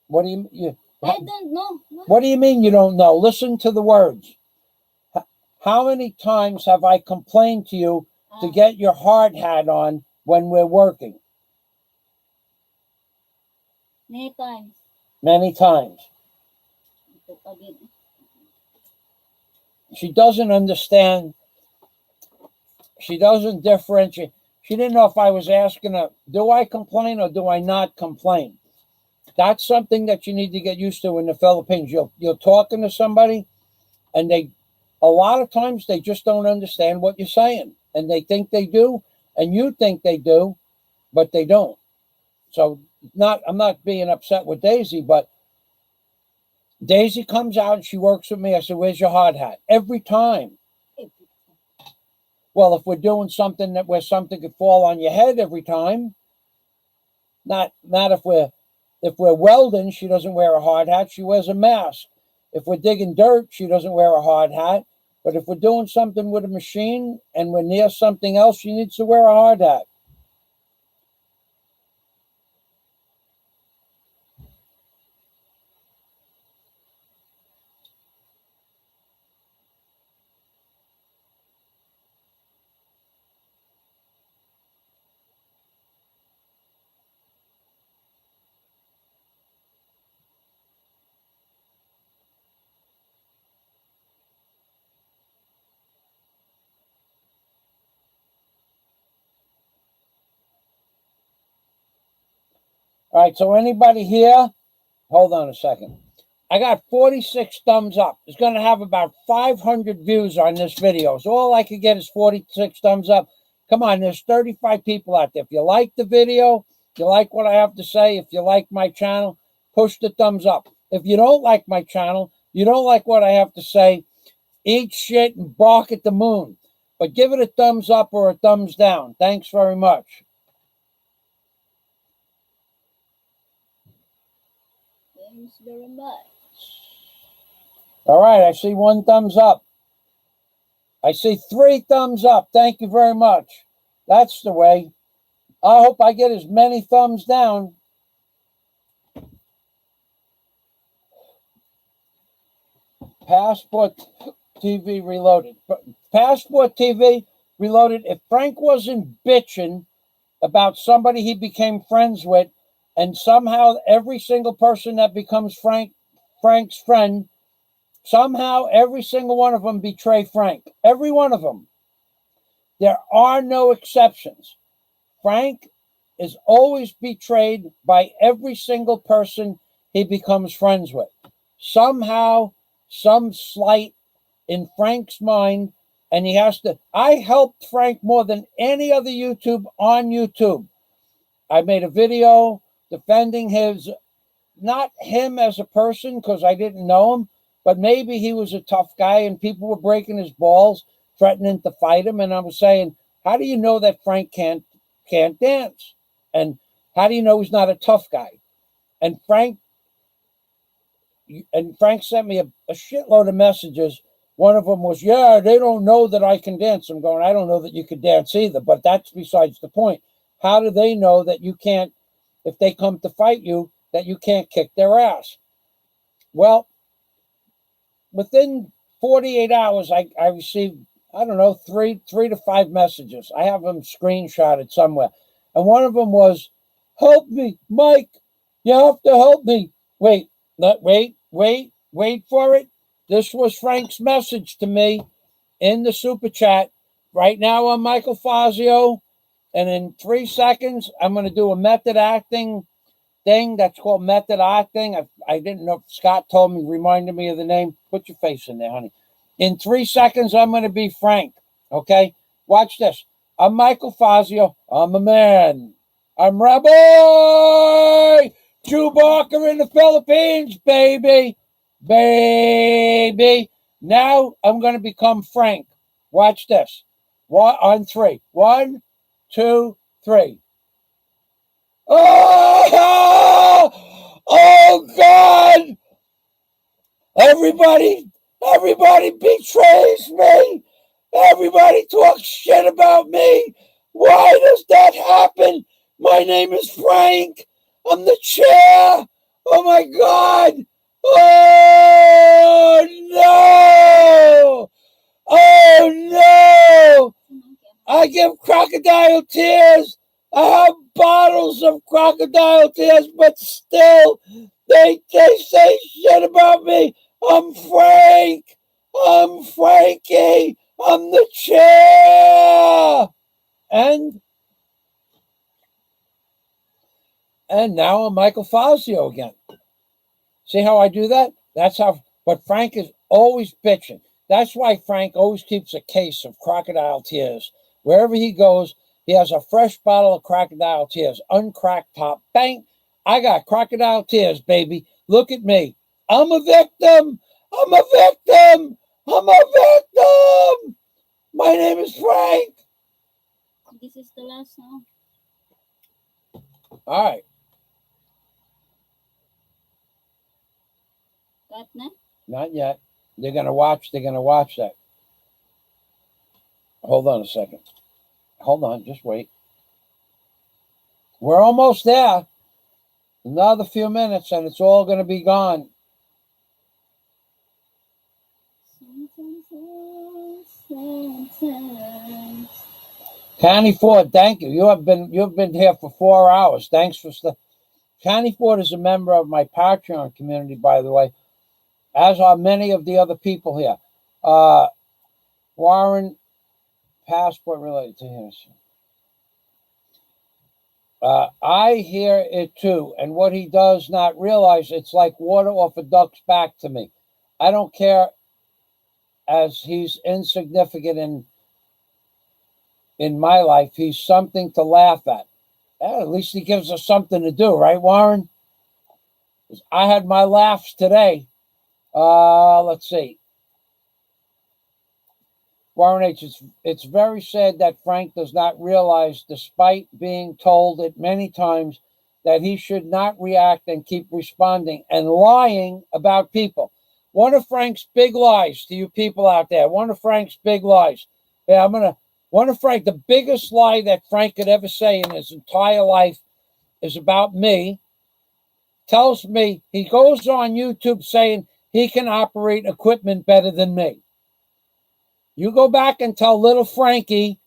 What do you I don't know. What do you mean you don't know? Listen to the words. how many times have I complained to you to get your hard hat on when we're working? Many times. Many times. She doesn't understand. She doesn't differentiate. She didn't know if I was asking her, do I complain or do I not complain? That's something that you need to get used to in the Philippines. You're talking to somebody, and a lot of times they just don't understand what you're saying, and they think they do, and you think they do, but they don't. So I'm not being upset with Daisy, but Daisy comes out and she works with me. I said, where's your hard hat? Every time. Well, if we're doing something where something could fall on your head every time, not if we're welding, she doesn't wear a hard hat. She wears a mask. If we're digging dirt, she doesn't wear a hard hat. But if we're doing something with a machine and we're near something else, she needs to wear a hard hat. All right, so anybody here? Hold on a second. I got 46 thumbs up. It's going to have about 500 views on this video. So all I could get is 46 thumbs up. Come on, there's 35 people out there. If you like the video, if you like what I have to say, if you like my channel, push the thumbs up. If you don't like my channel, you don't like what I have to say, eat shit and bark at the moon. But give it a thumbs up or a thumbs down. Thanks very much. Thanks very much. All right, I see 1 thumbs up. I see 3 thumbs up. Thank you very much. That's the way. I hope I get as many thumbs down. Passport TV Reloaded. Passport TV Reloaded. If Frank wasn't bitching about somebody he became friends with, and somehow every single person that becomes Frank's friend, somehow every single one of them betray Frank. Every one of them. There are no exceptions. Frank is always betrayed by every single person he becomes friends with. Somehow, some slight in Frank's mind, and he has to. I helped Frank more than any other YouTube on YouTube. I made a video defending not him as a person, because I didn't know him, but maybe he was a tough guy and people were breaking his balls, threatening to fight him. And I was saying, how do you know that Frank can't dance? And how do you know he's not a tough guy? And Frank sent me a shitload of messages. One of them was, yeah, they don't know that I can dance. I'm going, I don't know that you could dance either, but that's besides the point. How do they know that you can't, if they come to fight you, that you can't kick their ass? Well, within 48 hours, I received, I don't know, three to 5 messages. I have them screenshotted somewhere. And one of them was, help me, Mike. You have to help me. Wait for it. This was Frank's message to me in the super chat. Right now I'm Michael Fazio. And in 3 seconds, I'm going to do a method acting thing that's called method acting. I didn't know. Scott told me, reminded me of the name. Put your face in there, honey. In 3 seconds, I'm going to be Frank. Okay? Watch this. I'm Michael Fazio. I'm a man. I'm Rabbi Chewbacca in the Philippines, baby. Baby. Now I'm going to become Frank. Watch this. On 3. 1, 2, 3. Oh, oh God! Everybody betrays me. Everybody talks shit about me. Why does that happen? My name is Frank. I'm the chair. Oh my God. Oh no. Oh no! I give crocodile tears. I have bottles of crocodile tears, but still, they say shit about me. I'm Frank. I'm Frankie. I'm the chair. And now I'm Michael Fazio again. See how I do that? That's how. But Frank is always bitching. That's why Frank always keeps a case of crocodile tears. Wherever he goes, he has a fresh bottle of crocodile tears, uncracked top. Bang! I got crocodile tears, baby. Look at me. I'm a victim. I'm a victim. I'm a victim. My name is Frank. This is the last now. All right. Got na? Not yet. They're gonna watch that. Hold on a second. Hold on, just wait. We're almost there. Another few minutes and it's all gonna be gone. Connie Ford, thank you. You've been here for 4 hours. Thanks for stuff. Connie Ford is a member of my Patreon community, by the way, as are many of the other people here. Warren, passport related to him. I hear it too, and what he does not realize, it's like water off a duck's back to me. I don't care, as he's insignificant in my life. He's something to laugh at. At least he gives us something to do, right, Warren? I had my laughs today. Let's see. Warren H., it's very sad that Frank does not realize, despite being told it many times, that he should not react and keep responding and lying about people. One of Frank's big lies to you people out there, one of Frank's big lies. Yeah, the biggest lie that Frank could ever say in his entire life is about me. Tells me, he goes on YouTube saying he can operate equipment better than me. You go back and tell little Frankie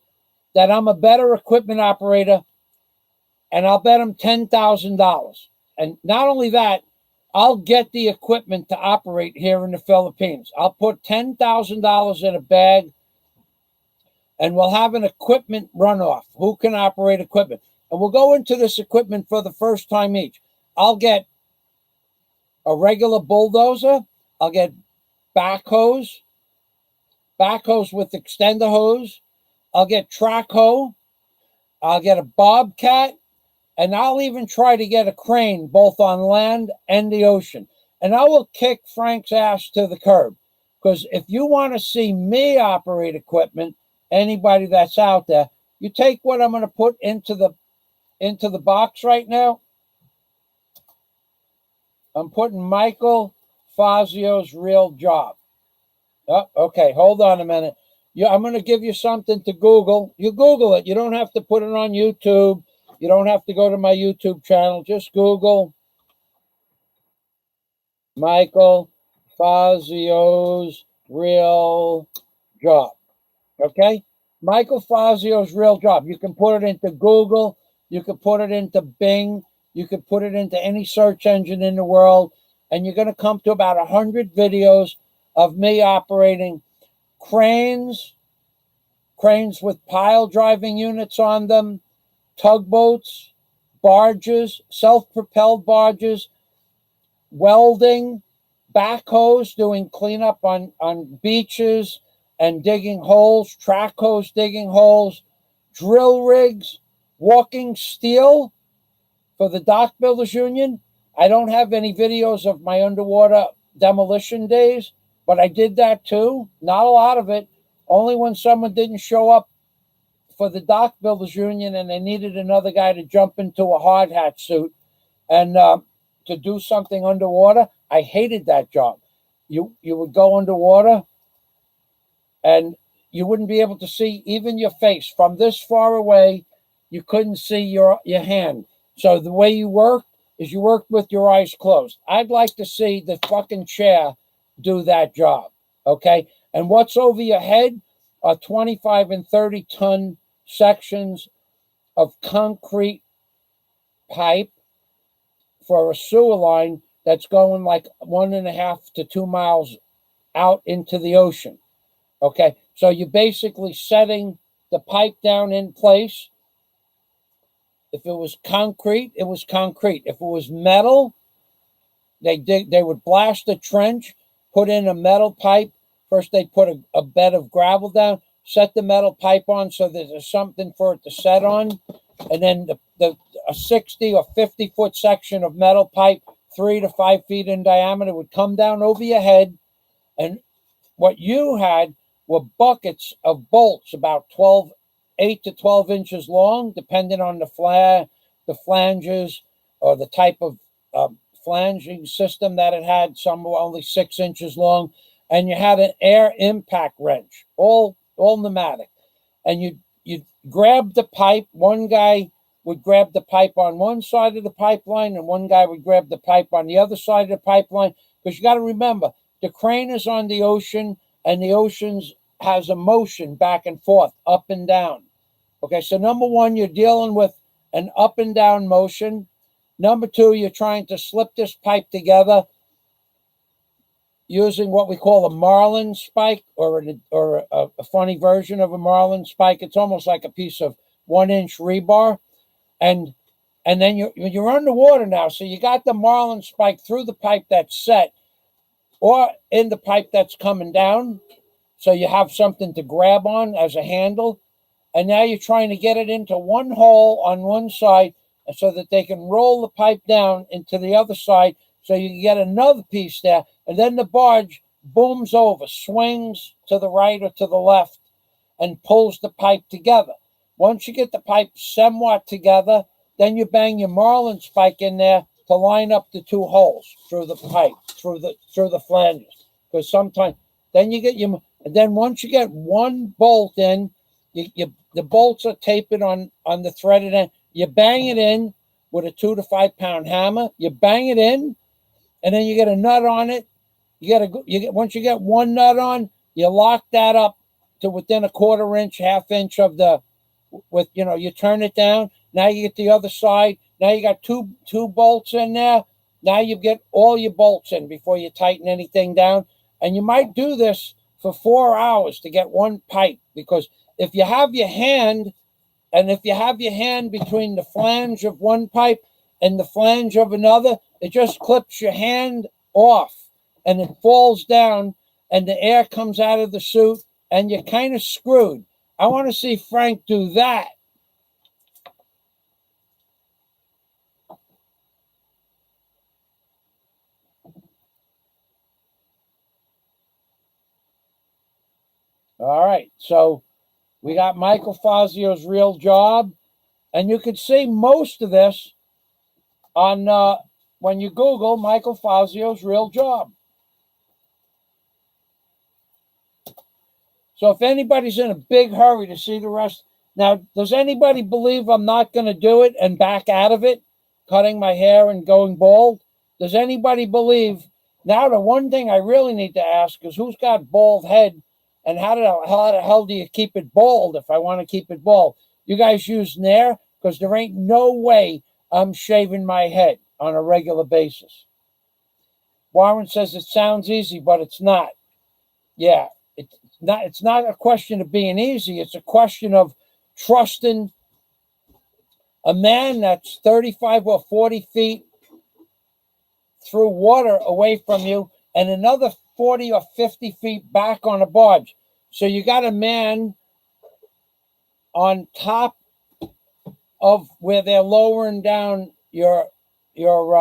that I'm a better equipment operator, and I'll bet him $10,000. And not only that, I'll get the equipment to operate here in the Philippines. I'll put $10,000 in a bag, and we'll have an equipment runoff. Who can operate equipment? And we'll go into this equipment for the first time each. I'll get a regular bulldozer. I'll get backhoes with extender hose. I'll get track hoe. I'll get a bobcat. And I'll even try to get a crane both on land and the ocean. And I will kick Frank's ass to the curb. Because if you want to see me operate equipment, anybody that's out there, you take what I'm going to put into the box right now. I'm putting Michael Fazio's real job. Oh, okay, hold on a minute. I'm going to give you something to Google. You Google it. You don't have to put it on YouTube. You don't have to go to my YouTube channel. Just Google Michael Fazio's real job. Okay? Michael Fazio's real job. You can put it into Google. You can put it into Bing. You can put it into any search engine in the world. And you're going to come to about 100 videos of me operating cranes with pile driving units on them, tugboats, barges, self-propelled barges, welding, backhoes doing cleanup on beaches and digging holes, track hoes digging holes, drill rigs, walking steel for the Dock Builders Union. I don't have any videos of my underwater demolition days, but I did that too. Not a lot of it. Only when someone didn't show up for the Dock Builders Union and they needed another guy to jump into a hard hat suit and to do something underwater. I hated that job. You would go underwater and you wouldn't be able to see even your face. From this far away, you couldn't see your hand. So the way you worked is you worked with your eyes closed. I'd like to see the fucking chair do that job, okay? And what's over your head are 25 and 30-ton sections of concrete pipe for a sewer line that's going like 1.5 to 2 miles out into the ocean. Okay, so you're basically setting the pipe down in place. If it was concrete, it was concrete. If it was metal, they would blast a trench, put in a metal pipe. First, they'd put a bed of gravel down, set the metal pipe on so that there's something for it to set on, and then a 60 or 50-foot section of metal pipe, 3 to 5 feet in diameter, would come down over your head. And what you had were buckets of bolts about 8 to 12 inches long, depending on the flanges or the type of flanging system that it had. Some were only 6 inches long, and you had an air impact wrench, all pneumatic. And you grab the pipe. One guy would grab the pipe on one side of the pipeline, and one guy would grab the pipe on the other side of the pipeline. Because you got to remember, the crane is on the ocean, and the ocean has a motion back and forth, up and down. Okay, so number one, you're dealing with an up and down motion. Number two, you're trying to slip this pipe together using what we call a marlin spike, or a funny version of a marlin spike. It's almost like a piece of 1-inch rebar. And then you're underwater now, so you got the marlin spike through the pipe that's set, or in the pipe that's coming down, so you have something to grab on as a handle. And now you're trying to get it into one hole on one side so that they can roll the pipe down into the other side, so you can get another piece there. And then the barge booms over, swings to the right or to the left, and pulls the pipe together. Once you get the pipe somewhat together, then you bang your marlin spike in there to line up the two holes through the pipe, through the flanges. Because sometimes, then you get and then once you get one bolt in, the bolts are tapered on the threaded end. You bang it in with a 2 to 5 pound hammer. You bang it in, and then you get a nut on it. Once you get one nut on, you lock that up to within a 1/4 inch, 1/2 inch of you turn it down. Now you get the other side. Now you got two bolts in there. Now you get all your bolts in before you tighten anything down. And you might do this for 4 hours to get one pipe, because if you have your hand between the flange of one pipe and the flange of another, it just clips your hand off and it falls down and the air comes out of the suit and you're kind of screwed. I want to see Frank do that. All right, so we got Michael Fazio's Real Job, and you can see most of this on when you Google Michael Fazio's Real Job. So if anybody's in a big hurry to see the rest, now, does anybody believe I'm not going to do it and back out of it, cutting my hair and going bald? Does anybody believe? Now, the one thing I really need to ask is, who's got bald head, and how the hell do you keep it bald if I want to keep it bald? You guys use Nair? Because there ain't no way I'm shaving my head on a regular basis. Warren says it sounds easy, but it's not. Yeah, it's not a question of being easy. It's a question of trusting a man that's 35 or 40 feet through water away from you and another 40 or 50 feet back on a barge. So you got a man on top of where they're lowering down your air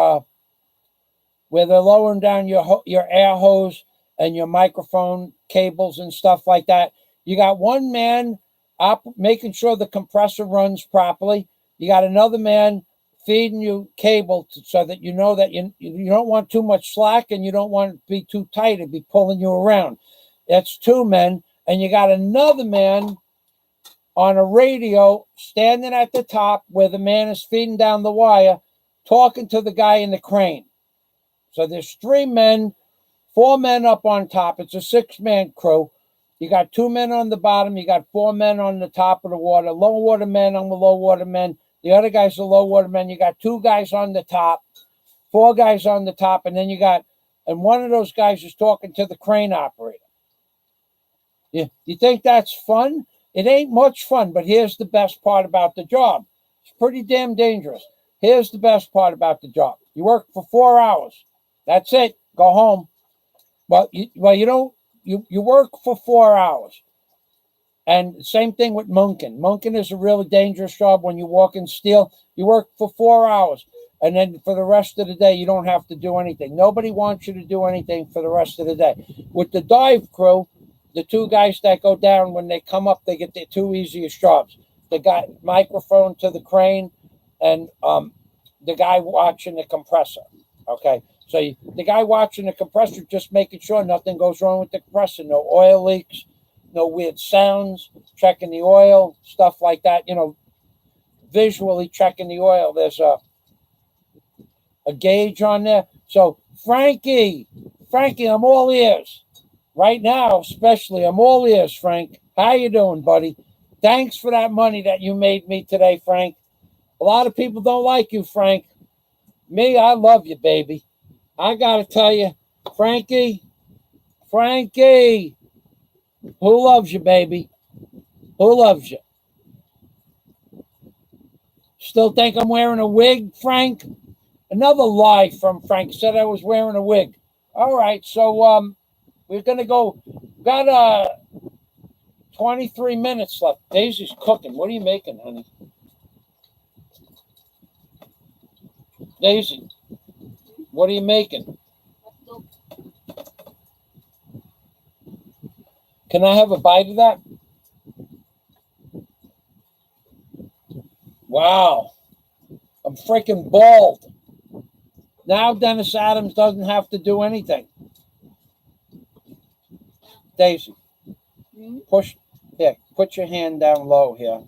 hose and your microphone cables and stuff like that. You got one man making sure the compressor runs properly. You got another man feeding you cable so that you know that you don't want too much slack and you don't want it to be too tight and be pulling you around. That's 2 men. And you got another man on a radio standing at the top where the man is feeding down the wire, talking to the guy in the crane. So there's 3 men, 4 men up on top. It's a 6-man crew. You got 2 men on the bottom. You got 4 men on the top of the water. Low water men, I'm the low water men. The other guy's the low water men. You got 2 guys on the top, 4 guys on the top, and then and one of those guys is talking to the crane operator. You think that's fun? It ain't much fun, but here's the best part about the job. It's pretty damn dangerous. Here's the best part about the job. You work for 4 hours. That's it. Go home. Well, you work for 4 hours. And same thing with munking. Munking is a really dangerous job when you walk in steel. You work for 4 hours. And then for the rest of the day, you don't have to do anything. Nobody wants you to do anything for the rest of the day. With the dive crew, the 2 guys that go down, when they come up, they get the 2 easiest jobs. The guy microphone to the crane and the guy watching the compressor. Okay, so the guy watching the compressor, just making sure nothing goes wrong with the compressor. No oil leaks, no weird sounds, checking the oil, stuff like that. Visually checking the oil. There's a gauge on there. So Frankie, I'm all ears. Right now, especially, I'm all ears, Frank. How you doing, buddy? Thanks for that money that you made me today, Frank. A lot of people don't like you, Frank. Me, I love you, baby. I got to tell you, Frankie, who loves you, baby? Who loves you? Still think I'm wearing a wig, Frank? Another lie from Frank. Said I was wearing a wig. All right, so we're going to go. Got 23 minutes left. Daisy's cooking. What are you making, honey? Daisy, what are you making? Can I have a bite of that? Wow. I'm freaking bald. Now Dennis Adams doesn't have to do anything. Daisy, put your hand down low here.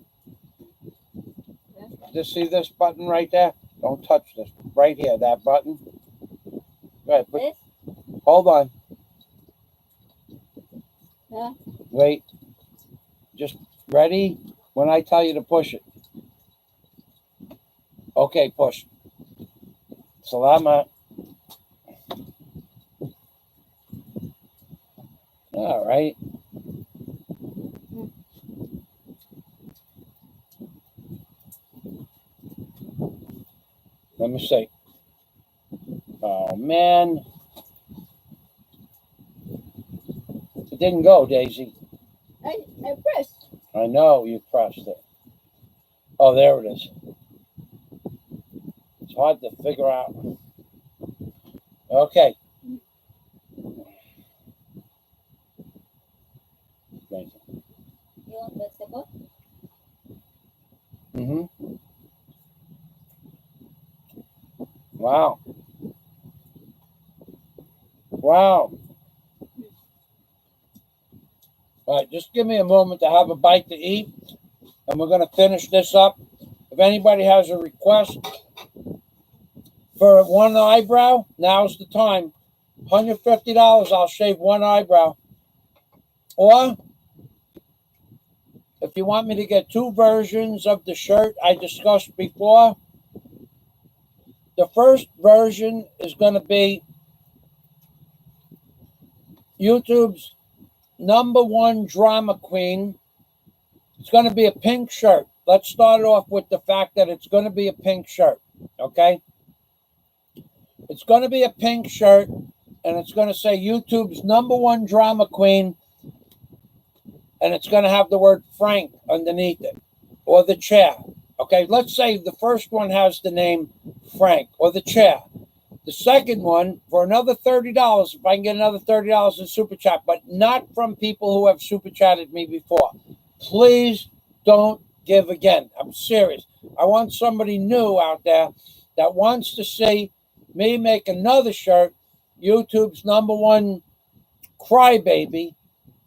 Just see this button right there? Don't touch this. Right here, that button. Go ahead. Hold on. Yeah. Wait. Just ready when I tell you to push it. Okay, push. Salamat. All right. Let me see. Oh, man. It didn't go, Daisy. I pressed. I know you pressed it. Oh, there it is. It's hard to figure out. Okay. Thank you. You want vegetable? Mm-hmm. Wow. Wow. All right, just give me a moment to have a bite to eat, and we're going to finish this up. If anybody has a request for one eyebrow, now's the time. $150, I'll shave one eyebrow. Or if you want me to get 2 versions of the shirt I discussed before, the first version is going to be YouTube's #1 drama queen. It's going to be a pink shirt. Let's start off with the fact that it's going to be a pink shirt, okay? It's going to be a pink shirt, and it's going to say YouTube's #1 drama queen, and it's going to have the word Frank underneath it, or the chair, okay? Let's say the first one has the name Frank, or the chair. The second one, for another $30, if I can get another $30 in Super Chat, but not from people who have Super Chatted me before. Please don't give again. I'm serious. I want somebody new out there that wants to see me make another shirt, YouTube's #1 crybaby,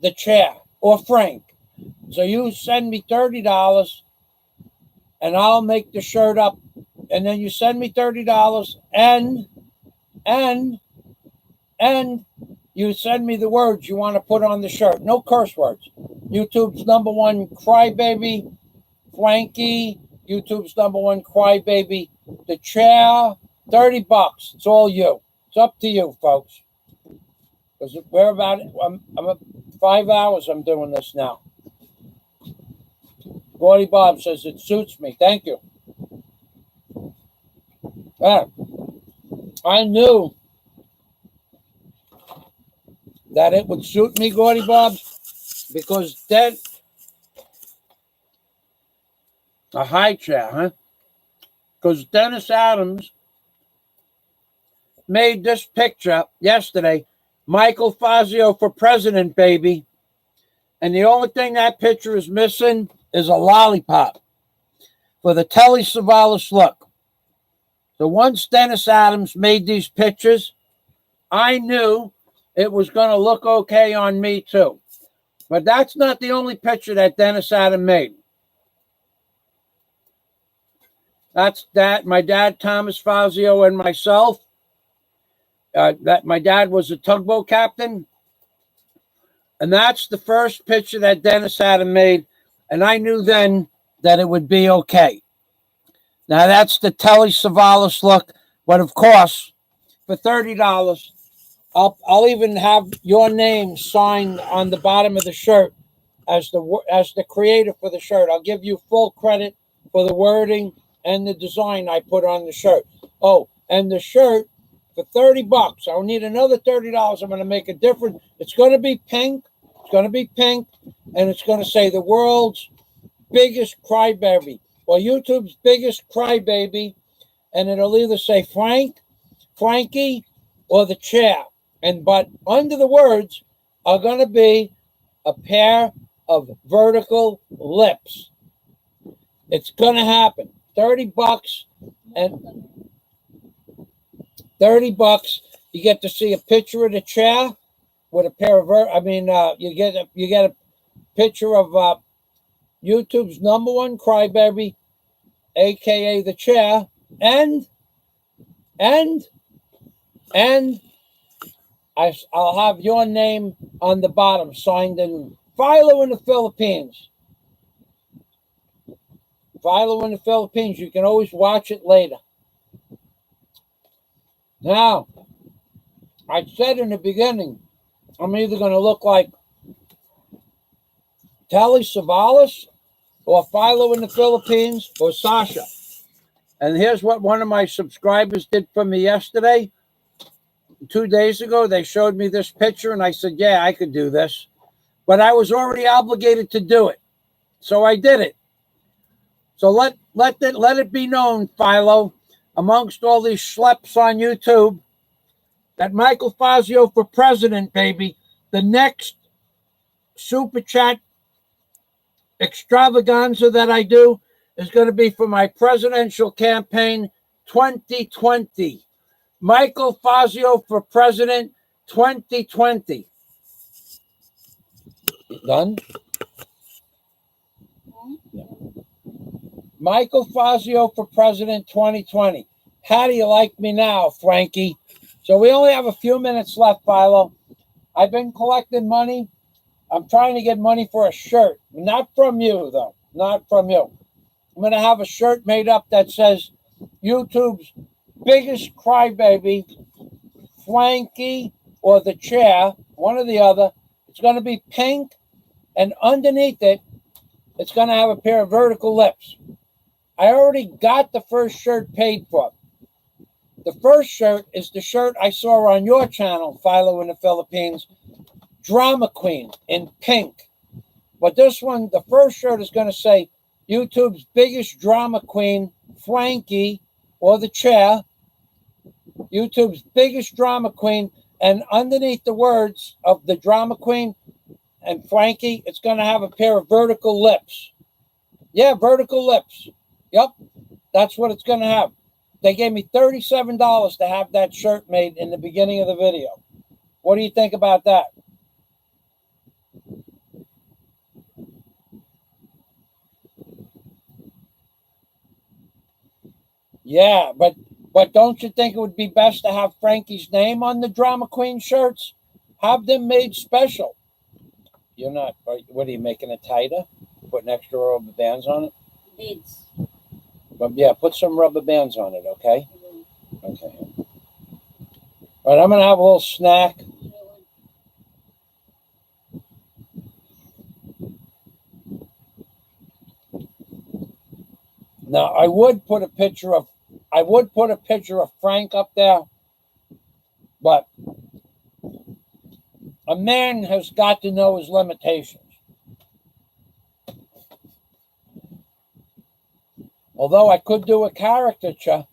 the chair, or Frank. So you send me $30, and I'll make the shirt up. And then you send me $30, and you send me the words you want to put on the shirt. No curse words. YouTube's #1 crybaby, Frankie. YouTube's #1 crybaby, the chair. $30. It's all you. It's up to you, folks. Because we're about, I'm 5 hours I'm doing this now. Gordy Bob says it suits me. Thank you. I knew that it would suit me, Gordy Bob, because then a high chair, huh? Because Dennis Adams made this picture yesterday. Michael Fazio for president, baby. And the only thing that picture is missing is a lollipop for the Telly Savalas look. So once Dennis Adams made these pictures, I knew it was going to look okay on me too. But that's not the only picture that Dennis Adams made. That's that. My dad, Thomas Fazio, and myself. That my dad was a tugboat captain. And that's the first picture that Dennis Adams made. And I knew then that it would be okay. Now that's the Telly Savalas look. But of course, for $30, I'll even have your name signed on the bottom of the shirt as the creator for the shirt. I'll give you full credit for the wording and the design I put on the shirt. Oh, and the shirt for $30. I'll need another $30. I'm going to make a different. It's going to be pink. It's going to be pink, and it's going to say the world's biggest crybaby, or YouTube's biggest crybaby, and it'll either say Frankie, or the chair. But under the words are going to be a pair of vertical lips. It's going to happen. $30 and $30. You get to see a picture of the chair with a pair of. You get a picture of YouTube's #1 crybaby, aka the chair, and I'll have your name on the bottom, signed in Philo in the Philippines. Philo in the Philippines. You can always watch it later. Now, I said in the beginning, I'm either going to look like Telly Savalas or Philo in the Philippines or Sasha. And here's what one of my subscribers did for me yesterday. 2 days ago, they showed me this picture, and I said, yeah, I could do this. But I was already obligated to do it. So I did it. So let it be known, Philo, amongst all these schleps on YouTube, that Michael Fazio for president, baby, the next super chat extravaganza that I do is going to be for my presidential campaign 2020. Michael Fazio for president 2020. Done? Yeah. Michael Fazio for president 2020. How do you like me now, Frankie? So we only have a few minutes left, Philo. I've been collecting money. I'm trying to get money for a shirt. Not from you, though. Not from you. I'm going to have a shirt made up that says YouTube's biggest crybaby, Frankie, or the chair, one or the other. It's going to be pink, and underneath it, it's going to have a pair of vertical lips. I already got the first shirt paid for. The first shirt is the shirt I saw on your channel, Philo in the Philippines, Drama Queen in pink. But this one, the first shirt is going to say YouTube's biggest drama queen, Frankie, or the chair, YouTube's biggest drama queen, and underneath the words of the drama queen and Frankie, it's going to have a pair of vertical lips. Yeah, vertical lips. Yep, that's what it's going to have. They gave me $37 to have that shirt made in the beginning of the video. What do you think about that? Yeah, but don't you think it would be best to have Frankie's name on the Drama Queen shirts? Have them made special. You're not, what are you making it tighter? Putting extra rubber bands on it? Beads. But yeah, put some rubber bands on it, okay? Okay. All right, I'm going to have a little snack. Now, I would put a picture of Frank up there, but a man has got to know his limitations. Although I could do a caricature.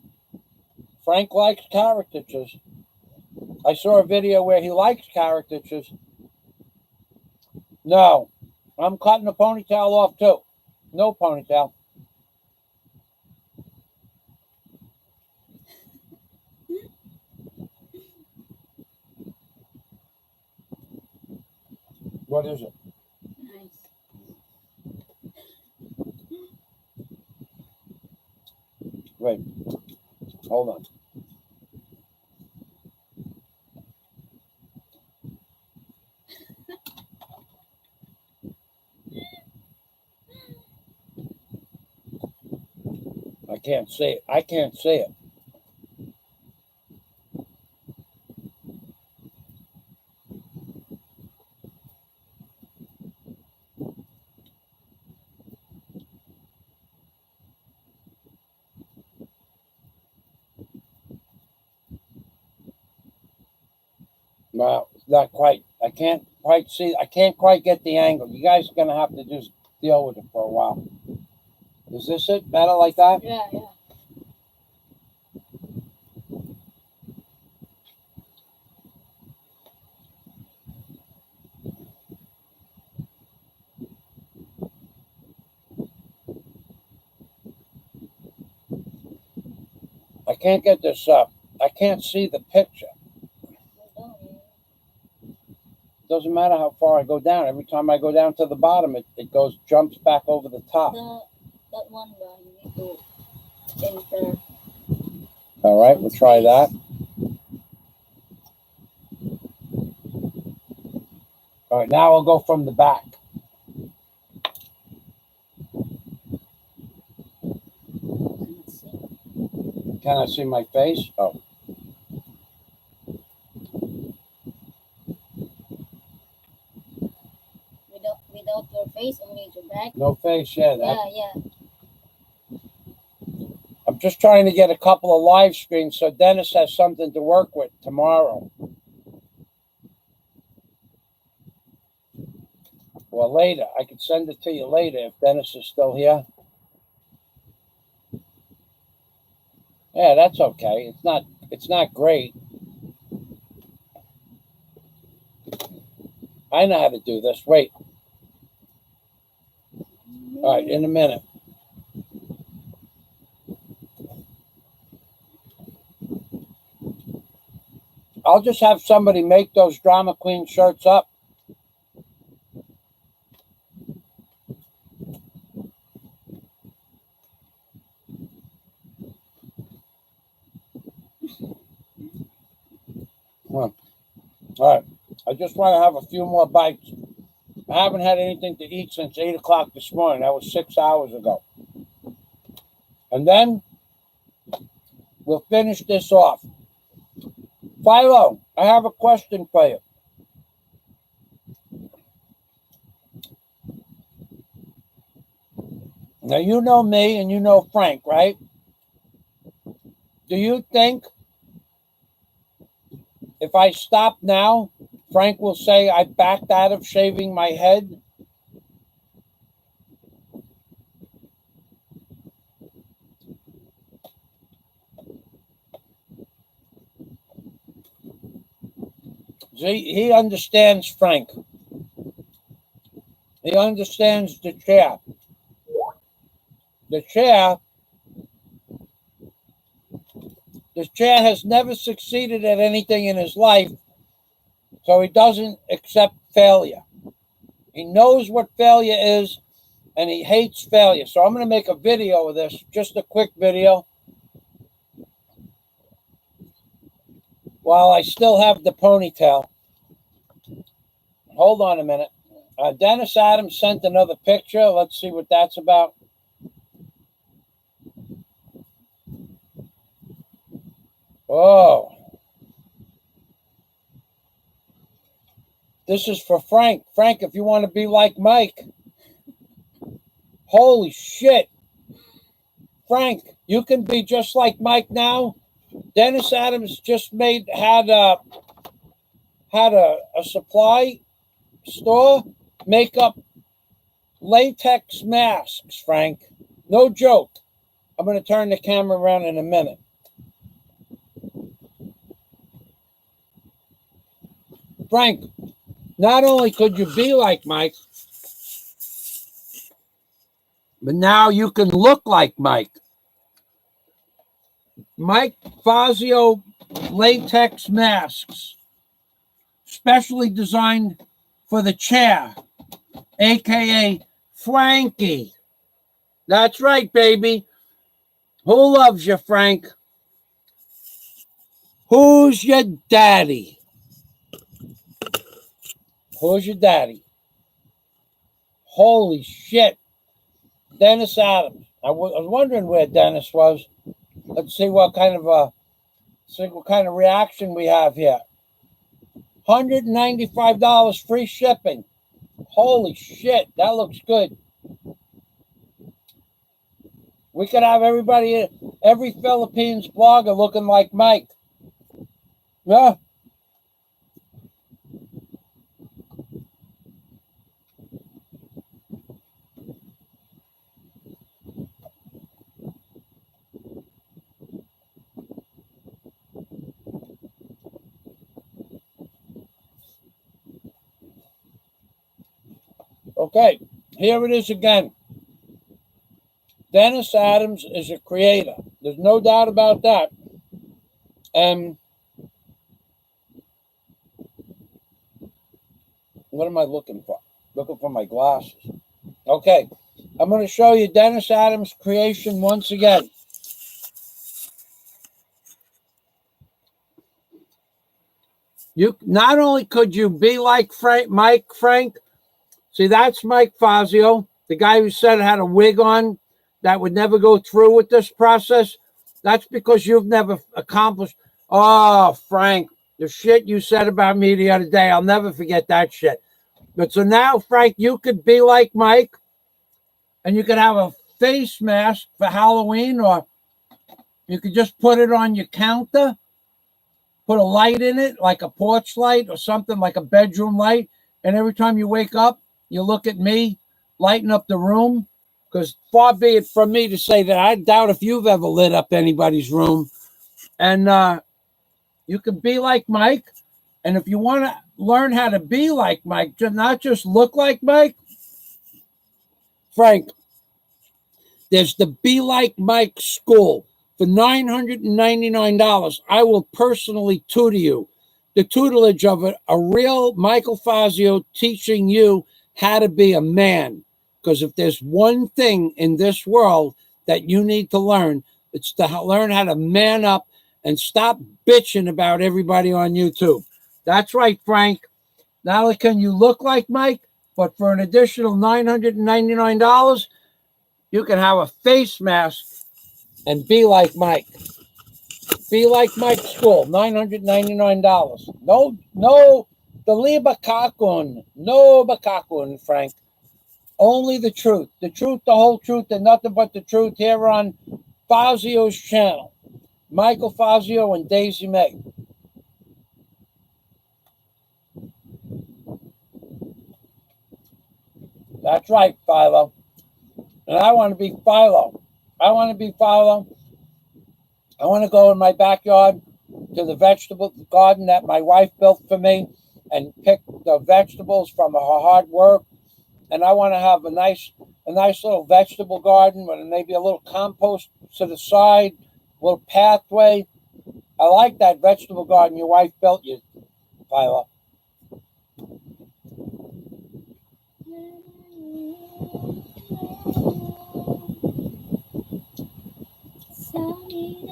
Frank likes caricatures. I saw a video where he likes caricatures. No, I'm cutting the ponytail off too. No ponytail. What is it? Nice. Wait, hold on. I can't see it. I can't see it. Well, not quite. I can't quite see. I can't quite get the angle. You guys are going to have to just deal with it for a while. Is this it? Better like that? Yeah. I can't get this up. I can't see the picture. Doesn't matter how far I go down. Every time I go down to the bottom, it jumps back over the top. That one, you need to enter. All right, we'll try that. All right, now I'll go from the back. Can I see my face? Oh. Without your face, only your back. No face, yeah. Yeah. I'm just trying to get a couple of live streams so Dennis has something to work with tomorrow. Well, later. I could send it to you later if Dennis is still here. Yeah, that's okay. It's not great. I know how to do this. Wait. All right, in a minute. I'll just have somebody make those drama queen shirts up. All right. I just want to have a few more bites. I haven't had anything to eat since 8 o'clock this morning. That was 6 hours ago. And then we'll finish this off. Philo, I have a question for you. Now, you know me and you know Frank, right? Do you think if I stop now, Frank will say I backed out of shaving my head? See, he understands Frank. He understands the chair. The chair has never succeeded at anything in his life, so he doesn't accept failure. He knows what failure is, and he hates failure. So I'm going to make a video of this, just a quick video, while I still have the ponytail. hold on a minute. Dennis Adams sent another picture. Let's see what that's about. Oh. This is for Frank. Frank, if you want to be like Mike. Holy shit. Frank, you can be just like Mike now. Dennis Adams just had a supply store make up latex masks, Frank. No joke. I'm going to turn the camera around in a minute. Frank, not only could you be like Mike, but now you can look like Mike. Mike Fazio latex masks, specially designed for the chair, aka Frankie. That's right, baby. Who loves you, Frank? Who's your daddy? Who's your daddy? Holy shit. Dennis Adams. I was wondering where Dennis was. Let's see what kind of reaction we have here. $195 free shipping. Holy shit, that looks good. We could have every Philippines blogger looking like Mike. Yeah. Okay, here it is again. Dennis Adams is a creator. There's no doubt about that. And what am I looking for? Looking for my glasses. Okay, I'm going to show you Dennis Adams' creation once again. You not only could you be like Frank. See, that's Mike Fazio, the guy who said had a wig on that would never go through with this process. That's because you've never accomplished. Oh, Frank, the shit you said about me the other day, I'll never forget that shit. But so now, Frank, you could be like Mike, and you could have a face mask for Halloween, or you could just put it on your counter, put a light in it, like a porch light or something, like a bedroom light, and every time you wake up, you look at me, lighten up the room, because far be it from me to say that I doubt if you've ever lit up anybody's room. And you can be like Mike. And if you want to learn how to be like Mike, not just look like Mike, Frank, there's the Be Like Mike School. For $999, I will personally tutor you. The tutelage of a real Michael Fazio teaching you how to be a man. Because if there's one thing in this world that you need to learn, it's to learn how to man up and stop bitching about everybody on YouTube. That's right, Frank. Not only can you look like Mike, but for an additional $999, you can have a face mask and be like Mike. Be Like Mike School, $999. No, the Liebakakun. No Bakakun, Frank. Only the truth, the whole truth, and nothing but the truth here on Fazio's channel. Michael Fazio and Daisy May. That's right, Philo. And I want to be Philo. I want to go in my backyard to the vegetable garden that my wife built for me and pick the vegetables from her hard work. And I want to have a nice little vegetable garden with maybe a little compost to the side, a little pathway. I like that vegetable garden your wife built you, Philo.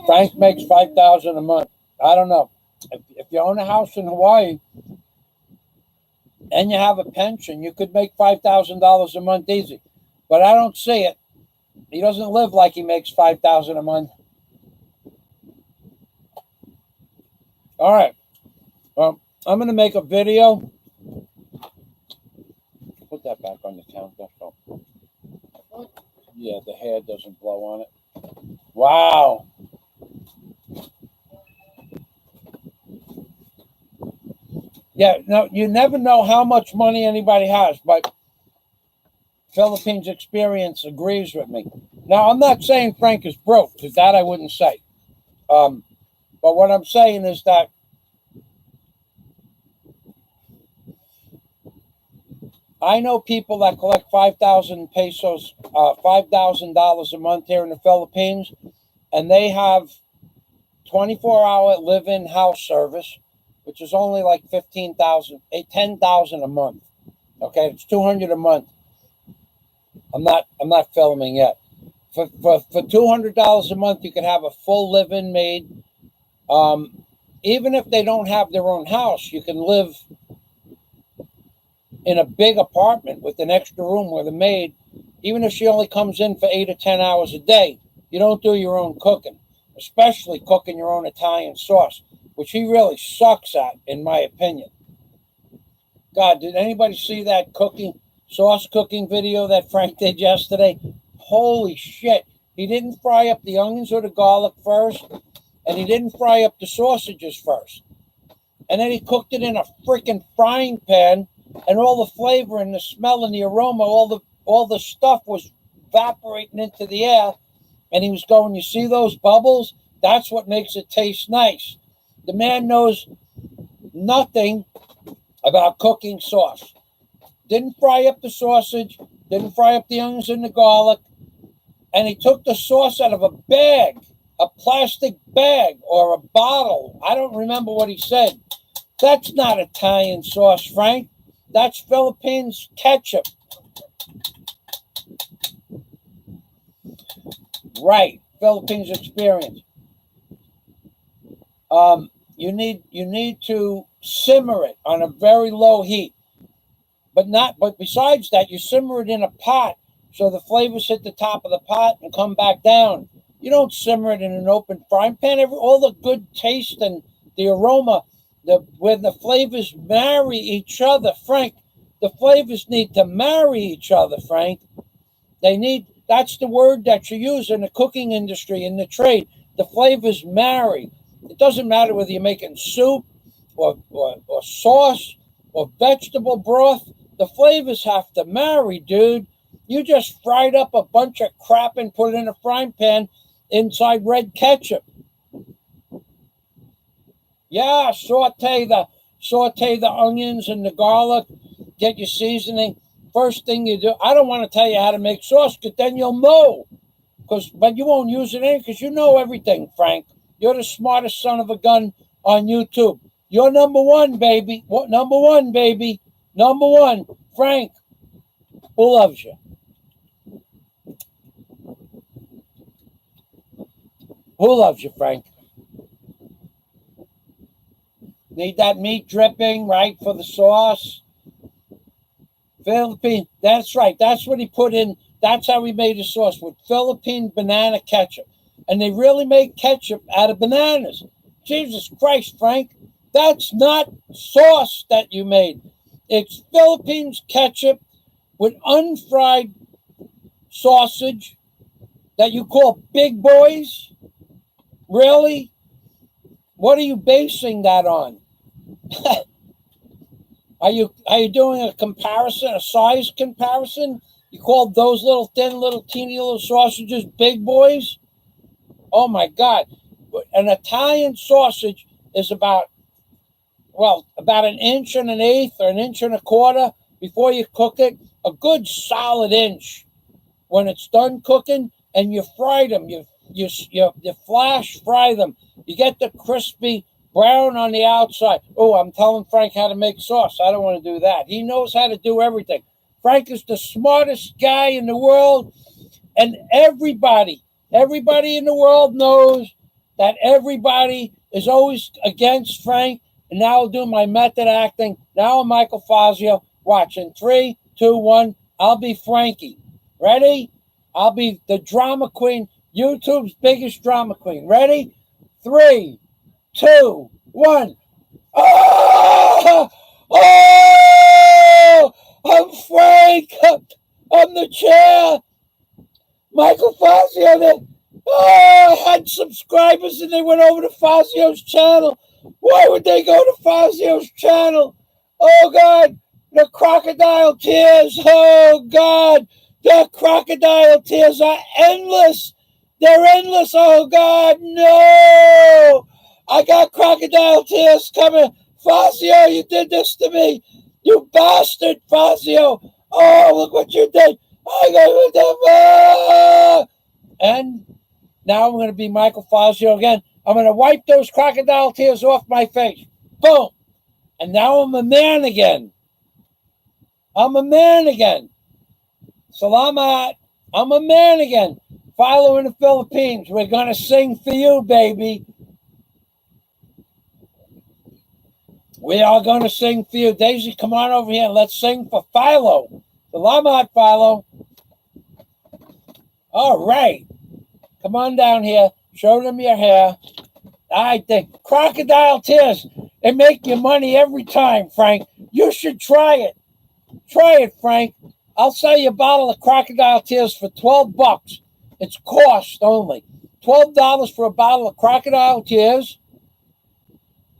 Frank makes $5,000 a month. I don't know. If you own a house in Hawaii, and you have a pension, you could make $5,000 a month easy. But I don't see it. He doesn't live like he makes $5,000 a month. All right. Well, I'm going to make a video. Put that back on the counter. So. Yeah, the hair doesn't blow on it. Wow. Yeah, no, you never know how much money anybody has, but Philippines experience agrees with me. Now, I'm not saying Frank is broke, because that I wouldn't say. But what I'm saying is that I know people that collect 5,000 pesos, $5,000 a month here in the Philippines, and they have 24-hour live-in house service, which is only like 15,000, 10,000 a month. Okay, it's 200 a month. I'm not filming yet. For $200 a month, you can have a full live-in maid. Even if they don't have their own house, you can live in a big apartment with an extra room with a maid. Even if she only comes in for 8 or 10 hours a day, you don't do your own cooking, especially cooking your own Italian sauce, which he really sucks at, in my opinion. God, did anybody see that sauce cooking video that Frank did yesterday? Holy shit. He didn't fry up the onions or the garlic first, and he didn't fry up the sausages first. And then he cooked it in a freaking frying pan, and all the flavor and the smell and the aroma, all the stuff was evaporating into the air. And he was going, you see those bubbles? That's what makes it taste nice. The man knows nothing about cooking sauce. Didn't fry up the sausage, didn't fry up the onions and the garlic, and he took the sauce out of a bag, a plastic bag or a bottle. I don't remember what he said. That's not Italian sauce, Frank. That's Philippines ketchup. Right, Philippines experience. You need to simmer it on a very low heat. But besides that, you simmer it in a pot so the flavors hit the top of the pot and come back down. You don't simmer it in an open frying pan. All the good taste and the aroma, when the flavors marry each other, Frank, the flavors need to marry each other, Frank. That's the word that you use in the cooking industry, in the trade. The flavors marry. It doesn't matter whether you're making soup or sauce or vegetable broth. The flavors have to marry, dude. You just fried up a bunch of crap and put it in a frying pan inside red ketchup. Yeah, saute the onions and the garlic. Get your seasoning. First thing you do, I don't want to tell you how to make sauce, because then you'll know. But you won't use it in, because you know everything, Frank. You're the smartest son of a gun on YouTube. You're number one, baby. What? Number one, baby. Number one. Frank, who loves you? Who loves you, Frank? Need that meat dripping, right, for the sauce? Philippine, that's right. That's what he put in. That's how he made his sauce, with Philippine banana ketchup. And they really make ketchup out of bananas. Jesus Christ, Frank. That's not sauce that you made. It's Philippines ketchup with unfried sausage that you call big boys? Really? What are you basing that on? Are you doing a comparison, a size comparison? You call those little thin, teeny little sausages big boys? Oh my God. An Italian sausage is about an inch and an eighth or an inch and a quarter before you cook it. A good solid inch. When it's done cooking and you fry them, you flash fry them. You get the crispy brown on the outside. Oh, I'm telling Frank how to make sauce. I don't want to do that. He knows how to do everything. Frank is the smartest guy in the world, and everybody in the world knows that everybody is always against Frank And now I'll do my method acting. Now I'm Michael Fazio. Watch, in 3, 2, 1, I'll be Frankie. Ready? I'll be the drama queen, YouTube's biggest drama queen. Ready? 3, 2, 1. Oh! Oh! I'm Frank. I'm the chair. Michael Fazio. Oh, I had subscribers and they went over to Fazio's channel. Why would they go to Fazio's channel? Oh, God. The crocodile tears. Oh, God. The crocodile tears are endless. They're endless. Oh, God. No. I got crocodile tears coming. Fazio, you did this to me. You bastard, Fazio. Oh, look what you did. I got and now I'm going to be Michael Fazio again. I'm going to wipe those crocodile tears off my face. Boom. And now I'm a man again. I'm a man again. Salamat. I'm a man again. Philo in the Philippines. We're going to sing for you, baby. We are going to sing for you. Daisy, come on over here and let's sing for Philo. Salamat, Philo. All right. Come on down here. Show them your hair. I think crocodile tears. They make you money every time, Frank. You should try it. Try it, Frank. I'll sell you a bottle of crocodile tears for $12. It's cost only. $12 for a bottle of crocodile tears.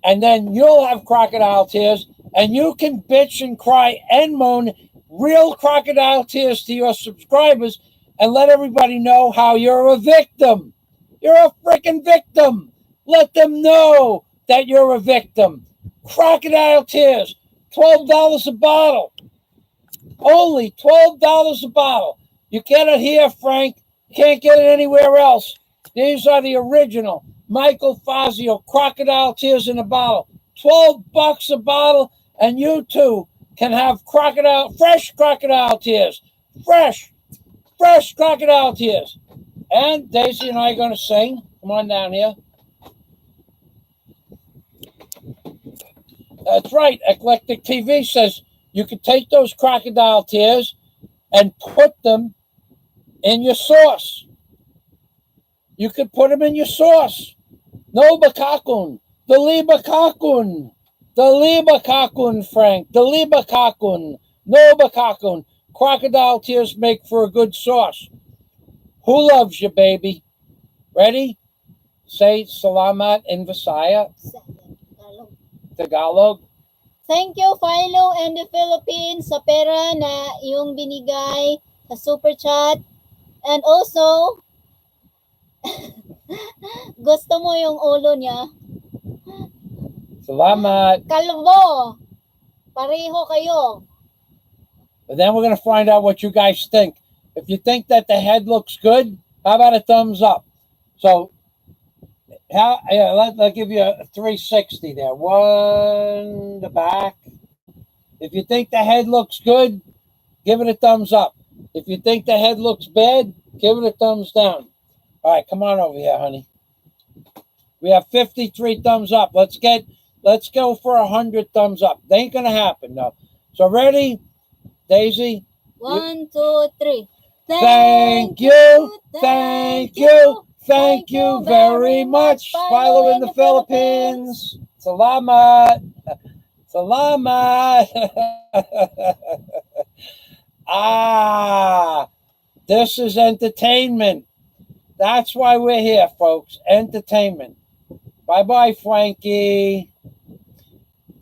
And then you'll have crocodile tears. And you can bitch and cry and moan real crocodile tears to your subscribers and let everybody know how you're a victim. You're a freaking victim. Let them know that you're a victim. Crocodile tears, $12 a bottle. Only $12 a bottle. You get it here, Frank. Can't get it anywhere else. These are the original Michael Fazio crocodile tears in a bottle. $12 a bottle, and you too can have fresh crocodile tears. Fresh crocodile tears. And Daisy and I are going to sing. Come on down here. That's right. Eclectic TV says you can take those crocodile tears and put them in your sauce. You could put them in your sauce. No bakakun. Dali bakakun. Dali bakakun, Frank. Dali bakakun. No bakakun. Crocodile tears make for a good sauce. Who loves you, baby? Ready? Say salamat in Visaya. Tagalog. Thank you, Philo and the Philippines, sa pera na yung binigay sa super chat. And also, gusto mo yung ulo niya? Salamat. Kalbo. Pareho kayo. And then we're going to find out what you guys think. If you think that the head looks good, how about a thumbs up? So, I'll give you a 360 there. One, the back. If you think the head looks good, give it a thumbs up. If you think the head looks bad, give it a thumbs down. All right, come on over here, honey. We have 53 thumbs up. Let's go for 100 thumbs up. They ain't going to happen, though. So, ready? Daisy? 1, 2, 3. Thank you. Thank you. Thank you very much. Philo in the Philippines. Salamat. Salamat. This is entertainment. That's why we're here, folks. Entertainment. Bye-bye, Frankie.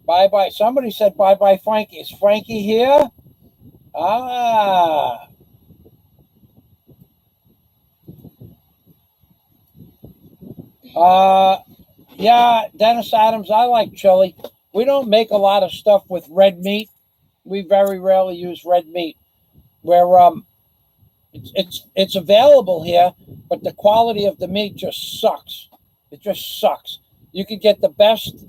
Bye-bye. Somebody said bye-bye, Frankie. Is Frankie here? Yeah, Dennis Adams, I like chili. We don't make a lot of stuff with red meat. We very rarely use red meat. Where it's available here, but the quality of the meat just sucks. It just sucks. You could get the best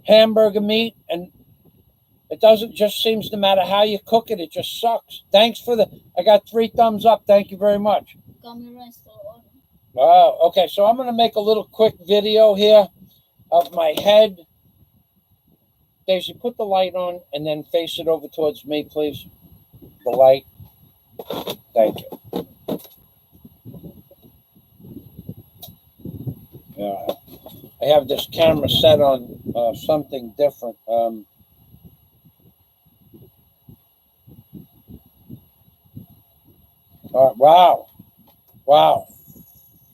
hamburger meat, and it doesn't just seems no matter how you cook it, it just sucks. Thanks for I got 3 thumbs up. Thank you very much. Oh, okay. So I'm going to make a little quick video here of my head. Daisy, put the light on and then face it over towards me, please. The light. Thank you. I have this camera set on something different. Wow.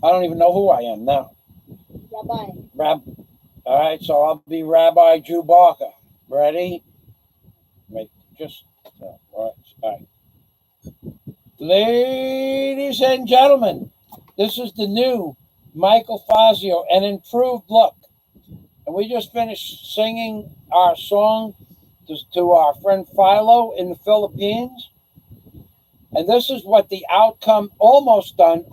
I don't even know who I am now. Rabbi. All right, so I'll be Rabbi Drew Barker. Ready? Wait, just all right. Ladies and gentlemen, this is the new Michael Fazio, an improved look. And we just finished singing our song to our friend Philo in the Philippines. And this is what the outcome, almost done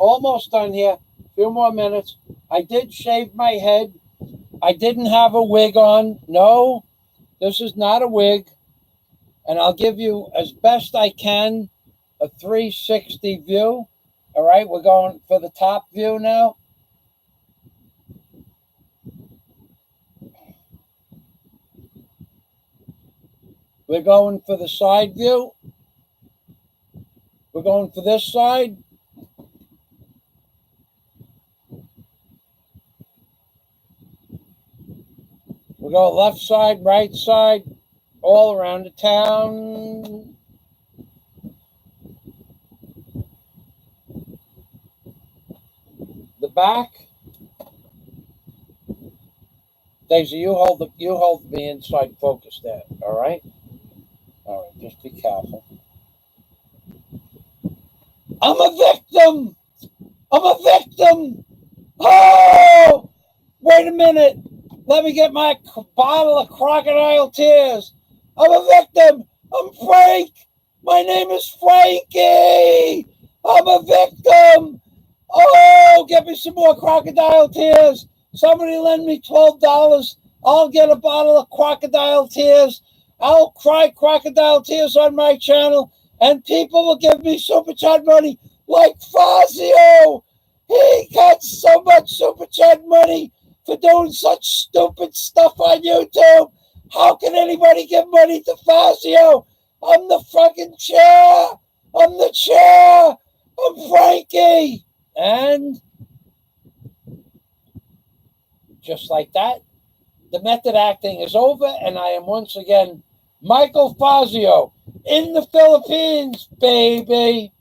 here. A few more minutes. I did shave my head. I didn't have a wig on. No, this is not a wig. And I'll give you, as best I can, a 360 view. All right, we're going for the top view now. We're going for the side view. We're going for this side. We'll go left side, right side, all around the town. The back. Daisy, you hold me inside focus there, all right? All right, just be careful. I'm a victim! Oh! Wait a minute! Let me get my bottle of crocodile tears. I'm a victim! I'm Frank! My name is Frankie! I'm a victim! Oh, get me some more crocodile tears. Somebody lend me $12. I'll get a bottle of crocodile tears. I'll cry crocodile tears on my channel, and people will give me super chat money like Fazio. He got so much super chat money for doing such stupid stuff on YouTube. How can anybody give money to Fazio? I'm the fucking chair. I'm the chair. I'm Frankie. And just like that, the method acting is over, and I am once again Michael Fazio in the Philippines, baby.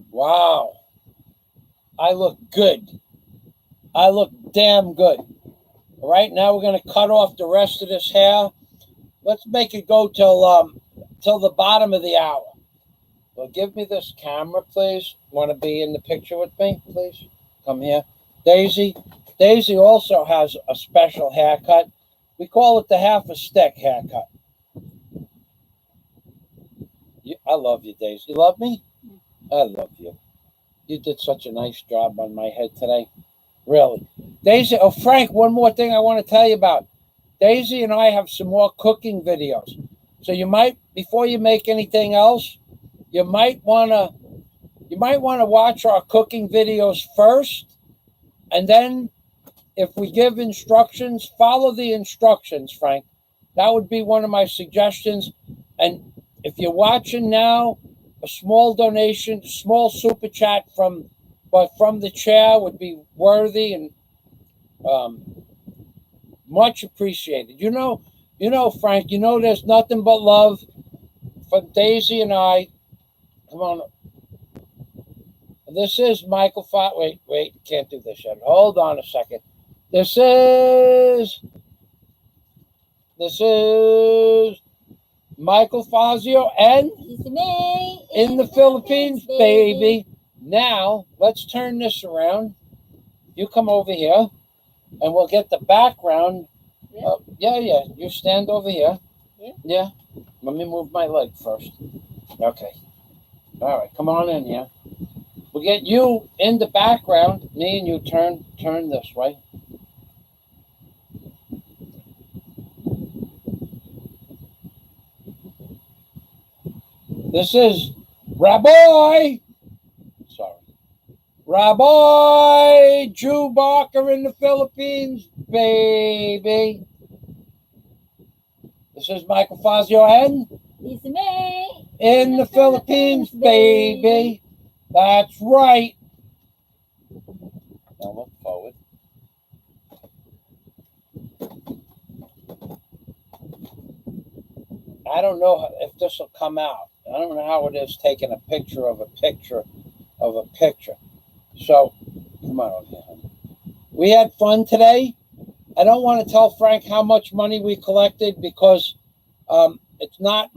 Wow. I look good. I look damn good. All right, now we're going to cut off the rest of this hair. Let's make it go till the bottom of the hour. Well, give me this camera, please. Want to be in the picture with me, please? Come here. Daisy also has a special haircut. We call it the half a stick haircut. I love you, Daisy. You love me? I love you. You did such a nice job on my head today. Really. Daisy, oh, Frank, one more thing I want to tell you about. Daisy and I have some more cooking videos. So you might, before you make anything else, you might want to watch our cooking videos first, and then if we give instructions, follow the instructions, Frank. That would be one of my suggestions. And if you're watching now, a small donation, small super chat from the chair would be worthy and much appreciated. You know, Frank, there's nothing but love for Daisy and I. Come on. This is Michael Wait, can't do this yet. Hold on a second. This is Michael Fazio and in the Philippines, baby. Now, let's turn this around. You come over here, and we'll get the background. Yeah. You stand over here. Yeah. Let me move my leg first. Okay. All right, come on in here. We'll get you in the background. Me and you turn this way. This is Rabbi Rabbi Jew Barker in the Philippines, baby. This is Michael Fazio and It's me. in the Philippines, baby. That's right. Now look forward. I don't know if this will come out. I don't know how it is taking a picture of a picture of a picture. So, come on over here, honey. We had fun today. I don't want to tell Frank how much money we collected because it's not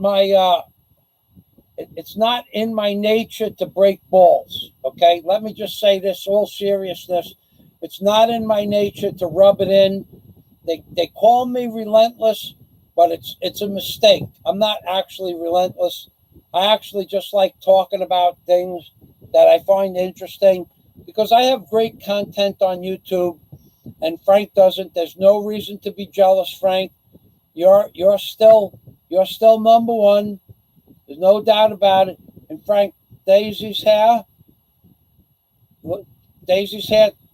it's not in my nature to break balls. Okay, let me just say this, all seriousness. It's not in my nature to rub it in. They call me relentless, but it's a mistake. I'm not actually relentless. I actually just like talking about things that I find interesting because I have great content on YouTube and Frank doesn't. There's no reason to be jealous, Frank. You're still number one. There's no doubt about it. And Frank, Daisy's hair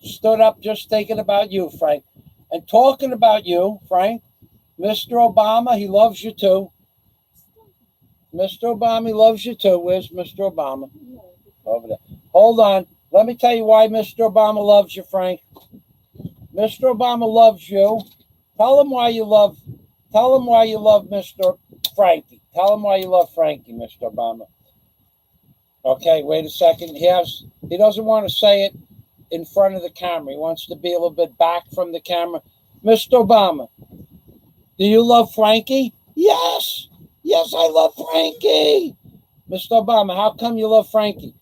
stood up just thinking about you, Frank. And talking about you, Frank, Mr. Obama, he loves you too. Mr. Obama, he loves you too. Where's Mr. Obama? Over there. Hold on. Let me tell you why Mr. Obama loves you, Frank. Mr. Obama loves you. Tell him why you love Mr. Frankie. Tell him why you love Frankie, Mr. Obama. Okay, wait a second. He doesn't want to say it in front of the camera. He wants to be a little bit back from the camera. Mr. Obama, do you love Frankie? Yes. Yes, I love Frankie. Mr. Obama, how come you love Frankie?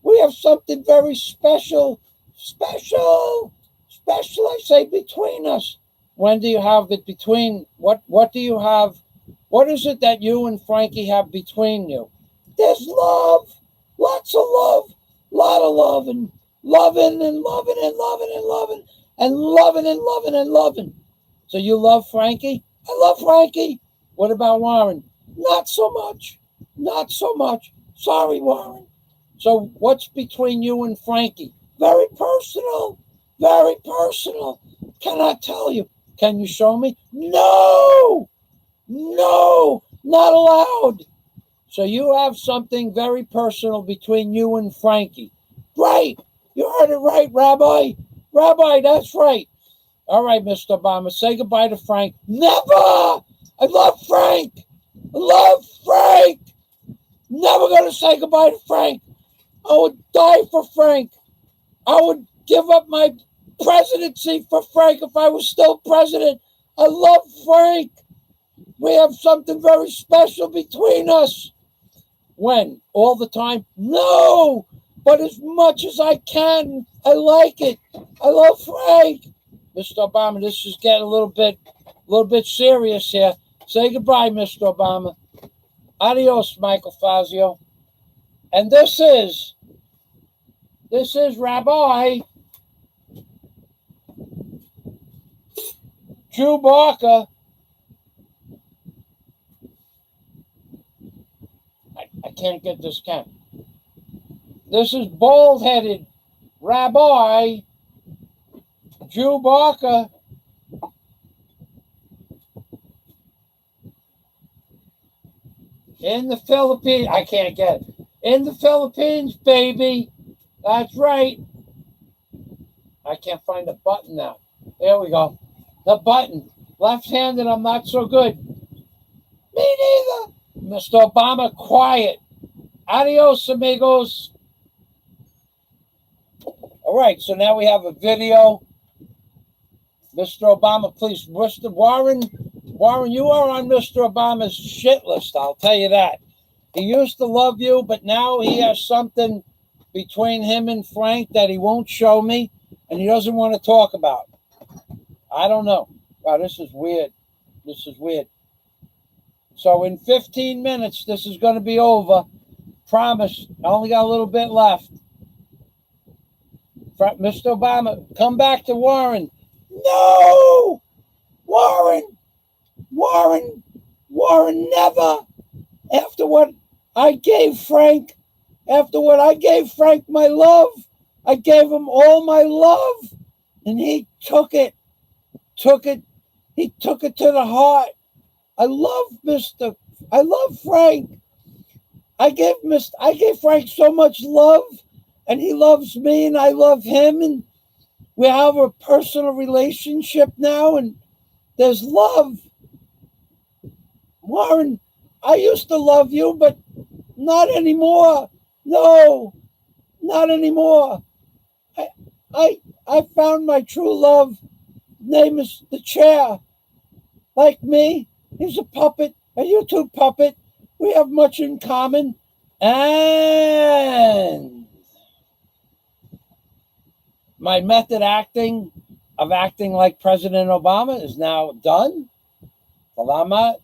We have something very special, I say, between us. When do you have it between? What do you have? What is it that you and Frankie have between you? There's love. Lots of love. Lot of love and loving and loving and loving and loving and loving and loving and loving. So you love Frankie? I love Frankie. What about Warren? Not so much. Not so much. Sorry, Warren. So what's between you and Frankie? Very personal. Very personal. Cannot tell you. Can you show me? No! No! Not allowed. So you have something very personal between you and Frankie. Right. You heard it right, Rabbi. Rabbi, that's right. All right, Mr. Obama, say goodbye to Frank. Never! I love Frank. I love Frank. Never going to say goodbye to Frank. I would die for Frank. I would give up my presidency for Frank if I was still president. I love Frank. We have something very special between us. When? All the time? No! But as much as I can, I like it. I love Frank. Mr. Obama, this is getting a little bit serious here. Say goodbye, Mr. Obama. Adios, Michael Fazio. And this is Rabbi Jew Barker. I can't get this count. This is bald-headed Rabbi Jew Barker. In the Philippines. I can't get it. In the Philippines, baby. That's right. I can't find the button now. There we go. The button. Left-handed, I'm not so good. Me neither. Mr. Obama, quiet. Adios, amigos. All right, so now we have a video. Mr. Obama, please. Mr. Warren, you are on Mr. Obama's shit list, I'll tell you that. He used to love you, but now he has something between him and Frank that he won't show me, and he doesn't want to talk about. I don't know. Wow, this is weird. This is weird. So in 15 minutes, this is going to be over. Promise. I only got a little bit left. Mr. Obama, come back to Warren. No! Warren, never. After what I gave Frank my love, I gave him all my love, and he took it. He took it to the heart. I love Frank. I gave Frank so much love, and he loves me, and I love him, and we have a personal relationship now, and there's love. Warren, I used to love you, but not anymore. No, not anymore. I found my true love. Name is the chair. Like me, he's a puppet, a YouTube puppet. We have much in common. And my method of acting like President Obama is now done. Salamat.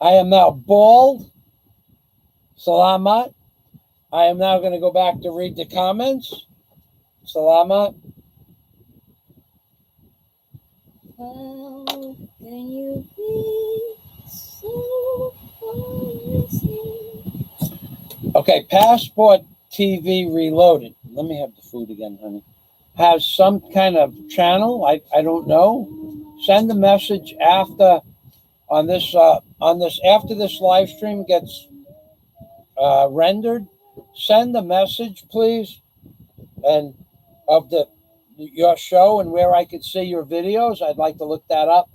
I am now bald. Salamat. I am now going to go back to read the comments. Salamat. How can you be so amazing? Okay, Passport TV Reloaded. Let me have the food again, honey. Has some kind of channel. I don't know. Send a message after after this live stream gets rendered. Send a message, please, and of your show and where I could see your videos. I'd like to look that up.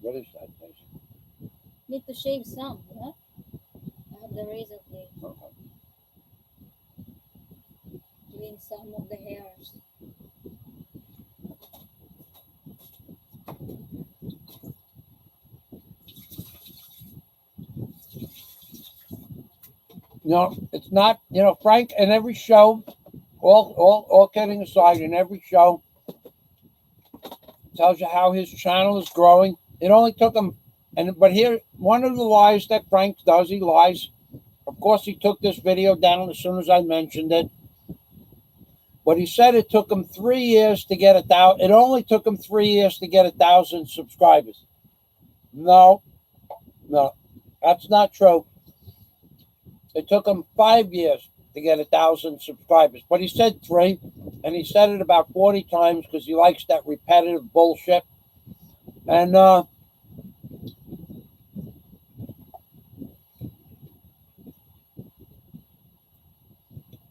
What is that? Need to shave some, huh? I have the razor blade. Okay. Clean some of the hairs. No, it's not. Frank, in every show, all kidding aside, in every show, tells you how his channel is growing. It only took him, but here, one of the lies that Frank does, he lies. Of course, he took this video down as soon as I mentioned it. But he said it took him 3 years to get 1,000. It only took him 3 years to get 1,000 subscribers. No, that's not true. It took him 5 years to get 1,000 subscribers. But he said 3, and he said it about 40 times because he likes that repetitive bullshit. And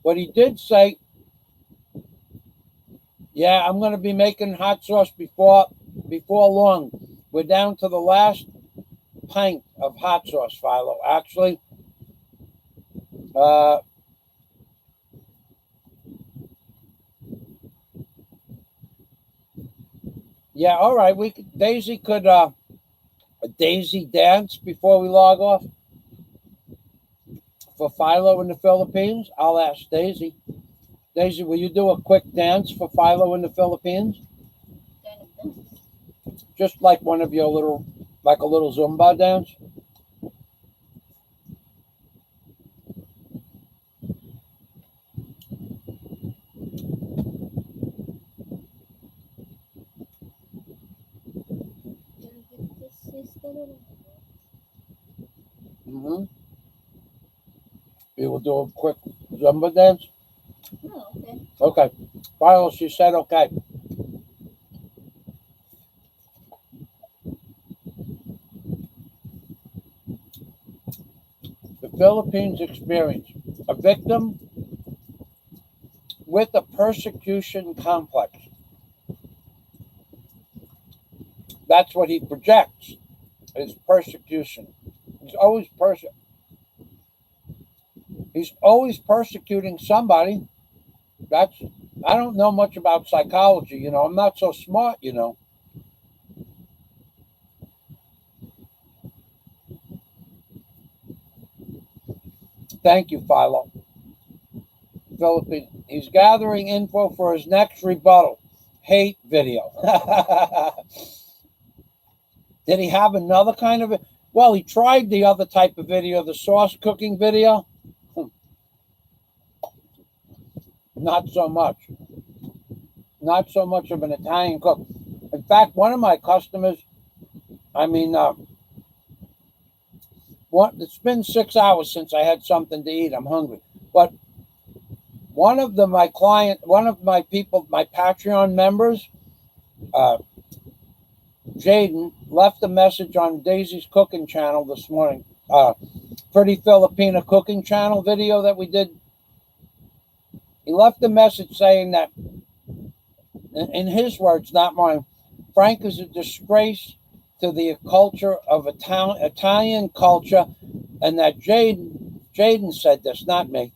but he did say, yeah, I'm going to be making hot sauce before long. We're down to the last pint of hot sauce, Philo. Actually, yeah, all right. Daisy could Daisy dance before we log off for Philo in the Philippines. I'll ask Daisy. Daisy, will you do a quick dance for Philo in the Philippines? Just like one of your like a little Zumba dance. You will do a quick Zumba dance? Oh, okay. Okay. Philo, she said okay. The Philippines experience a victim with a persecution complex. That's what he projects, is persecution. He's always persecuting somebody. I don't know much about psychology, I'm not so smart, Thank you, Philo. Philippines. He's gathering info for his next rebuttal. Hate video. Did he have another kind of it? Well, he tried the other type of video, the sauce cooking video. Not so much. not so much of an Italian cook. In fact, one of my customers, it's been 6 hours since I had something to eat. I'm hungry. But one of my people, my Patreon members, Jaden, left a message on Daisy's cooking channel this morning. Pretty Filipina cooking channel video that we did. He left a message saying that, in his words, not mine, Frank is a disgrace to the culture of Italian culture, and that Jaden said this, not me.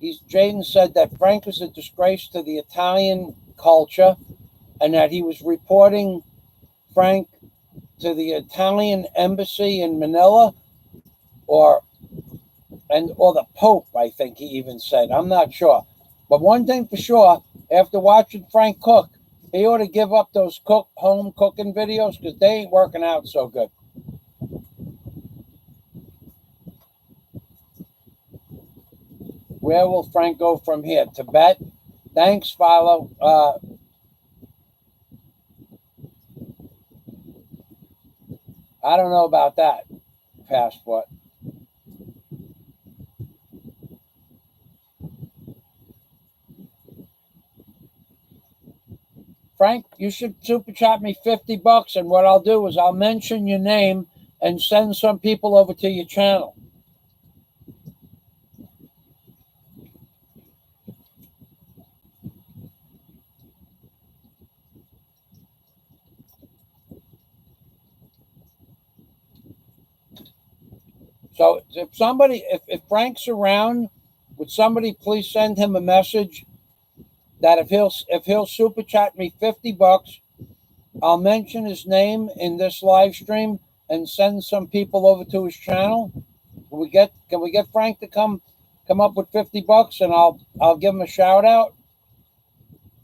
Jaden said that Frank is a disgrace to the Italian culture, and that he was reporting Frank to the Italian embassy in Manila, or the Pope, I think he even said. I'm not sure. But one thing for sure, after watching Frank cook, he ought to give up those home cooking videos, because they ain't working out so good. Where will Frank go from here? Tibet? Thanks, Philo. I don't know about that, Passport. Frank, you should super chat me $50, and what I'll do is I'll mention your name and send some people over to your channel. So if Frank's around, would somebody please send him a message that if he'll super chat me $50, I'll mention his name in this live stream and send some people over to his channel. Can we get Frank to come up with $50, and I'll give him a shout out,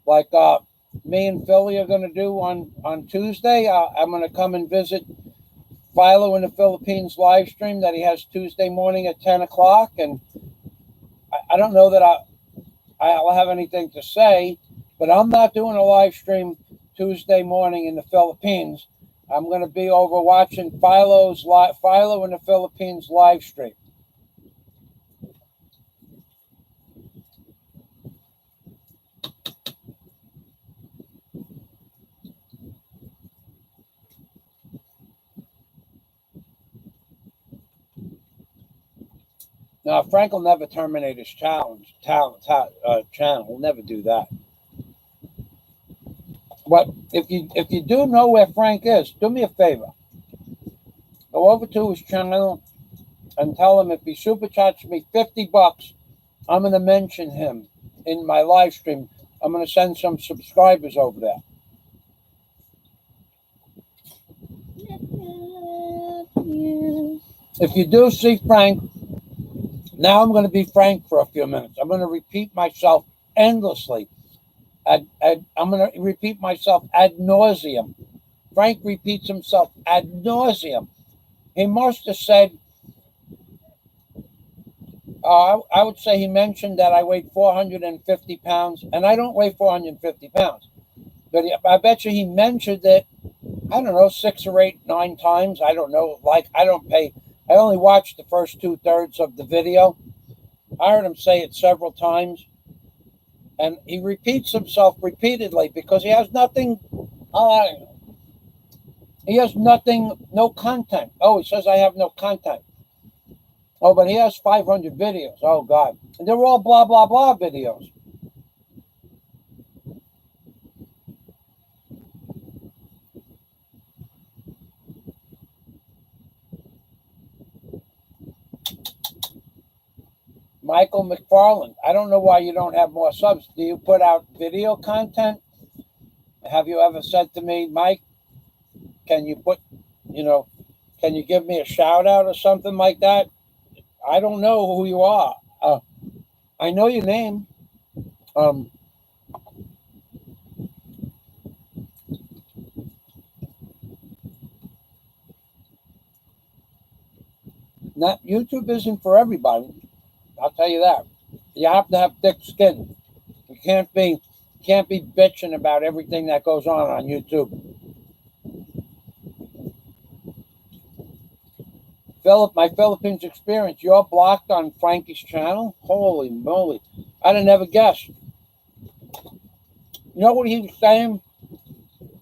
like me and Philly are going to do on Tuesday. I'm going to come and visit Philo in the Philippines live stream that he has Tuesday morning at 10 o'clock, and I don't know that I'll have anything to say, but I'm not doing a live stream Tuesday morning in the Philippines. I'm going to be over watching Philo in the Philippines live stream. Now, Frank will never terminate his channel. He'll never do that. But if you do know where Frank is, do me a favor. Go over to his channel and tell him if he super chats me $50, I'm going to mention him in my live stream. I'm going to send some subscribers over there. If you do see Frank, now I'm going to be Frank for a few minutes. I'm going to repeat myself endlessly. I'm going to repeat myself ad nauseum. Frank repeats himself ad nauseum. He must have said, I would say he mentioned that I weighed 450 pounds, and I don't weigh 450 pounds. But I bet you he mentioned it, I don't know, 6 or 8, 9 times. I don't know. I only watched the first 2/3 of the video. I heard him say it several times. And he repeats himself repeatedly because he has nothing. No content. Oh, he says I have no content. Oh, but he has 500 videos. Oh, God. And they're all blah, blah, blah videos. Michael McFarland, I don't know why you don't have more subs. Do you put out video content? Have you ever said to me, Mike, can you give me a shout out or something like that? I don't know who you are. I know your name. YouTube isn't for everybody. I'll tell you that. You have to have thick skin. You can't be Can't be bitching about everything that goes on YouTube. Philip, my Philippines experience. You're blocked on Frankie's channel? Holy moly. I'd have never guessed. You know what he was saying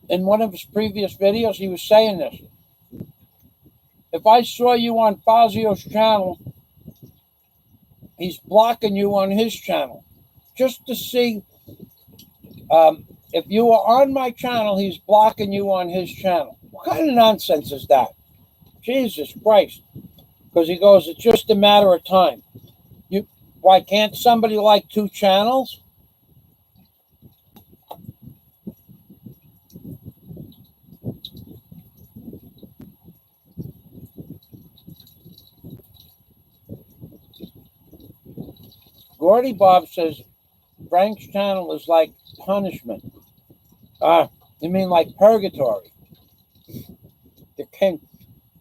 in one of his previous videos? He was saying this. If I saw you on Fazio's channel, he's blocking you on his channel. Just to see if you are on my channel, he's blocking you on his channel. What kind of nonsense is that? Jesus Christ. Because he goes, it's just a matter of time. Why can't somebody like 2 channels? Gordy Bob says Frank's channel is like punishment. You mean like purgatory? The king.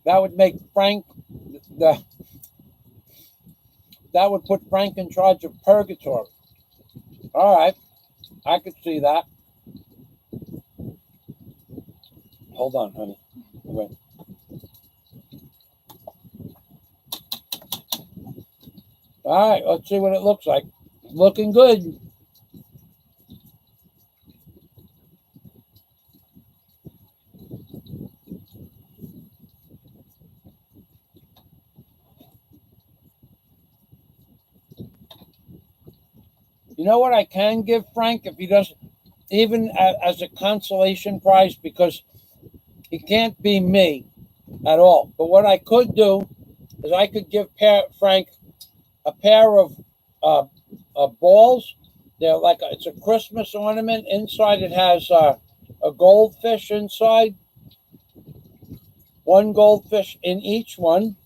That would make Frank that would put Frank in charge of purgatory. All right, I could see that. Hold on, honey. Wait. All right, let's see what it looks like. Looking good. You know what I can give Frank if he doesn't, even as a consolation prize, because he can't be me at all. But what I could do is I could give Frank a pair of balls. They're like it's a Christmas ornament. Inside it has a goldfish inside. 1 goldfish in each one.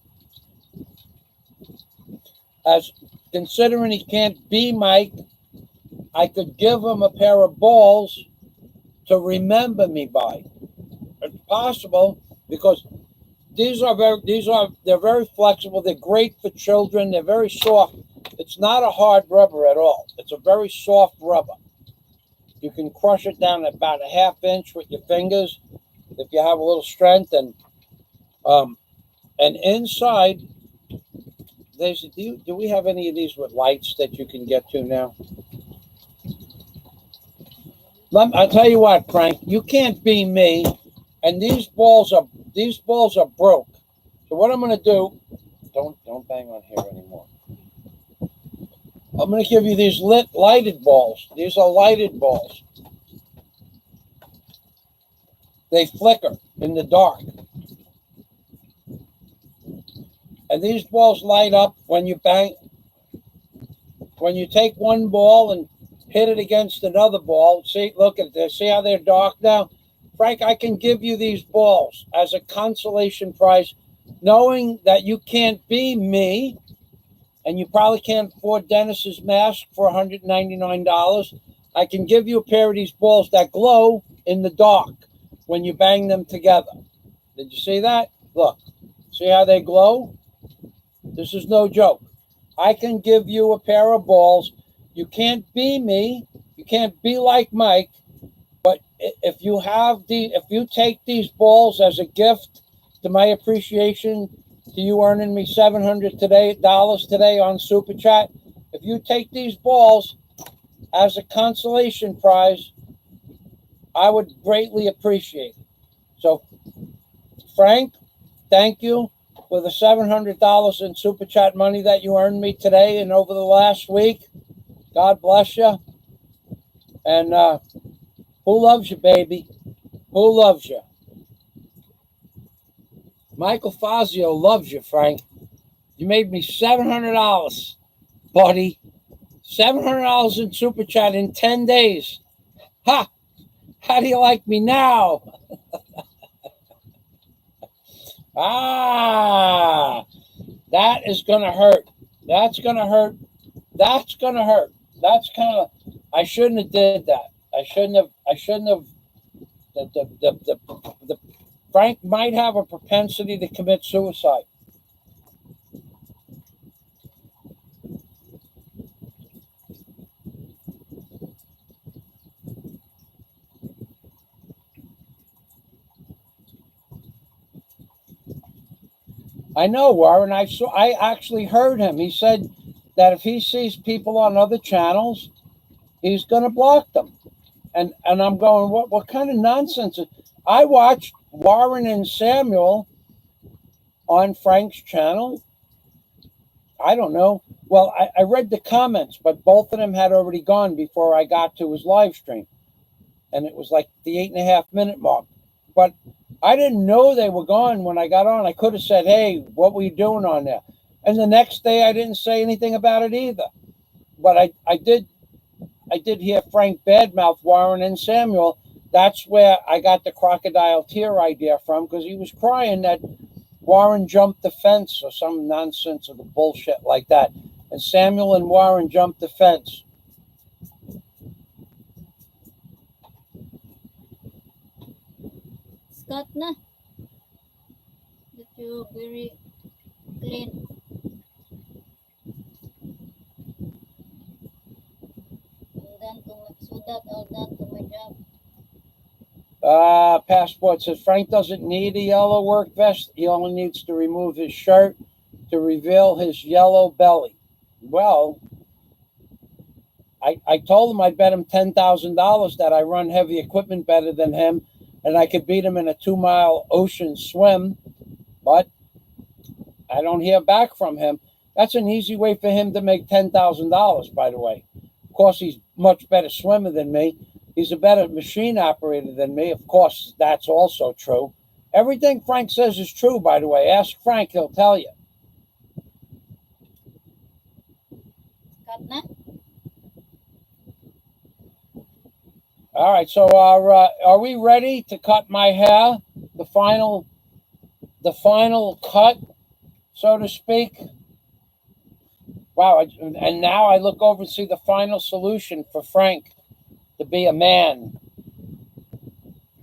As considering he can't be Mike, I could give him a pair of balls to remember me by. It's possible because they're very flexible. They're great for children. They're very soft. It's not a hard rubber at all. It's a very soft rubber. You can crush it down about a 1/2 inch with your fingers if you have a little strength. And inside, do we have any of these with lights that you can get to now? I'll tell you what, Frank, you can't be me, and these balls are broke. So what I'm going to do, don't bang on here anymore. I'm going to give you these lighted balls. These are lighted balls. They flicker in the dark. And these balls light up when you bang. When you take one ball and hit it against another ball, see, look at this. See how they're dark now? Frank, I can give you these balls as a consolation prize, knowing that you can't be me, and you probably can't afford Dennis's mask for $199. I can give you a pair of these balls that glow in the dark when you bang them together. Did you see that? Look. See how they glow? This is no joke. I can give you a pair of balls. You can't be me. You can't be like Mike. But if you take these balls as a gift to my appreciation to you earning me $700 today on Super Chat, if you take these balls as a consolation prize, I would greatly appreciate it. So, Frank, thank you for the $700 in Super Chat money that you earned me today and over the last week. God bless you. And who loves you, baby? Who loves you? Michael Fazio loves you, Frank. You made me $700, buddy. $700 in Super Chat in 10 days. Ha! How do you like me now? That is going to hurt. That's going to hurt. That's going to hurt. That's kind of, I shouldn't have did that. I shouldn't have. Frank might have a propensity to commit suicide. I know, Warren. I actually heard him. He said that if he sees people on other channels, he's going to block them. And I'm going, what kind of nonsense? I watched Warren and Samuel on Frank's channel. I don't know. Well, I read the comments, but both of them had already gone before I got to his live stream. And it was like the 8.5-minute mark. But I didn't know they were gone when I got on. I could have said, hey, what were you doing on there? And the next day I didn't say anything about it either. But I did hear Frank badmouth Warren and Samuel. That's where I got the crocodile tear idea from, because he was crying that Warren jumped the fence or some nonsense of the bullshit like that. And Samuel and Warren jumped the fence. Scott na. That you very clean. So that all done to my job. Passport says Frank doesn't need a yellow work vest. He only needs to remove his shirt to reveal his yellow belly. Well, I told him I'd bet him $10,000 that I run heavy equipment better than him, and I could beat him in a 2-mile ocean swim, but I don't hear back from him. That's an easy way for him to make $10,000, by the way. Of course, he's much better swimmer than me. He's a better machine operator than me. Of course, that's also true. Everything Frank says is true, by the way. Ask Frank, he'll tell you. Cut na. All right, so are we ready to cut my hair? The final cut, so to speak. Wow, and now I look over and see the final solution for Frank to be a man.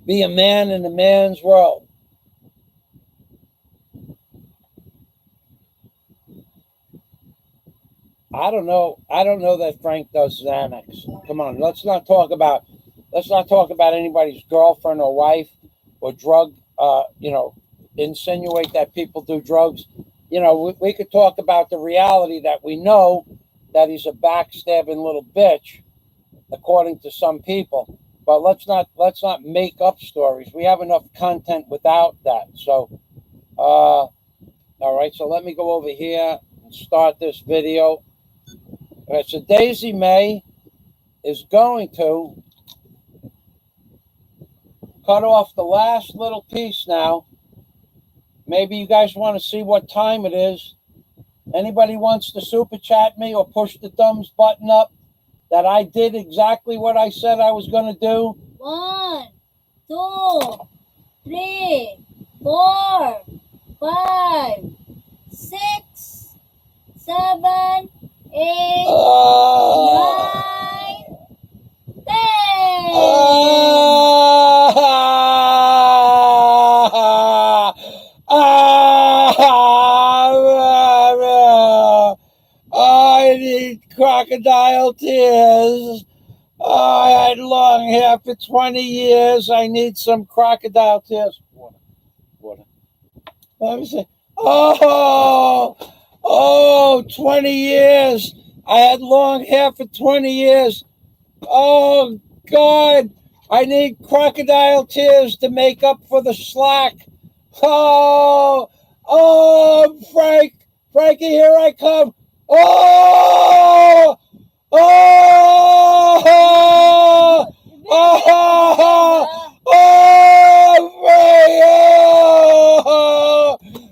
Be a man in a man's world. I don't know that Frank does Xanax. Come on, let's not talk about anybody's girlfriend or wife or drug, insinuate that people do drugs. We could talk about the reality that we know that he's a backstabbing little bitch, according to some people. But let's not make up stories. We have enough content without that. So, all right. So let me go over here and start this video. All right. So Daisy May is going to cut off the last little piece now. Maybe you guys want to see what time it is. Anybody wants to super chat me or push the thumbs button up that I did exactly what I said I was going to do? 1, 2, 3, 4, 5, 6, 7, 8, 9, 10. I need crocodile tears. I had long hair for 20 years. I need some crocodile tears. Water. Let me see. 20 years. I had long hair for 20 years. Oh, God. I need crocodile tears to make up for the slack. Oh, Frankie, here I come. Oh,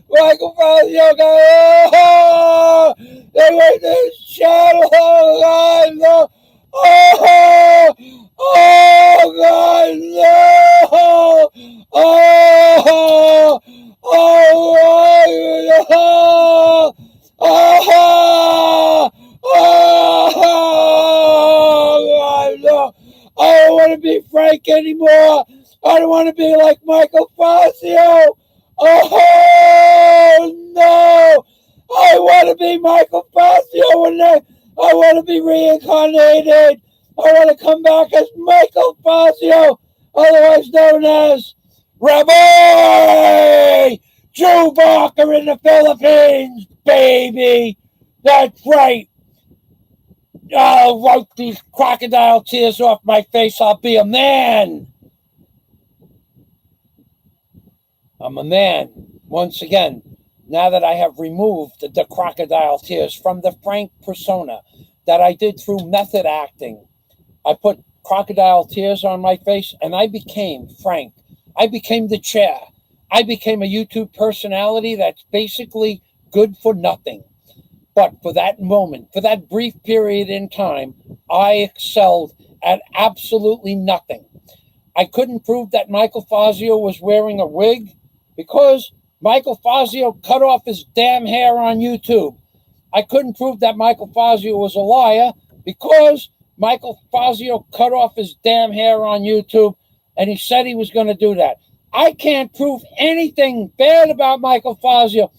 Michael Fazio, they went this channel. Oh, God, no. Oh, God, no. I don't want to be Frank anymore. I don't want to be like Michael Fazio. Oh, no. I want to be Michael Fazio and I want to be reincarnated. I want to come back as Michael Fazio, otherwise known as Rabbi Joe Barker in the Philippines, baby. That's right. I'll wipe these crocodile tears off my face. I'll be a man. I'm a man. Once again, now that I have removed the crocodile tears from the Frank persona that I did through method acting, I put crocodile tears on my face and I became Frank. I became the chair. I became a YouTube personality that's basically good for nothing. But for that moment, for that brief period in time, I excelled at absolutely nothing. I couldn't prove that Michael Fazio was wearing a wig because Michael Fazio cut off his damn hair on YouTube. I couldn't prove that Michael Fazio was a liar because Michael Fazio cut off his damn hair on YouTube and he said he was going to do that. I can't prove anything bad about Michael Fazio.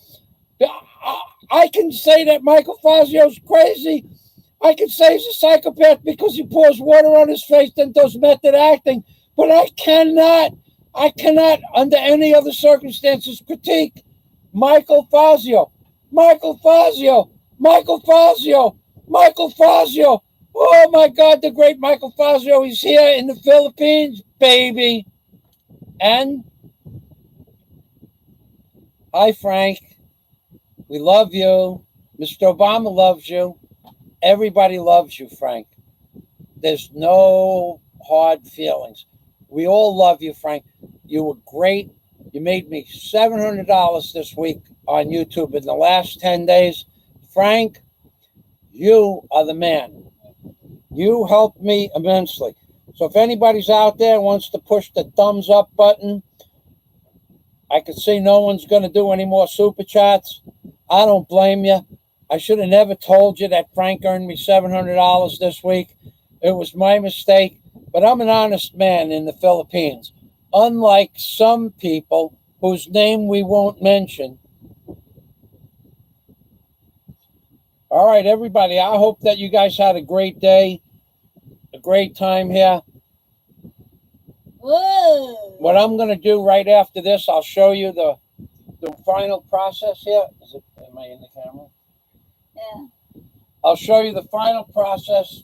I can say that Michael Fazio's crazy. I can say he's a psychopath because he pours water on his face and does method acting. But I cannot, under any other circumstances, critique Michael Fazio. Michael Fazio. Michael Fazio. Michael Fazio. Oh, my God, the great Michael Fazio. He's here in the Philippines, baby. And, hi, Frank. We love you. Mr. Obama loves you. Everybody loves you, Frank. There's no hard feelings. We all love you, Frank. You were great. You made me $700 this week on YouTube in the last 10 days. Frank, you are the man. You helped me immensely. So if anybody's out there wants to push the thumbs up button, I can see no one's going to do any more super chats. I don't blame you. I should have never told you that Frank earned me $700 this week. It was my mistake, but I'm an honest man in the Philippines. Unlike some people whose name we won't mention. All right, everybody, I hope that you guys had a great day, a great time here. Whoa. What I'm going to do right after this, I'll show you the final process here. Am I in the camera? Yeah. I'll show you the final process.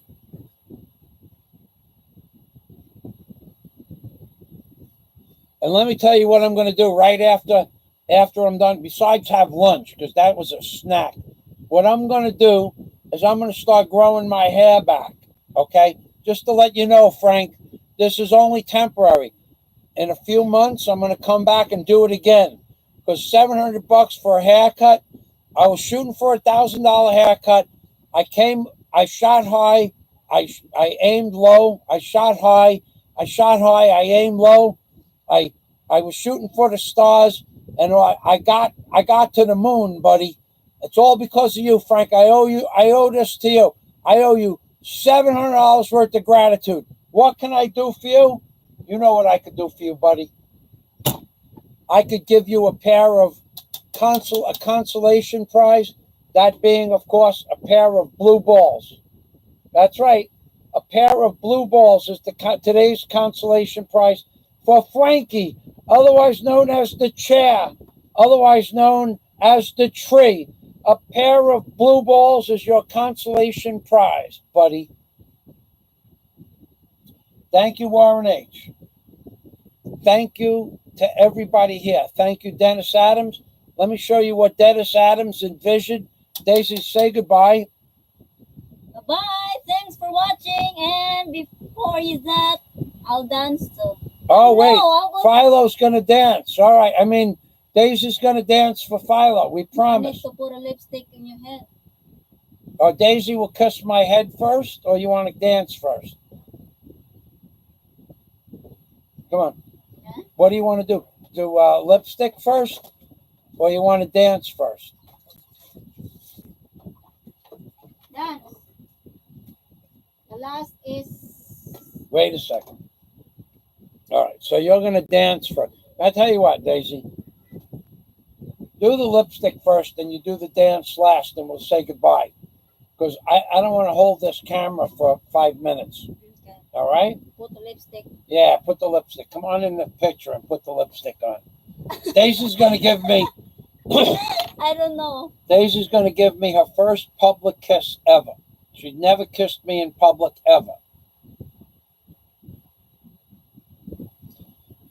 And let me tell you what I'm going to do right after I'm done, besides have lunch, because that was a snack. What I'm going to do is I'm going to start growing my hair back, okay? Just to let you know, Frank, this is only temporary. In a few months, I'm going to come back and do it again. Because $700 for a haircut, I was shooting for $1,000 haircut. I shot high, I aimed low, I shot high, I aimed low. I was shooting for the stars, and I got to the moon, buddy. It's all because of you, Frank. I owe this to you. I owe you $700 worth of gratitude. What can I do for you? You know what I could do for you, buddy. I could give you a pair of a consolation prize, that being, of course, a pair of blue balls. That's right. A pair of blue balls is today's consolation prize for Frankie, otherwise known as the chair, otherwise known as the tree. A pair of blue balls is your consolation prize, buddy. Thank you, Warren H. Thank you to everybody here. Thank you, Dennis Adams. Let me show you what Dennis Adams envisioned. Daisy, say goodbye. Bye. Thanks for watching. And before you that, I'll dance too. Oh, wait. Philo's going to dance. All right. I mean, Daisy's going to dance for Philo. We promise. You need to put a lipstick in your head. Or Daisy will kiss my head first, or you want to dance first? Come on. Yeah. What do you want to do? Do lipstick first, or you want to dance first? Dance. The last is... Wait a second. All right, so you're going to dance first. I'll tell you what, Daisy. Do the lipstick first, and you do the dance last, and we'll say goodbye. Because I don't want to hold this camera for 5 minutes. Okay. All right? Put the lipstick. Yeah, put the lipstick. Come on in the picture and put the lipstick on. Daisy's going to give me I don't know. Daisy's going to give me her first public kiss ever. She'd never kissed me in public ever.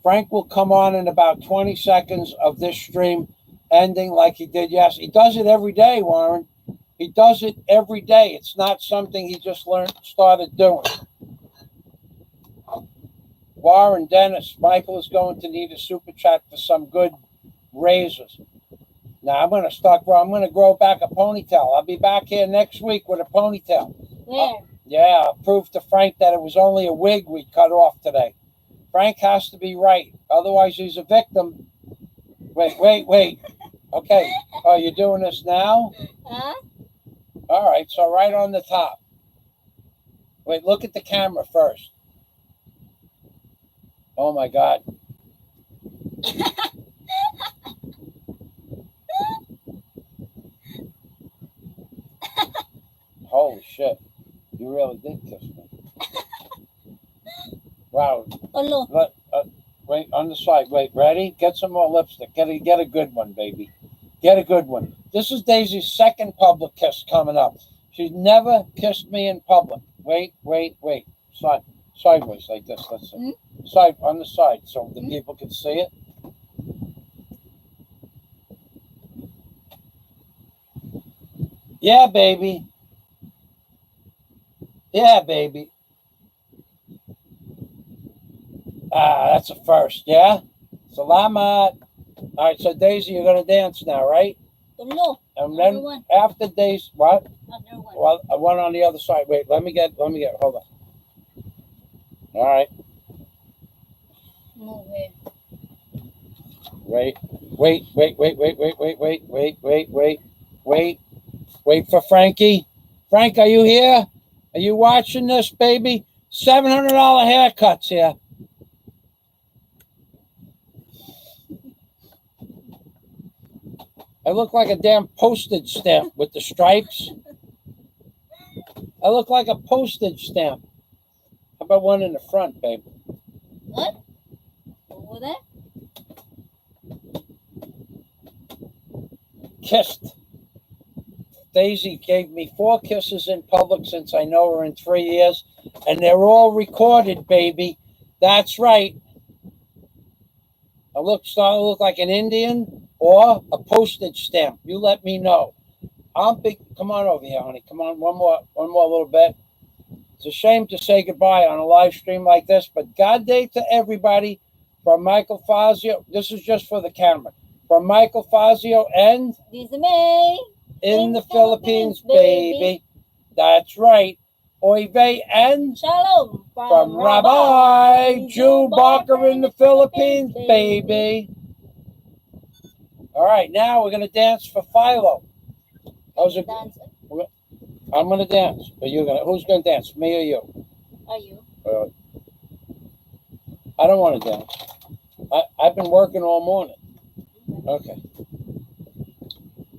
Frank will come on in about 20 seconds of this stream, ending like he did yesterday. He does it every day, Warren. He does it every day. It's not something he just started doing. Warren, Dennis, Michael is going to need a super chat for some good razors. Now I'm going to grow back a ponytail. I'll be back here next week with a ponytail. Where? Yeah, I'll prove to Frank that it was only a wig we cut off today. Frank has to be right. Otherwise, he's a victim. Wait. Okay. Oh, you're doing this now? Huh? All right. So right on the top. Wait, look at the camera first. Oh, my God. Holy shit. You really did kiss me. Wow. Hello. Wait, on the side. Wait, ready? Get some more lipstick. Get a good one, baby. Get a good one. This is Daisy's second public kiss coming up. She's never kissed me in public. Wait. Sideways like this. Let's see. Mm-hmm. Side on the side so the people can see it. Yeah, baby. Yeah, baby. That's a first, yeah? Salamat. All right, so Daisy, you're going to dance now, right? Hello. And then after Daisy, what? Another one. Well, one on the other side. Wait, let me get, hold on. All right. No way. Wait for Frankie. Frank, are you here? Are you watching this, baby? $700 haircuts here. I look like a damn postage stamp with the stripes. I look like a postage stamp. How about one in the front, babe? What? Over there? Kissed. Daisy gave me 4 kisses in public since I know her in 3 years, and they're all recorded, baby. That's right. I look like an Indian or a postage stamp. You let me know. Come on over here, honey. Come on, one more little bit. It's a shame to say goodbye on a live stream like this, but God day to everybody from Michael Fazio. This is just for the camera. From Michael Fazio and Dismay. In the Philippines, baby. That's right. Oy vey and Shalom from Rabbi Jew Barker in the Philippines, baby. All right, now we're going to dance for Philo. I'm going to dance. Who's going to dance, me or you? Are you? I don't want to dance. I've been working all morning. Okay.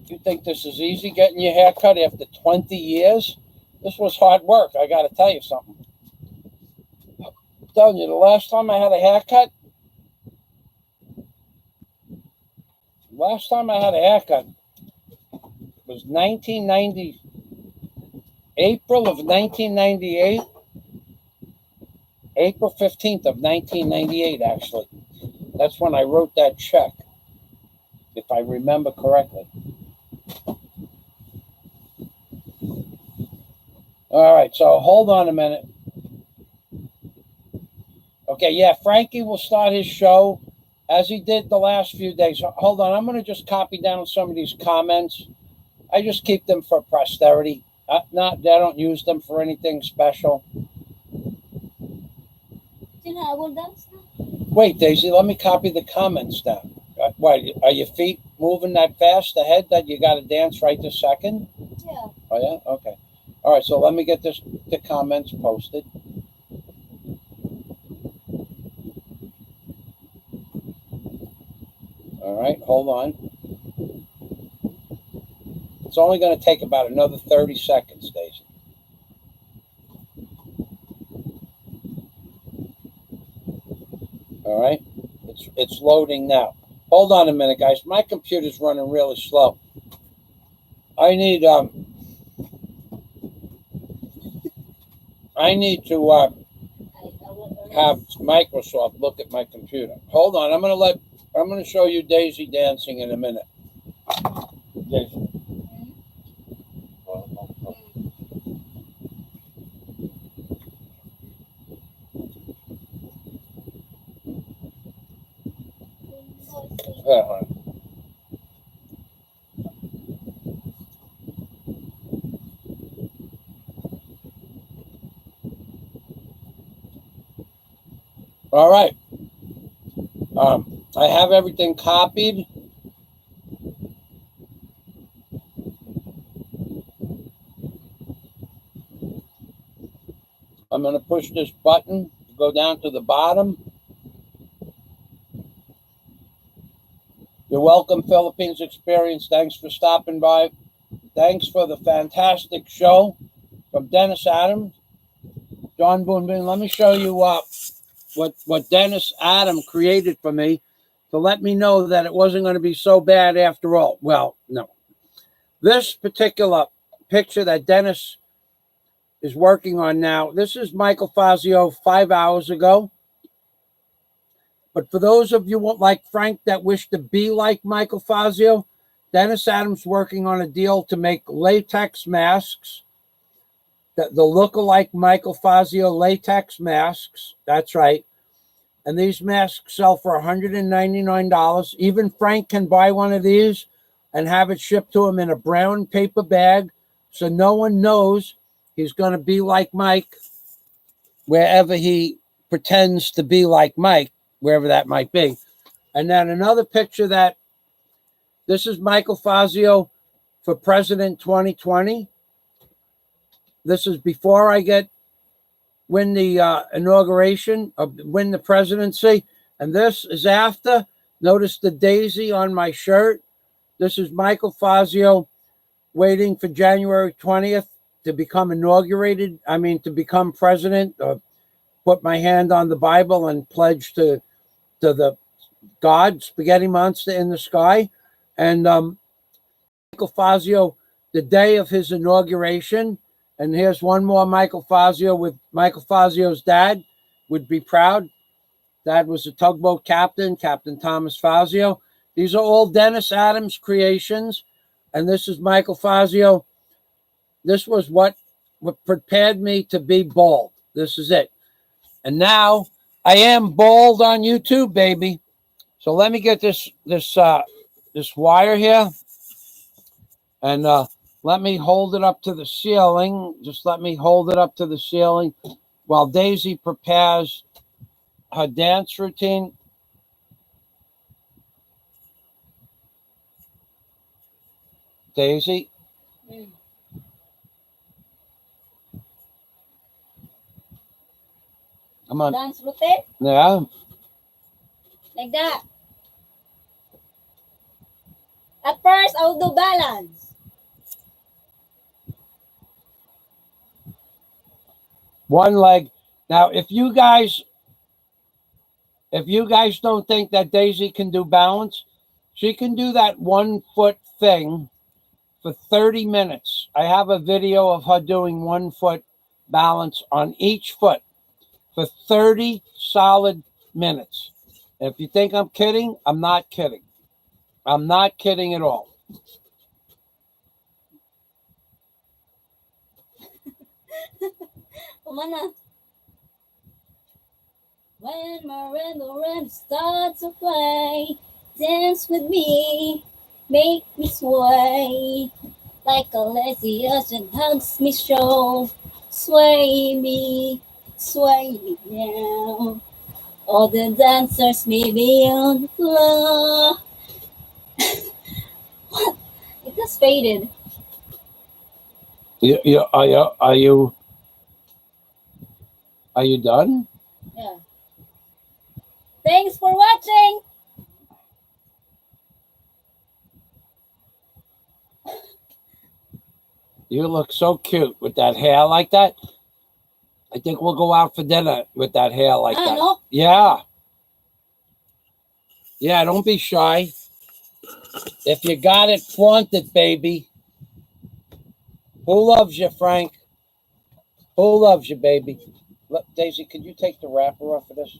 You think this is easy, getting your hair cut after 20 years? This was hard work. I got to tell you something. I'm telling you, the last time I had a haircut, was 1990, April of 1998, April 15th of 1998, actually. That's when I wrote that check, if I remember correctly. All right, so hold on a minute. Okay, yeah, Frankie will start his show as he did the last few days. Hold on, I'm going to just copy down some of these comments. I just keep them for posterity. I don't use them for anything special. Wait, Daisy, let me copy the comments down. Why, are your feet moving that fast ahead that you got to dance right this second? Yeah. Oh, yeah? Okay. All right, so let me get the comments posted. All right, hold on. It's only going to take about another 30 seconds, Daisy. All right, it's loading now. Hold on a minute, guys. My computer's running really slow. I need to have Microsoft look at my computer. Hold on. I'm gonna show you Daisy dancing in a minute. Daisy. All right. I have everything copied. I'm going to push this button to go down to the bottom. You're welcome, Philippines Experience. Thanks for stopping by. Thanks for the fantastic show from Dennis Adams. John Boonbin. Let me show you what Dennis Adam created for me to let me know that it wasn't going to be so bad after all. Well, no. This particular picture that Dennis is working on now, this is Michael Fazio 5 hours ago. But for those of you like Frank that wish to be like Michael Fazio, Dennis Adams working on a deal to make latex masks, the look-alike Michael Fazio latex masks. That's right. And these masks sell for $199. Even Frank can buy one of these and have it shipped to him in a brown paper bag so no one knows he's going to be like Mike wherever he pretends to be like Mike, wherever that might be. And then another picture that this is Michael Fazio for President 2020. This is before I win the inauguration, win the presidency. And this is after. Notice the daisy on my shirt. This is Michael Fazio waiting for January 20th to become to become president, put my hand on the Bible and pledge to the God, spaghetti monster in the sky. And Michael Fazio, the day of his inauguration. And here's one more Michael Fazio with Michael Fazio's dad. Would be proud. Dad was a tugboat captain, Captain Thomas Fazio. These are all Dennis Adams creations. And this is Michael Fazio. This was what prepared me to be bald. This is it. And now I am bald on YouTube, baby. So let me get this wire here. And let me hold it up to the ceiling. Just let me hold it up to the ceiling while Daisy prepares her dance routine. Daisy? Come on. Dance routine? Yeah. Like that. At first, I'll do balance. One leg. Now, if you guys don't think that Daisy can do balance, she can do that 1 foot thing for 30 minutes. I have a video of her doing 1 foot balance on each foot for 30 solid minutes. If you think I'm kidding, I'm not kidding. I'm not kidding at all. When marimba starts to play, dance with me, make me sway, like a lazy ocean hugs me show, sway me now. All the dancers may be on the floor. What? It just faded. Are you done? Yeah. Thanks for watching. You look so cute with that hair like that. I think we'll go out for dinner with that hair like that. No? Yeah. Yeah, don't be shy. If you got it, flaunt it, baby. Who loves you, Frank? Who loves you, baby? Look, Daisy, could you take the wrapper off of this,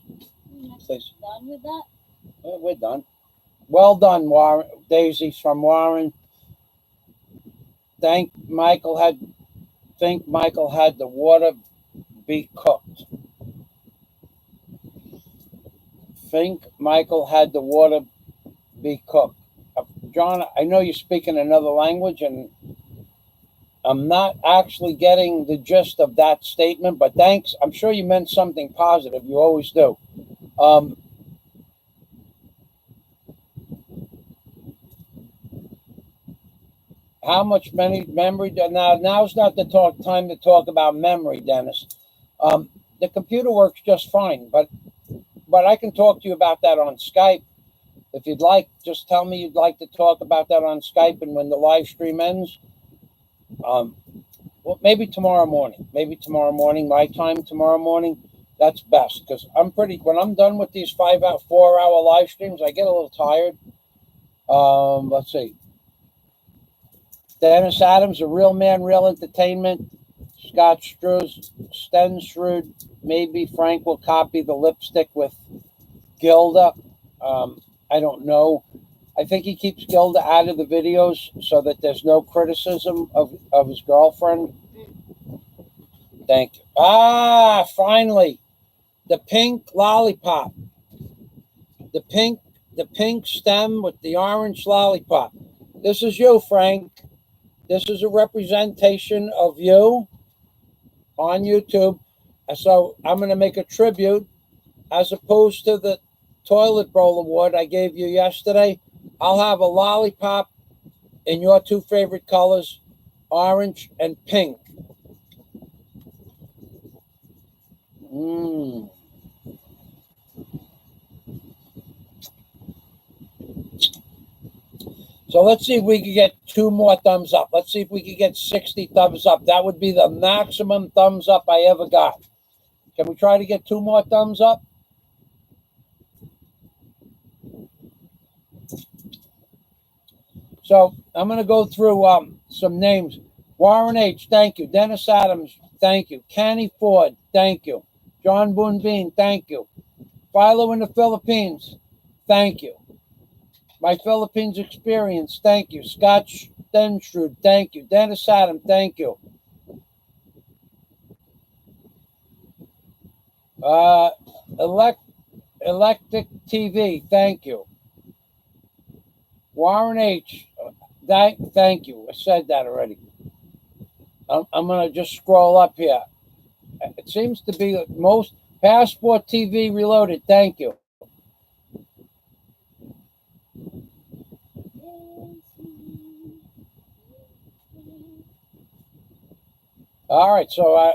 please? Done with that? We're done. Well done, Warren. Daisy from Warren. Think Michael had the water be cooked. Think Michael had the water be cooked. John, I know you speak in another language, and I'm not actually getting the gist of that statement, but thanks. I'm sure you meant something positive. You always do. How much memory? Now's not the time to talk about memory, Dennis. The computer works just fine, but I can talk to you about that on Skype. If you'd like, just tell me you'd like to talk about that on Skype, and when the live stream ends, well, maybe tomorrow morning. Maybe tomorrow morning, my time tomorrow morning. That's best, because when I'm done with these 4-hour live streams, I get a little tired. Let's see. Dennis Adams, a real man, real entertainment. Scott Stensrud, maybe Frank will copy the lipstick with Gilda. I don't know. I think he keeps Gilda out of the videos so that there's no criticism of his girlfriend. Thank you. Finally, the pink lollipop. The pink stem with the orange lollipop. This is you, Frank. This is a representation of you on YouTube. So I'm going to make a tribute, as opposed to the toilet bowl award I gave you yesterday. I'll have a lollipop in your two favorite colors, orange and pink. So let's see if we can get 2 more thumbs up. Let's see if we can get 60 thumbs up. That would be the maximum thumbs up I ever got. Can we try to get 2 more thumbs up? So I'm going to go through some names. Warren H., thank you. Dennis Adams, thank you. Kenny Ford, thank you. John Boonbean, thank you. Philo in the Philippines, thank you. My Philippines experience, thank you. Scott Stensrud, thank you. Dennis Adams, thank you. Electric TV, thank you. Warren H., thank you. I said that already. I'm going to just scroll up here. It seems to be most. Passport TV Reloaded, thank you. All right, so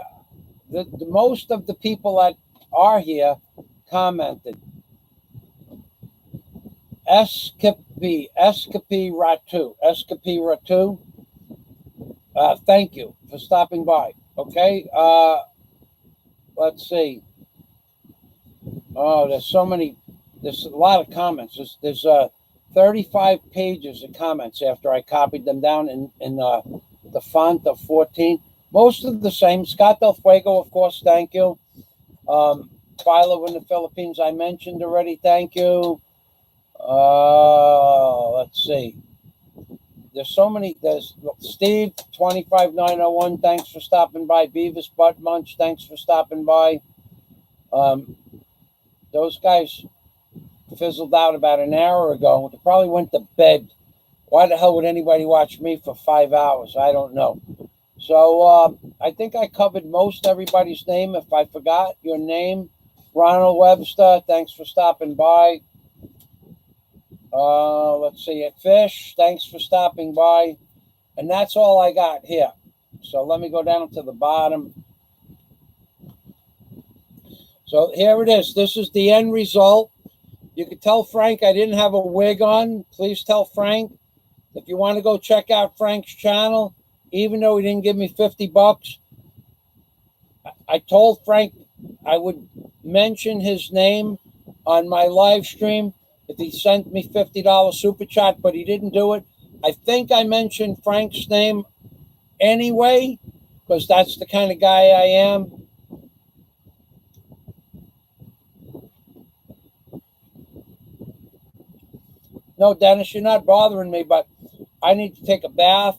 the most of the people that are here commented. Escape Ratu. Thank you for stopping by. Okay. Let's see. Oh, there's a lot of comments. There's 35 pages of comments after I copied them down in the font of 14. Most of the same. Scott Del Fuego, of course, thank you. Philo in the Philippines, I mentioned already, thank you. Let's see. There's so many. There's Steve 25901. Thanks for stopping by. Beavis Butt Munch. Thanks for stopping by. Those guys fizzled out about an hour ago. They probably went to bed. Why the hell would anybody watch me for 5 hours? I don't know. So I think I covered most everybody's name. If I forgot your name, Ronald Webster. Thanks for stopping by. Let's see, Fish, thanks for stopping by. And that's all I got here. So let me go down to the bottom. So here it is. This is the end result. You can tell Frank I didn't have a wig on. Please tell Frank. If you want to go check out Frank's channel, even though he didn't give me $50, I told Frank I would mention his name on my live stream. if he sent me $50 super chat, but he didn't do it. I think I mentioned Frank's name anyway, because that's the kind of guy I am. No, Dennis, you're not bothering me, but I need to take a bath.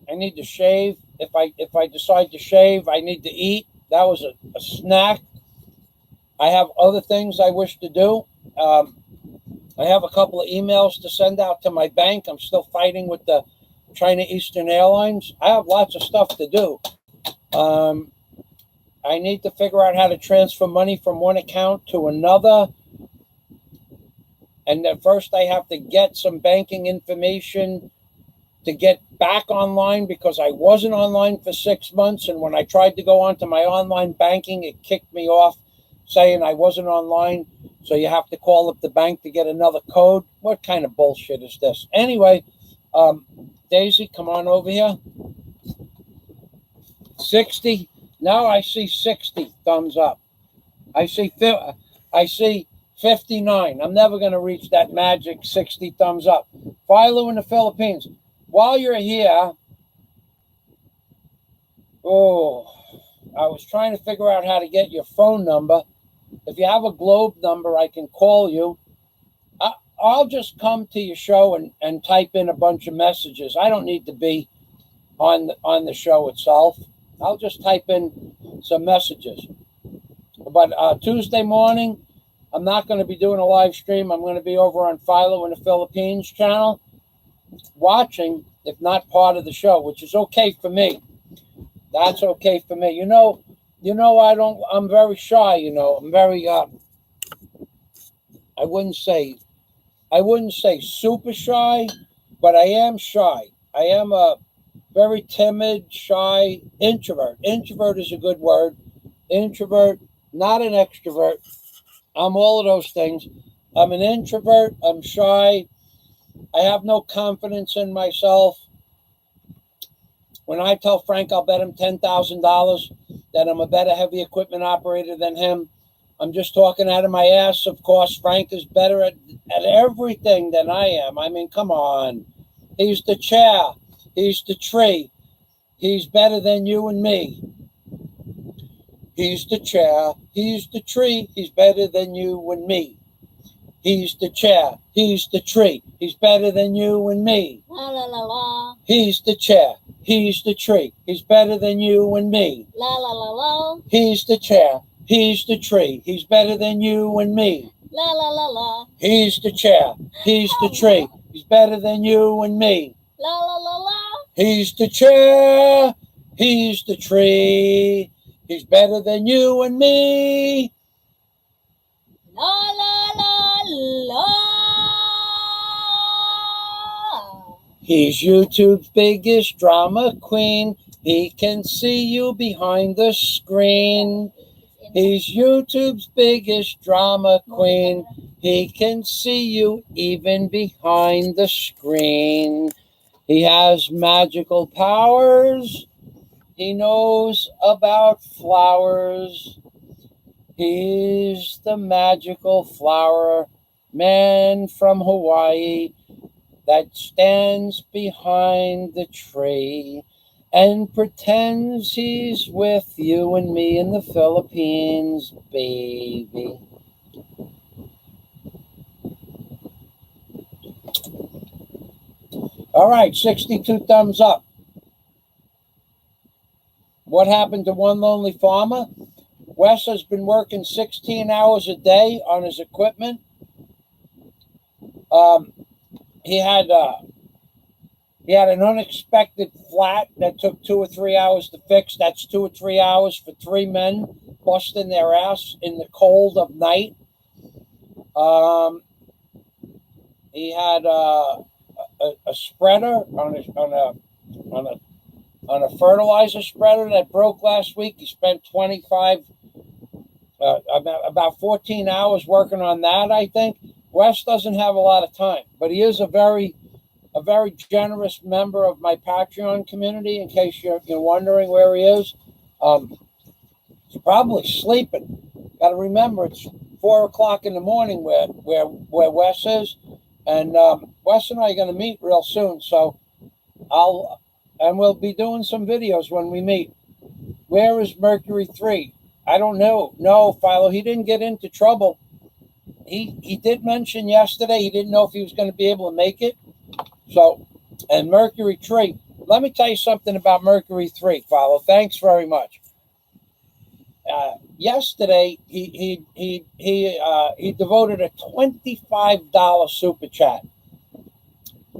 I need to shave. If I decide to shave, I need to eat. That was a snack. I have other things I wish to do. I have a couple of emails to send out to my bank. I'm still fighting with the China Eastern Airlines. I have lots of stuff to do. I need to figure out how to transfer money from one account to another. And then first I have to get some banking information to get back online, because I wasn't online for 6 months. And when I tried to go onto my online banking, it kicked me off saying I wasn't online. So you have to call up the bank to get another code. What kind of bullshit is this? Anyway, Daisy, come on over here. 60. Now I see 60 thumbs up. I see 59. I'm never going to reach that magic 60 thumbs up. Philo in the Philippines. While you're here, I was trying to figure out how to get your phone number. If you have a Globe number, I can call you. I'll just come to your show and type in a bunch of messages. I don't need to be on the show itself. I'll just type in some messages. But Tuesday morning, I'm not going to be doing a live stream. I'm going to be over on Philo in the Philippines channel, watching, if not part of the show, which is okay for me. That's okay for me. I'm very shy, I'm very I wouldn't say super shy, but I am shy. I am a very timid, shy introvert. Introvert is a good word. Introvert, not an extrovert. I'm all of those things. I'm an introvert. I'm shy. I have no confidence in myself. When I tell Frank I'll bet him $10,000 that I'm a better heavy equipment operator than him, I'm just talking out of my ass. Of course, Frank is better at everything than I am. I mean, come on. He's the chair. He's the tree. He's better than you and me. He's the chair. He's the tree. He's better than you and me. He's the chair. He's the tree. He's better than you and me. La la la la. He's the chair. He's the tree. He's better than you and me. La la la la. He's the chair. He's the tree. He's better than you and me. La la la la. He's the chair. He's the tree. He's better than you and me. La la la la. He's the chair. He's the tree. He's better than you and me. La la la la. He's YouTube's biggest drama queen. He can see you behind the screen. He's YouTube's biggest drama queen. He can see you even behind the screen. He has magical powers. He knows about flowers. He's the magical flower man from Hawaii that stands behind the tree and pretends he's with you and me in the Philippines, baby. All right, 62 thumbs up. What happened to one lonely farmer? Wes has been working 16 hours a day on his equipment. He had an unexpected flat that took 2 or 3 hours to fix. That's 2 or 3 hours for 3 men busting their ass in the cold of night. He had a spreader on a fertilizer spreader that broke last week. He spent about 14 hours working on that, I think. Wes doesn't have a lot of time, but he is a very generous member of my Patreon community, in case you're wondering where he is. He's probably sleeping. Got to remember, it's 4 o'clock in the morning where Wes is, and Wes and I are going to meet real soon. So we'll be doing some videos when we meet. Where is Mercury 3? I don't know. No, Philo, he didn't get into trouble. He did mention yesterday he didn't know if he was going to be able to make it. So, and Mercury 3. Let me tell you something about Mercury 3, Philo. Thanks very much. Yesterday he devoted a $25 super chat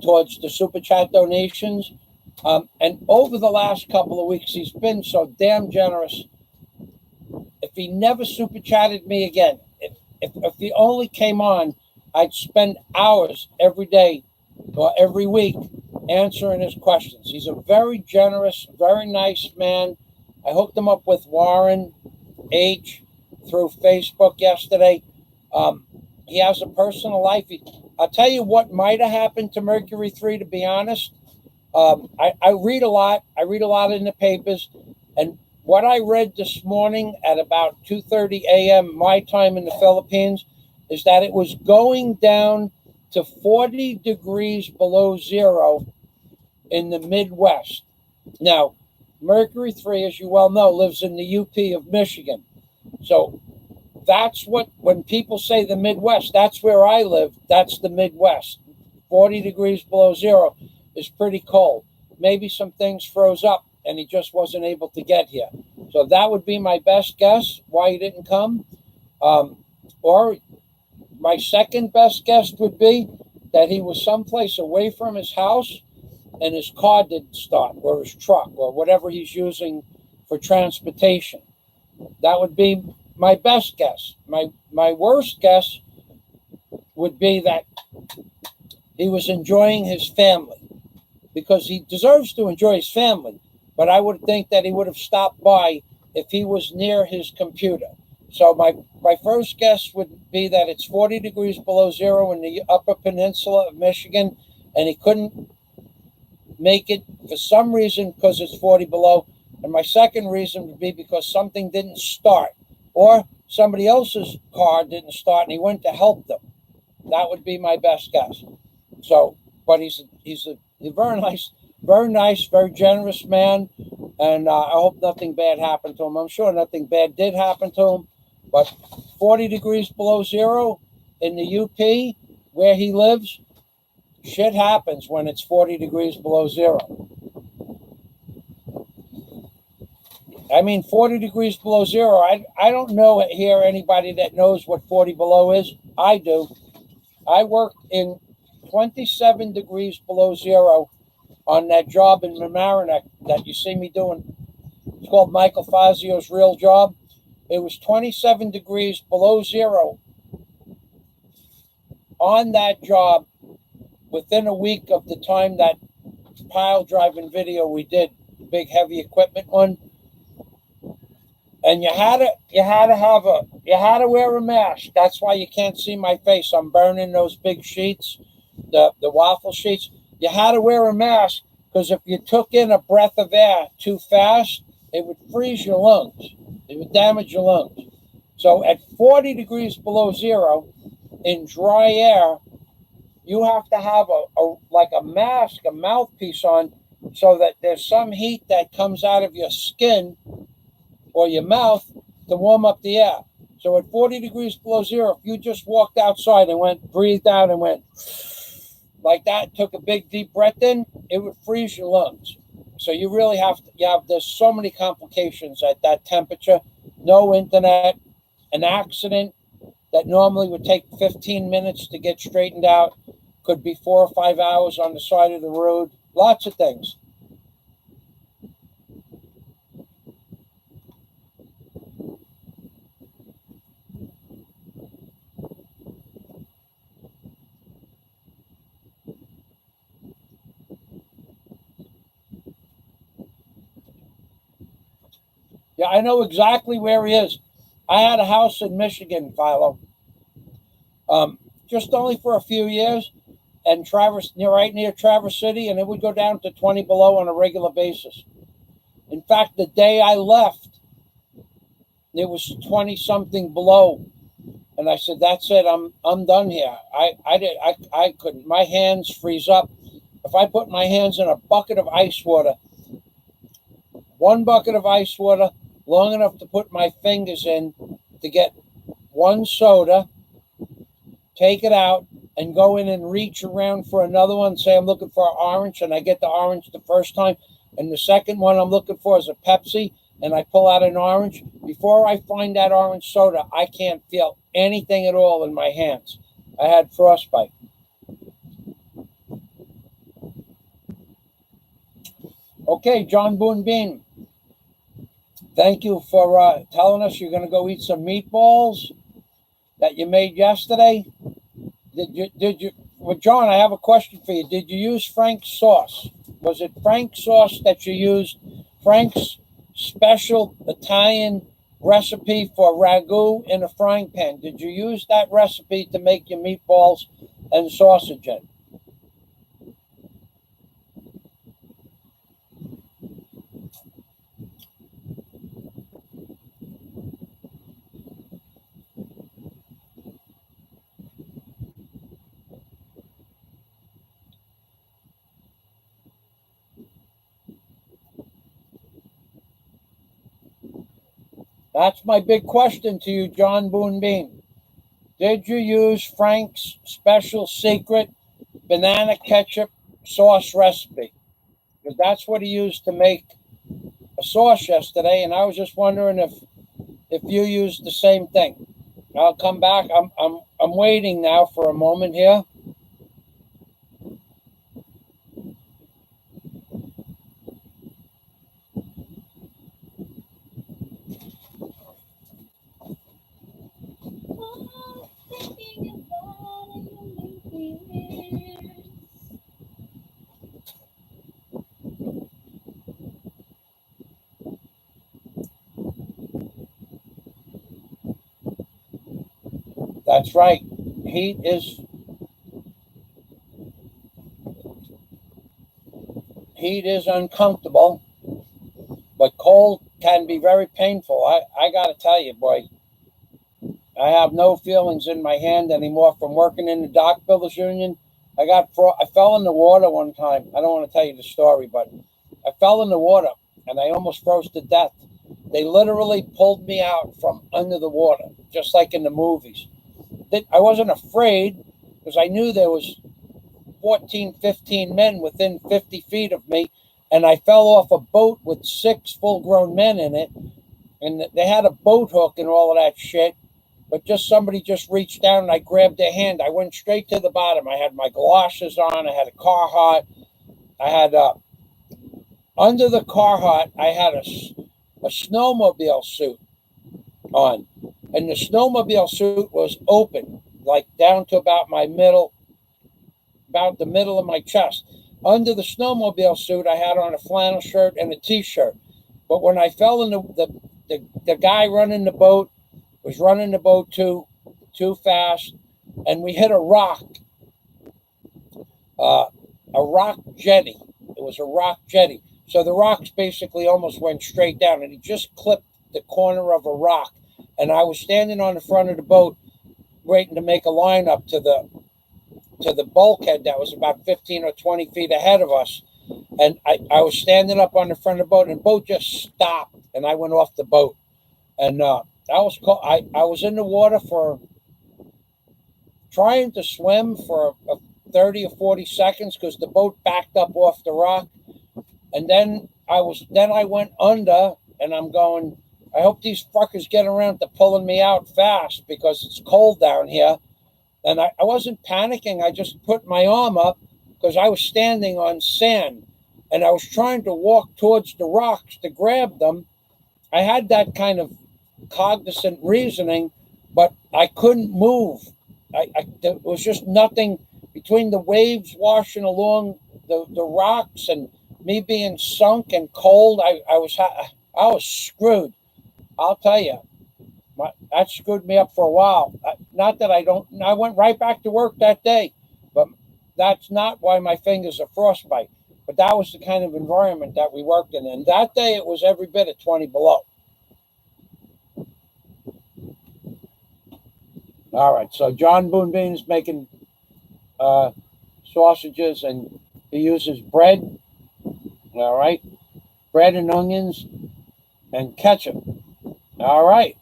towards the super chat donations, and over the last couple of weeks he's been so damn generous. If he never super chatted me again, if he only came on, I'd spend hours every day or every week answering his questions. He's a very generous, very nice man. I hooked him up with Warren H through Facebook yesterday. He has a personal life. I'll tell you what might have happened to Mercury 3, to be honest. I read a lot. I read a lot in the papers. And what I read this morning at about 2:30 a.m. my time in the Philippines is that it was going down to 40 degrees below zero in the Midwest. Now, Mercury 3, as you well know, lives in the UP of Michigan. So that's what, when people say the Midwest, that's where I live. That's the Midwest. 40 degrees below zero is pretty cold. Maybe some things froze up and he just wasn't able to get here. So that would be my best guess why he didn't come. Or my second best guess would be that he was someplace away from his house and his car didn't start, or his truck, or whatever he's using for transportation. That would be my best guess. My worst guess would be that he was enjoying his family, because he deserves to enjoy his family. But I would think that he would have stopped by if he was near his computer. So my first guess would be that it's 40 degrees below zero in the Upper Peninsula of Michigan, and he couldn't make it for some reason because it's 40 below. And my second reason would be because something didn't start, or somebody else's car didn't start and he went to help them. That would be my best guess. So, but he's a very nice, very generous man, and I hope nothing bad happened to him. I'm sure nothing bad did happen to him, but 40 degrees below zero in the UP where he lives, shit happens when it's 40 degrees below zero. I mean, 40 degrees below zero. I don't know here anybody that knows what 40 below is. I do. I worked in 27 degrees below zero on that job in Mamaroneck that you see me doing. It's called Michael Fazio's Real Job. It was 27 degrees below zero on that job within a week of the time that pile driving video we did, the big heavy equipment one. And you had to wear a mask. That's why you can't see my face. I'm burning those big sheets, the waffle sheets. You had to wear a mask because if you took in a breath of air too fast, it would freeze your lungs. It would damage your lungs. So at 40 degrees below zero in dry air, you have to have a mask, a mouthpiece on, so that there's some heat that comes out of your skin or your mouth to warm up the air. So at 40 degrees below zero, if you just walked outside and breathed out and went like that, took a big deep breath in, it would freeze your lungs. So you really there's so many complications at that temperature. No internet, an accident that normally would take 15 minutes to get straightened out could be 4 or 5 hours on the side of the road. Lots of things. Yeah, I know exactly where he is. I had a house in Michigan, Philo, just only for a few years, and right near Traverse City, and it would go down to 20 below on a regular basis. In fact, the day I left, it was 20 something below And I said, that's it. I'm done here. I couldn't. My hands freeze up. If I put my hands in a bucket of ice water, one bucket of ice water, long enough to put my fingers in to get one soda, take it out, and go in and reach around for another one. Say I'm looking for an orange, and I get the orange the first time, and the second one I'm looking for is a Pepsi, and I pull out an orange. Before I find that orange soda, I can't feel anything at all in my hands. I had frostbite. Okay, John Boone Bean, thank you for telling us you're going to go eat some meatballs that you made yesterday. Did you? Well, John, I have a question for you. Did you use Frank's sauce? Was it Frank's sauce that you used? Frank's special Italian recipe for ragu in a frying pan. Did you use that recipe to make your meatballs and sausage in? That's my big question to you, John Boone Bean. Did you use Frank's special secret banana ketchup sauce recipe? Because that's what he used to make a sauce yesterday, and I was just wondering if you used the same thing. I'll come back. I'm waiting now for a moment here. That's right. Heat is uncomfortable, but cold can be very painful. I got to tell you, boy, I have no feelings in my hand anymore from working in the Dock Builders Union. I fell in the water one time. I don't want to tell you the story, but I fell in the water and I almost froze to death. They literally pulled me out from under the water, just like in the movies. I wasn't afraid because I knew there was 14, 15 men within 50 feet of me, and I fell off a boat with 6 full-grown men in it, and they had a boat hook and all of that shit, but somebody just reached down and I grabbed their hand. I went straight to the bottom. I had my galoshes on. I had a Carhartt. I had under the Carhartt, I had a snowmobile suit on, and the snowmobile suit was open, like down to about the middle of my chest. Under the snowmobile suit, I had on a flannel shirt and a t-shirt. But when I fell in, the guy running the boat was running the boat too fast, and we hit a rock jetty. It was a rock jetty. So the rocks basically almost went straight down, and he just clipped the corner of a rock. And I was standing on the front of the boat waiting to make a line up to the bulkhead that was about 15 or 20 feet ahead of us. And I was standing up on the front of the boat, and the boat just stopped, and I went off the boat. And I was in the water for trying to swim for 30 or 40 seconds because the boat backed up off the rock. And then I went under, and I'm going, I hope these fuckers get around to pulling me out fast because it's cold down here. And I wasn't panicking. I just put my arm up because I was standing on sand, and I was trying to walk towards the rocks to grab them. I had that kind of cognizant reasoning, but I couldn't move. There was just nothing between the waves washing along the rocks and me being sunk and cold. I was screwed. I'll tell you, that screwed me up for a while. Not that I went right back to work that day, but that's not why my fingers are frostbite. But that was the kind of environment that we worked in. And that day it was every bit of 20 below. All right, so John Boone Bean's making sausages, and he uses bread. All right, bread and onions and ketchup. All right.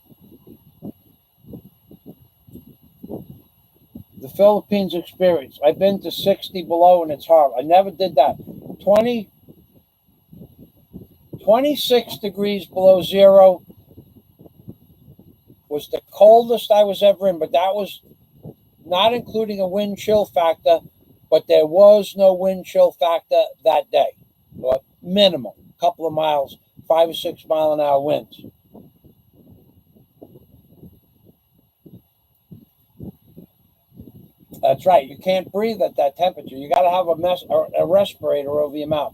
The Philippines experience. I've been to 60 below and it's hard. I never did that. 26 degrees below zero was the coldest I was ever in, but that was not including a wind chill factor, but there was no wind chill factor that day. But minimum, a couple of miles, 5 or 6 mile an hour winds. That's right. You can't breathe at that temperature. You got to have a respirator over your mouth.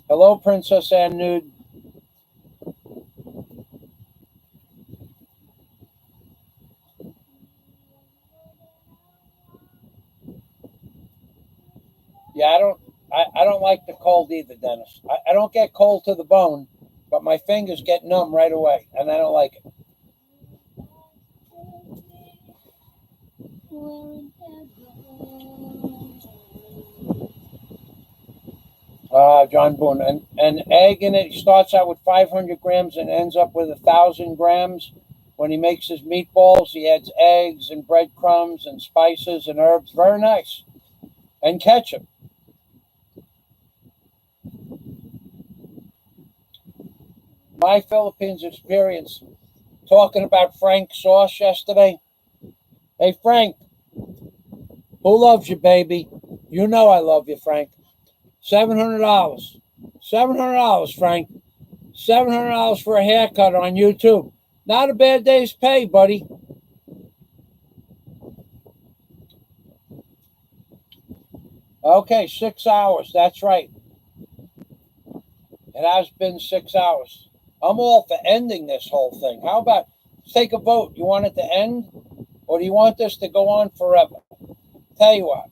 Hello, Princess Ann Nude. Yeah, I don't like the cold either, Dennis. I don't get cold to the bone, but my fingers get numb right away, and I don't like it. John Boone, an egg in it. He starts out with 500 grams and ends up with 1,000 grams. When he makes his meatballs, he adds eggs and breadcrumbs and spices and herbs. Very nice. And ketchup. My Philippines experience, talking about Frank sauce yesterday. Hey, Frank, who loves you, baby? You know I love you, Frank. $700. $700, Frank. $700 for a haircut on YouTube. Not a bad day's pay, buddy. Okay, 6 hours. That's right. It has been 6 hours. I'm all for ending this whole thing. How about take a vote? You want it to end, or do you want this to go on forever? Tell you what,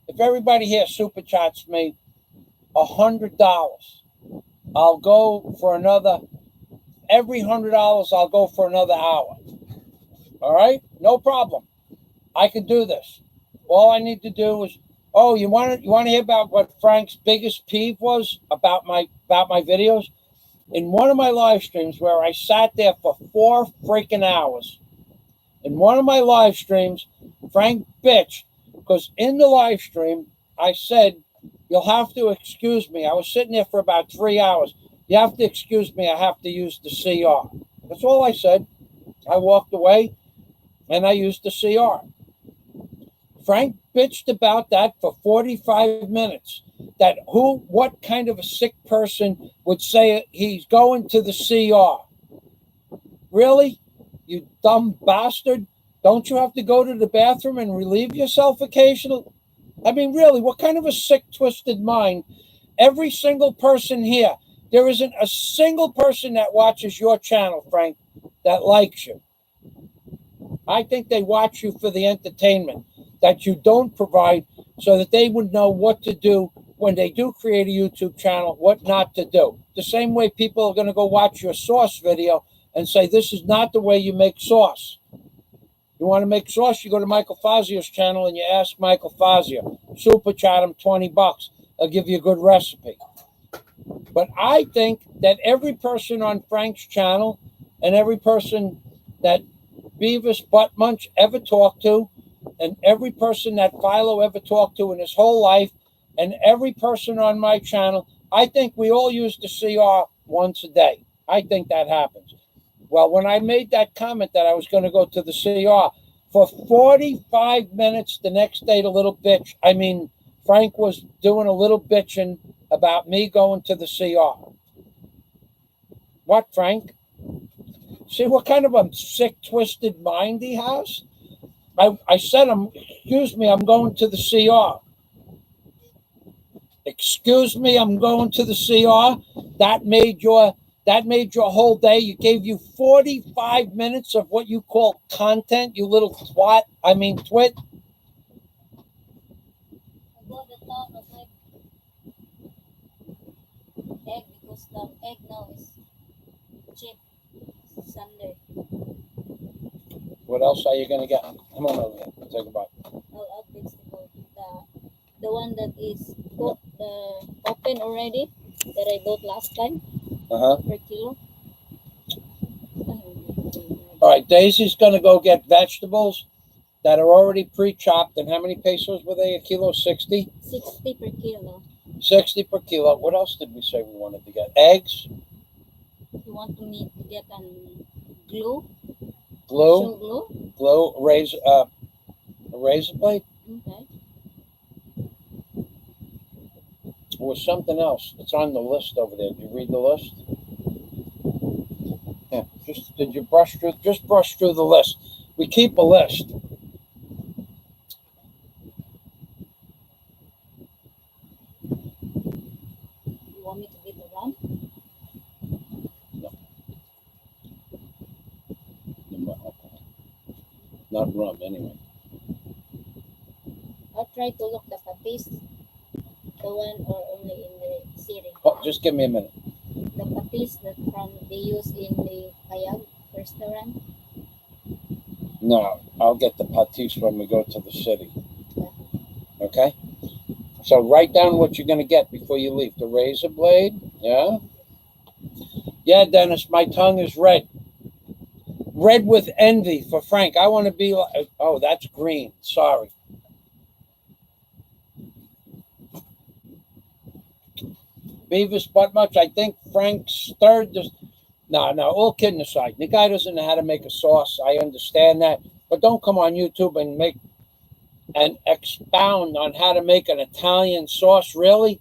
if everybody here super chats me $100, I'll go for another. Every $100, I'll go for another hour. All right, no problem. I can do this. All I need to do is. Oh, you want to hear about what Frank's biggest peeve was about my videos? In one of my live streams where I sat there for 4 freaking hours. In one of my live streams, Frank bitched because in the live stream I said, "You'll have to excuse me." I was sitting there for about 3 hours. "You have to excuse me. I have to use the CR." That's all I said. I walked away and I used the CR. Frank bitched about that for 45 minutes. That what kind of a sick person would say he's going to the CR? Really? You dumb bastard. Don't you have to go to the bathroom and relieve yourself occasionally? I mean, really, what kind of a sick, twisted mind? Every single person here, there isn't a single person that watches your channel, Frank, that likes you. I think they watch you for the entertainment that you don't provide so that they would know what to do when they do create a YouTube channel, what not to do. The same way people are going to go watch your sauce video and say, this is not the way you make sauce. You want to make sauce, you go to Michael Fazio's channel and you ask Michael Fazio. Super chat him $20. I'll give you a good recipe. But I think that every person on Frank's channel and every person that Beavis Butt Munch ever talked to, and every person that Philo ever talked to in his whole life, and every person on my channel, I think we all use the CR once a day. I think that happens. Well, when I made that comment that I was going to go to the CR, for 45 minutes the next day, Frank was doing a little bitching about me going to the CR. What, Frank? See what kind of a sick, twisted mind he has? I said, excuse me, I'm going to the CR. Excuse me, I'm going to the CR. That made your whole day. You gave you 45 minutes of what you call content, you little twat. Twit. Egg because the egg now is cheap. Sunday. What else are you going to get? Come on over here. Take a bite. I'll add vegetable. The one that is cooked, open already, that I bought last time per kilo. All right, Daisy's going to go get vegetables that are already pre-chopped. And how many pesos were they a kilo? 60? 60 per kilo. 60 per kilo. What else did we say we wanted to get? Eggs? You want me to get glue? Glue? Glue? Glue, a razor blade? Okay. There was something else. It's on the list over there. Did you read the list? Yeah. Did you brush through? Just brush through the list. We keep a list. You want me to get the rum? No. Not rum, anyway. I'll try to look the patis. The one or only in the city. Oh, just give me a minute. The patis that they use in the Payag restaurant. No, I'll get the patis when we go to the city. Okay? So write down what you're going to get before you leave. The razor blade. Yeah? Yeah, Dennis, my tongue is red. Red with envy for Frank. I want to be like... Oh, that's green. Sorry. Beavis butt much. I think Frank stirred this. No, all kidding aside. The guy doesn't know how to make a sauce. I understand that. But don't come on YouTube and expound on how to make an Italian sauce. Really?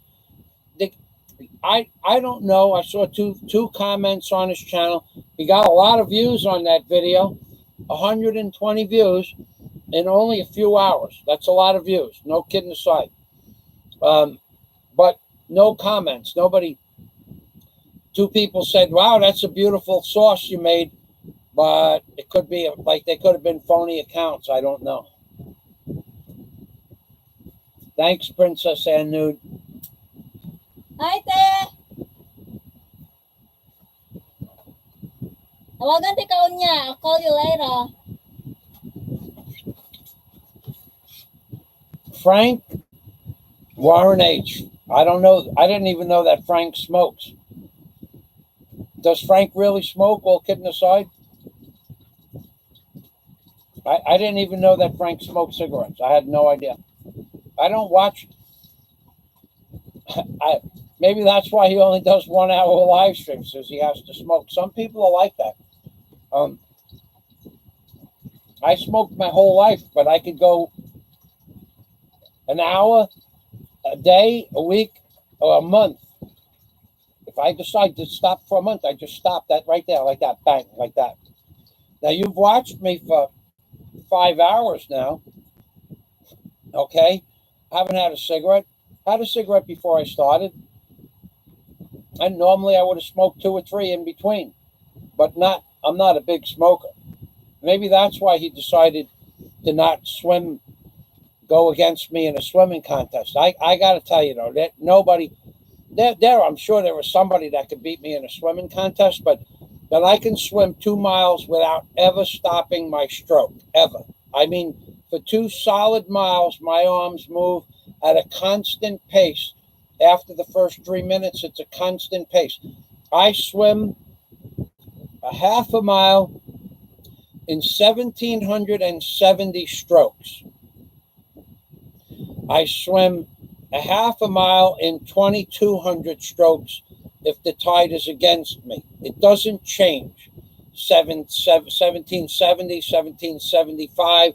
I don't know. I saw two comments on his channel. He got a lot of views on that video. 120 views in only a few hours. That's a lot of views. No kidding aside. But no comments. Nobody. Two people said, wow, that's a beautiful sauce you made. But it could be like they could have been phony accounts. I don't know. Thanks, Princess and Nude. Hi, te! Tawagan ti ka unya. I'll call you later. Frank Warren H. I don't know. I didn't even know that Frank smokes. Does Frank really smoke, all kidding aside? I didn't even know that Frank smoked cigarettes. I had no idea. I don't watch. Maybe that's why he only does 1 hour live streams, because he has to smoke. Some people are like that. I smoked my whole life, but I could go an hour, a day, a week, or a month. If I decide to stop for a month, I just stop that right there, like that, bang, like that. Now, you've watched me for 5 hours now, okay? I haven't had a cigarette. I had a cigarette before I started. And normally I would have smoked 2 or 3 in between, but I'm not a big smoker. Maybe that's why he decided to not go against me in a swimming contest. I got to tell you, though, that nobody, I'm sure there was somebody that could beat me in a swimming contest, but that I can swim 2 miles without ever stopping my stroke, ever. I mean, for 2 solid miles, my arms move at a constant pace. After the first 3 minutes, it's a constant pace. I swim a half a mile in 1,770 strokes. I swim a half a mile in 2,200 strokes if the tide is against me. It doesn't change. 1770, 1775,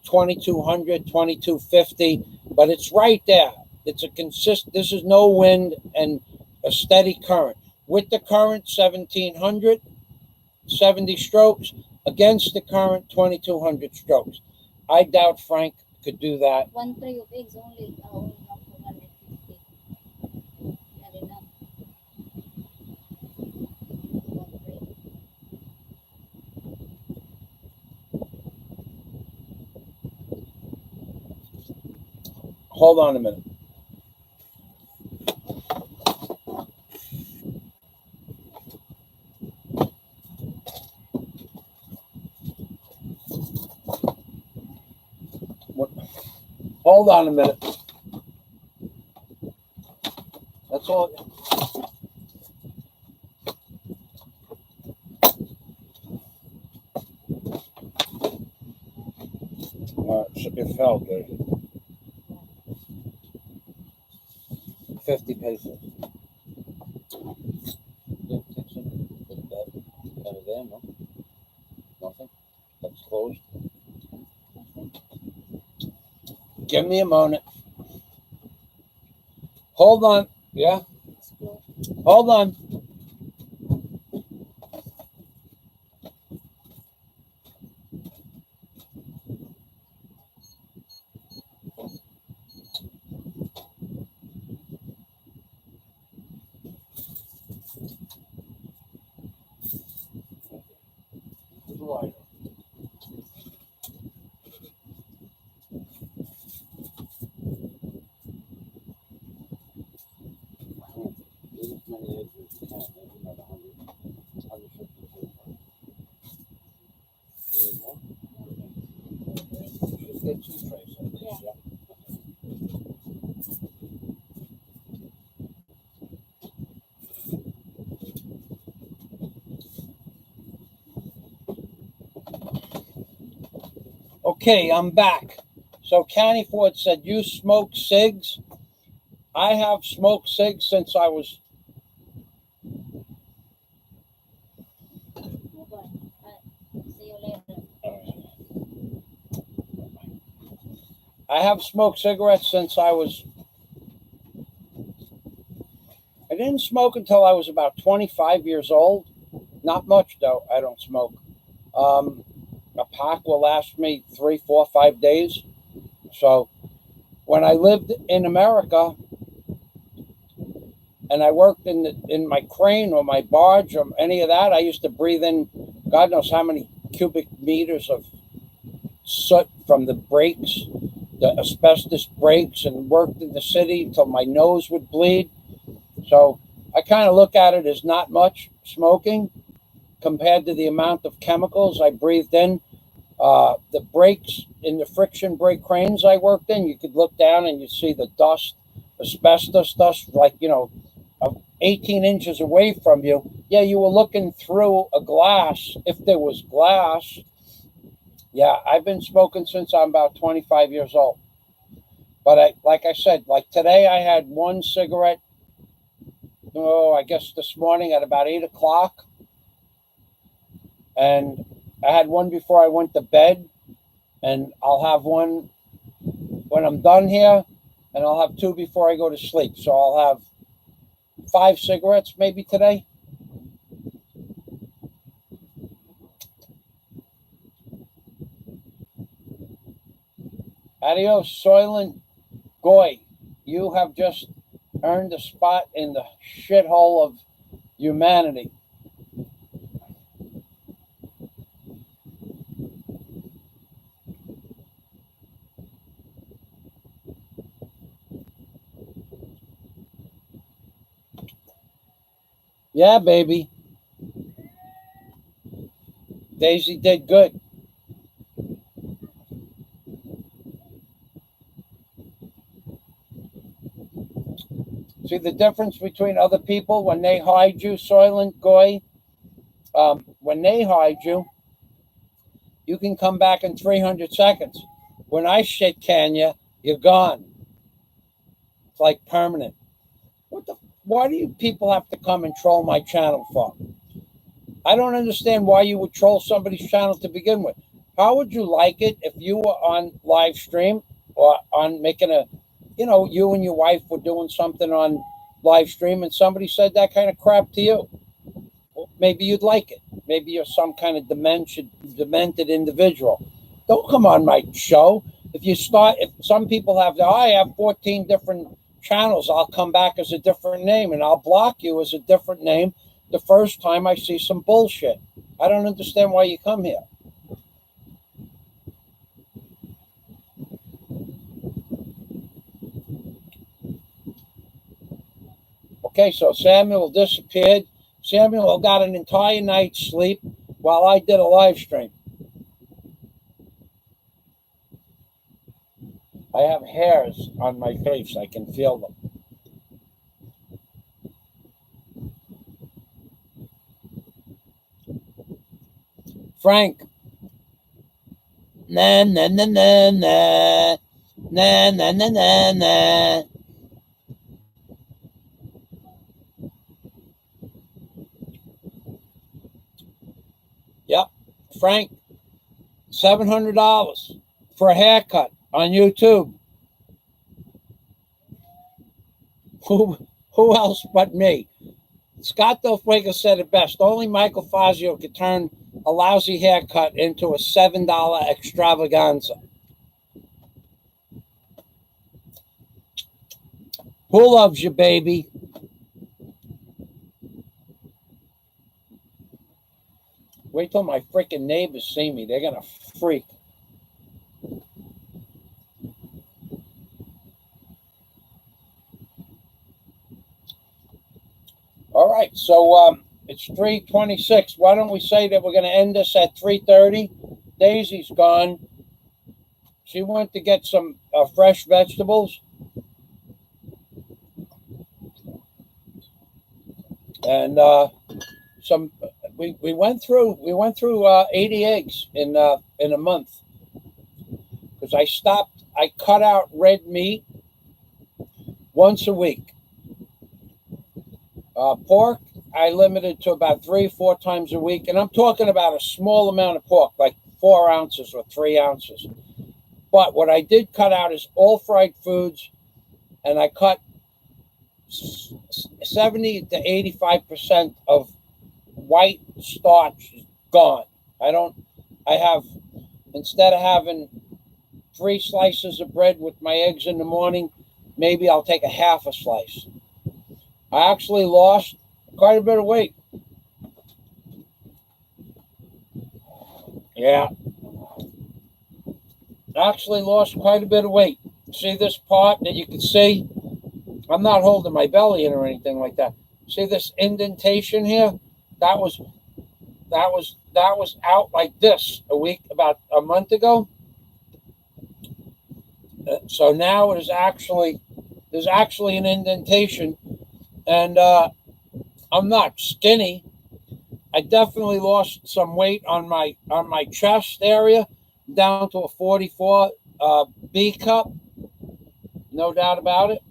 2,200, 2,250, but it's right there. It's a this is no wind and a steady current. With the current, 1,770 strokes. Against the current, 2,200 strokes. I doubt Frank could do that. 1 tray of eggs only. Only have 250. Not enough. 1 tray. Hold on a minute. Hold on a minute. That's all. It fell good. 50 pesos. There, no? Nothing? That's closed. Give me a moment. Hold on. Yeah? Hold on. Okay, I'm back. So Canny Ford said, you smoke cigs? I have smoked cigs since I was... See you later. I have smoked cigarettes since I was... I didn't smoke until I was about 25 years old. Not much, though. I don't smoke. A pack will last me 3, 4, 5 days. So when I lived in America and I worked in my crane or my barge or any of that, I used to breathe in God knows how many cubic meters of soot from the brakes, the asbestos brakes, and worked in the city until my nose would bleed. So I kind of look at it as not much smoking compared to the amount of chemicals I breathed in. The brakes in the friction brake cranes I worked in, you could look down and you'd see the dust, asbestos dust, like, 18 inches away from you. Yeah, you were looking through a glass, if there was glass. Yeah, I've been smoking since I'm about 25 years old. But like I said, like today I had one cigarette, I guess this morning at about 8 o'clock. And I had one before I went to bed. And I'll have one when I'm done here. And I'll have 2 before I go to sleep. So I'll have 5 cigarettes maybe today. Adios, Soylent Goy. You have just earned a spot in the shithole of humanity. Yeah, baby. Daisy did good. See the difference between other people when they hide you, Soylent Goy? When they hide you, you can come back in 300 seconds. When I shit can you, you're gone. It's like permanent. Why do you people have to come and troll my channel for? I don't understand why you would troll somebody's channel to begin with. How would you like it if you were on live stream or on making you and your wife were doing something on live stream and somebody said that kind of crap to you? Well, maybe you'd like it. Maybe you're some kind of demented individual. Don't come on my show. If some people I have 14 different channels, I'll come back as a different name and I'll block you as a different name the first time I see some bullshit. I don't understand why you come here. Okay, so Samuel disappeared. Samuel got an entire night's sleep while I did a live stream. I have hairs on my face. I can feel them. Frank. Na na na na na. Na na na na na. Yep. Frank, $700 for a haircut on YouTube. Who else but me? Scott Delfuego said it best. Only Michael Fazio could turn a lousy haircut into a $7 extravaganza. Who loves you, baby? Wait till my freaking neighbors see me. They're going to freak. All right, so it's 3:26. Why don't we say that we're going to end this at 3:30? Daisy's gone. She went to get some fresh vegetables. And we went through 80 eggs in a month, because I cut out red meat once a week. Pork I limited to about 3-4 times a week, and I'm talking about a small amount of pork, like 4 ounces or 3 ounces. But what I did cut out is all fried foods, and I cut 70 to 85% of white starch gone. Instead of having 3 slices of bread with my eggs in the morning, maybe I'll take a half a slice. I actually lost quite a bit of weight. Yeah. I actually lost quite a bit of weight. See this part that you can see? I'm not holding my belly in or anything like that. See this indentation here? That was out like this about a month ago. So now there's actually an indentation, and I'm not skinny. I definitely lost some weight on my chest area, down to a 44 B cup, no doubt about it.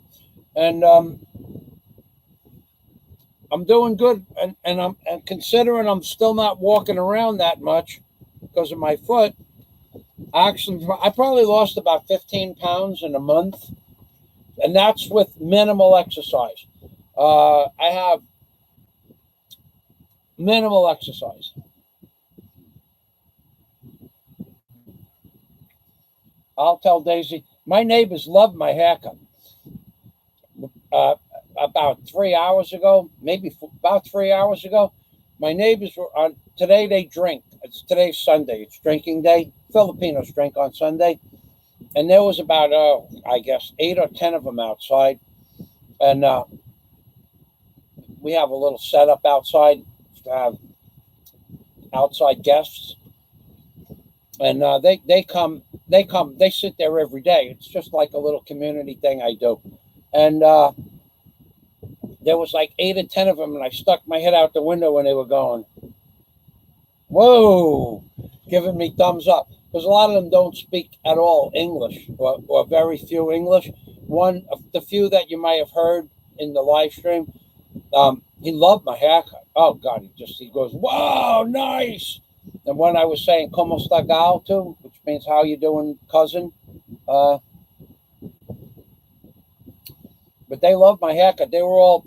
And I'm doing good, and considering I'm still not walking around that much because of my foot. I probably lost about 15 pounds in a month, and that's with minimal exercise. I have minimal exercise. I'll tell Daisy, my neighbors love my haircut. About 3 hours ago, about 3 hours ago, my neighbors were on. Today they drink. Today's Sunday. It's drinking day. Filipinos drink on Sunday, and there was about I guess 8 or 10 of them outside, and we have a little setup outside to have outside guests, and they sit there every day. It's just like a little community thing I do, and there was like 8 or 10 of them, and I stuck my head out the window when they were going, whoa, giving me thumbs up, because a lot of them don't speak at all English, or very few English. One of the few that you might have heard in the live stream, he loved my haircut. Oh God, he goes, wow, nice. And when I was saying "Como está gal" too, which means how you doing, cousin, but they loved my haircut. They were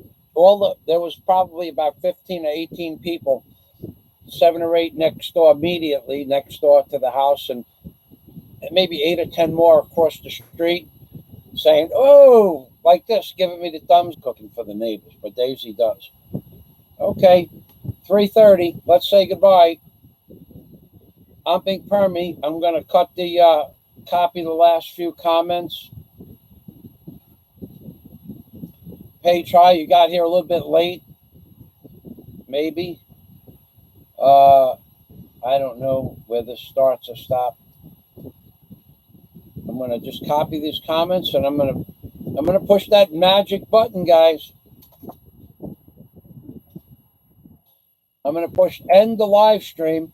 there was probably about 15 or 18 people, 7 or 8 immediately next door to the house, and maybe 8 or 10 more across the street, saying, oh, like this, giving me the thumbs, cooking for the neighbors, but Daisy does. Okay, 3:30, let's say goodbye. I'm Big Permy. I'm going to copy the last few comments. Page High, you got here a little bit late, maybe. I don't know where this starts or stops. I'm gonna just copy these comments, and I'm gonna push that magic button, guys. I'm gonna push end the live stream,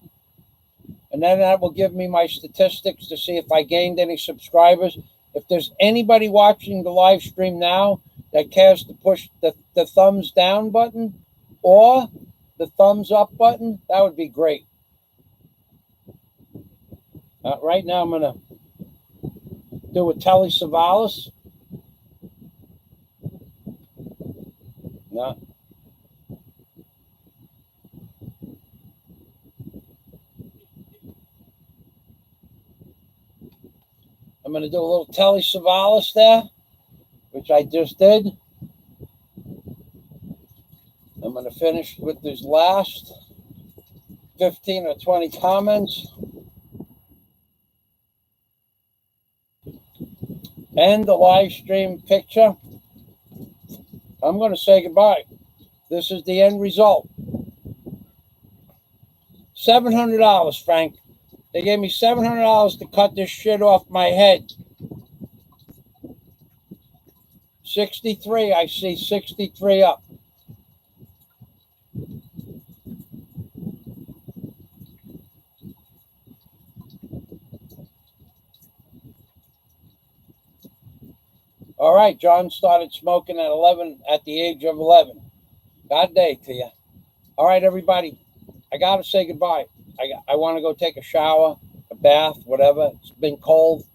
and then that will give me my statistics to see if I gained any subscribers. If there's anybody watching the live stream now that cares to push the thumbs down button or the thumbs up button, that would be great. Right now, I'm gonna do a Telly Savalas. No. I'm going to do a little Telly Savalas there, which I just did. I'm going to finish with these last 15 or 20 comments. And the live stream picture. I'm going to say goodbye. This is the end result. $700, Frank. They gave me $700 to cut this shit off my head. 63, I see 63 up. All right, John started smoking at the age of 11. God day to you. All right, everybody. I got to say goodbye. I want to go take a shower, a bath, whatever. It's been cold.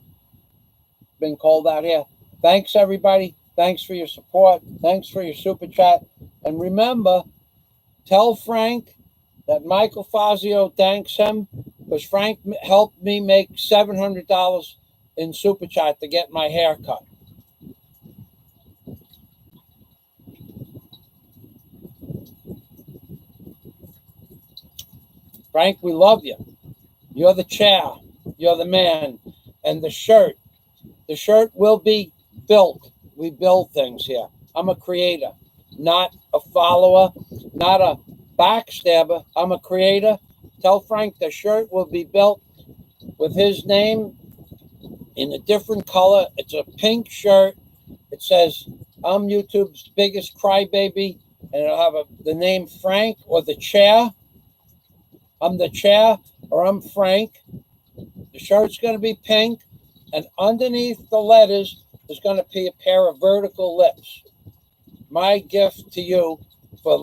Been cold out here. Thanks, everybody. Thanks for your support. Thanks for your super chat. And remember, tell Frank that Michael Fazio thanks him because Frank helped me make $700 in super chat to get my hair cut. Frank, we love you. You're the chair. You're the man. And the shirt will be built. We build things here. I'm a creator, not a follower, not a backstabber. I'm a creator. Tell Frank the shirt will be built with his name in a different color. It's a pink shirt. It says, I'm YouTube's biggest crybaby. And it'll have the name Frank or the chair. I'm the chair or I'm Frank. The shirt's going to be pink. And underneath the letters is going to be a pair of vertical lips. My gift to you for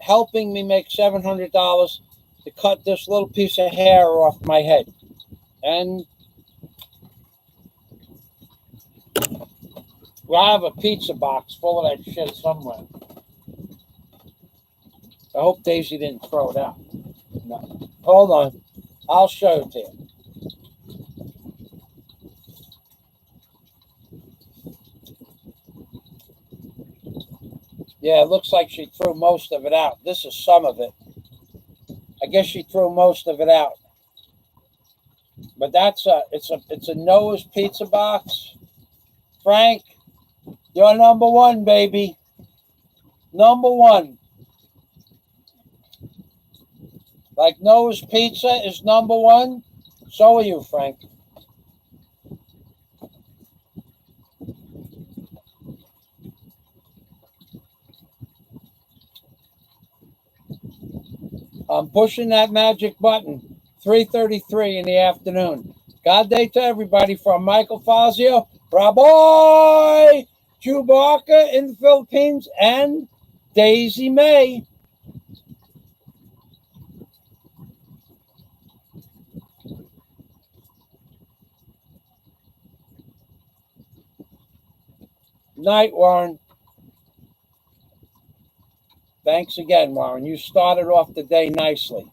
helping me make $700 to cut this little piece of hair off my head. And I have a pizza box full of that shit somewhere. I hope Daisy didn't throw it out. No. Hold on. I'll show it to you. Yeah, it looks like she threw most of it out. This is some of it. I guess she threw most of it out. But it's a Noah's pizza box. Frank, you're number one, baby. Number one. Like Noah's Pizza is number one, so are you, Frank. I'm pushing that magic button, 3:33 in the afternoon. God day to everybody from Michael Fazio, Raboy, Chewbacca in the Philippines, and Daisy May. Night, Warren. Thanks again, Warren. You started off the day nicely.